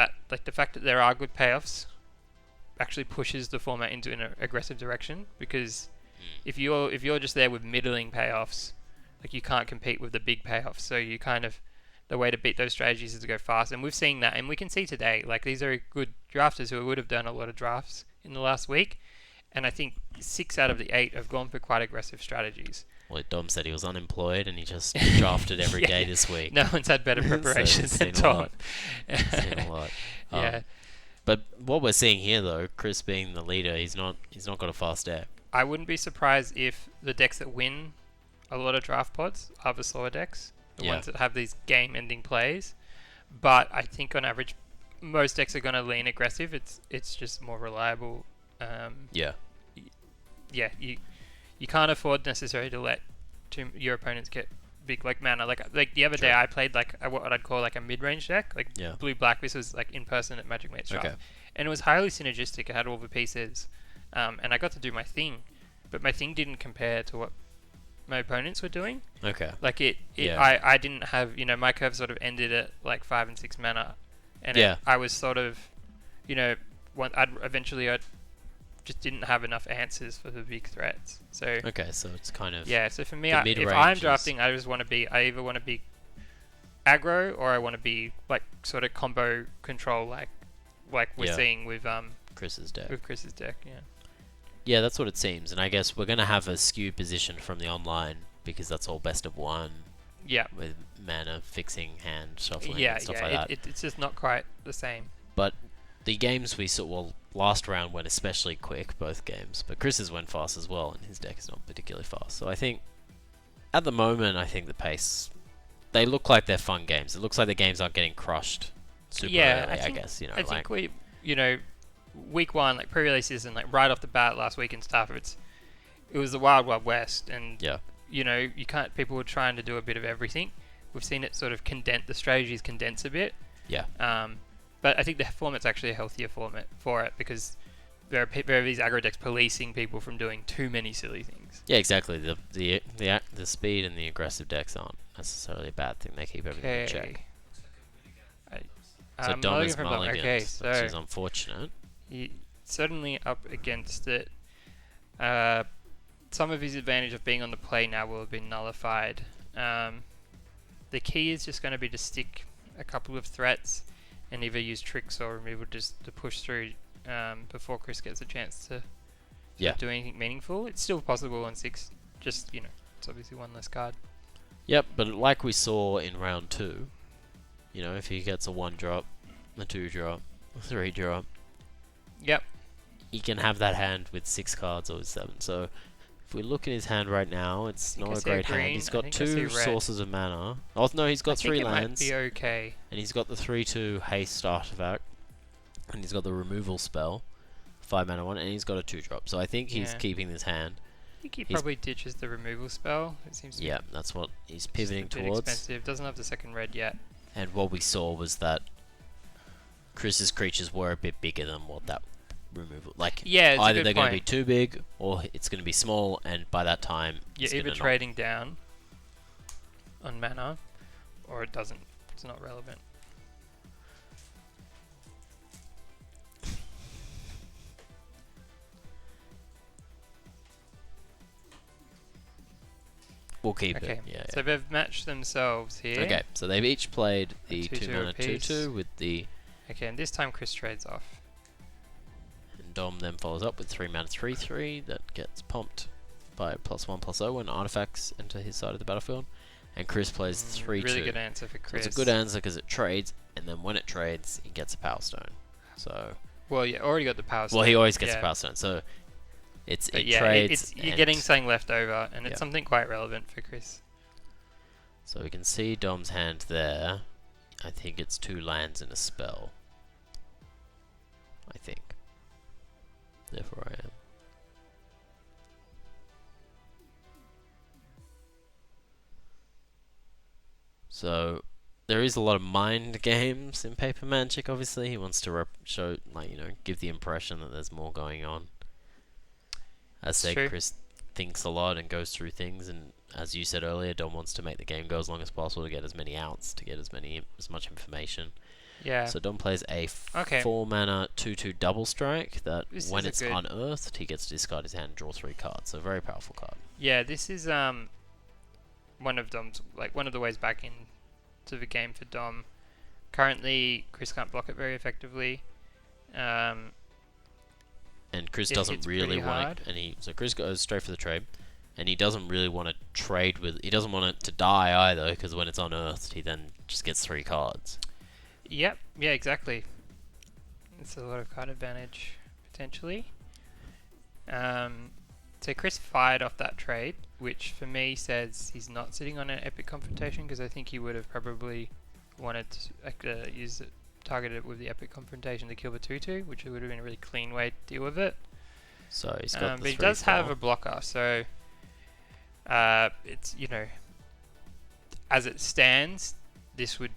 the fact that there are good payoffs actually pushes the format into an aggressive direction, because if you're just there with middling payoffs, like, you can't compete with the big payoffs. So you kind of, the way to beat those strategies is to go fast, and we've seen that, and we can see today, like, these are good drafters who would have done a lot of drafts in the last week, and I think 6 out of the 8 have gone for quite aggressive strategies.
Well, Dom said he was unemployed and he just drafted every day this week.
No one's had better preparation
So
than Tom.
Seen a lot.
Yeah.
But what we're seeing here, though, Chris being the leader, he's not got a fast deck.
I wouldn't be surprised if the decks that win a lot of draft pods are the slower decks, the ones that have these game-ending plays. But I think on average, most decks are going to lean aggressive. It's just more reliable.
Yeah.
Yeah, you can't afford necessarily to let your opponents get big, like, mana. Like the other day, I played what I'd call like a mid-range deck, like blue-black. This was like in person at Magic Mates Draft, and it was highly synergistic. It had all the pieces, and I got to do my thing, but my thing didn't compare to what my opponents were doing.
Okay.
Like I didn't have, my curve sort of ended at like 5 and 6 mana, and I was sort of, I'd just didn't have enough answers for the big threats. So
so it's kind of
so for me, if I'm drafting, I either want to be aggro, or I want to be like sort of combo control, like we're seeing with
Chris's deck. Yeah, that's what it seems, and I guess we're gonna have a skew position from the online, because that's all best of one.
Yeah.
With mana fixing, hand shuffling, and stuff like that.
It's just not quite the same.
But the games we saw, last round went especially quick, both games. But Chris's went fast as well, and his deck is not particularly fast. So I think, at the moment, the pace, they look like they're fun games. It looks like the games aren't getting crushed super early, I guess.
I think we, week one, like pre-release season, like right off the bat last week and stuff, it was the wild, wild west, and people were trying to do a bit of everything. We've seen it sort of the strategies condense a bit.
Yeah.
But I think the format's actually a healthier format for it, because there are these aggro decks policing people from doing too many silly things.
Yeah, exactly. The speed and the aggressive decks aren't necessarily a bad thing. They keep everything in check. So Dom is mulligans, which is unfortunate.
He's certainly up against it. Some of his advantage of being on the play now will have been nullified. The key is just going to be to stick a couple of threats and either use tricks or removal just to push through before Chris gets a chance to do anything meaningful. It's still possible on 6, just, it's obviously one less card.
Yep, but like we saw in round 2, if he gets a 1-drop, a 2-drop, a 3-drop, he can have that hand with 6 cards or with 7. So if we look at his hand right now, it's not a great hand. He's got 2 sources of mana. Oh no, he's got 3 lands.
Might be okay.
And he's got the 3/2 haste artifact, and he's got the removal spell, 5 mana one, and he's got a 2-drop. So I think he's keeping this hand.
I think he probably ditches the removal spell. It seems to be
that's what he's pivoting
towards.
towards.
Expensive. Doesn't have the second red yet.
And what we saw was that Chris's creatures were a bit bigger than what that removal, either they're going to be too big or it's going to be small, and by that time
you're either trading down on mana or it's not relevant.
We'll keep it.
So they've matched themselves here.
Okay, so they've each played the 2 mana 2/2 with the.
Okay, and this time Chris trades off.
And Dom then follows up with 3 mana 3/3 that gets pumped by +1/+0 when artifacts enter his side of the battlefield. And Chris plays 3/2.
Really good answer for Chris.
So it's a good answer because it trades, and then when it trades, he gets a Power Stone. So.
Well, you already got the Power Stone.
Well, he always gets a Power Stone. So. Trades.
You're getting something left over, and it's something quite relevant for Chris.
So we can see Dom's hand there. I think it's 2 lands and a spell. I think. Therefore I am. So there is a lot of mind games in Paper Magic. Obviously, he wants to show, like, give the impression that there's more going on. As said,
True.
Chris thinks a lot and goes through things, and as you said earlier, Dom wants to make the game go as long as possible to get as many outs, to get as much information.
Yeah.
So Dom plays a
Okay.
4 mana 2/2 double strike that
This
when
is a
it's
good-
unearthed, he gets to discard his hand and draw 3 cards. So a very powerful card.
Yeah, this is one of Dom's, like, one of the ways back into the game for Dom. Currently, Chris can't block it very effectively.
And Chris
It
doesn't
hits
really
pretty
want
hard.
to, so Chris goes straight for the trade, and he doesn't really want to trade with. He doesn't want it to die either, because when it's unearthed, he then just gets 3 cards.
Yep. Yeah, exactly. It's a lot of card advantage potentially. So Chris fired off that trade, which for me says he's not sitting on an epic confrontation, because I think he would have probably wanted to target it with the epic confrontation to kill the 2/2, which would have been a really clean way to deal with it.
So he's got the
But he
3/4.
does have a blocker, so it's, as it stands, this would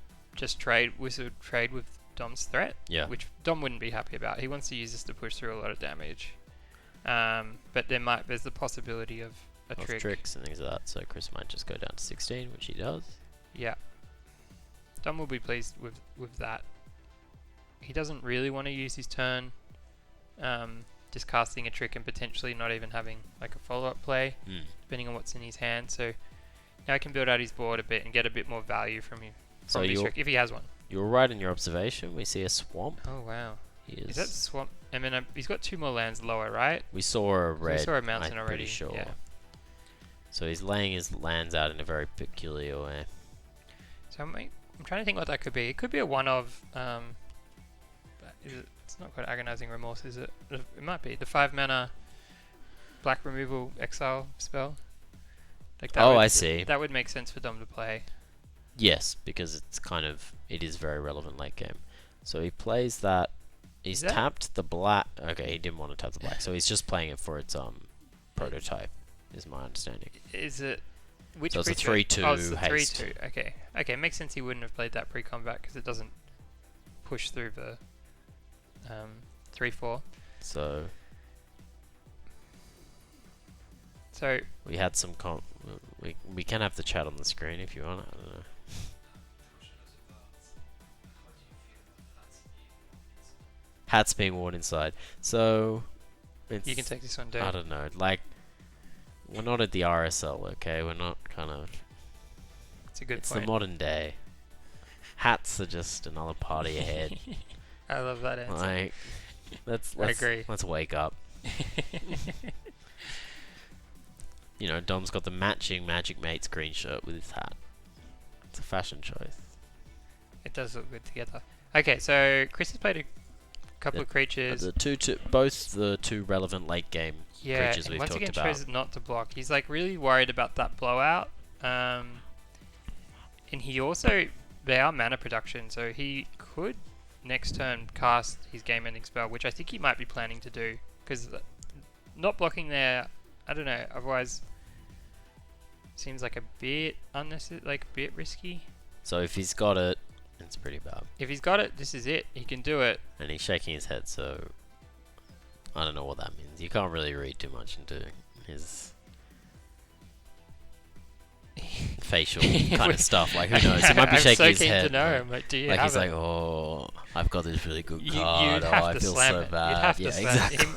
trade with Dom's threat,
Yeah.
which Dom wouldn't be happy about. He wants to use this to push through a lot of damage. But there's the possibility of a
Of
trick.
tricks and things like that. So Chris might just go down to 16, which he does.
Yeah. Dom will be pleased with that. He doesn't really want to use his turn just casting a trick and potentially not even having like a follow-up play, depending on what's in his hand. So now he can build out his board a bit and get a bit more value from his trick, if he has one.
You're right in your observation. We see a swamp.
Oh, wow.
He
Is that swamp? I mean, he's got 2 more lands lower, right?
We saw a red.
We saw a mountain
I'm
already.
pretty sure.
Yeah.
So he's laying his lands out in a very peculiar way.
So I'm trying to think what that could be. It could be a one of. It's not quite agonizing remorse, is it? It might be the 5 mana black removal exile spell. Like that
I see.
That would make sense for Dom to play.
Yes, because it is very relevant late game. So he plays that. He's tapped the black. Okay, he didn't want to tap the black, so he's just playing it for its prototype. Is my understanding.
Is it? Which
So it's a
creature?
3/2
Oh, it's the
haste.
3/2. Okay. Okay, it makes sense he wouldn't have played that pre-combat because it doesn't push through the 3/4.
So
So
we had some we can have the chat on the screen if you want. I don't know. Hats being worn inside. So it's,
you can take this one down.
I don't know. Like, we're not at the RSL, okay? We're not kind of.
It's a good
It's
point.
the modern day. Hats are just another party ahead.
I love that answer.
Like, let's
agree.
Let's wake up. Dom's got the matching Magic Mates green shirt with his hat. It's a fashion choice.
It does look good together. Okay, so Chris has played a couple of creatures.
Both the 2 relevant late game creatures
and
we've
once
talked
again
about.
chose not to block. He's like really worried about that blowout. And he also, they are mana production, so he could next turn cast his game-ending spell, which I think he might be planning to do, because not blocking there, I don't know, otherwise seems like a bit unnecessary, like a bit risky.
So if he's got it, it's pretty bad.
If he's got it, this is it. He can do it.
And he's shaking his head, so I don't know what that means. You can't really read too much into his facial kind of stuff. Like, who knows? He might be shaking his head.
I'm so keen to know. I'm like, do you
like
have
he's
it?
like, oh, I've got this really good
You'd
card.
have
I
to
feel
slam
so
it.
bad.
You'd have to
yeah,
slam
exactly.
him.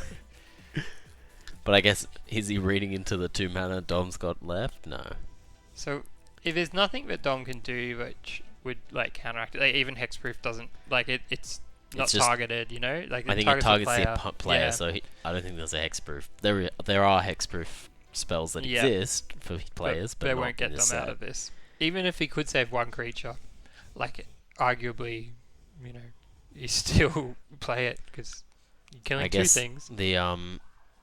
But I guess, is he reading into the 2 mana Dom's got left? No.
So, if there's nothing that Dom can do which would like counteract it, like, even hexproof doesn't like it. It's not
just
targeted, Like
I think it targets the player,
Yeah.
so I don't think there's a hexproof. There are hexproof spells that
Yeah.
exist for players, but
they
not
won't get
in this
Dom out
set.
of this. Even if he could save one creature, like arguably, you still play it because you're killing
I
2
guess
things.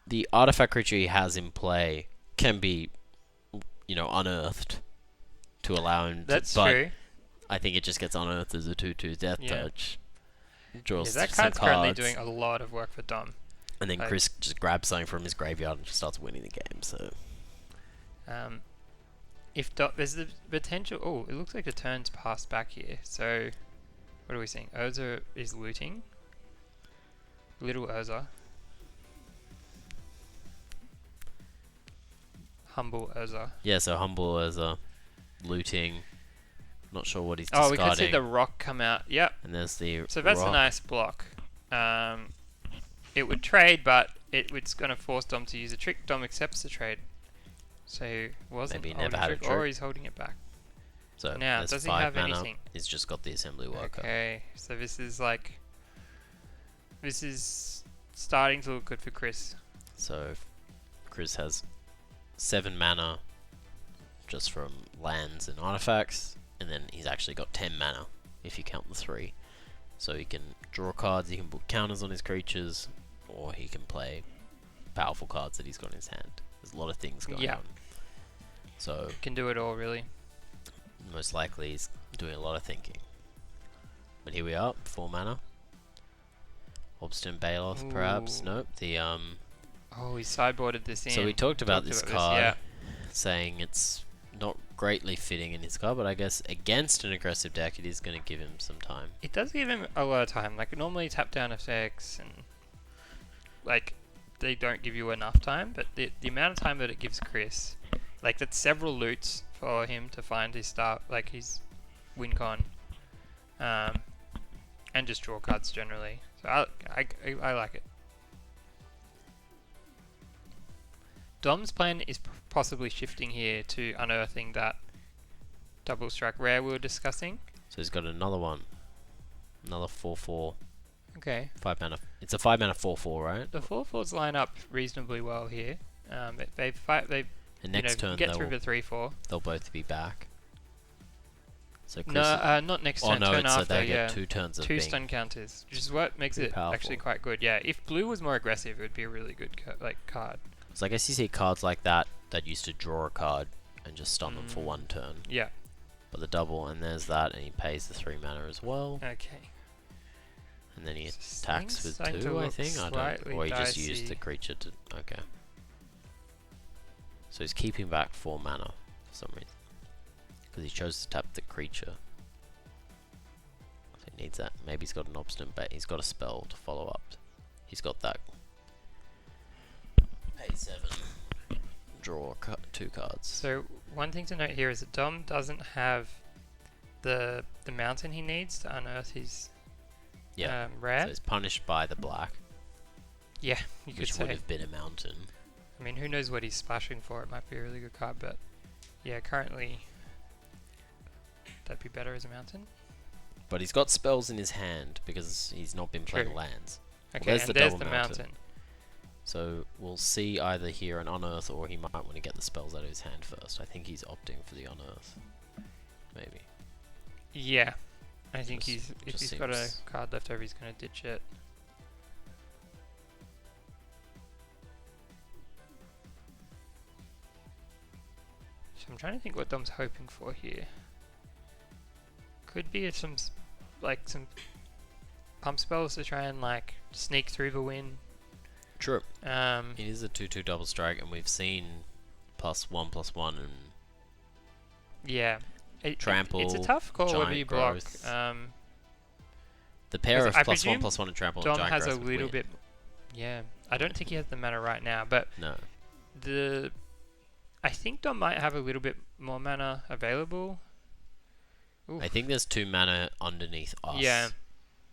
the artifact creature he has in play can be, unearthed to allow him.
That's
but
true.
I think it just gets unearthed as a 2/2 death
Yeah.
touch.
Yeah,
Draws
that
some
card's currently
cards,
doing a lot of work for Dom.
and then
like-
Chris just grabs something from his graveyard and just starts winning the game. So
If there's the potential. Oh, it looks like the turn's passed back here. So, what are we seeing? Urza is looting. Little Urza. Humble Urza.
yeah, so humble as a looting. Not sure what he's
Oh,
discarding.
we could see the rock come out. Yep.
And there's the
So that's
rock.
a nice block. It would trade, but it's going to force Dom to use a trick. Dom accepts the trade. So he wasn't
Maybe he
holding
never had a
trick, or
trick.
he's holding it back.
So
Now,
there's
does he
5
have
mana.
anything?
He's just got the assembly worker.
Okay, so this is starting to look good for Chris.
So Chris has 7 mana just from lands and artifacts, and then he's actually got 10 mana if you count the 3. So he can draw cards, he can put counters on his creatures, or he can play powerful cards that he's got in his hand. There's a lot of things going
Yeah.
on. So
Can do it all, really.
most likely he's doing a lot of thinking. But here we are, 4 mana. Obstinate Baloth, perhaps?
Ooh.
Nope. The
Oh, he sideboarded this in.
So we talked about this card,
yeah.
saying it's not greatly fitting in his card, but I guess against an aggressive deck, it is going to give him some time.
It does give him a lot of time. Like, normally tap down effects and, like, they don't give you enough time, but the amount of time that it gives Chris, like, that's several loots for him to find his start, like, his win con, and just draw cards generally. So I like it. Dom's plan is possibly shifting here to unearthing that double strike rare we were discussing.
So he's got another one. Another 4/4.
Okay.
5 mana. It's a 5 mana 4/4, right?
The 4/4s line up reasonably well here. They fight. They
And next turn
get through
they'll,
the 3/4.
they'll both be back. So Chris.
No, not next turn.
no,
turn
it's so
after.
they
Yeah.
get 2 turns of
Two
being.
stun counters, which is what makes
pretty
it actually
powerful.
quite good. Yeah. If blue was more aggressive, it would be a really good card.
So I guess you see cards like that used to draw a card and just stun them for 1 turn.
Yeah.
But the double, and there's that, and he pays the 3 mana as well.
Okay.
And then he
This
attacks
thing's
with
starting to
2, I
look
think. I don't.
slightly
Or he just used
dicey.
the creature to. Okay. So he's keeping back 4 mana for some reason. Because he chose to tap the creature. So he needs that. Maybe he's got an obstinate bait. He's got a spell to follow up. He's got that. Pay 7. Draw 2 cards.
So one thing to note here is that Dom doesn't have the mountain he needs to unearth his
Yeah.
rare.
So he's punished by the black,
Yeah, you could
which would
say.
have been a mountain.
I mean, who knows what he's splashing for? It might be a really good card, but yeah, currently that'd be better as a mountain.
But he's got spells in his hand because he's not been playing
True.
lands.
Okay,
there's
and
the
there's
double
the
mountain.
mountain.
So we'll see either here an unearth, or he might want to get the spells out of his hand first. I think he's opting for the unearth. Maybe.
Yeah, I think
Just-
if
just
he's got a
seems-
card left over, he's gonna ditch it. So I'm trying to think what Dom's hoping for here. Could be some some pump spells to try and like sneak through the win.
True.
Um,
It is a 2/2 double strike, and we've seen +1/+1 and
yeah. It's a
Trample,
tough call whether
giant
you block.
growth. the pair
Because
of
I
+1/+1
presume
and trample
Dom
and giant
has a
growth would
little
win.
bit. Yeah, I don't think he has the mana right now, but
No.
I think Dom might have a little bit more mana available. Oof.
I think there's 2 mana underneath us.
Yeah.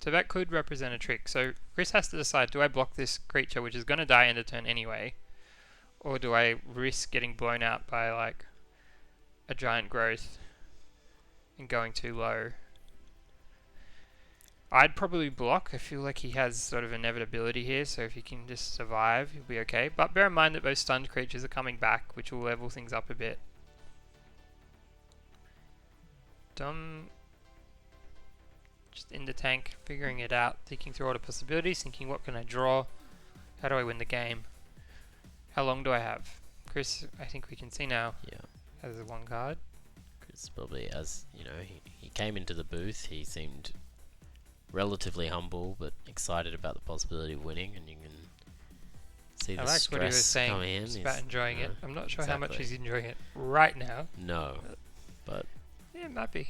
So that could represent a trick. So Chris has to decide, do I block this creature, which is going to die end of turn anyway, or do I risk getting blown out by like a giant growth and going too low? I'd probably block. I feel like he has sort of inevitability here, so if he can just survive, he'll be okay. But bear in mind that those stunned creatures are coming back, which will level things up a bit. Dom just in the tank, figuring it out, thinking through all the possibilities, thinking what can I draw? How do I win the game? How long do I have? Chris, I think we can see now,
Yeah.
has a 1 card.
It's probably, as you know, he came into the booth, he seemed relatively humble but excited about the possibility of winning, and you can see
I
the
liked what he was
stress
saying
coming in.
just about enjoying it. I'm not sure how much
exactly.
he's enjoying it right now.
No, but
Yeah, it might be.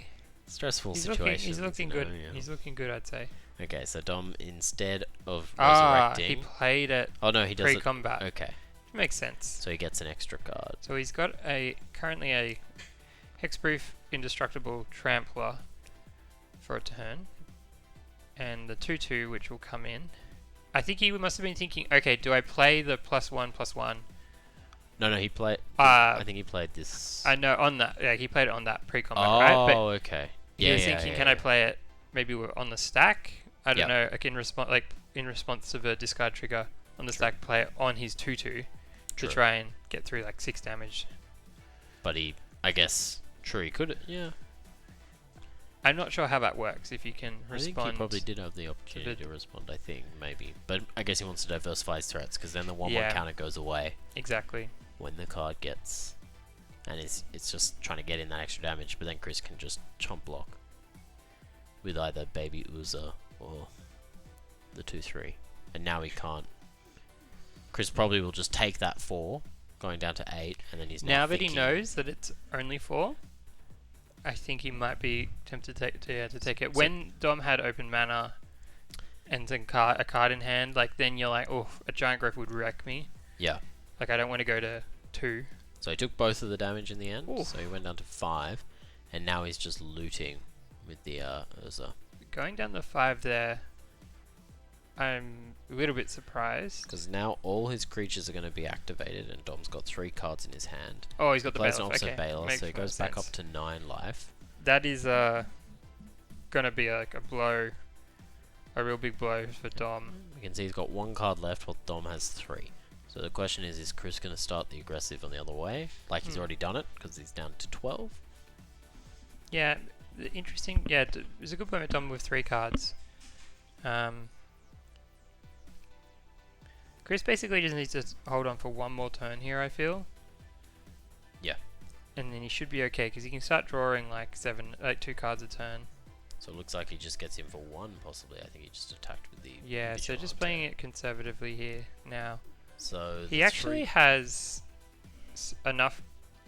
stressful
He's
situations.
looking
you know,
good.
yeah.
He's looking good, I'd say.
Okay, so Dom, instead of
He
resurrecting...
played it
oh no, he does it...
pre-combat.
Okay,
Makes sense.
so he gets an extra card.
So he's got currently a hexproof indestructible trampler for a turn, and the 2/2 which will come in. I think he must have been thinking, okay, do I play the +1/+1?
No, he played... I think he played this...
I know on that. Yeah, he played it on that pre-combat,
oh,
right? But
okay.
he was thinking, can I play it? Maybe we're on the stack. I don't know. Like in response to the discard trigger on the stack, play it on his 2/2 to try and get through like 6 damage.
But I guess, he could. Yeah.
I'm not sure how that works. If you can respond.
I think he probably did have the opportunity to respond. I think maybe, but I guess he wants to diversify his threats because then the 1/1 counter goes away.
Exactly.
When the card gets, and it's just trying to get in that extra damage, but then Chris can just chomp block with either Baby Uza or the 2/3, and now he can't. Chris probably will just take that 4, going down to 8, and then he's
now that
thinking,
he knows that it's only 4. I think he might be tempted to take it. When Dom had open mana and a card in hand, like then you're like, oh, a giant growth would wreck me.
Yeah.
Like I don't want to go to 2.
So he took both of the damage in the end.
Ooh.
So he went down to 5, and now he's just looting with the Urza.
Going down the 5 there, I'm a little bit surprised.
Because now all his creatures are going to be activated, and Dom's got 3 cards in his hand.
Oh, he's got the
Plays an
Bailiff.
Officer
Okay,
Bailiff,
makes
so he
more
goes back up
sense.
to 9 life.
That is gonna be like a blow, a real big blow for Dom.
You can see he's got 1 card left, while Dom has 3. So the question is Chris going to start the aggressive on the other way? Like he's already done it, because he's down to 12?
Yeah, interesting. Yeah, it was a good point with Dom with 3 cards. Chris basically just needs to hold on for 1 more turn here, I feel.
Yeah.
And then he should be okay, because he can start drawing like 2 cards a turn.
So it looks like he just gets in for 1, possibly. I think he just attacked with the...
Yeah, so just playing it conservatively here now.
So
He actually has enough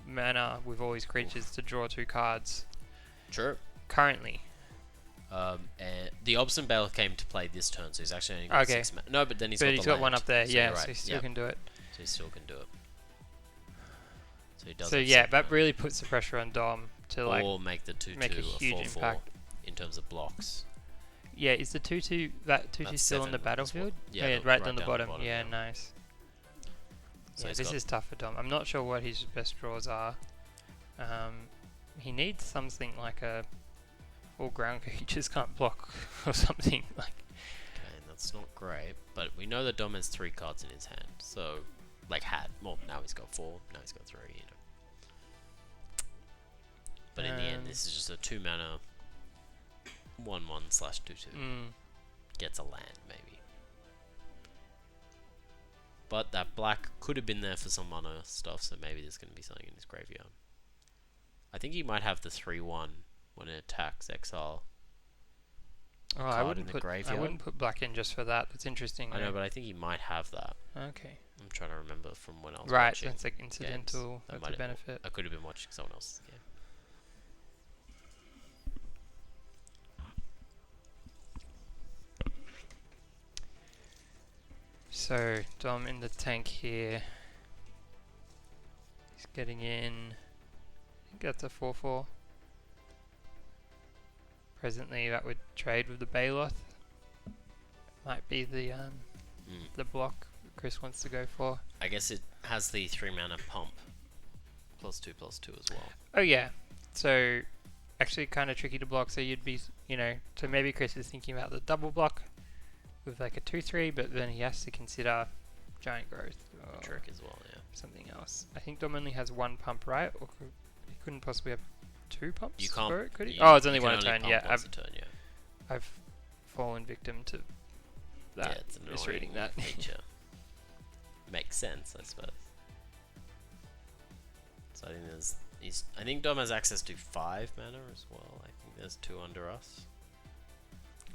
mana with all his creatures to draw 2 cards.
True.
Currently.
And the Obstinate Bailiff came to play this turn, so he's actually only got 6 mana. No, but then he's
got one
land,
up there,
so
yeah,
you're right.
so he still can do it.
So he still can do it. So he does.
So
have
yeah,
6
that
mana.
really puts the pressure on Dom to like
or make the 2/2
make a
a
huge
4/4
impact.
in terms of blocks.
Yeah, is the 2/2 that 2/2
That's
still on
7
the
as well.
battlefield?
Yeah,
Oh, yeah,
the-
right down the bottom. Yeah,
yeah.
nice.
So
Yeah,
he's
this
got-
is tough for Dom. I'm not sure what his best draws are. He needs something like a all ground creatures can't block or something like.
Okay, that's not great, but we know that Dom has 3 cards in his hand, so well, now he's got 4, now he's got 3, you know. But in the end, this is just a 2 mana 1/1/2/2. Gets a land, maybe. But that black could have been there for some mana stuff, so maybe there's going to be something in his graveyard. I think he might have the 3/1 when it attacks exile.
Oh, I wouldn't put black in just for that. That's interesting.
I know, but I think he might have that.
Okay.
I'm trying to remember from when I was
Right,
watching.
so it's like incidental.
That
That's
might
a
have-
benefit.
I could have been watching someone else's game.
So Dom in the tank here. He's getting in. I think that's a 4/4. Presently, that would trade with the Bailiff. Might be the block Chris wants to go for.
I guess it has the 3 mana pump. +2/+2 as well.
Oh yeah. So actually kind of tricky to block. So you'd be, so maybe Chris is thinking about the double block with like a 2/3, but then he has to consider giant growth or
Trick as well, yeah.
something else. I think Dom only has 1 pump, right? Or he couldn't possibly have 2 pumps.
You can't.
For it, could he?
you-
Oh, it's
you
only
can
one a turn.
pump
Yeah,
once a turn, yeah.
I've fallen victim to that.
Yeah, it's an
misreading
annoying
that.
feature. Makes sense, I suppose. So I think there's I think Dom has access to 5 mana as well. I think there's 2 under us.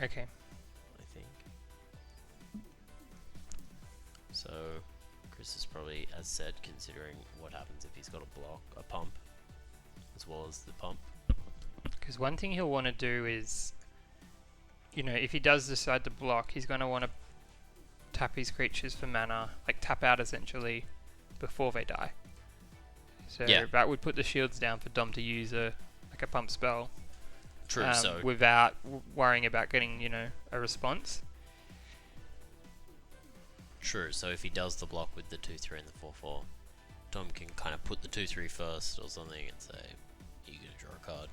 Okay.
I think. So Chris is probably, as said, considering what happens if he's got a pump, as well as the pump.
Because one thing he'll want to do is, if he does decide to block, he's going to want to tap his creatures for mana, like tap out essentially, before they die. So that would put the shields down for Dom to use a pump spell.
True. So
without worrying about getting a response.
True. So if he does the block with the 2/3 and the 4/4, Dom can kind of put the 2/3 first or something and say, "You're gonna draw a card."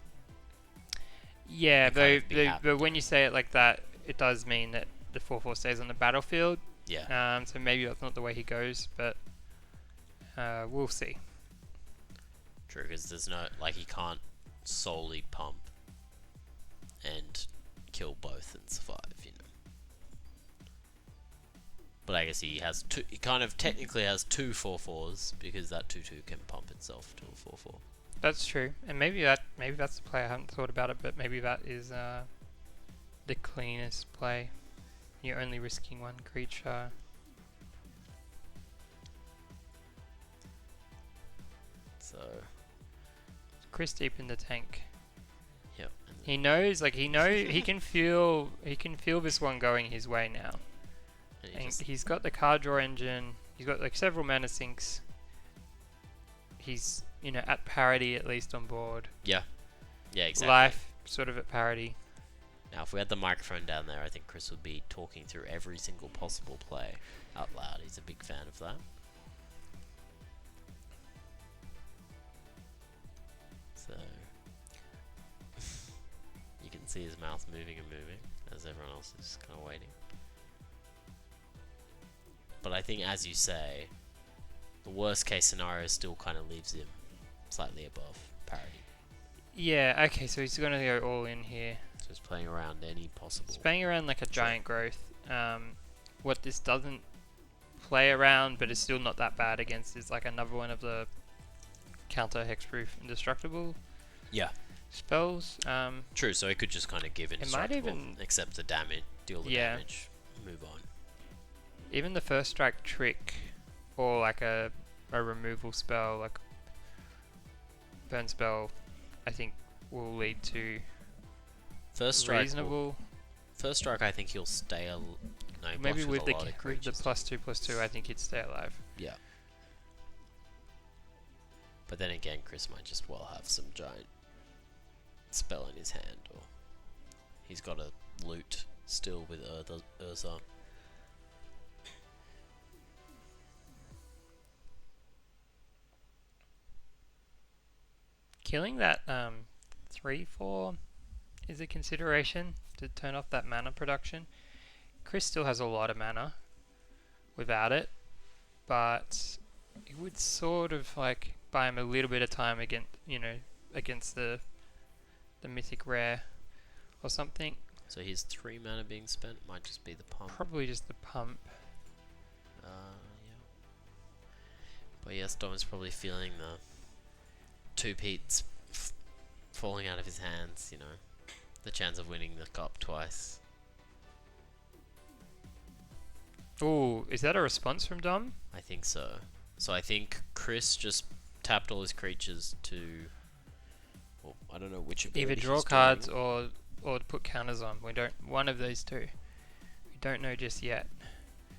Yeah, but when you say it like that, it does mean that the 4/4 stays on the battlefield.
Yeah.
So maybe that's not the way he goes, but we'll see.
True, because there's no he can't solely pump and kill both and survive, But I guess he has two. He kind of technically has 2 4/4s because that 2/2 can pump itself to a 4/4.
That's true, and maybe that's the play. I haven't thought about it, but maybe that is the cleanest play. You're only risking 1 creature.
So
Chris deep in the tank.
Yep.
He knows, he can feel this one going his way now. And he's got the card draw engine. He's got several mana sinks. He's at parity at least on board.
Yeah. Yeah, exactly.
Life sort of at parity.
Now, if we had the microphone down there, I think Chris would be talking through every single possible play out loud. He's a big fan of that. So you can see his mouth moving and moving as everyone else is kind of waiting. But I think, as you say, the worst case scenario still kind of leaves him slightly above parity.
Yeah, okay, so he's going to go all in here.
So he's playing around any possible.
He's playing around like a giant growth. What this doesn't play around, but is still not that bad against, is another one of the counter hexproof indestructible spells.
True, so he could just kind of give indestructible,
even
accept the damage, deal the damage, move on.
Even the first strike trick, or a removal spell, like burn spell, I think will lead to
first strike.
Reasonable.
First strike, I think he'll stay.
Maybe with the
creatures.
+2/+2, I think he'd stay alive.
Yeah. But then again, Chris might just have some giant spell in his hand, or he's got a loot still with Urza.
Killing that 3/4 is a consideration to turn off that mana production. Chris still has a lot of mana without it, but it would sort of buy him a little bit of time against the mythic rare or something.
So his 3 mana being spent might just be the pump.
Probably just the pump.
Yeah. But yes, Dom is probably feeling the 2-peats falling out of his hands, the chance of winning the cup twice.
Ooh, is that a response from Dom?
I think so. So I think Chris just tapped all his creatures to... Well, I don't know which ability
either draw
he's
cards
doing.
or put counters on. We don't... One of those two. We don't know just yet.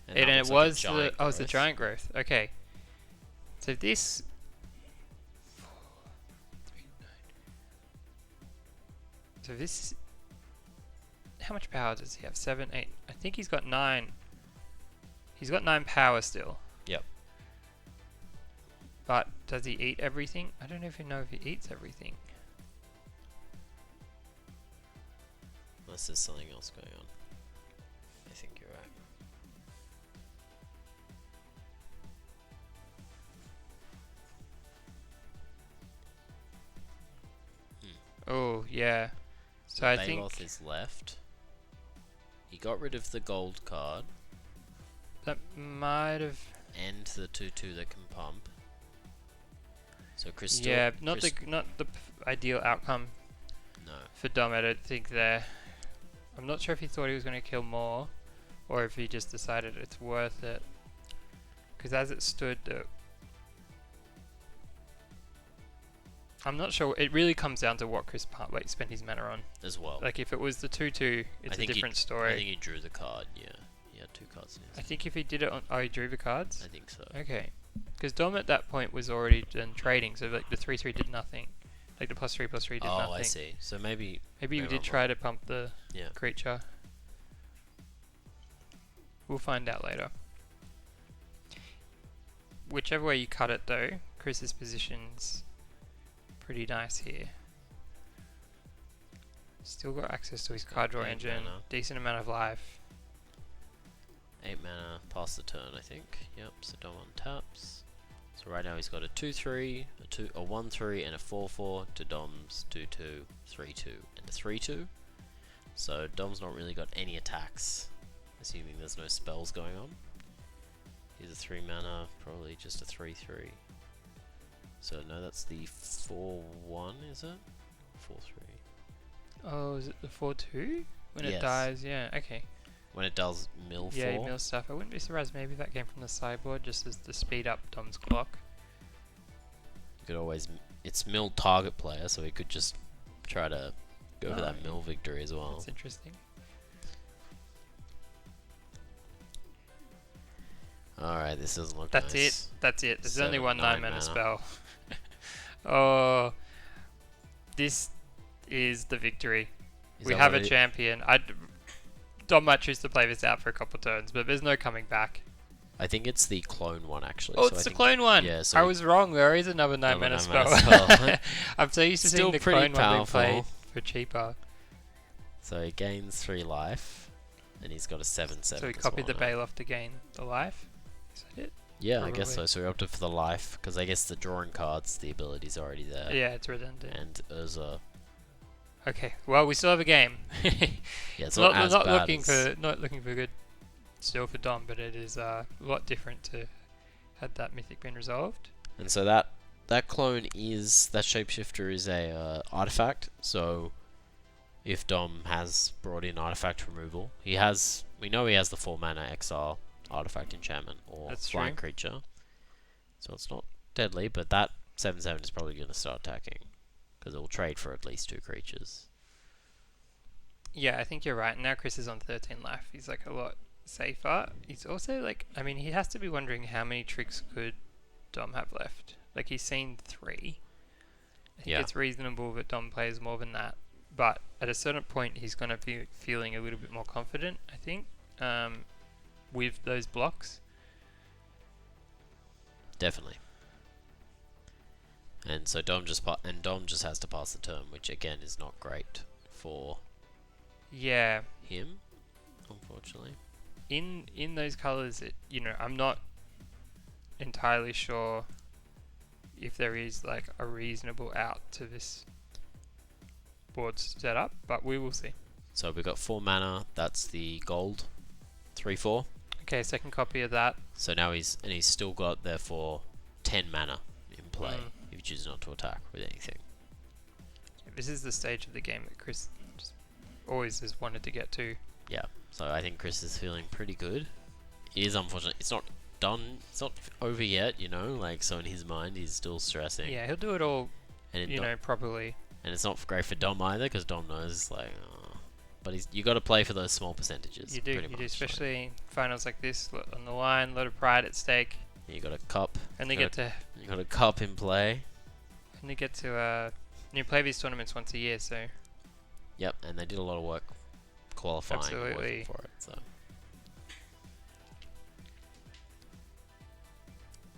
And
it
looks
was
giant
it's the
growth.
giant growth. Okay. So this... So this... How much power does he have? 7, 8... I think he's got 9. He's got 9 power still.
Yep.
But does he eat everything? I don't even know if he eats everything.
Unless there's something else going on. I think you're right.
Oh, yeah. So I think...
Baloth is left. He got rid of the gold card.
That might have...
And the 2/2 that can pump. So Chris still,
Yeah, not
Chris,
the ideal outcome
no.
for Dom. I don't think there. I'm not sure if he thought he was going to kill more, or if he just decided it's worth it. Because as it stood, I'm not sure. It really comes down to what Chris spent his mana on.
As well.
Like if it was the 2/2, it's a different story.
I think he drew the card. Yeah, he had 2 cards.
I think if he did it on, he drew the cards.
I think so.
Okay, because Dom at that point was already done trading, so like the 3/3 did nothing. Like the +3/+3 did nothing.
Oh, I see. So maybe
Maybe you
I'm
did try to pump the
Yeah.
creature. We'll find out later. Whichever way you cut it though, Chris's position's pretty nice here. Still got access to his card draw
8
engine,
mana.
decent amount of life.
8 mana past the turn, I think. Yep. So Dom on taps. So right now he's got a 2/3, a 1/3, and a 4/4 to Dom's 2/2, 3/2, and a 3/2. So Dom's not really got any attacks, assuming there's no spells going on. He's a 3 mana, probably just a 3/3. So no, that's the 4/1, is it? 4/3.
Oh, is it the 4/2? When it
Yes.
dies, yeah, okay.
When it does mill 4.
Yeah, mill stuff. I wouldn't be surprised maybe that came from the sideboard just as to speed up Dom's clock.
You could always it's mill target player, so he could just try to go for that
yeah.
mill victory as well.
That's interesting.
Alright, this doesn't look
That's
nice.
it. That's it. There's only
7,
one
9
9 mana
mana.
spell. Oh, this is the victory.
Is
We
that
have
what
a
it-
champion. Dom might choose to play this out for a couple turns, but there's no coming back.
I think it's the clone one actually.
Oh,
so I
it's the
think-
clone one.
Yeah, so
I was wrong. There is another 9
Another
mana
9
spell.
mana spell.
I'm so used to
Still
seeing the
pretty
clone one being played
powerful.
for cheaper.
So he gains 3 life, and he's got a 7/7.
So we
as
copied
well
the
now.
Bailoff to gain the life. Is that it?
Yeah, I guess so.
Probably.
So we opted for the life because I guess the drawing cards, the ability's already there.
Yeah, it's redundant.
And Urza,
Okay, well we still have a game.
yeah, it's not as bad
looking
as,
not looking for good still for Dom, but it is a lot different to had that mythic been resolved.
And so that clone is that shapeshifter is a artifact. So if Dom has brought in artifact removal, we know he has the 4 mana exile artifact enchantment or
That's
flying
true.
creature. So it's not deadly, but that 7/7 is probably going to start attacking because it will trade for at least 2 creatures.
Yeah, I think you're right. Now Chris is on 13 life. He's like a lot safer. He's also like, I mean, he has to be wondering how many tricks could Dom have left. Like he's seen 3. I think
Yeah.
it's reasonable that Dom plays more than that. But at a certain point, he's going to be feeling a little bit more confident, I think, with those blocks.
Definitely. And so Dom just has to pass the turn, which again is not great for
Yeah,
him, unfortunately.
in those colors, I'm not entirely sure if there is like a reasonable out to this board setup, but we will see.
So we've got 4 mana. That's the gold, 3/4.
Okay, second copy of that.
So now he's still got therefore 10 mana in play if he chooses not to attack with anything.
This is the stage of the game that Chris just always has wanted to get to.
Yeah. So I think Chris is feeling pretty good. It is unfortunate. It's not done. It's not over yet. Like so in his mind he's still stressing.
Yeah, he'll do it all,
And it
properly.
and it's not great for Dom either because Dom knows like. But you got to play for those small percentages.
You do,
pretty much,
especially in finals like this, on the line, a lot of pride at stake,
You got a cup.
and they
You
get to
got a cup in play.
you play these tournaments once a year, so
Yep, and they did a lot of work qualifying and working
Absolutely.
for it.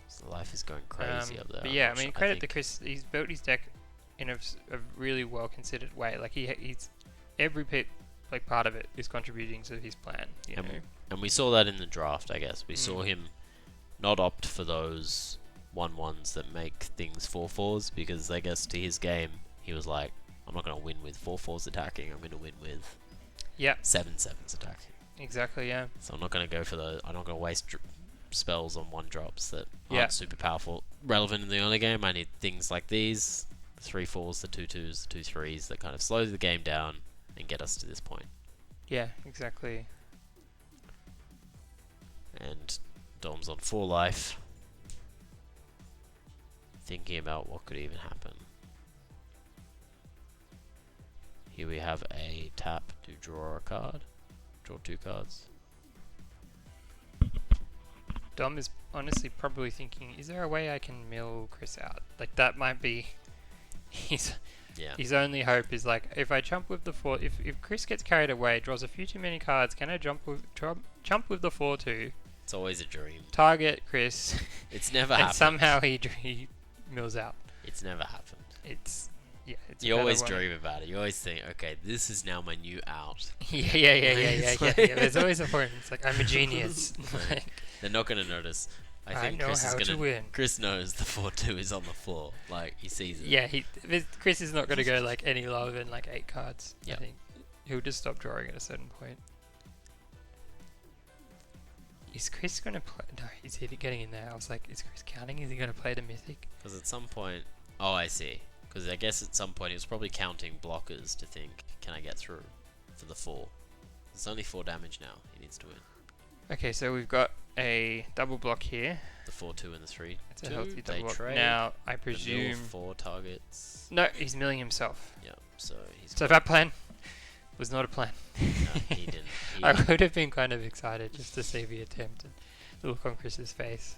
So life is going crazy up there.
But
I'm
yeah,
not
I mean,
sure-
credit to
think-
Chris. He's built his deck in a really well considered way. Like he's every part of it is contributing to his plan. You
And
know.
And we saw that in the draft, I guess. We
Mm.
saw him not opt for those 1/1s that make things 4/4s because I guess to his game, he was like, I'm not going to win with 4/4s attacking, I'm going to win with
Yeah,
7/7s attacking.
exactly. Yeah.
So I'm not going to go for I'm not going to waste spells on 1-drops that
Yeah.
aren't super powerful. Relevant in the early game, I need things like these, the 3/4s, the 2/2s, the 2/3s that kind of slow the game down and get us to this point.
Yeah, exactly.
And Dom's on 4 life, thinking about what could even happen. Here we have a tap to draw a card. Draw 2 cards.
Dom is honestly probably thinking, is there a way I can mill Chris out? Like, that might be his only hope is like, if I jump with the 4, if Chris gets carried away, draws a few too many cards, can I jump with the 4/2,
It's always a dream.
target Chris,
It's never
and
happened.
somehow he mills out?
It's never happened.
It's
You
about
always
a one-
dream about it. You always think, okay, this is now my new out.
Yeah. There's always a point. It's like, I'm a genius. Like,
They're not going to notice. I
I
think
know
Chris is
how
going
to win.
Chris knows the 4/2 is on the floor. Like, he sees it.
Yeah, Chris is not going to go like any lower than like 8 cards.
Yep.
I think he'll just stop drawing at a certain point. Is Chris going to play? No, he's getting in there. I was like, is Chris counting? Is he going to play the mythic?
Because at some point... Oh, I see. Because I guess at some point he was probably counting blockers to think, can I get through for the 4? It's only 4 damage now. He needs to win.
Okay, so we've got a double block here.
The 4/2 and the 3.
It's a healthy
They
double block.
trade.
Now, I
The mill
presume...
4 targets.
No, he's milling himself.
Yeah, so he's...
So that plan was not a plan.
No, he didn't. He
I would have been kind of excited just to see the attempt and the look on Chris's face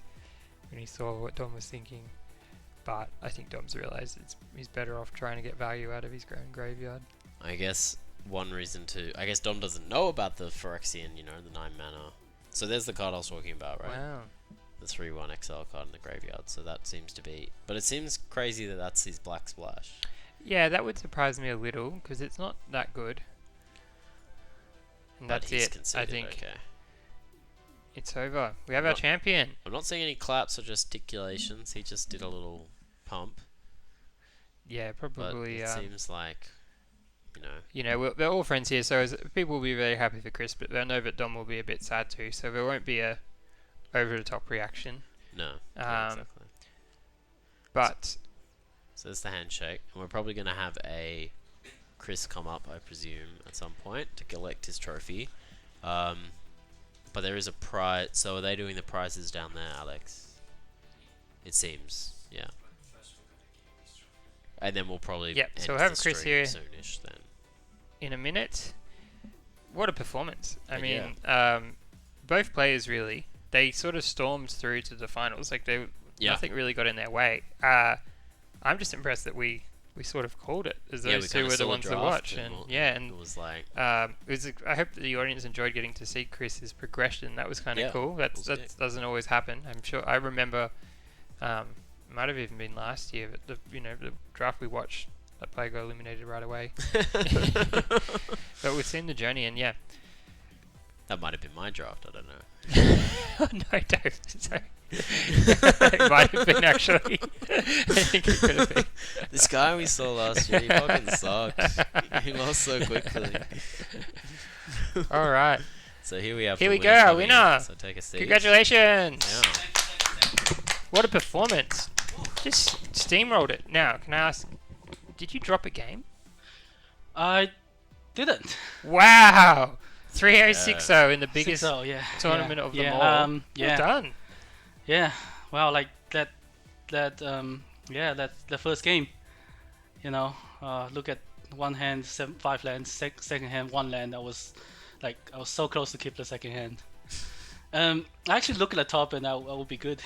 when he saw what Dom was thinking. But I think Dom's realised he's better off trying to get value out of his own graveyard.
I guess one reason to... I guess Dom doesn't know about the Phyrexian, the 9 mana. So there's the card I was talking about, right?
Wow.
The 3/1 XL card in the graveyard. So that seems to be... But it seems crazy that that's his Black Splash.
Yeah, that would surprise me a little because it's not that good. And
But
that's
he's
it. I
conceded,
think
okay.
it's over. We have our champion.
I'm not seeing any claps or gesticulations. He just did a little pump.
Yeah,
But
probably.
it seems like,
We're all friends here, so people will be very happy for Chris, but they'll know that Dom will be a bit sad too. So there won't be a over-the-top reaction.
no. Exactly.
But
So there's the handshake. And we're probably going to have a Chris come up, I presume, at some point to collect his trophy. But there is a prize. So are they doing the prizes down there, Alex? It seems, yeah. And then we'll probably
Yep, so
end
we'll have
the
Chris
stream
here.
soonish then.
in a minute, what a performance! I
Yeah.
mean, both players really. They sort of stormed through to the finals. Like nothing really got in their way. I'm just impressed that we sort of called it as
Yeah, we
those two
kinda
were
saw
the
a
ones to
draft
watch,
and
and
it was like,
I hope that the audience enjoyed getting to see Chris's progression. That was kind of
Yeah,
cool.
it was
That
good.
doesn't always happen. I'm sure. I remember, might have even been last year, but the draft we watched, that player got eliminated right away. But we've seen the journey, and yeah.
that might have been my draft, I don't know.
Oh, no, don't. Sorry. It might have been, actually. I think it could have been.
This guy we saw last year, he fucking sucks. He lost so quickly.
All right.
So here we have
Here
the
we go,
winner
our
coming in,
winner.
So take a seat.
Congratulations.
Yeah.
What a performance. Just steamrolled it. Now, can I ask, did you drop a game?
I didn't.
Wow. 3-0-6-0 in the biggest
6-0, yeah.
tournament of them
yeah,
all.
yeah.
Well done.
Yeah. Wow, like that the first game. Look at one hand, 5 lands, second hand, 1 land. I was so close to keep the second hand. I actually look at the top and I will be good.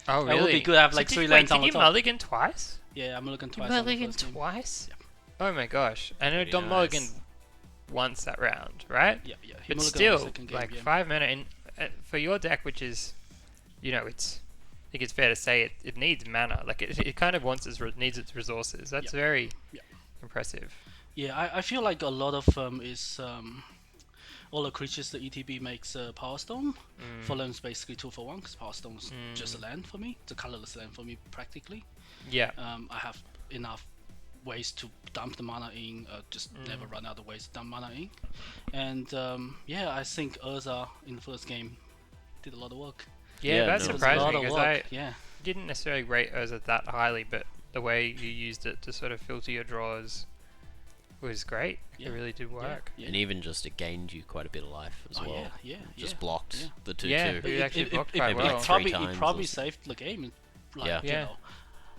Oh, really?
I would be good. I have like 3 lands on
Did
the
you
top.
mulligan twice?
Yeah, I'm looking
You
twice. on the
mulligan
first game.
twice?
Yeah.
Oh my gosh. I know
Pretty
Don
nice.
Mulligan once that round, right?
Yeah, yeah. he
But
mulliganed on the
still,
second game,
like
yeah.
5 mana, and for your deck, which is, it's, I think it's fair to say it needs mana. Like it kind of needs its resources. That's very impressive.
Yeah, I feel like a lot of is all the creatures the ETB makes Power Stone. For them, it's basically 2 for 1 because Power Stone's just a land for me. It's a colorless land for me practically.
Yeah.
I have enough ways to dump the mana in, just never run out of ways to dump mana in. And I think Urza in the first game Did a lot of work.
Yeah,
Yeah,
that
no.
It was a
surprised
lot
me
of
because
work.
I
Yeah.
didn't necessarily rate Urza that highly, but the way you used it to sort of filter your draws was great.
Yeah.
It really did work.
Yeah.
And even just it gained you quite a bit of life as
Oh
well.
yeah.
Just blocked
Yeah.
the 2-2.
Yeah. It actually blocked quite
maybe
well.
like
Probably,
three
it
times
probably
or
saved the game. Like,
Yeah.
you
Yeah.
know,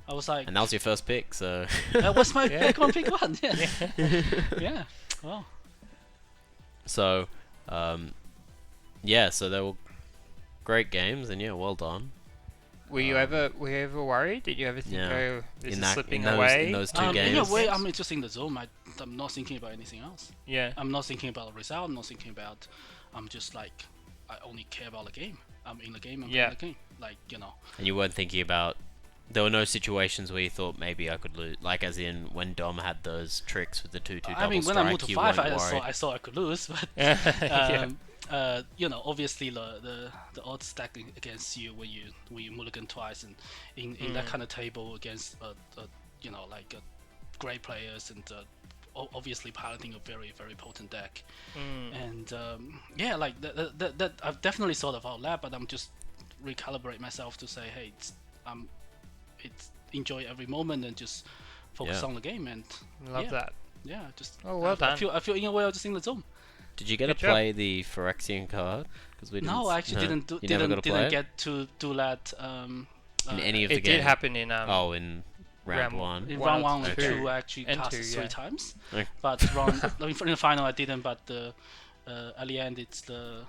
I was like,
And that was your first pick, so
that was my
Yeah.
pick one. Yeah. Yeah. Well.
so yeah, so they were great games, and yeah, well done.
Were you ever worried? Did you ever think,
Yeah.
oh, this
In
is
that-
slipping
in those-
away?
in those two
In a
games.
way, I'm just in the zone. I'm not thinking about anything else.
Yeah.
I'm not thinking about the result. I'm not thinking about. I'm just like, I only care about the game. I'm in the game. I'm
Yeah.
playing the game. Like, you know.
And you weren't thinking about. There were no situations where you thought maybe I could lose, like as in when Dom had those tricks with the 2-2 double
I mean, when
strike.
I moved to
you
5,
weren't
I
worried.
saw I could lose, but
Yeah.
you know, obviously the odds stacking against you when you mulligan twice and in that kind of table against you know, like great players and obviously piloting a very very potent deck, and yeah, like that I've definitely thought about that, but I'm just recalibrate myself to say, hey, it's enjoy every moment and just focus
Yeah.
on the game and
Love
yeah.
that.
yeah, just
Oh, well
I
done.
feel in a way I'm just in the zone.
Did you get to
Good job.
play the Phyrexian card? Because we
No, I actually didn't
You never got to play
didn't
it?
get to do that.
In any of the
It
games.
did happen in
Oh, in round
round
one.
in
One
round
or
one and
two.
two, I actually
And
cast
two,
3
yeah.
times.
Okay.
But in the final I didn't. But at the end it's the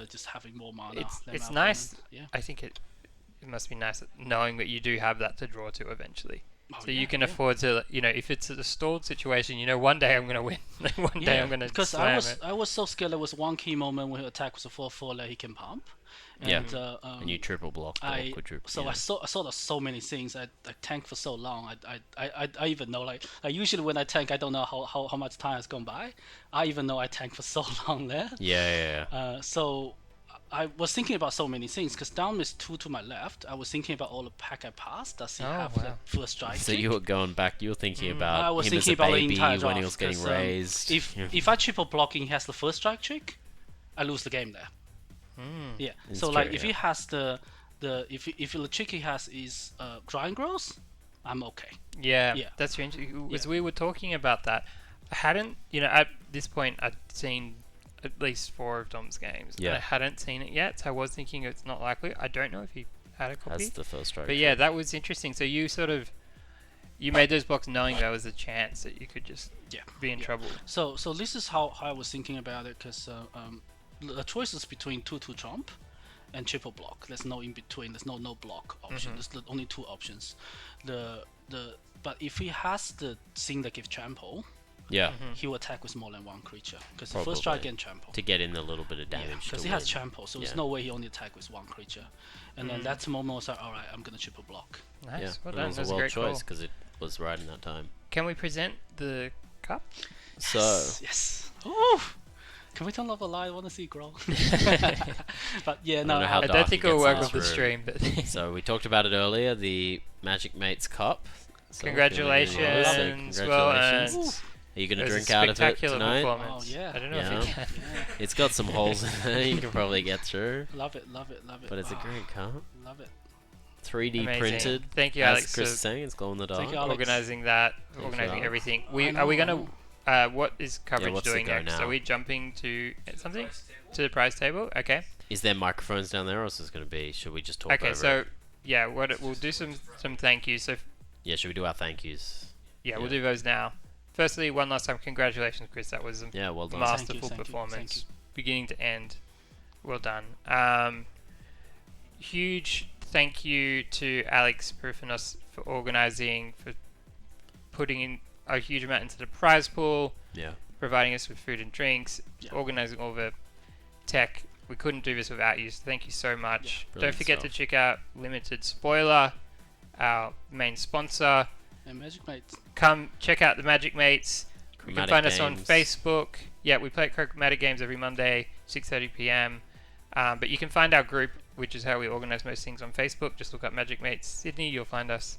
just having more mana. than
it's
my
nice.
opponent. Yeah.
I think it must be nice knowing that you do have that to draw to eventually.
Oh,
So
yeah,
you can
yeah.
afford to, you know, if it's a stalled situation, you know, one day I'm going to win. One day I'm going to
because
slam it.
I was so scared. There was one key moment when he attack was a 4/4 that he can pump.
Yeah.
And,
And you triple block or quadruple.
So
yeah.
I saw so many things. I tanked for so long. I even know like usually when I tank I don't know how much time has gone by. I even know I tanked for so long there.
Yeah.
So I was thinking about so many things because down is 2 to my left. I was thinking about all the pack I passed. Does he
Oh,
have
wow.
the first strike?
So
kick?
you were going back. You were thinking about
I was
him
thinking
as a
about the
baby
entire
when
draft,
he was getting
'cause,
raised.
If I triple blocking, he has the first strike trick. I lose the game there. Yeah.
It's
So like
true,
if he has if the trick he has is grind growth, I'm okay.
Yeah,
Yeah.
that's very interesting. As
Yeah.
we were talking about that, I hadn't, you know, at this point, I'd seen at least 4 of Dom's games.
Yeah.
And I hadn't seen it yet, so I was thinking it's not likely. I don't know if he had a copy.
That's the first strike.
But yeah, that was interesting. So you sort of, you made those blocks knowing there was a chance that you could just
Yeah.
be in
Yeah.
trouble.
So this is how I was thinking about it because the choice is between 2/2 trump and triple block. There's no in between. There's no block option. There's only 2 options. But if he has the thing that gives trample,
Yeah.
he will attack with more than 1 creature because the first strike
Probably.
and trample.
To get in a little bit of damage.
Because
to
he has
win.
trample, so there's
Yeah.
no way he only attack with 1 creature. And then that's the moment I was like, all right, I'm gonna triple block.
Nice.
Yeah.
Well
and
done.
it was
That's
a
a
well
great
choice
call.
because it was right in that time.
Can we present the cup?
So
Yes. Ooh. Can we turn off the light? I want to see it grow. But yeah, no.
know how
I
dark
don't think
it
it'll
gets
work
in
with the
this
stream, but
so we talked about it earlier. The Magic Mates Cup. So
congratulations. Well
congratulations.
earned.
Are you going to
It was a
drink out of it
spectacular
tonight?
performance.
Oh, yeah.
I don't know
Yeah.
if you can.
Yeah.
It's got some holes in there. You can probably get through.
Love it, love it, love it.
But it's a
Oh,
great cup.
Love it.
3D
Amazing.
printed.
Thank you,
as
Alex,
Chris
for
is saying, it's glow in the dark.
Thank you, Alex.
organizing that,
for
organizing
that.
everything.
I
Are we
know,
going to? What is coverage
what's the
doing
go
next?
now?
Are we jumping to something? To the prize table? Okay.
Is there microphones down there, or is this going to be? Should we just talk
Okay.
over
So
it?
yeah, we'll do some thank yous. So
Yeah, should we do our thank yous?
yeah, we'll
Yeah.
do those now. Firstly, one last time, congratulations, Chris. That was a
Yeah, well done.
Thank
masterful
you, thank you,
performance,
thank you.
beginning to end. Well done. Huge thank you to Alex Perufinos for organizing, for putting in a huge amount into the prize pool,
Yeah.
providing us with food and drinks,
Yeah.
organizing all the tech. We couldn't do this without you, so thank you so much. Don't
Brilliant
forget
stuff.
to check out Limited Spoiler, our main sponsor.
And Magic Mates.
Come check out the Magic Mates. You can
Chromatic
find us on
Games.
Facebook. Yeah, we play Chromatic Games every Monday, 6:30 p.m. But you can find our group, which is how we organise most things, on Facebook. Just look up Magic Mates Sydney, you'll find us.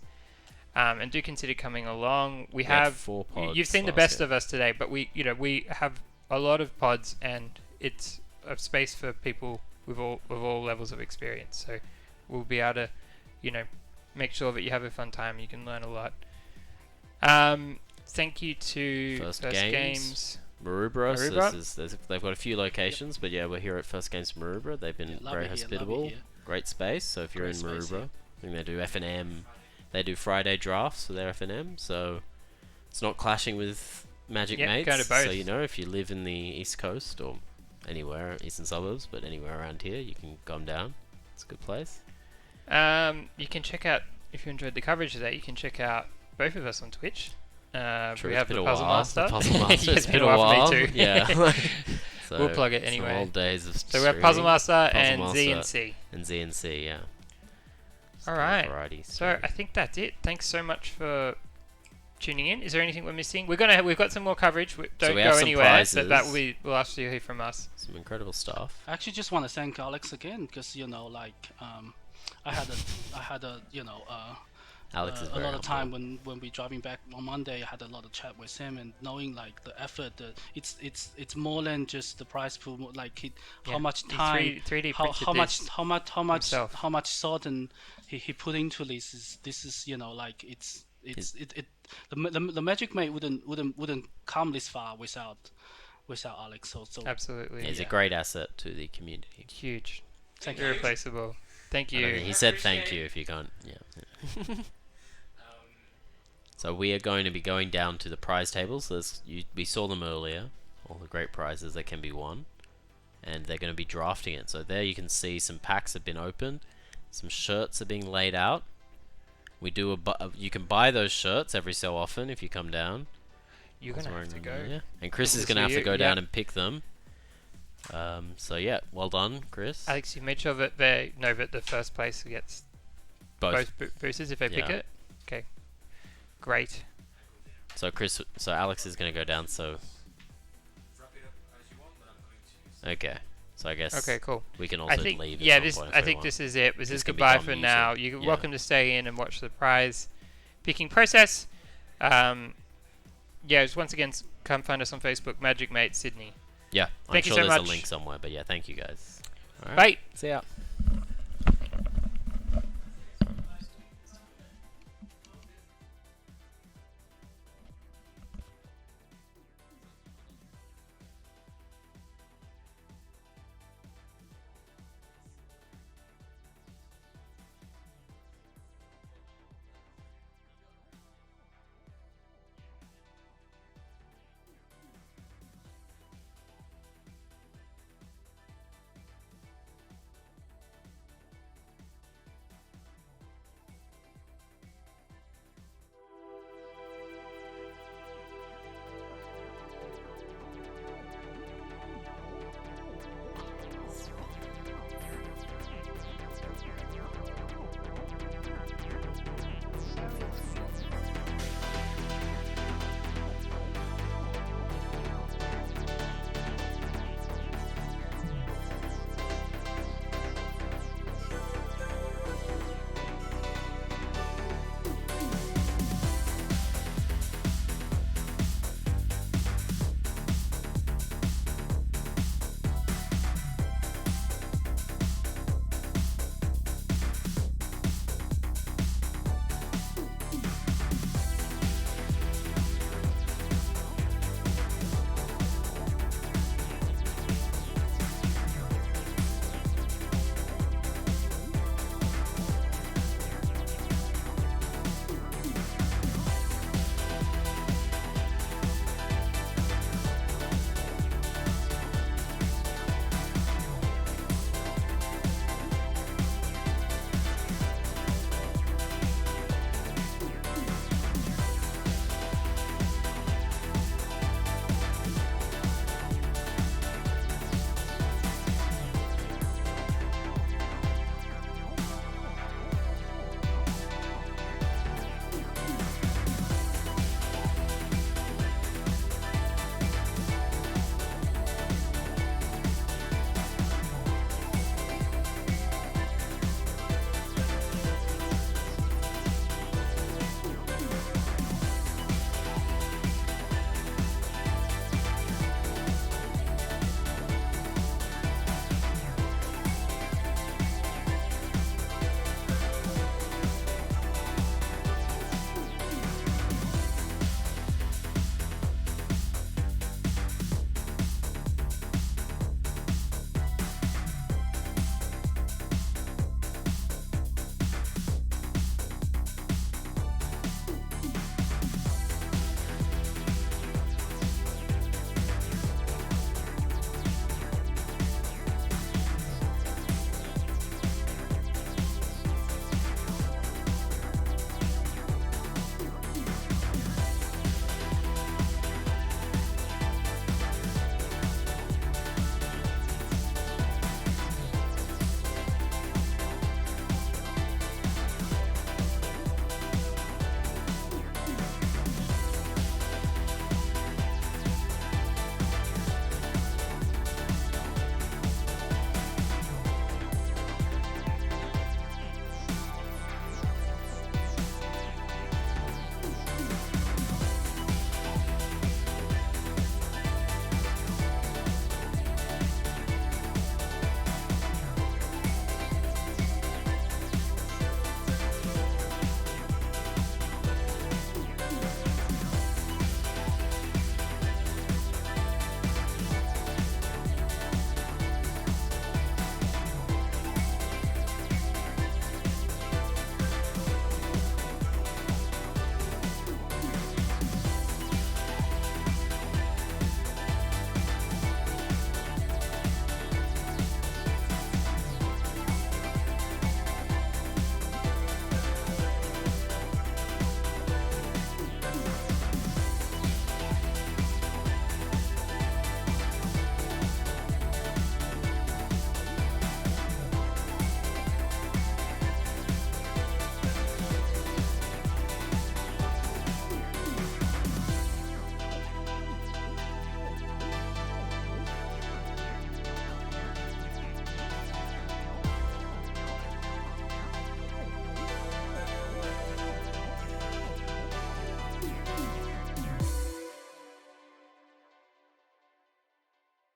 And do consider coming along. We
had
have
4
you-
pods
you've seen the
last
best
year.
of us today, but we have a lot of pods, and it's a space for people with all levels of experience. So we'll be able to, make sure that you have a fun time. You can learn a lot. Thank you to
First
First
Games
Games
Maroubra. So
Maroubra.
they've got a few locations, but yeah, we're here at First Games Maroubra. They've been
Yeah,
very
lovely here,
hospitable,
lovely here.
great space. So if you're
Great
in
space,
Maroubra,
yeah.
I think they do F&M. They do Friday drafts for their F&M, so it's not clashing with Magic
Yep,
Mates.
go to both.
So if you live in the East Coast or anywhere, eastern suburbs, but anywhere around here, you can come down. It's a good place.
You can check out, if you enjoyed the coverage today, you can check out both of us on Twitch.
True,
We
it's
have
been
the
a
Puzzle
while.
Master.
The Puzzle Master.
Yeah,
It's been a while.
for me too.
Yeah. So
We'll plug it
some
anyway.
old days of
So we have Puzzle Master
Puzzle
and
Master
ZNC.
and ZNC, yeah.
All right.
Variety
So
story.
I think that's it. Thanks so much for tuning in. Is there anything we're missing? We've got some more coverage. Don't
we
go
have some
anywhere. So that
prizes.
we'll actually hear from us.
Some incredible stuff.
I actually just want to thank Alex again because I had a
Alex is
a
very
lot of time
humble.
when we driving back on Monday. I had a lot of chat with him and knowing like the effort that it's more than just the prize pool. Like
Yeah.
how much
He
time,
3D
how
printed
much
this
how much
himself.
how much thought and he put into this is like the Magic Mate wouldn't come this far without Alex. So
Absolutely.
He's a
Yeah.
great asset to the community.
Huge.
thank you.
Irreplaceable. Thank
I don't know,
you.
he said thank you if you can't. Yeah. So we are going to be going down to the prize tables. We saw them earlier, all the great prizes that can be won, and they're going to be drafting it. So there you can see some packs have been opened, some shirts are being laid out. We do you can buy those shirts every so often if you come down.
You're going to have to go.
Yeah. And Chris
This
is
is
going to
for
have to
you,
go
yeah.
down and pick them. So yeah, well done, Chris.
Alex, you made sure that that the first place gets both boosters if they pick
Yeah.
it. Okay. Great.
So Alex is going to go down. So okay. So I guess
Okay, cool.
we can
I
also
think
leave. At
yeah,
some
this
point if
I
we
think
want.
this is it. This
This
is
can
goodbye
become
for
music.
now. You're
Yeah.
welcome to stay in and watch the prize picking process. Once again, come find us on Facebook, Magic Mate Sydney.
Yeah,
Thank
I'm
you
sure
so
there's
much.
a link somewhere. But yeah, thank you guys. All right.
Bye.
See ya.